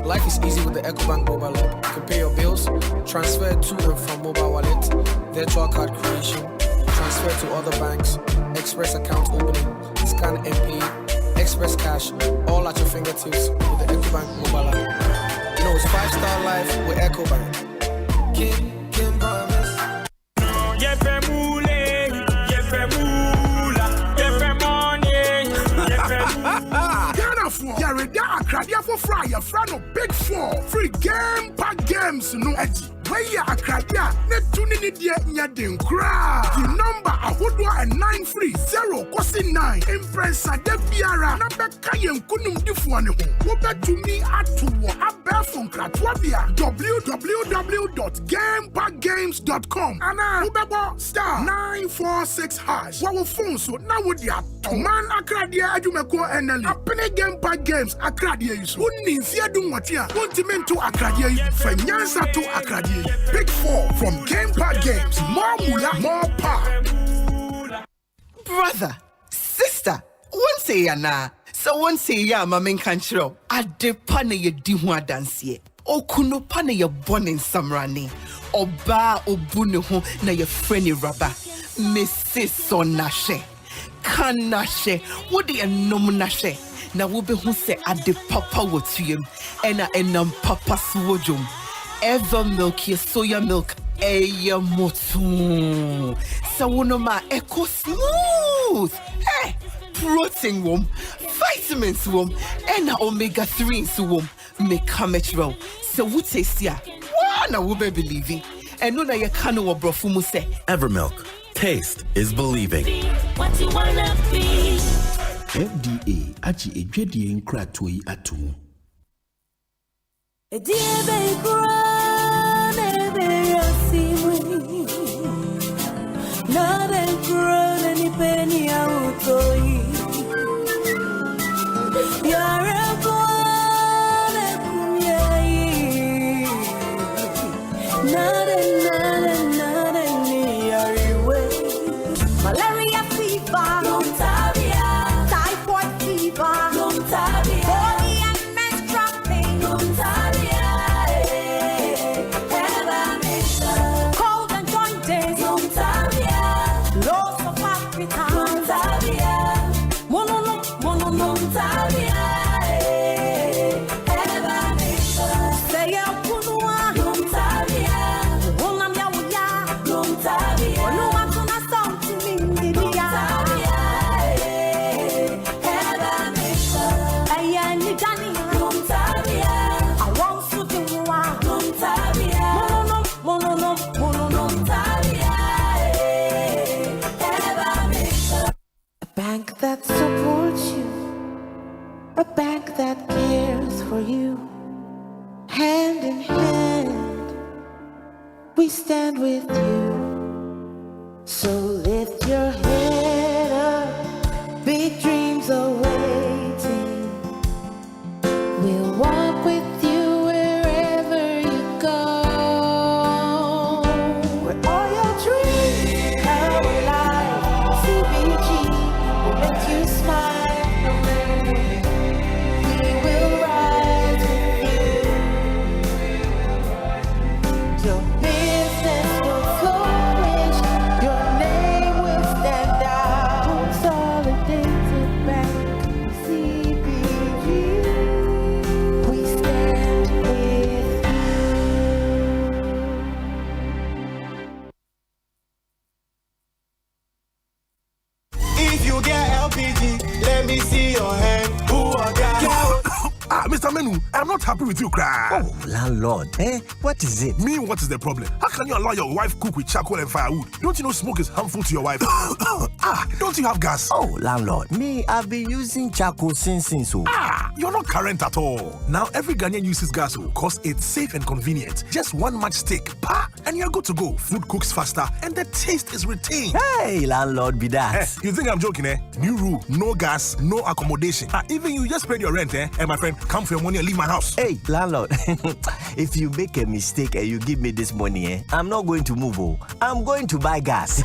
Life is easy with the Ecobank mobile app. You can pay your bills, transfer to and from mobile wallet, virtual card creation, transfer to other banks, express account opening, scan and pay, express cash, all at your fingertips with the Ecobank mobile app. You know, it's 5-star life with Ecobank. Kim promise. Akradia for fry your friend of Big 4 free game pack games no edgy. Where ya akradia ne tuni ni die nya den kra. The number ahodwa and 930 kosi 9 impressa de biara na beka yen kunum difu ne ho. Wo betu mi atuwo abe fon kratwa bia www.gamepackgames.com ana wo bebo star 946 hash. Wo phone so na wo dia man akradia adwumeko eneli apene game pack games akradia yiso. Wonni nsia dum watia wontimento akradia yi fanyansa to akradia. Big 4 from Game Pack Games. More mula, more power. Brother, sister, one say ya na. So one say ya mamen kanchiro. Ade pane ye di ho adanse. Okuno pane ye born in samrani. Oba obune ho na ye friendly rubber. Mrs. Sonashe. Kanashe. What the enom nashe. Na wo be hu se ade papa wotuyem. Ena enam papa swojum. Ever milky soya milk, motu. Sawunoma eco smooth. Hey, protein wom, vitamins wom, and omega 3s wom. Make metro. So would say sia. Wana will be believing. And no na ya kanu brofumu se. Evermilk. Taste is believing. What you wanna be. FDA achi ejwedie nkratoi atomu. Malaria fever, typhoid fever, body and menstrual pain, cold and jointed, loss of appetite, mono, say a punua, onam ya, onuma tuna something. A bank that supports you, a bank that cares for you. Hand in hand, we stand with you. So lift your head up, big dreams are waiting. We'll walk with you wherever you go. Where all your dreams come alive, CBG will make you smile. We will rise with you. Your business will flourish, your name will stand out. Consolidated Bank, CBG, we stand with If you get LPG, let me see your hand. Who are that? Mr. Menu, I'm not happy with you, cry. Oh, landlord, what is it? Me, what is the problem? How can you allow your wife cook with charcoal and firewood? Don't you know smoke is harmful to your wife? Don't you have gas? Oh, landlord, me, I've been using charcoal since so. You're not current at all. Now every Ghanaian uses gas because it's safe and convenient. Just one matchstick, and you're good to go. Food cooks faster and the taste is retained. Hey, landlord, be that. You think I'm joking, New rule, no gas, no accommodation. Even you just paid your rent, And my friend, come for your money and leave my house. Hey, landlord, if you make a mistake and you give me this money, I'm not going to move. I'm going to buy gas.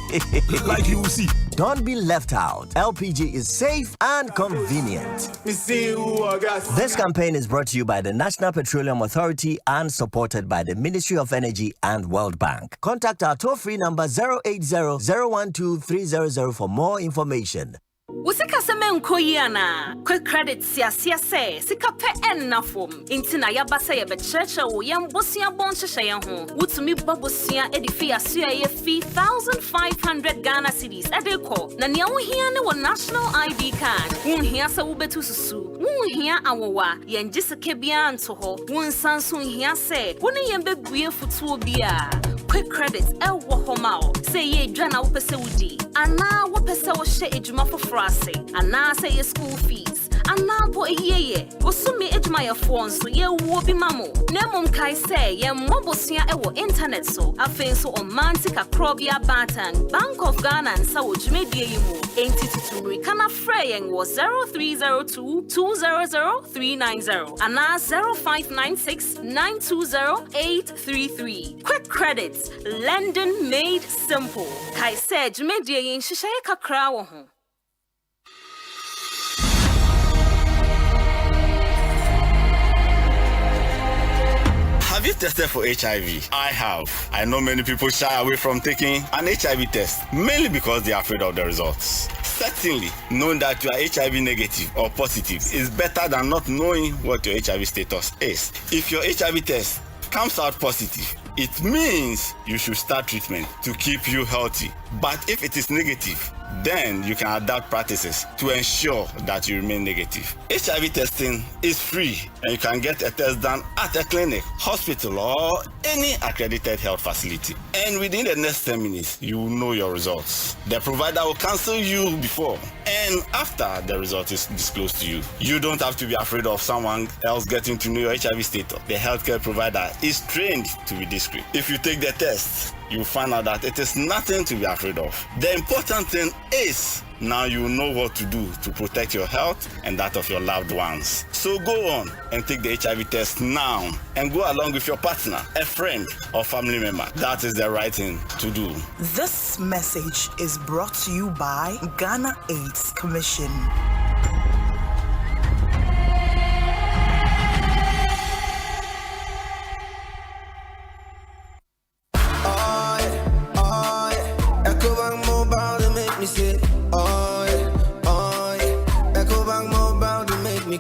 Like you will see. Don't be left out. LPG is safe and convenient. This campaign is brought to you by the National Petroleum Authority and supported by the Ministry of Energy and World Bank. Contact our toll-free number 080-012-300 for more information. Usika seme nkoyiana quick credit siasia se sika pe ennafom intina yabasa ye becheche wo yembosia bonhye ye ho wutumi babosia edifi asia ye fee 1500 Ghana cedis edeko na nia wo hia ne wo national ID card wo hia se wo betu susu wo hia awowa ye ngiseke bia nto ho wo nsanso hia se wo ne yembebue futuo bia quick credit ewo homao say ye dwana wo pese wudi ana wo pese wo hye ejuma frase ana say school fees ana po eyeye osumi ejuma ye fo nso ye wo bi mamo nemom kai say ye mobosua ewo internet so afenso omantika krobia batan Bank of Ghana nsa wo dwumedie yimu entitutumri kana freyen wo 0302200390 ana 0596920833 quick credits lending made simple kai say dwumedie yin hihye kakra wo ho. Have you tested for HIV? I have. I know many people shy away from taking an HIV test, mainly because they are afraid of the results. Certainly, knowing that you are HIV negative or positive is better than not knowing what your HIV status is. If your HIV test comes out positive, it means you should start treatment to keep you healthy. But if it is negative, Then you can adapt practices to ensure that you remain negative. HIV testing is free and you can get a test done at a clinic, hospital, or any accredited health facility. And within the next 10 minutes, you will know your results. The provider will cancel you before and after the result is disclosed to you. You don't have to be afraid of someone else getting to know your HIV status. The healthcare provider is trained to be discreet. If you take the test, you'll find out that it is nothing to be afraid of. The important thing is now you know what to do to protect your health and that of your loved ones. So go on and take the HIV test now and go along with your partner, a friend, or family member. That is the right thing to do. This message is brought to you by Ghana AIDS Commission.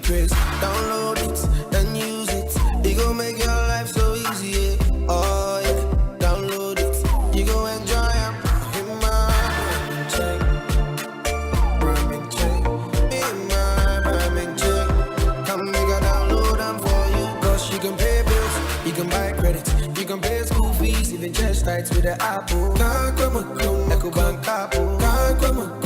Chris, download it and use it. It gon' make your life so easy. Yeah. Oh yeah, download it. You gon' enjoy it. In my check, rhyming check. In my rhyming check. Come make a download them for you. Cause you can pay bills, you can buy credit, you can pay school fees, even just tights with the Apple. Can't come on, Ecobank Apple. Can't come on,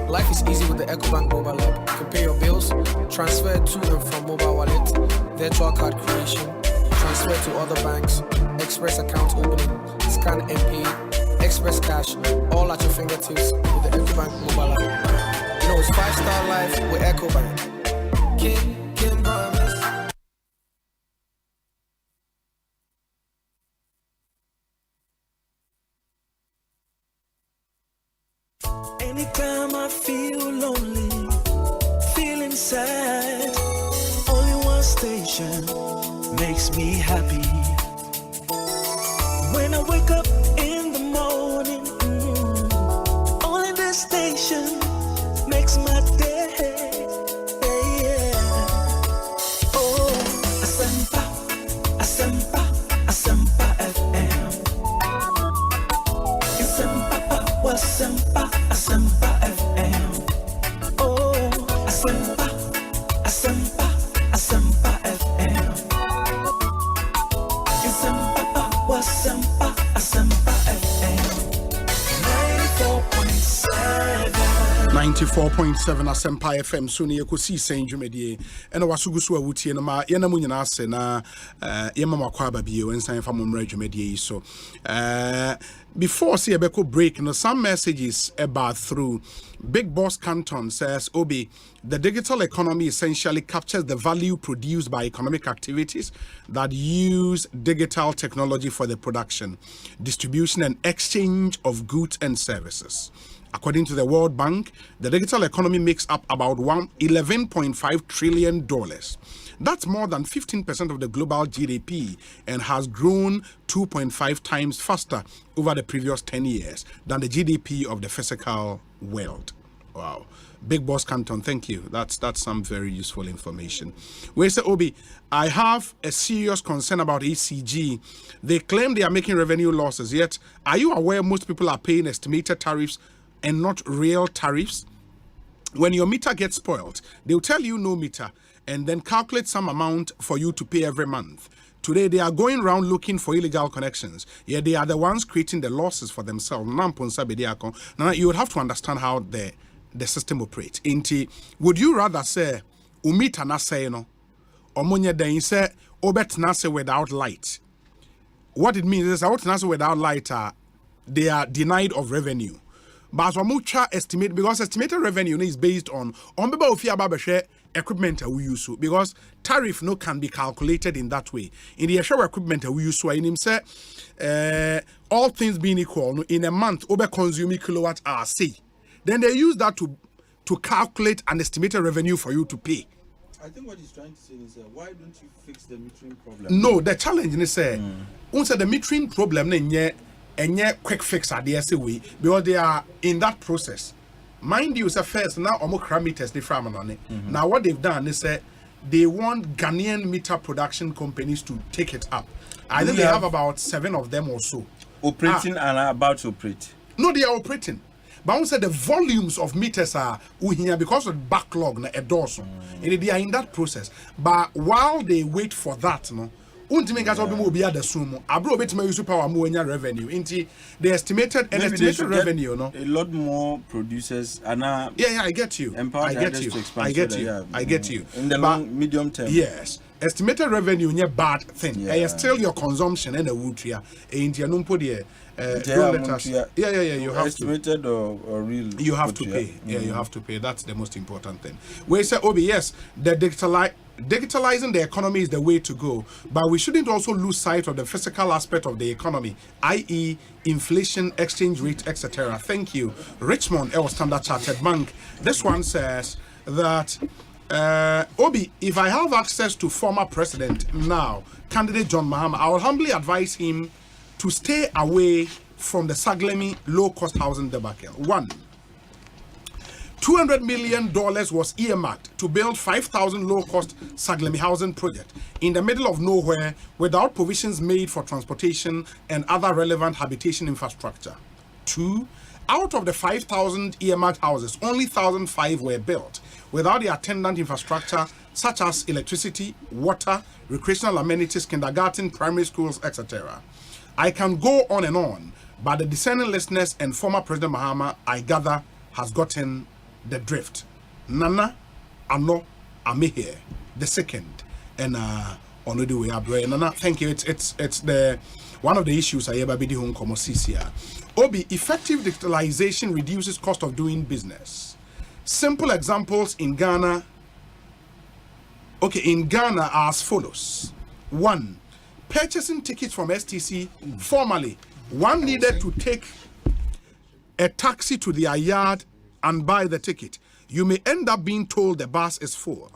Life is easy with the Ecobank mobile app. You can pay your bills, transfer to and from mobile wallet, virtual card creation, transfer to other banks, express account opening, scan and pay, express cash, all at your fingertips with the Ecobank mobile app. You know, it's 5-star life with Ecobank. Can promise. Anytime I feel lonely, feeling sad, only one station makes me happy. When I wake up in the morning, only this station makes my day. Yeah. Oh, Asempa, Asempa, Asempa FM. Asempa, Asempa. Asempa FM. Oh, Asempa, Asempa, Asempa FM. Asempa, Asempa, Asempa FM. 94.7 Asempa FM. So ni Ekosiisen dwumedie. Ena wasugu so awutie no ma ye na mu nyina ase na ye mama Kwaba bio ensan fa momra dwumedie so. Before see a break, some messages about through Big Boss Canton says, Obi, the digital economy essentially captures the value produced by economic activities that use digital technology for the production, distribution, and exchange of goods and services. According to the World Bank, the digital economy makes up about $11.5 trillion. That's more than 15% of the global GDP and has grown 2.5 times faster over the previous 10 years than the GDP of the physical world. Wow. Big Boss Canton, thank you. That's some very useful information. We say, Obi, I have a serious concern about ECG. They claim they are making revenue losses, yet are you aware most people are paying estimated tariffs and not real tariffs? When your meter gets spoiled, they'll tell you no meter and then calculate some amount for you to pay every month. Today, they are going around looking for illegal connections. Yeah, they are the ones creating the losses for themselves. Now, you would have to understand how the system operates. Would you rather say, umita na say no, or monye den say, obet na say without light? What it means is, out na say without light, they are denied of revenue. But as estimate, because estimated revenue is based on equipment we use, because tariff no can be calculated in that way. In the actual equipment we use, in him say all things being equal, in a month over consuming kilowatt hour, say, then they use that to calculate an estimated revenue for you to pay. I think what he's trying to say is why don't you fix the metering problem? No, the challenge is the metering problem and yet quick fix at the SAW because they are in that process. Mind you, first now almost meters they from on it. Now what they've done is they want Ghanaian meter production companies to take it up. I think they have about 7 of them or so. Operating and about to operate. No, they are operating. But I said the volumes of meters are here because of backlog na edoso. And they are in that process. But while they wait for that, no, ultimately guys will be at the sumo. Abro bit me use power more revenue. Inti the estimated revenue, no. A lot more producers and yeah, I get you. I get you. In the medium term. Yes. Estimated revenue is a bad thing. Yeah. Still your consumption and the wood here. You have estimated or real. You have to pay. Yeah, you have to pay. That's the most important thing. We say, Obi, yes, the digitalizing the economy is the way to go, but we shouldn't also lose sight of the physical aspect of the economy, i.e., inflation, exchange rate, etc. Thank you, Richmond, our Standard Chartered Bank. This one says that. Obi, if I have access to former president now, candidate John Mahama, I will humbly advise him to stay away from the Saglami low-cost housing debacle. 1. $200 million was earmarked to build 5,000 low-cost Saglami housing project in the middle of nowhere without provisions made for transportation and other relevant habitation infrastructure. 2. Out of the 5,000 earmarked houses, only 1,005 were built without the attendant infrastructure such as electricity, water, recreational amenities, kindergarten, primary schools, etc. I can go on and on, but the discerning listeners and former President Mahama, I gather, has gotten the drift. Nana, Ano, Amehe, the second, and on the way up. Nana, thank you. It's the one of the issues I ever be doing como CCR. Obi, effective digitalization reduces cost of doing business. Simple examples in Ghana. Okay, in Ghana are as follows. 1. Purchasing tickets from STC. Formerly, one needed to take a taxi to their yard and buy the ticket. You may end up being told the bus is full.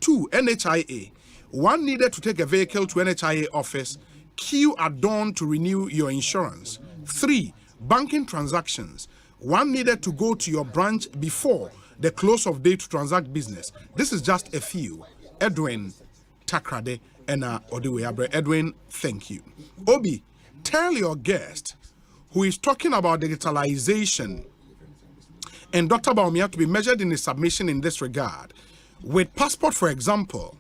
2. NHIA. One needed to take a vehicle to NHIA office, queue at dawn to renew your insurance. 3. Banking transactions. One needed to go to your branch before the close of day to transact business. This is just a few. Edwin Takrade and Odiweabre. Edwin, thank you. Obi, tell your guest who is talking about digitalization and Dr. Baumia to be measured in his submission in this regard. With passport, for example,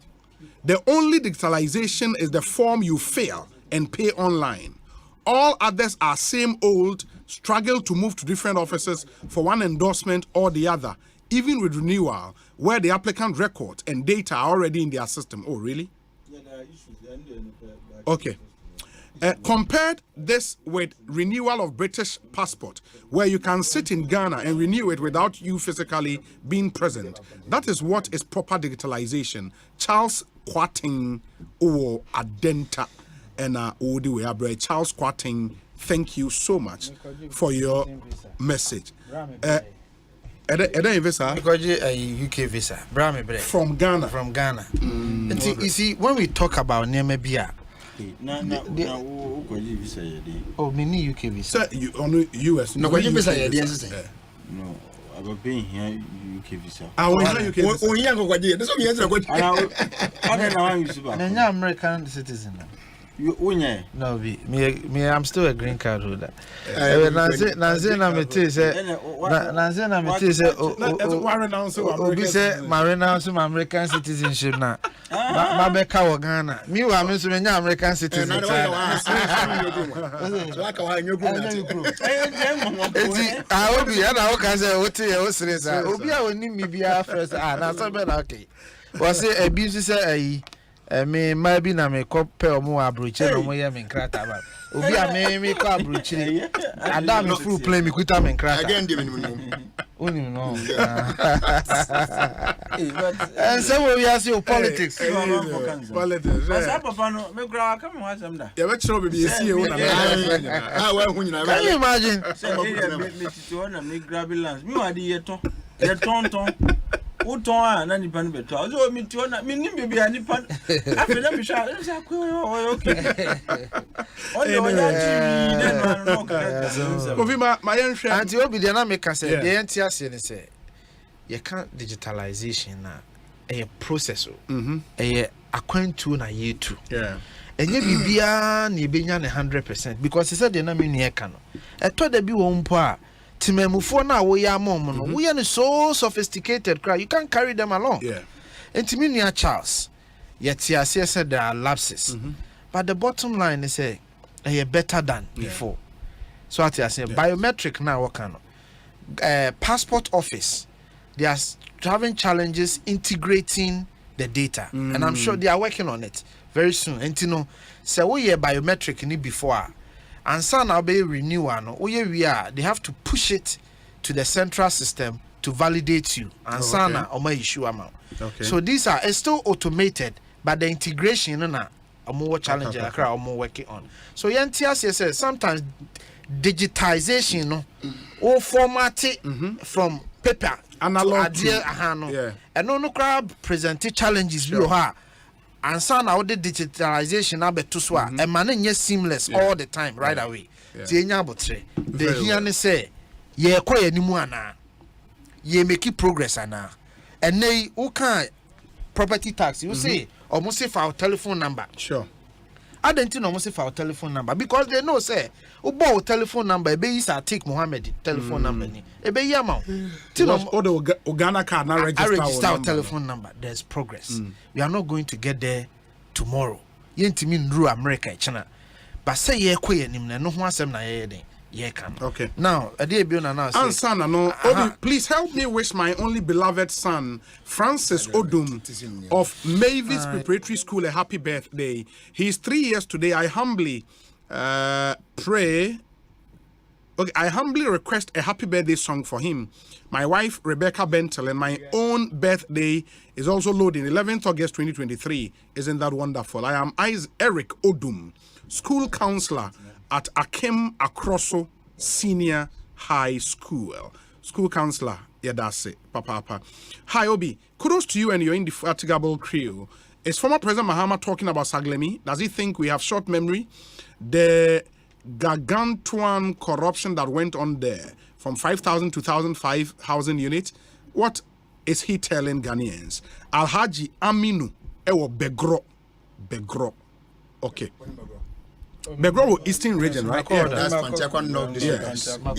the only digitalization is the form you fill and pay online. All others are same old, struggle to move to different offices for one endorsement or the other, even with renewal, where the applicant records and data are already in their system. Oh, really? Yeah, there are issues. Okay. Compared this with renewal of British passport, where you can sit in Ghana and renew it without you physically being present. That is what is proper digitalization. Charles Quating or Adenta and Odiwe Charles Quating, thank you so much for your message. A UK visa. From Ghana. From Ghana. You see, when we talk about Nemebia, oh, mini UK visa. Sir, you on US. No, what you visa? No, I've been here UK visa. I will UK visa. Oh, yeah, go there. That's what you answer. I'm American citizen. No, me, I'm still a green card holder. Nancy, my American citizenship now. My Becca Ghana. Me, I'm American citizen. I will be, and I can say, Obi, I will need me be our first. Now, something okay. Was it a business? Me maybe na me kope omo abroche no mo ye me nkrata ba obi a me ko abroche adam me full play me kuta me nkrata again dey minimum onim no and so we are see politics politics asa papa no me gra ka me wasam da ya be chiro be esi e wona ah wa hu nyina can you imagine me titi wona me gra balance me wa di yeton Who told na nipa no beto. So me to na me nim be a nipa. Afi na me sha okay. Obi ma yenhwe. Anti obi de na me ka say de enti ase ne say. You can't digitalization na a process a akwantu na yetu enye bibia na ebenya na 100% because he said they na me ne ka no eto da bi wo mpo a timamufo na wo ya amom no wo ye no so sophisticated cry you can't carry them along enti me nua Charles yet ase said there are lapses but the bottom line is say better than before so at say biometric na wo kan no passport office they are having challenges integrating the data and I'm sure they are working on it very soon and you know say we biometric ni before and so now be renewal no we are they have to push it to the central system to validate you and so now o issue amount so these are still automated but the integration na more challenge like more working on so YNTS says sometimes digitization no or format it from paper analog and no crowd presented challenges you have and so now the digitalization abeto so a man seamless all the time right away the here say ye koye nimu ana ye make progress ana and they who can property tax you say almost say for telephone number I don't know almost for telephone number because they know say ubo telephone number be is take Mohammed telephone number ni e be yama the Ghana card na register telephone number there's progress we are not going to get there tomorrow yentimi nru America China but say ye kwe nim na no ho asem na ye den ye can okay now now Ansana no Obi please help me wish my only beloved son Francis Odum of Mavis Preparatory School a happy birthday. He's 3 years today. I humbly request a happy birthday song for him. My wife Rebecca Bentel and my own birthday is also loading 11th August 2023. Isn't that wonderful? I am Eric Odum, school counselor at Akem Akroso Senior High School. School counselor, yeah, that's it, Papa. Hi, Obi. Kudos to you and your indefatigable crew. Is former President Mahama talking about Saglami? Does he think we have short memory? The gargantuan corruption that went on there from 5,000 to 5,000 units. What is he telling Ghanaians? Alhaji Aminu Ewo Begro. Okay. Begro Eastern region, right? Yeah, that's Fantiakwa North District.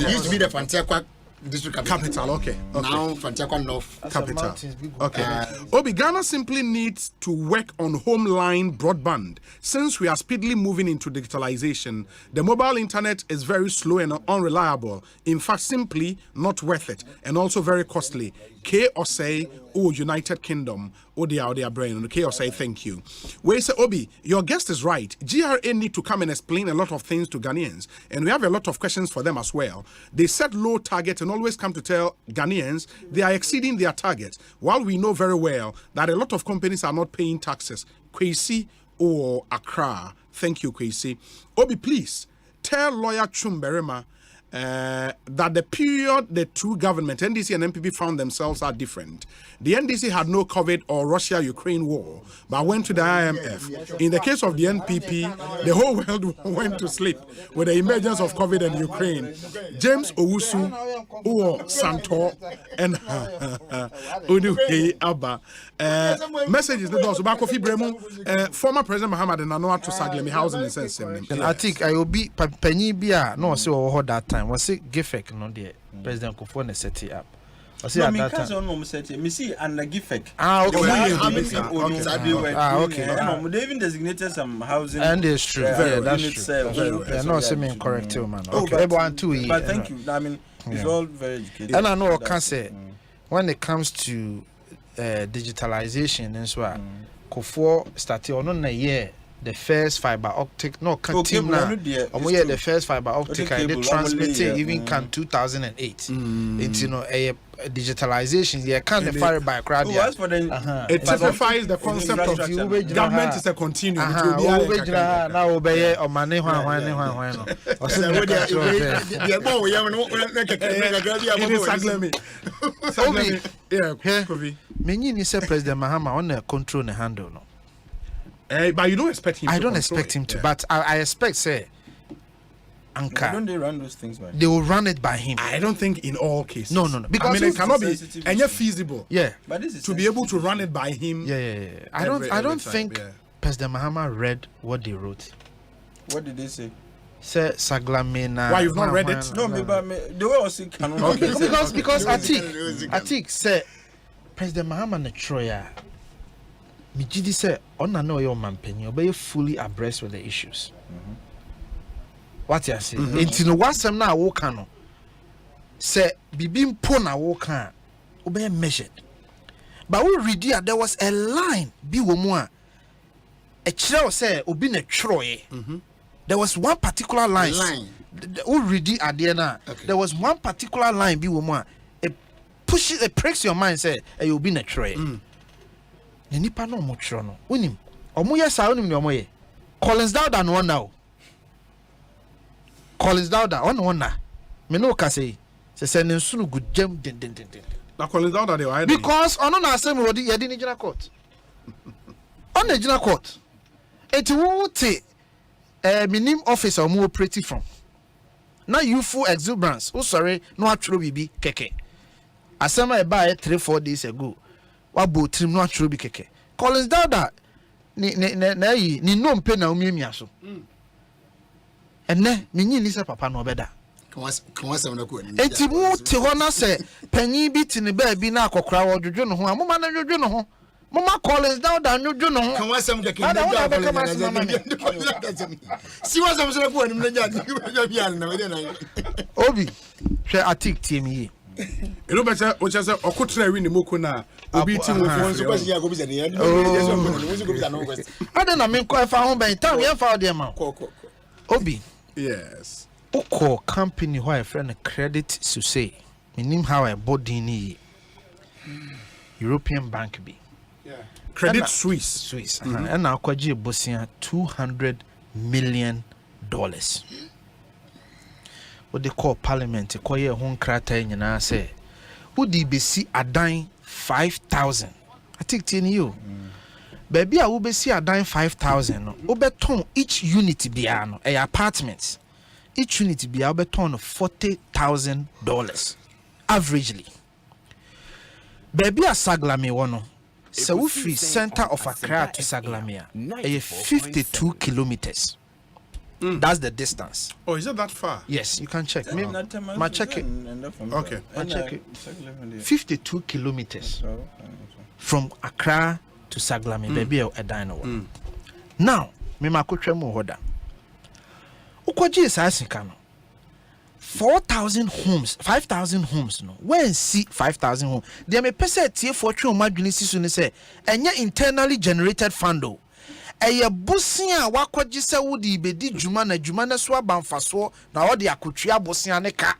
It used to be the Fantiakwa District capital. Okay. Now Fantiakwa North capital. Okay. Obi, Ghana simply needs to work on home line broadband. Since we are speedily moving into digitalization, the mobile internet is very slow and unreliable. In fact, simply not worth it, and also very costly. Osei, United Kingdom, their brain. Osei, thank you. We say, Obi, your guest is right. GRA need to come and explain a lot of things to Ghanaians, and we have a lot of questions for them as well. They set low targets and always come to tell Ghanaians they are exceeding their targets, while we know very well that a lot of companies are not paying taxes. Kwesi or Accra. Thank you, Kwesi. Obi, please tell lawyer Chumberema that the period the two government, NDC and MPP, found themselves are different. The NDC had no COVID or Russia-Ukraine war, but went to the IMF. In the case of the NPP, the whole world went to sleep with the emergence of COVID and Ukraine. James Owusu, Uo Santor, and Uduhe Abba. Message is not also back of Ibremu, former President Muhammad and Anwar to Saglami housing and sense. I think I will be Penny Bia, no, so that time. Was it Gifek? No, the President Kofone set it up. Was it at that time? No, set it. Me see and the Gifek. Okay. They even designated some housing. And it's true. Yeah, that's true. Yeah, no, semi correct too, man. Okay, everyone too. But thank you. I mean, it's all very educated. And I know I can say when it comes to digitalization and so on, Kofo started on a year. The first fiber optic the first fiber optic and they transmitted even can 2008 into digitalization the fire by crowd it typifies the concept of government is a continuum now obey or money Many ni say President Mahama on the control the handle no. But you don't expect him. I don't expect him to, but I expect say. Anka. Don't they run those things by him? They will run it by him. I don't think in all cases. No. Because it cannot be feasible. Yeah. But this is to be able to run it by him. Yeah. I don't think President Mahama read what they wrote. What did they say? Say Saglami na. Why you've not read it? No, but the way I was saying cannot. Okay. because Atik say President Mahama na Troya. Mijidi say ona no your manpenny obey fully abreast with the issues. What you say? Into no wasem na woka no. Say bibi mpo na woka obey measured. But we read here there was a line bi wo mu a chire say obi na troye. There was one particular line. We read it at the end. There was one particular line bi wo mu a it pushes it pricks your mind say you be na troye. Ne nipa no mo tro no. Wonim omo ye sa wonim ne omo ye. Collins Dowda no now. Collins Dowda on na me no ka say nsunu good jam den na Collins Dowda dey why because ono na asem wodi ye di Nigerian court on the Nigerian court eti wo te minim office or mo operative from na youthful exuberance o sorry no atworo bibi keke asema e ba 3-4 days ago wa bo trim no atworo bi keke Collins Dowda ni no mpe na omiamia so ene minyi ni se papa no obeda Kwasem na ko ni enti mu te ho na se panyin bi ti ne ba bi na akokora wo dwodwo no ho a moma na dwodwo no ho moma Collins Dowda dwodwo no ho kwasem ke kin da ba si wasem se ko ni na ja bi an na we na obi hwe Atik tie mi ye elo be se o che se okotra wi ni moko na obi ti mo fo so kwasi ya go bi se ne no ada na me ko fa ho ben tan ye fa o de ma obi yes oko company who I friend credit to say minim how I body ni European bank be Credit Suisse and now kwaji bosia $200 million what they call parliament ko ye ho nkrata nyina say udi besi adan 5,000 I think tin you baby a wo besi adan 5,000 no wo beton each unit bia no a apartments each unit bia wo beton $40,000 averagely baby a Saglami wono so we free center of Accra to Saglami a 52 kilometers. That's the distance. Oh, is it that far? Yes, you can check. Ma check it. Okay. Ma check it. 52 kilometers from Accra to Saglami. Baby, a dino. Now, me ma kutwe mo hoda. Ukwaji esasika no. 4,000 homes, 5,000 homes no. When see 5,000 homes, they may pese tie for twe o madwini sisu ne say enye internally generated fundo. Eye bosia wakwaji se wodi bedi djuma na so abamfaso na wodi akotwea bosia ne ka.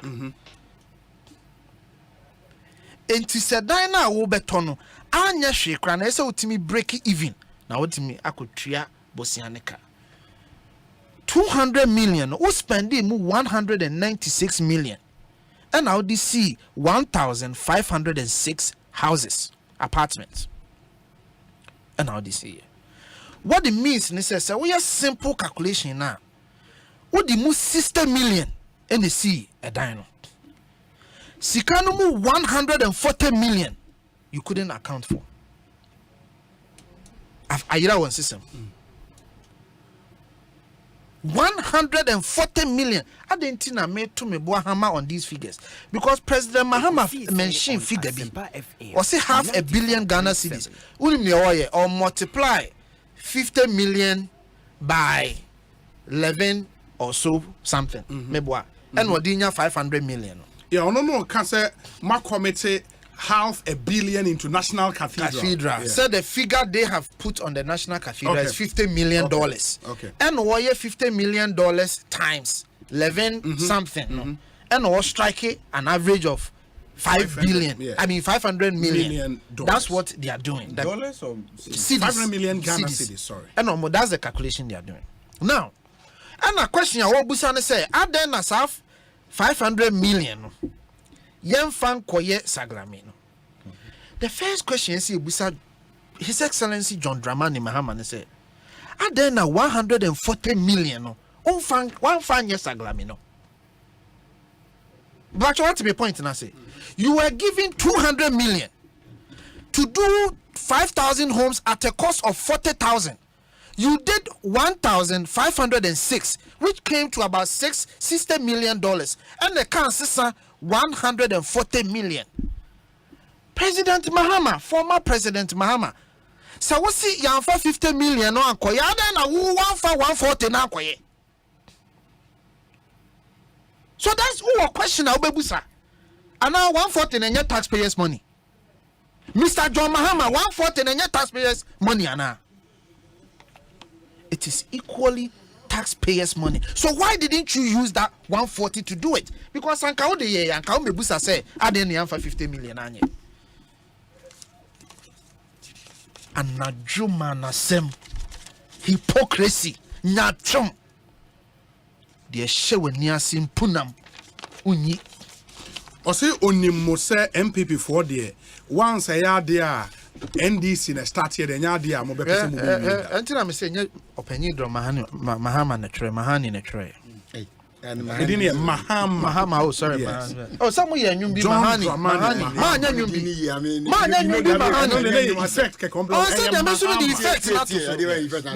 Enti se dan na wo beto no anya hwe kra na ese utimi break even na wotimi akotwea bosia ne ka. 200 million who spending 196 million and now they see 1,506 houses apartments and now they see what it means necessary we a simple calculation now what the most 60 million and they see a dino sikano 140 million you couldn't account for I one system 140 million. I didn't know me to me hammer on these figures because President Mahama mentioned figure B or say $500 million Ghana cedis. Or multiply 50 million by 11 or so something. Mebwa and wadinya 500 million. Yeah, no, can say my committee $500 million into National Cathedral. Yeah. So the figure they have put on the National Cathedral is $50 million. Okay. And why $50 million times 11 something. No? And we'll strike it an average of 5 billion. Yeah. I mean 500 million. That's what they are doing. Dollars or cedis? 500 million Ghana cedis. Sorry. And that's the calculation they are doing. Now, and a question I want to say, I then have 500 million. Yen fan koye Saglami no. The first question is His Excellency John Dramani Mahama said, "Are there now 140 million? No, one fan yes Saglami no." But you want to be pointing and say, you were given 200 million to do 5,000 homes at a cost of 40,000. You did 1,506, which came to about $60 million, and the council 140 million. President Mahama, former President Mahama, so we see you for 50 million no anko ya then na 140 na anko ye. So that's who a question na obebusa. And now 140 na taxpayers money. Mr. John Mahama 140 na taxpayers money ana. It is equally taxpayers money. So why didn't you use that 140 to do it? Because anka o de ye anka o mebusa say aden na 50 million anye. And Najuma Nasem hypocrisy nyatrom de shewe niasim punam unyi Osei onimo se MPP for there once a year there NDC na start here nya there mo be pese mo entina me say nye opanyi dro mahama na tre mahani na tre Mahama oh sorry Mahama oh some you nyum bi mahani ma nya nyum bi mahani effect ke complete oh say dem so the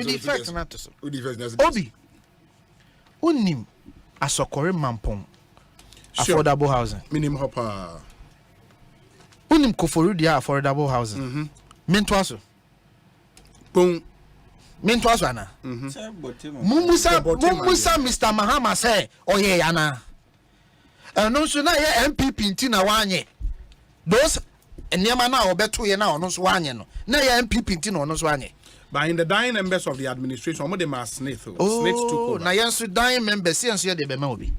effect not to so obi unim asokore mampon affordable housing minimum hopper unim koforu dia affordable housing mentwaso boom mentwaso ana mumusa Mr. Mahama say oye yana no so na ye MPP nti na wanye those enema na obeto ye na ono so wanye no na ye MPP nti na ono so wanye. But in the dying members of the administration, what they must snitch took over. Now yes, dying members, see and see the Bemobi.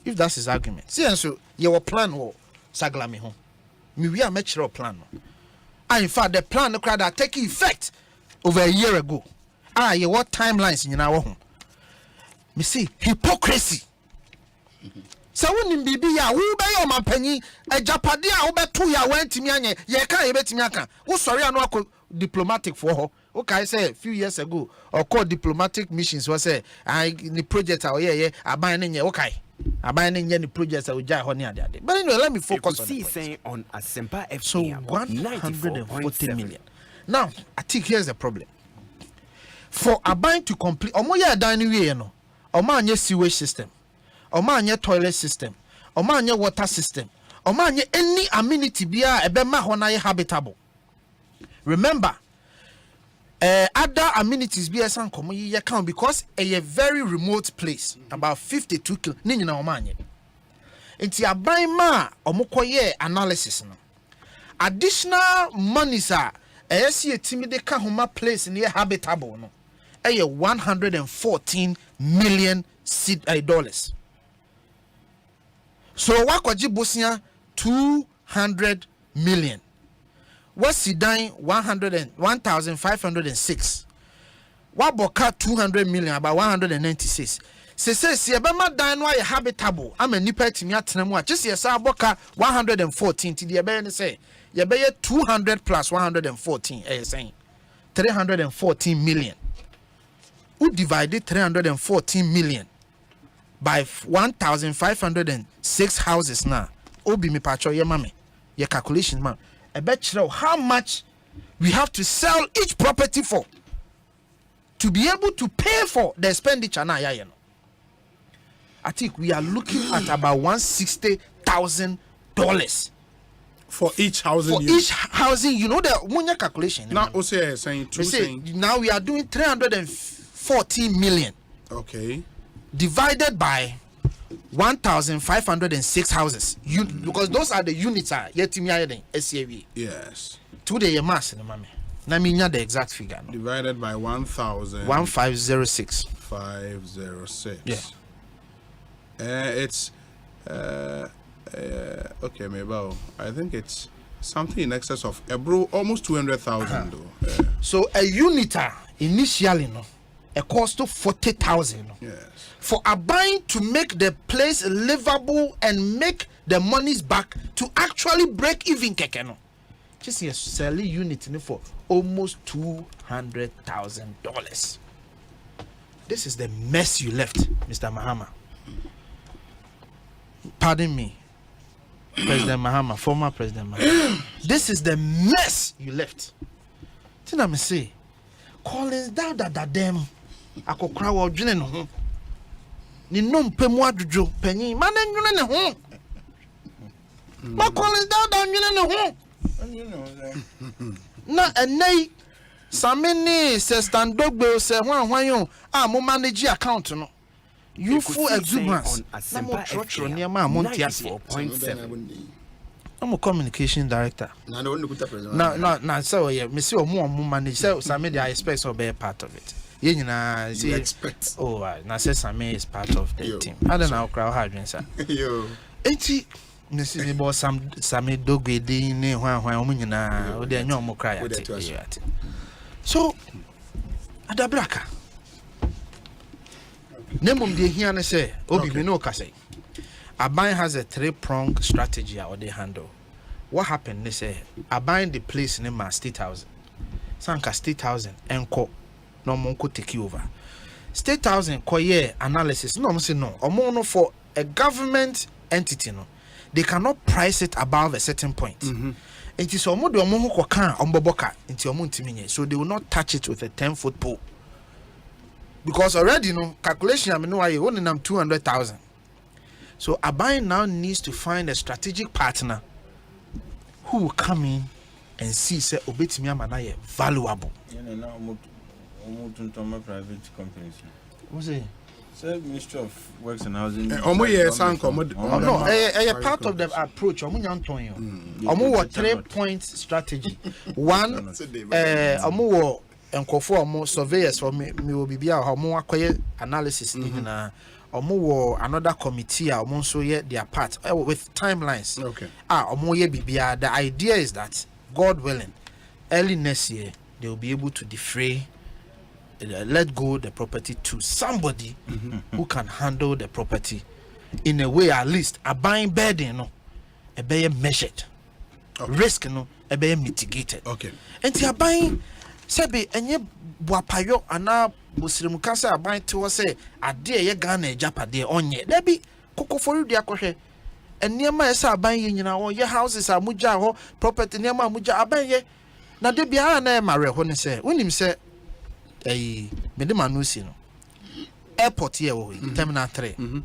If that's his argument, see and so your plan or Saglami home. We are make sure plan. In fact, the plan the crowd that take effect over a year ago. You what timelines in our home? Me see hypocrisy. So when bibi ya who be your man penny a japadia over 2 years went to me and ye can't bet me. Oh, sorry, I know diplomatic for her. Okay, I say a few years ago, or called diplomatic missions was say I the project out here, I buy any okay. I buy any projects I would jai honey. But anyway, let me focus on Asempa FM. So 140 million. Now, I think here's the problem. For a bank to complete, omoya dining way, no, omanye sewage system, omanye toilet system, omanye water system, omanye any amenity bia ebema hona habitable. Remember, other amenities be asan komo ye count because a very remote place, about 52 km. Ni nyina omanye. Enti aban ma omokoye analysis no. Additional monies are see a timide ka homa place near habitable no. 114 million dollars. So wakwaji bosia 200 million. What's he dying 1,506. What boka 200 million about 196. Say ebema dying why habitable. I'm a nipa timi atena just yes boka 114 to the ebe say ye be 200 plus 114 saying 314 million. Who divided 314 million by 1,506 houses now? Obi mi pacho ye mame ye calculation man. I bet you know how much we have to sell each property for to be able to pay for the expenditure now. I think we are looking at about $160,000 for each housing. For each housing, you know the one calculation. Now, Osei is saying now we are doing 314 million. Okay. Divided by 1,506 houses. Because those are the units are yetimi SCAV. Yes. Today your mass in mame. Na me the exact figure. No? Divided by 1,506. 506. Yeah. It's okay, maybe I think it's something in excess of almost 200,000 though. So a unit initially no a cost of 40,000. Yes. For a buying to make the place livable and make the monies back to actually break even keke no. just a sell unit for almost $200,000. This is the mess you left, Mr. Mahama. Pardon me, President Mahama, former President Mahama. This is the mess you left. Tina me say, Collins down that them. I could cry out drinking home. Ni nom pe mu adwojo panyin ma na nwene ne ho. Ma Collins down nwene ne ho. Na enai sameni se standogbe se hwan yo a mo manage account no. You full exuberance. Na mo trotro ne ma mo ntia 4.7. I'm a communication director. Na so yeah, me see omo manage so samedi I expect so be part of it. You expect. Oh, now says Same is part of the team. I don't know crowd hard sir. Yo. Enti nisi me boss Same dogwe dey ne hwan omunyina o dey nyom cry at. So adabraka. Nemum dey here na say obi me no ka say. Aban has a 3-pronged strategy or they handle. What happened they say Aban the place in my State House. Sanka State House enko no monko take over. State House koye analysis no say no. Omo for a government entity no. They cannot price it above a certain point. It is omo de omo ko kan omboboka nti omo ntimi. So they will not touch it with a 10-foot pole. Because already no calculation I know I only nam 200,000. So Abai now needs to find a strategic partner who will come in and see say obetimi amanaye valuable. Private companies. What's it? Say Ministry of Works and Housing. No, part of the approach. Omo nyanton yo. Omo wo 3-point strategy. One, omo wo enkofo omo surveyors for me will be omo akoye analysis na. Omo another committee omo so ye their part with timelines. Okay. Omo ye bibia. The idea is that God willing, early next year they will be able to defray, let go the property to somebody who can handle the property in a way at least a buying burden no, a be measured, risk no, a be mitigated. Okay. And ti buying sebe enye buapayo ana Muslim cancer aban to say ade ye Ghana ejapade onye there be kokofori dia kohwe eniema esa aban ye nyina wo ye houses amuja ho property niema amuja aban ye na de bia na e mare ho ne se wonim se mede manusi no airport here wo terminal 3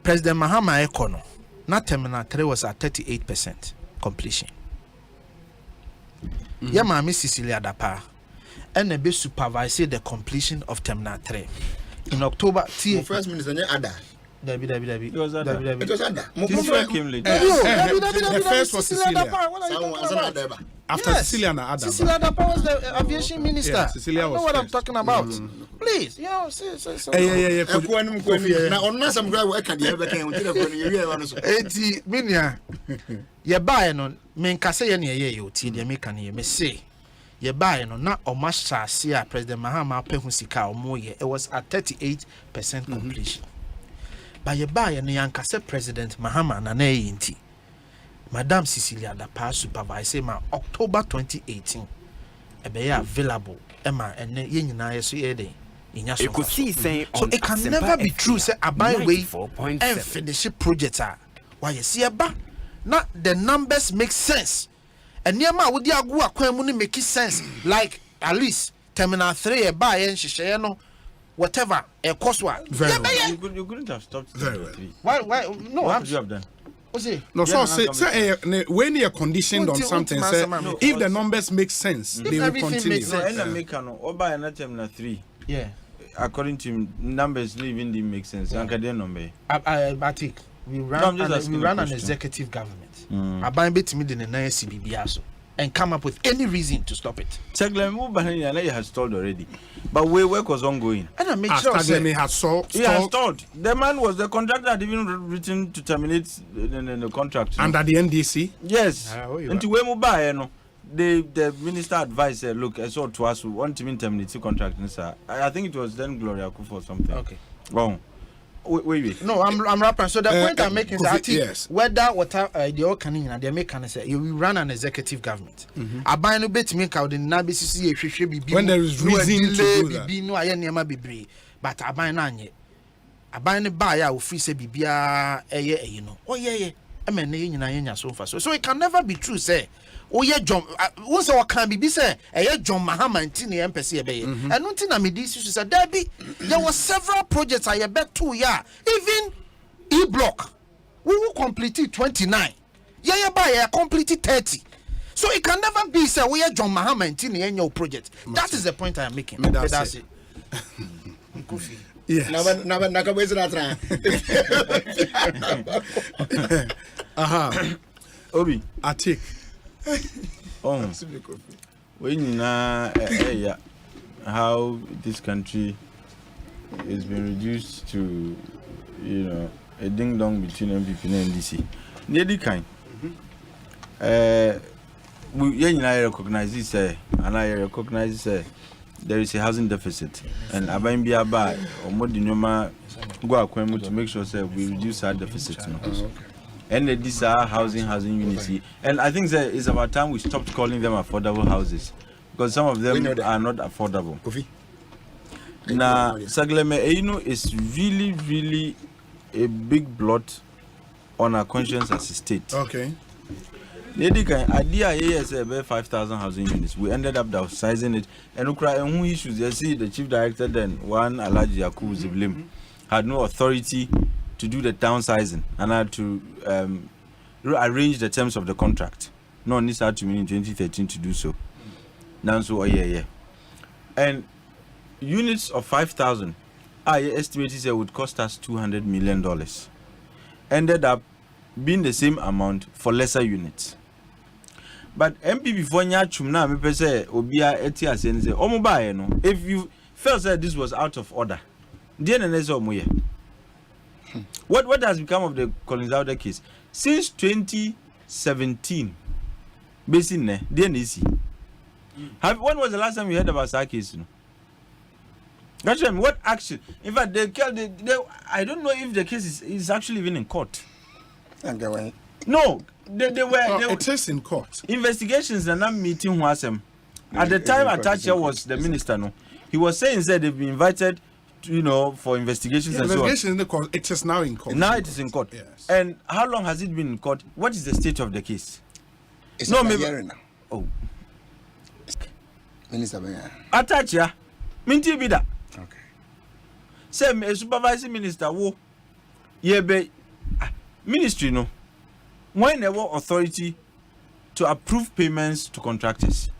President Mahama Ekono na terminal 3 was at 38% completion. Ya mami Cecilia Dapa and be supervise the completion of terminal 3 in October. First minister Ada. It was Ada. Came later. The first was Cecilia. After Cecilia and Ada. Cecilia Dapa was the aviation minister. Yeah, Cecilia was. You know what I'm talking about? Please, you know, say. Now, on some guy work at the other can Eti minia ye buy no men kase ye ne ye oti de me kan ye me say ye buy no na o masha sia President Mahama pe hu sika o mo ye it was at 38% completion. But ye buy no yan kase President Mahama na na ye nti Madam Cecilia Dapa supervise ma October 2018 e be available e ma ene ye nyina ye so ye dey. Ekosiisen So it can never be true say Abai way and finish project why you see aba not the numbers make sense and near ma would ya go akwan mu make sense like at least terminal 3 e buy and share no whatever a cost one. You couldn't have stopped very well. Why no what would you have done? No, so say when you are conditioned on something, say if the numbers make sense, they will continue. Oba and terminal 3. Yeah. According to numbers, even didn't make sense. I think we ran an executive government. I buy bit me the CBB also and come up with any reason to stop it. Saglami has stalled already, but work was ongoing. And I make sure Saglami has stalled. The man was the contractor had even written to terminate the contract under the NDC. Yes, the minister advised, look, I saw to us want to terminate the contract. I think it was then Gloria Akufo or something. Okay. Wrong. Wait. No, I'm rapping. So the point I'm making is that I think yes. whether what the all can they make can say you run an executive government. I buy no bet me out in NABCC when there is reason to do that. No, I never be but I buy none. I buy no buy out free say bibia you know. Oh yeah. I mean so far. So it can never be true, say. Oh yeah, John. Once I can be say, John Mahama and Tini MPC be. And nothing I mean this is a Debbie. There were several projects I bet 2 years. Even E block, we will complete 29. Yeah, by completed 30. So it can never be say we are John Mahama and Tini in your project. That is the point I am making. That's it. Yes. Obi, I take. When how this country is being reduced to, a ding dong between MPP and NDC. Nearly kind. We recognize this, and I recognize there is a housing deficit, and Abain Biaba or Modinoma go to make sure we reduce our deficit. And these are housing units. And I think that it's about time we stopped calling them affordable houses, because some of them are not affordable. Now, Saglami is really, really a big blot on our conscience as a state. Okay. Idea is about 5,000 housing units. We ended up downsizing it, and who issues? You see, the chief director then, one Alaji Yakubu Ziblim, had no authority to do the downsizing and had to arrange the terms of the contract. No one needs to me in 2013 to do so. Now, so and units of 5,000, I estimated it would cost us $200 million. Ended up being the same amount for lesser units. But MPP for Nyachumna, me say Obia Etias and say, Omobaye no. If you felt that this was out of order, what has become of the Collins Lauder case since 2017? Basically, when was the last time you heard about that case? What action? In fact, I don't know if the case is actually even in court. No, they were. It is in court. Investigations are not meeting Wasem. At the time, Atacha was the minister. No, he was saying that they've been invited, for investigations and so on. Investigation in the court. It is now in court. Now it is in court. Yes. And how long has it been in court? What is the state of the case? It's not maybe. Now. Oh, Minister Atacha, Minti Bida. Okay. Same a supervising minister. Wo, ministry no. When there were authority to approve payments to contractors,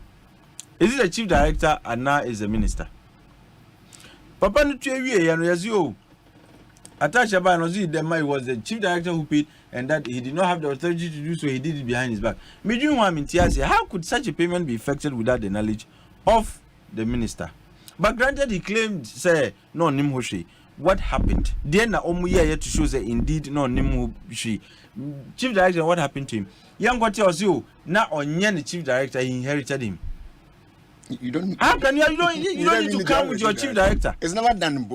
is it the chief director and now is the minister? Papa no tue Atacha ba no zi dem was the chief director who paid, and that he did not have the authority to do so. He did it behind his back. How could such a payment be effected without the knowledge of the minister? But granted, he claimed, say, no nimhoshi. What happened? Then na omuye to show that indeed no nimhoshi. Chief director, what happened to him? Young what was you now on the chief director, he inherited him. You don't. How can you don't need to come with your chief director? It's never done.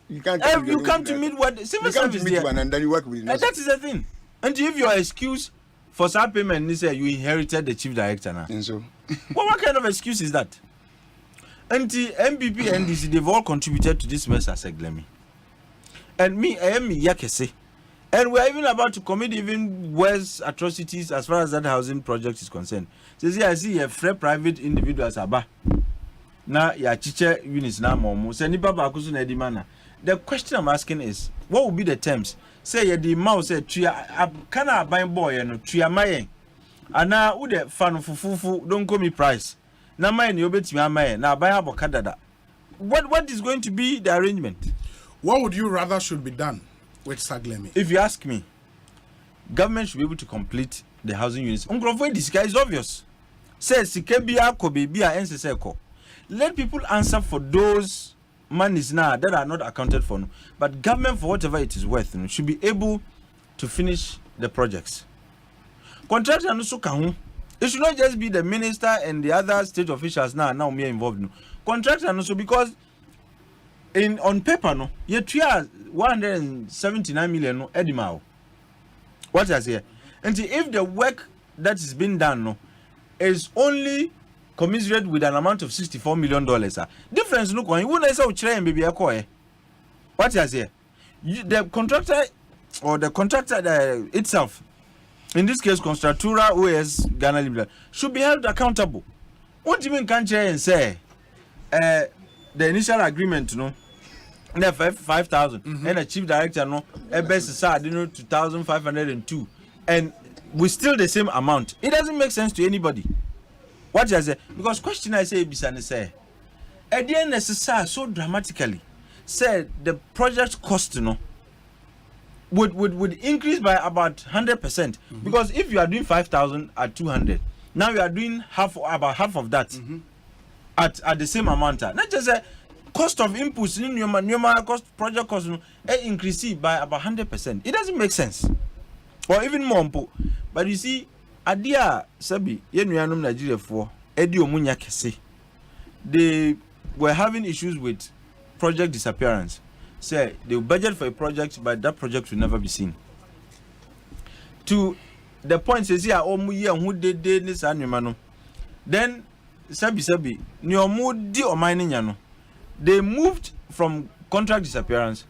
You can't. You come to meet what civil service there, and then you work with. And that is the thing. And if your excuse for some payment, you say you inherited the chief director now. And so, what kind of excuse is that? And the MPP and NDC, they've all contributed to this mess as Saglami. And me, I am Yakese. And we're even about to commit even worse atrocities as far as that housing project is concerned. So I see a free private individuals aba. Now ya chiche units na momo. Say ni baba akusu na edimana. The question I'm asking is, what would be the terms? Say ya di mouse say tuya kana buying boy no tuya mayen. Ana ude fan fufufu don't call me price. Na mayen you bet me mayen. Na buy abokadada. What is going to be the arrangement? What would you rather should be done with Saglami? If you ask me, government should be able to complete the housing units. This guy is obvious. Says let people answer for those monies now that are not accounted for. But government, for whatever it is worth, should be able to finish the projects. Contractor also can. It should not just be the minister and the other state officials now me involved. Contractor also, because on paper no you 179 million no edimao. What I say? And if the work that is being done no is only commiserate with an amount of $64 million, difference no coin. You wouldn't say try and baby acquire. What I say? The contractor or the contractor itself, in this case, Constructura OS Ghana Limited, should be held accountable. What do you mean can't and say the initial agreement, no? 5,000 and a chief director no best 2,502 and we still the same amount. It doesn't make sense to anybody. What I say? Because question I say bisane say at the end necessary so dramatically said the project cost no would increase by about 100% because if you are doing 5,000 at 200 now you are doing about half of that at the same amount. Not just a cost of inputs in your cost project cost increase by about 100%. It doesn't make sense, or even more. But you see, adia sabi yenuanum Nigeria for edi omunya kese. They were having issues with project disappearance. Say they will budget for a project, but that project will never be seen. To the point says here, who did this animal. Then sabi nyomu di o mining yano. They moved from contract disappearance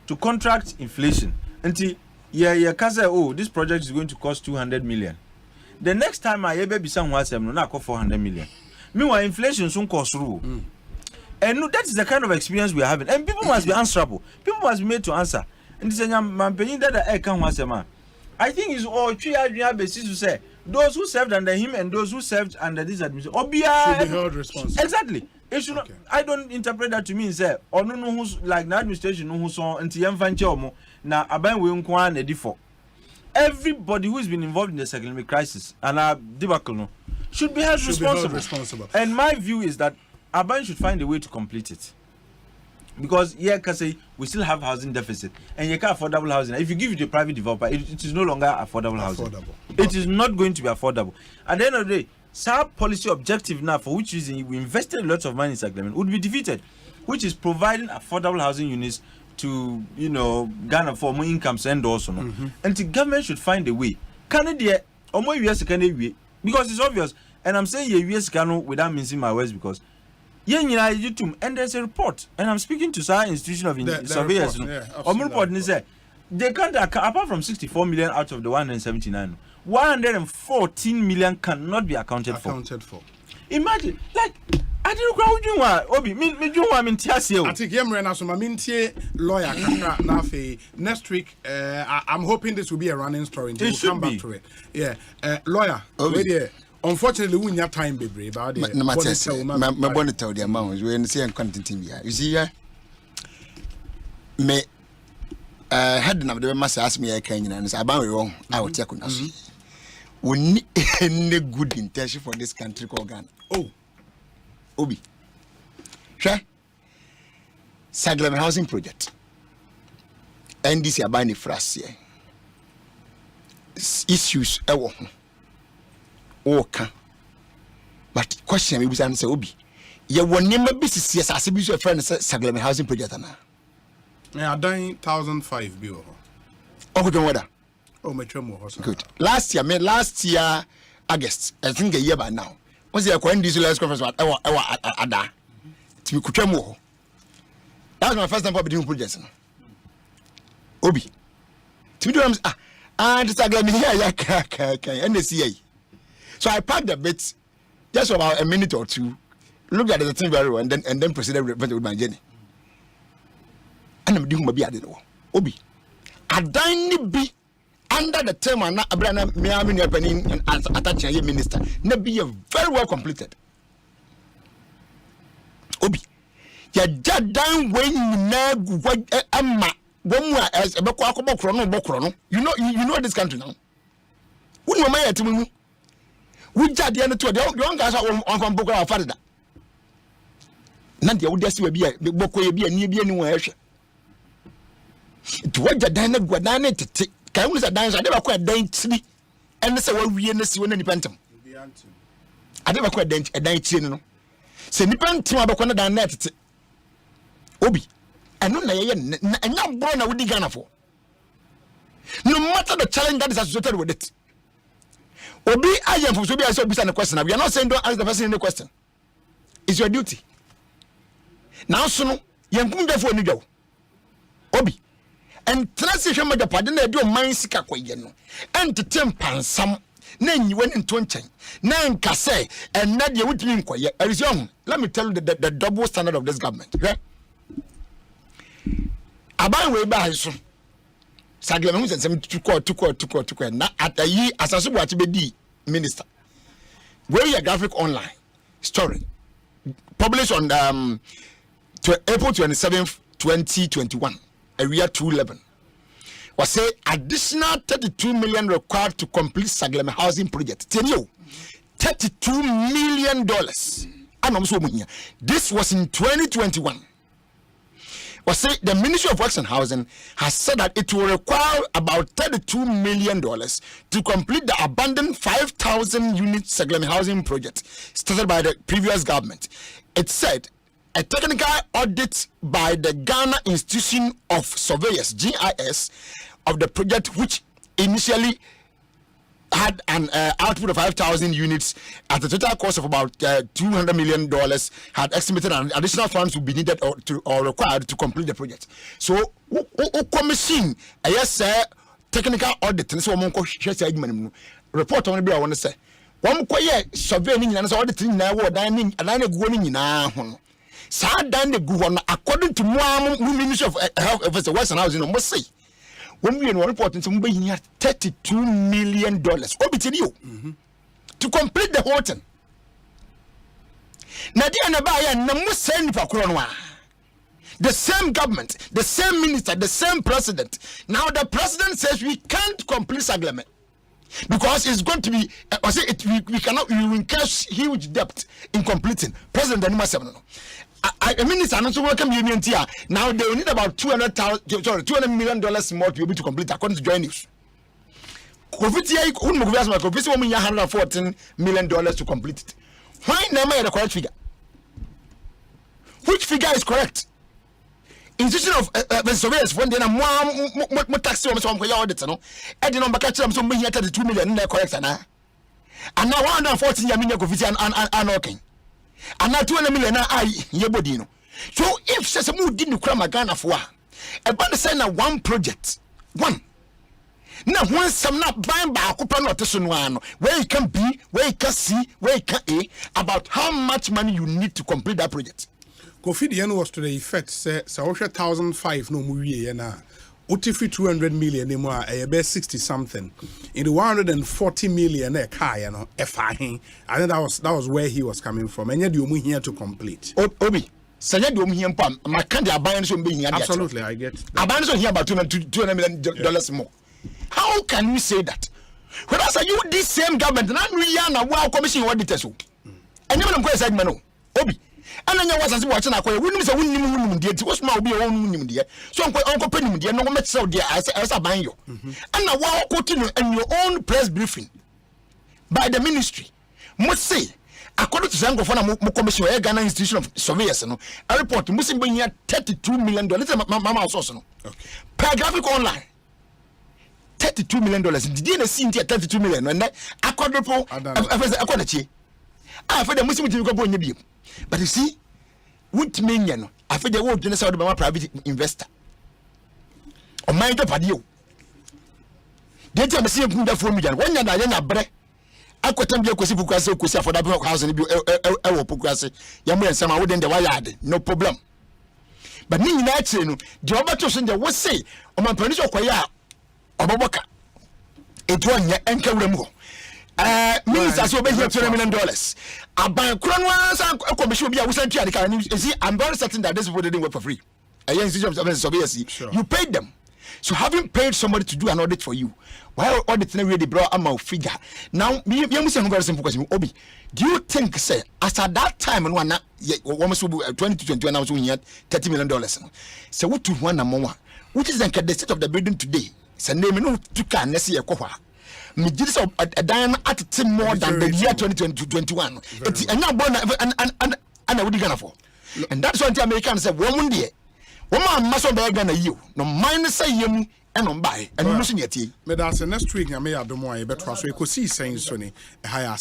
to contract inflation. Until this project is going to cost 200 million. The next time I ever be somewhere, I'm not 400 million. Meanwhile, inflation soon costs through. And that is the kind of experience we are having. And people must be answerable. People must be made to answer. And this is that I think it's all 3 basis to say those who served under him and those who served under this administration should be held responsible. Exactly. It should not, I don't interpret that to mean say or no who's like the administration who saw until young fanchomo now aban we nkwan edifo. Everybody who's been involved in the Saglami crisis and our debacle no should be held responsible. And my view is that Aban should find a way to complete it. Because we still have housing deficit and you can't affordable housing. If you give it to a private developer, it is no longer affordable housing. It is not going to be affordable. At the end of the day, SAP policy objective now, for which reason we invested lots of money in Saglami, would be defeated, which is providing affordable housing units to Ghana for more incomes and also and the government should find a way. Because it's obvious, and I'm saying US can without mincing my words because and there's a report, and I'm speaking to some institution of surveyors. Report they can't apart from 64 million out of the 179. 114 million cannot be accounted for. Imagine, like, I didn't know you want Obi. Me do want me tiasi. I think Yemre so my lawyer Nafe next week. I'm hoping this will be a running story. We'll come back to it. Yeah, lawyer. Unfortunately, we don't have time, baby. About it. My bonnet tell the amount. We see and content in here. You see, me had the master ask me a Kenyan and say about wrong. I will check on us. We need any good intention for this country called Ghana. Oh, Obi. Sure. Saglami housing project. And this is buying the first year. Issues. Okay. But question me say Obi. You will never be serious as a friend Saglami housing project na. Yeah, done 1,005 bill. Oh, don't worry. Oh, my tremor. Good. Last year August, I think a year by now. Was there a this last conference ada? To be tremor. That was my first time for doing projects. Obi. To do and Saglami here and the CA. So I packed a bit, just about a minute or two, looked at the thing very well, and then proceeded with my journey. And I'm doing my beard. Obi, I didn't be under the term and Abraham Miami opening and attaching a minister. Never be very well completed. Obi, you're just down when you know as a Bokrono. You know this country now. Who know my to we just the end to the young guys on Boko or Farida. Nandia would just be a Boko be a near anywhere. To what the diner Guadana to take counts at dance, I never quite dainty, and that's what we see any pantom. I never quite a dainty. Say Nipan Timabakona net. Obi, And no and not born with the Ghana for. No matter the challenge that is associated with it. Obi, I am for to be a question. We are not saying don't ask the person any question. It's your duty. Now, so young Kunda for Nido. Obi. And transition with the pardon, they do mind sika kwayeno. And to temper some. Then you went into 20. Nan Kase and Nadia would mean quiet. Young. Let me tell you the double standard of this government. Okay? About way by so. Saglami and some to court. Now at a year as a Subachi minister. Where your graphic online story published on April 27th, 2021, area 211. Was say additional 32 million required to complete Saglami housing project. Tell you, $32 million. This was in 2021. Was say the Ministry of Works and Housing has said that it will require about $32 million to complete the abandoned 5,000 unit Saglami housing project started by the previous government. It said a technical audit by the Ghana Institution of Surveyors (GIS) of the project, which initially had an output of 5,000 units at a total cost of about $200 million, had estimated an additional funds would be needed or required to complete the project. So, commission, yes, technical audit, and so on, report on the bill. I want to say, one quiet surveying and auditing now, dining, and I'm going in now. So, according to Ministry of Health, West and Housing, must say. When we are reporting somebody here $32 million to complete the whole thing. The same government, the same minister, the same president. Now the president says we can't complete Saglami because it's going to be we cannot, we will incur huge debt in completing. President Anima said no. I mean, it's another welcome union here. Now they will need about $200 million more to be able to complete, according to Joy News. $114 million to complete it. Why never the correct figure? Which figure is correct? Institution of surveyors when they are more taxi on some audits, no? I didn't know catch them so many 32 million in the correct and now 114 million and okay. And now 200 million yebodino. So if Sesame didn't cram a Ghana for about the sign of one project, one. Now once some not buying by occupant rotation one, where you can B, where you can C, where you can A, about how much money you need to complete that project. Kofi the was to the effect say 1,005 no movie na. Utifi 200 million anymore, a 60 something. In the 140 million car, you know, I think that was where he was coming from. And yet you move here to complete. Obi, so you do here, my candy abandons will be here. Absolutely, I get. Abandons here about $200 million more. How can you say that? When I say you this same government, and we are now commission auditors. And you don't go inside Mano, Obi. And then you was watching a quay. Wouldn't say wouldn't dear. What's my be own dear? So Uncle Penny, dear, no one met so dear as a banjo. And now while continue and your own press briefing by the ministry must say, according to Zango Fana Commission, Ghana Institution of Surveyors, a report must be here $32 million. Mama also per graphic online. $32 million. Did you see $32 million? And that according to I for the Muslim to go in. But you see, what mean you know? I feel the world in the private investor. Or mind up at you. They tell me, see a good for me. When you're not bread, I could tell you, because for that house and you progress. Young men, some wouldn't the wild, no problem. But me, naturally, the other person that was say, on my permission, or Babaka. It won your anchor removal. Ministers will be here $200 million. I'm very certain that this people didn't work for free. You paid them. So having paid somebody to do an audit for you, while auditing really brought a figure. Now, you must have a very simple question. Obi, do you think, say, as at that time, and one almost 20 to 21 hours, we had $30 million. So, what to one more? Which is the state of the building today? So, name no to can let's see a cover. Me did so a diamond at more than the year 2021. It's and now born and I would gonna for. And that's what the Americans said, woman dear. Woman must be gonna you. No minus say yum and on buy and losing your tea. But that's next week. I may have the more I bet was we could see saying Sonny a higher.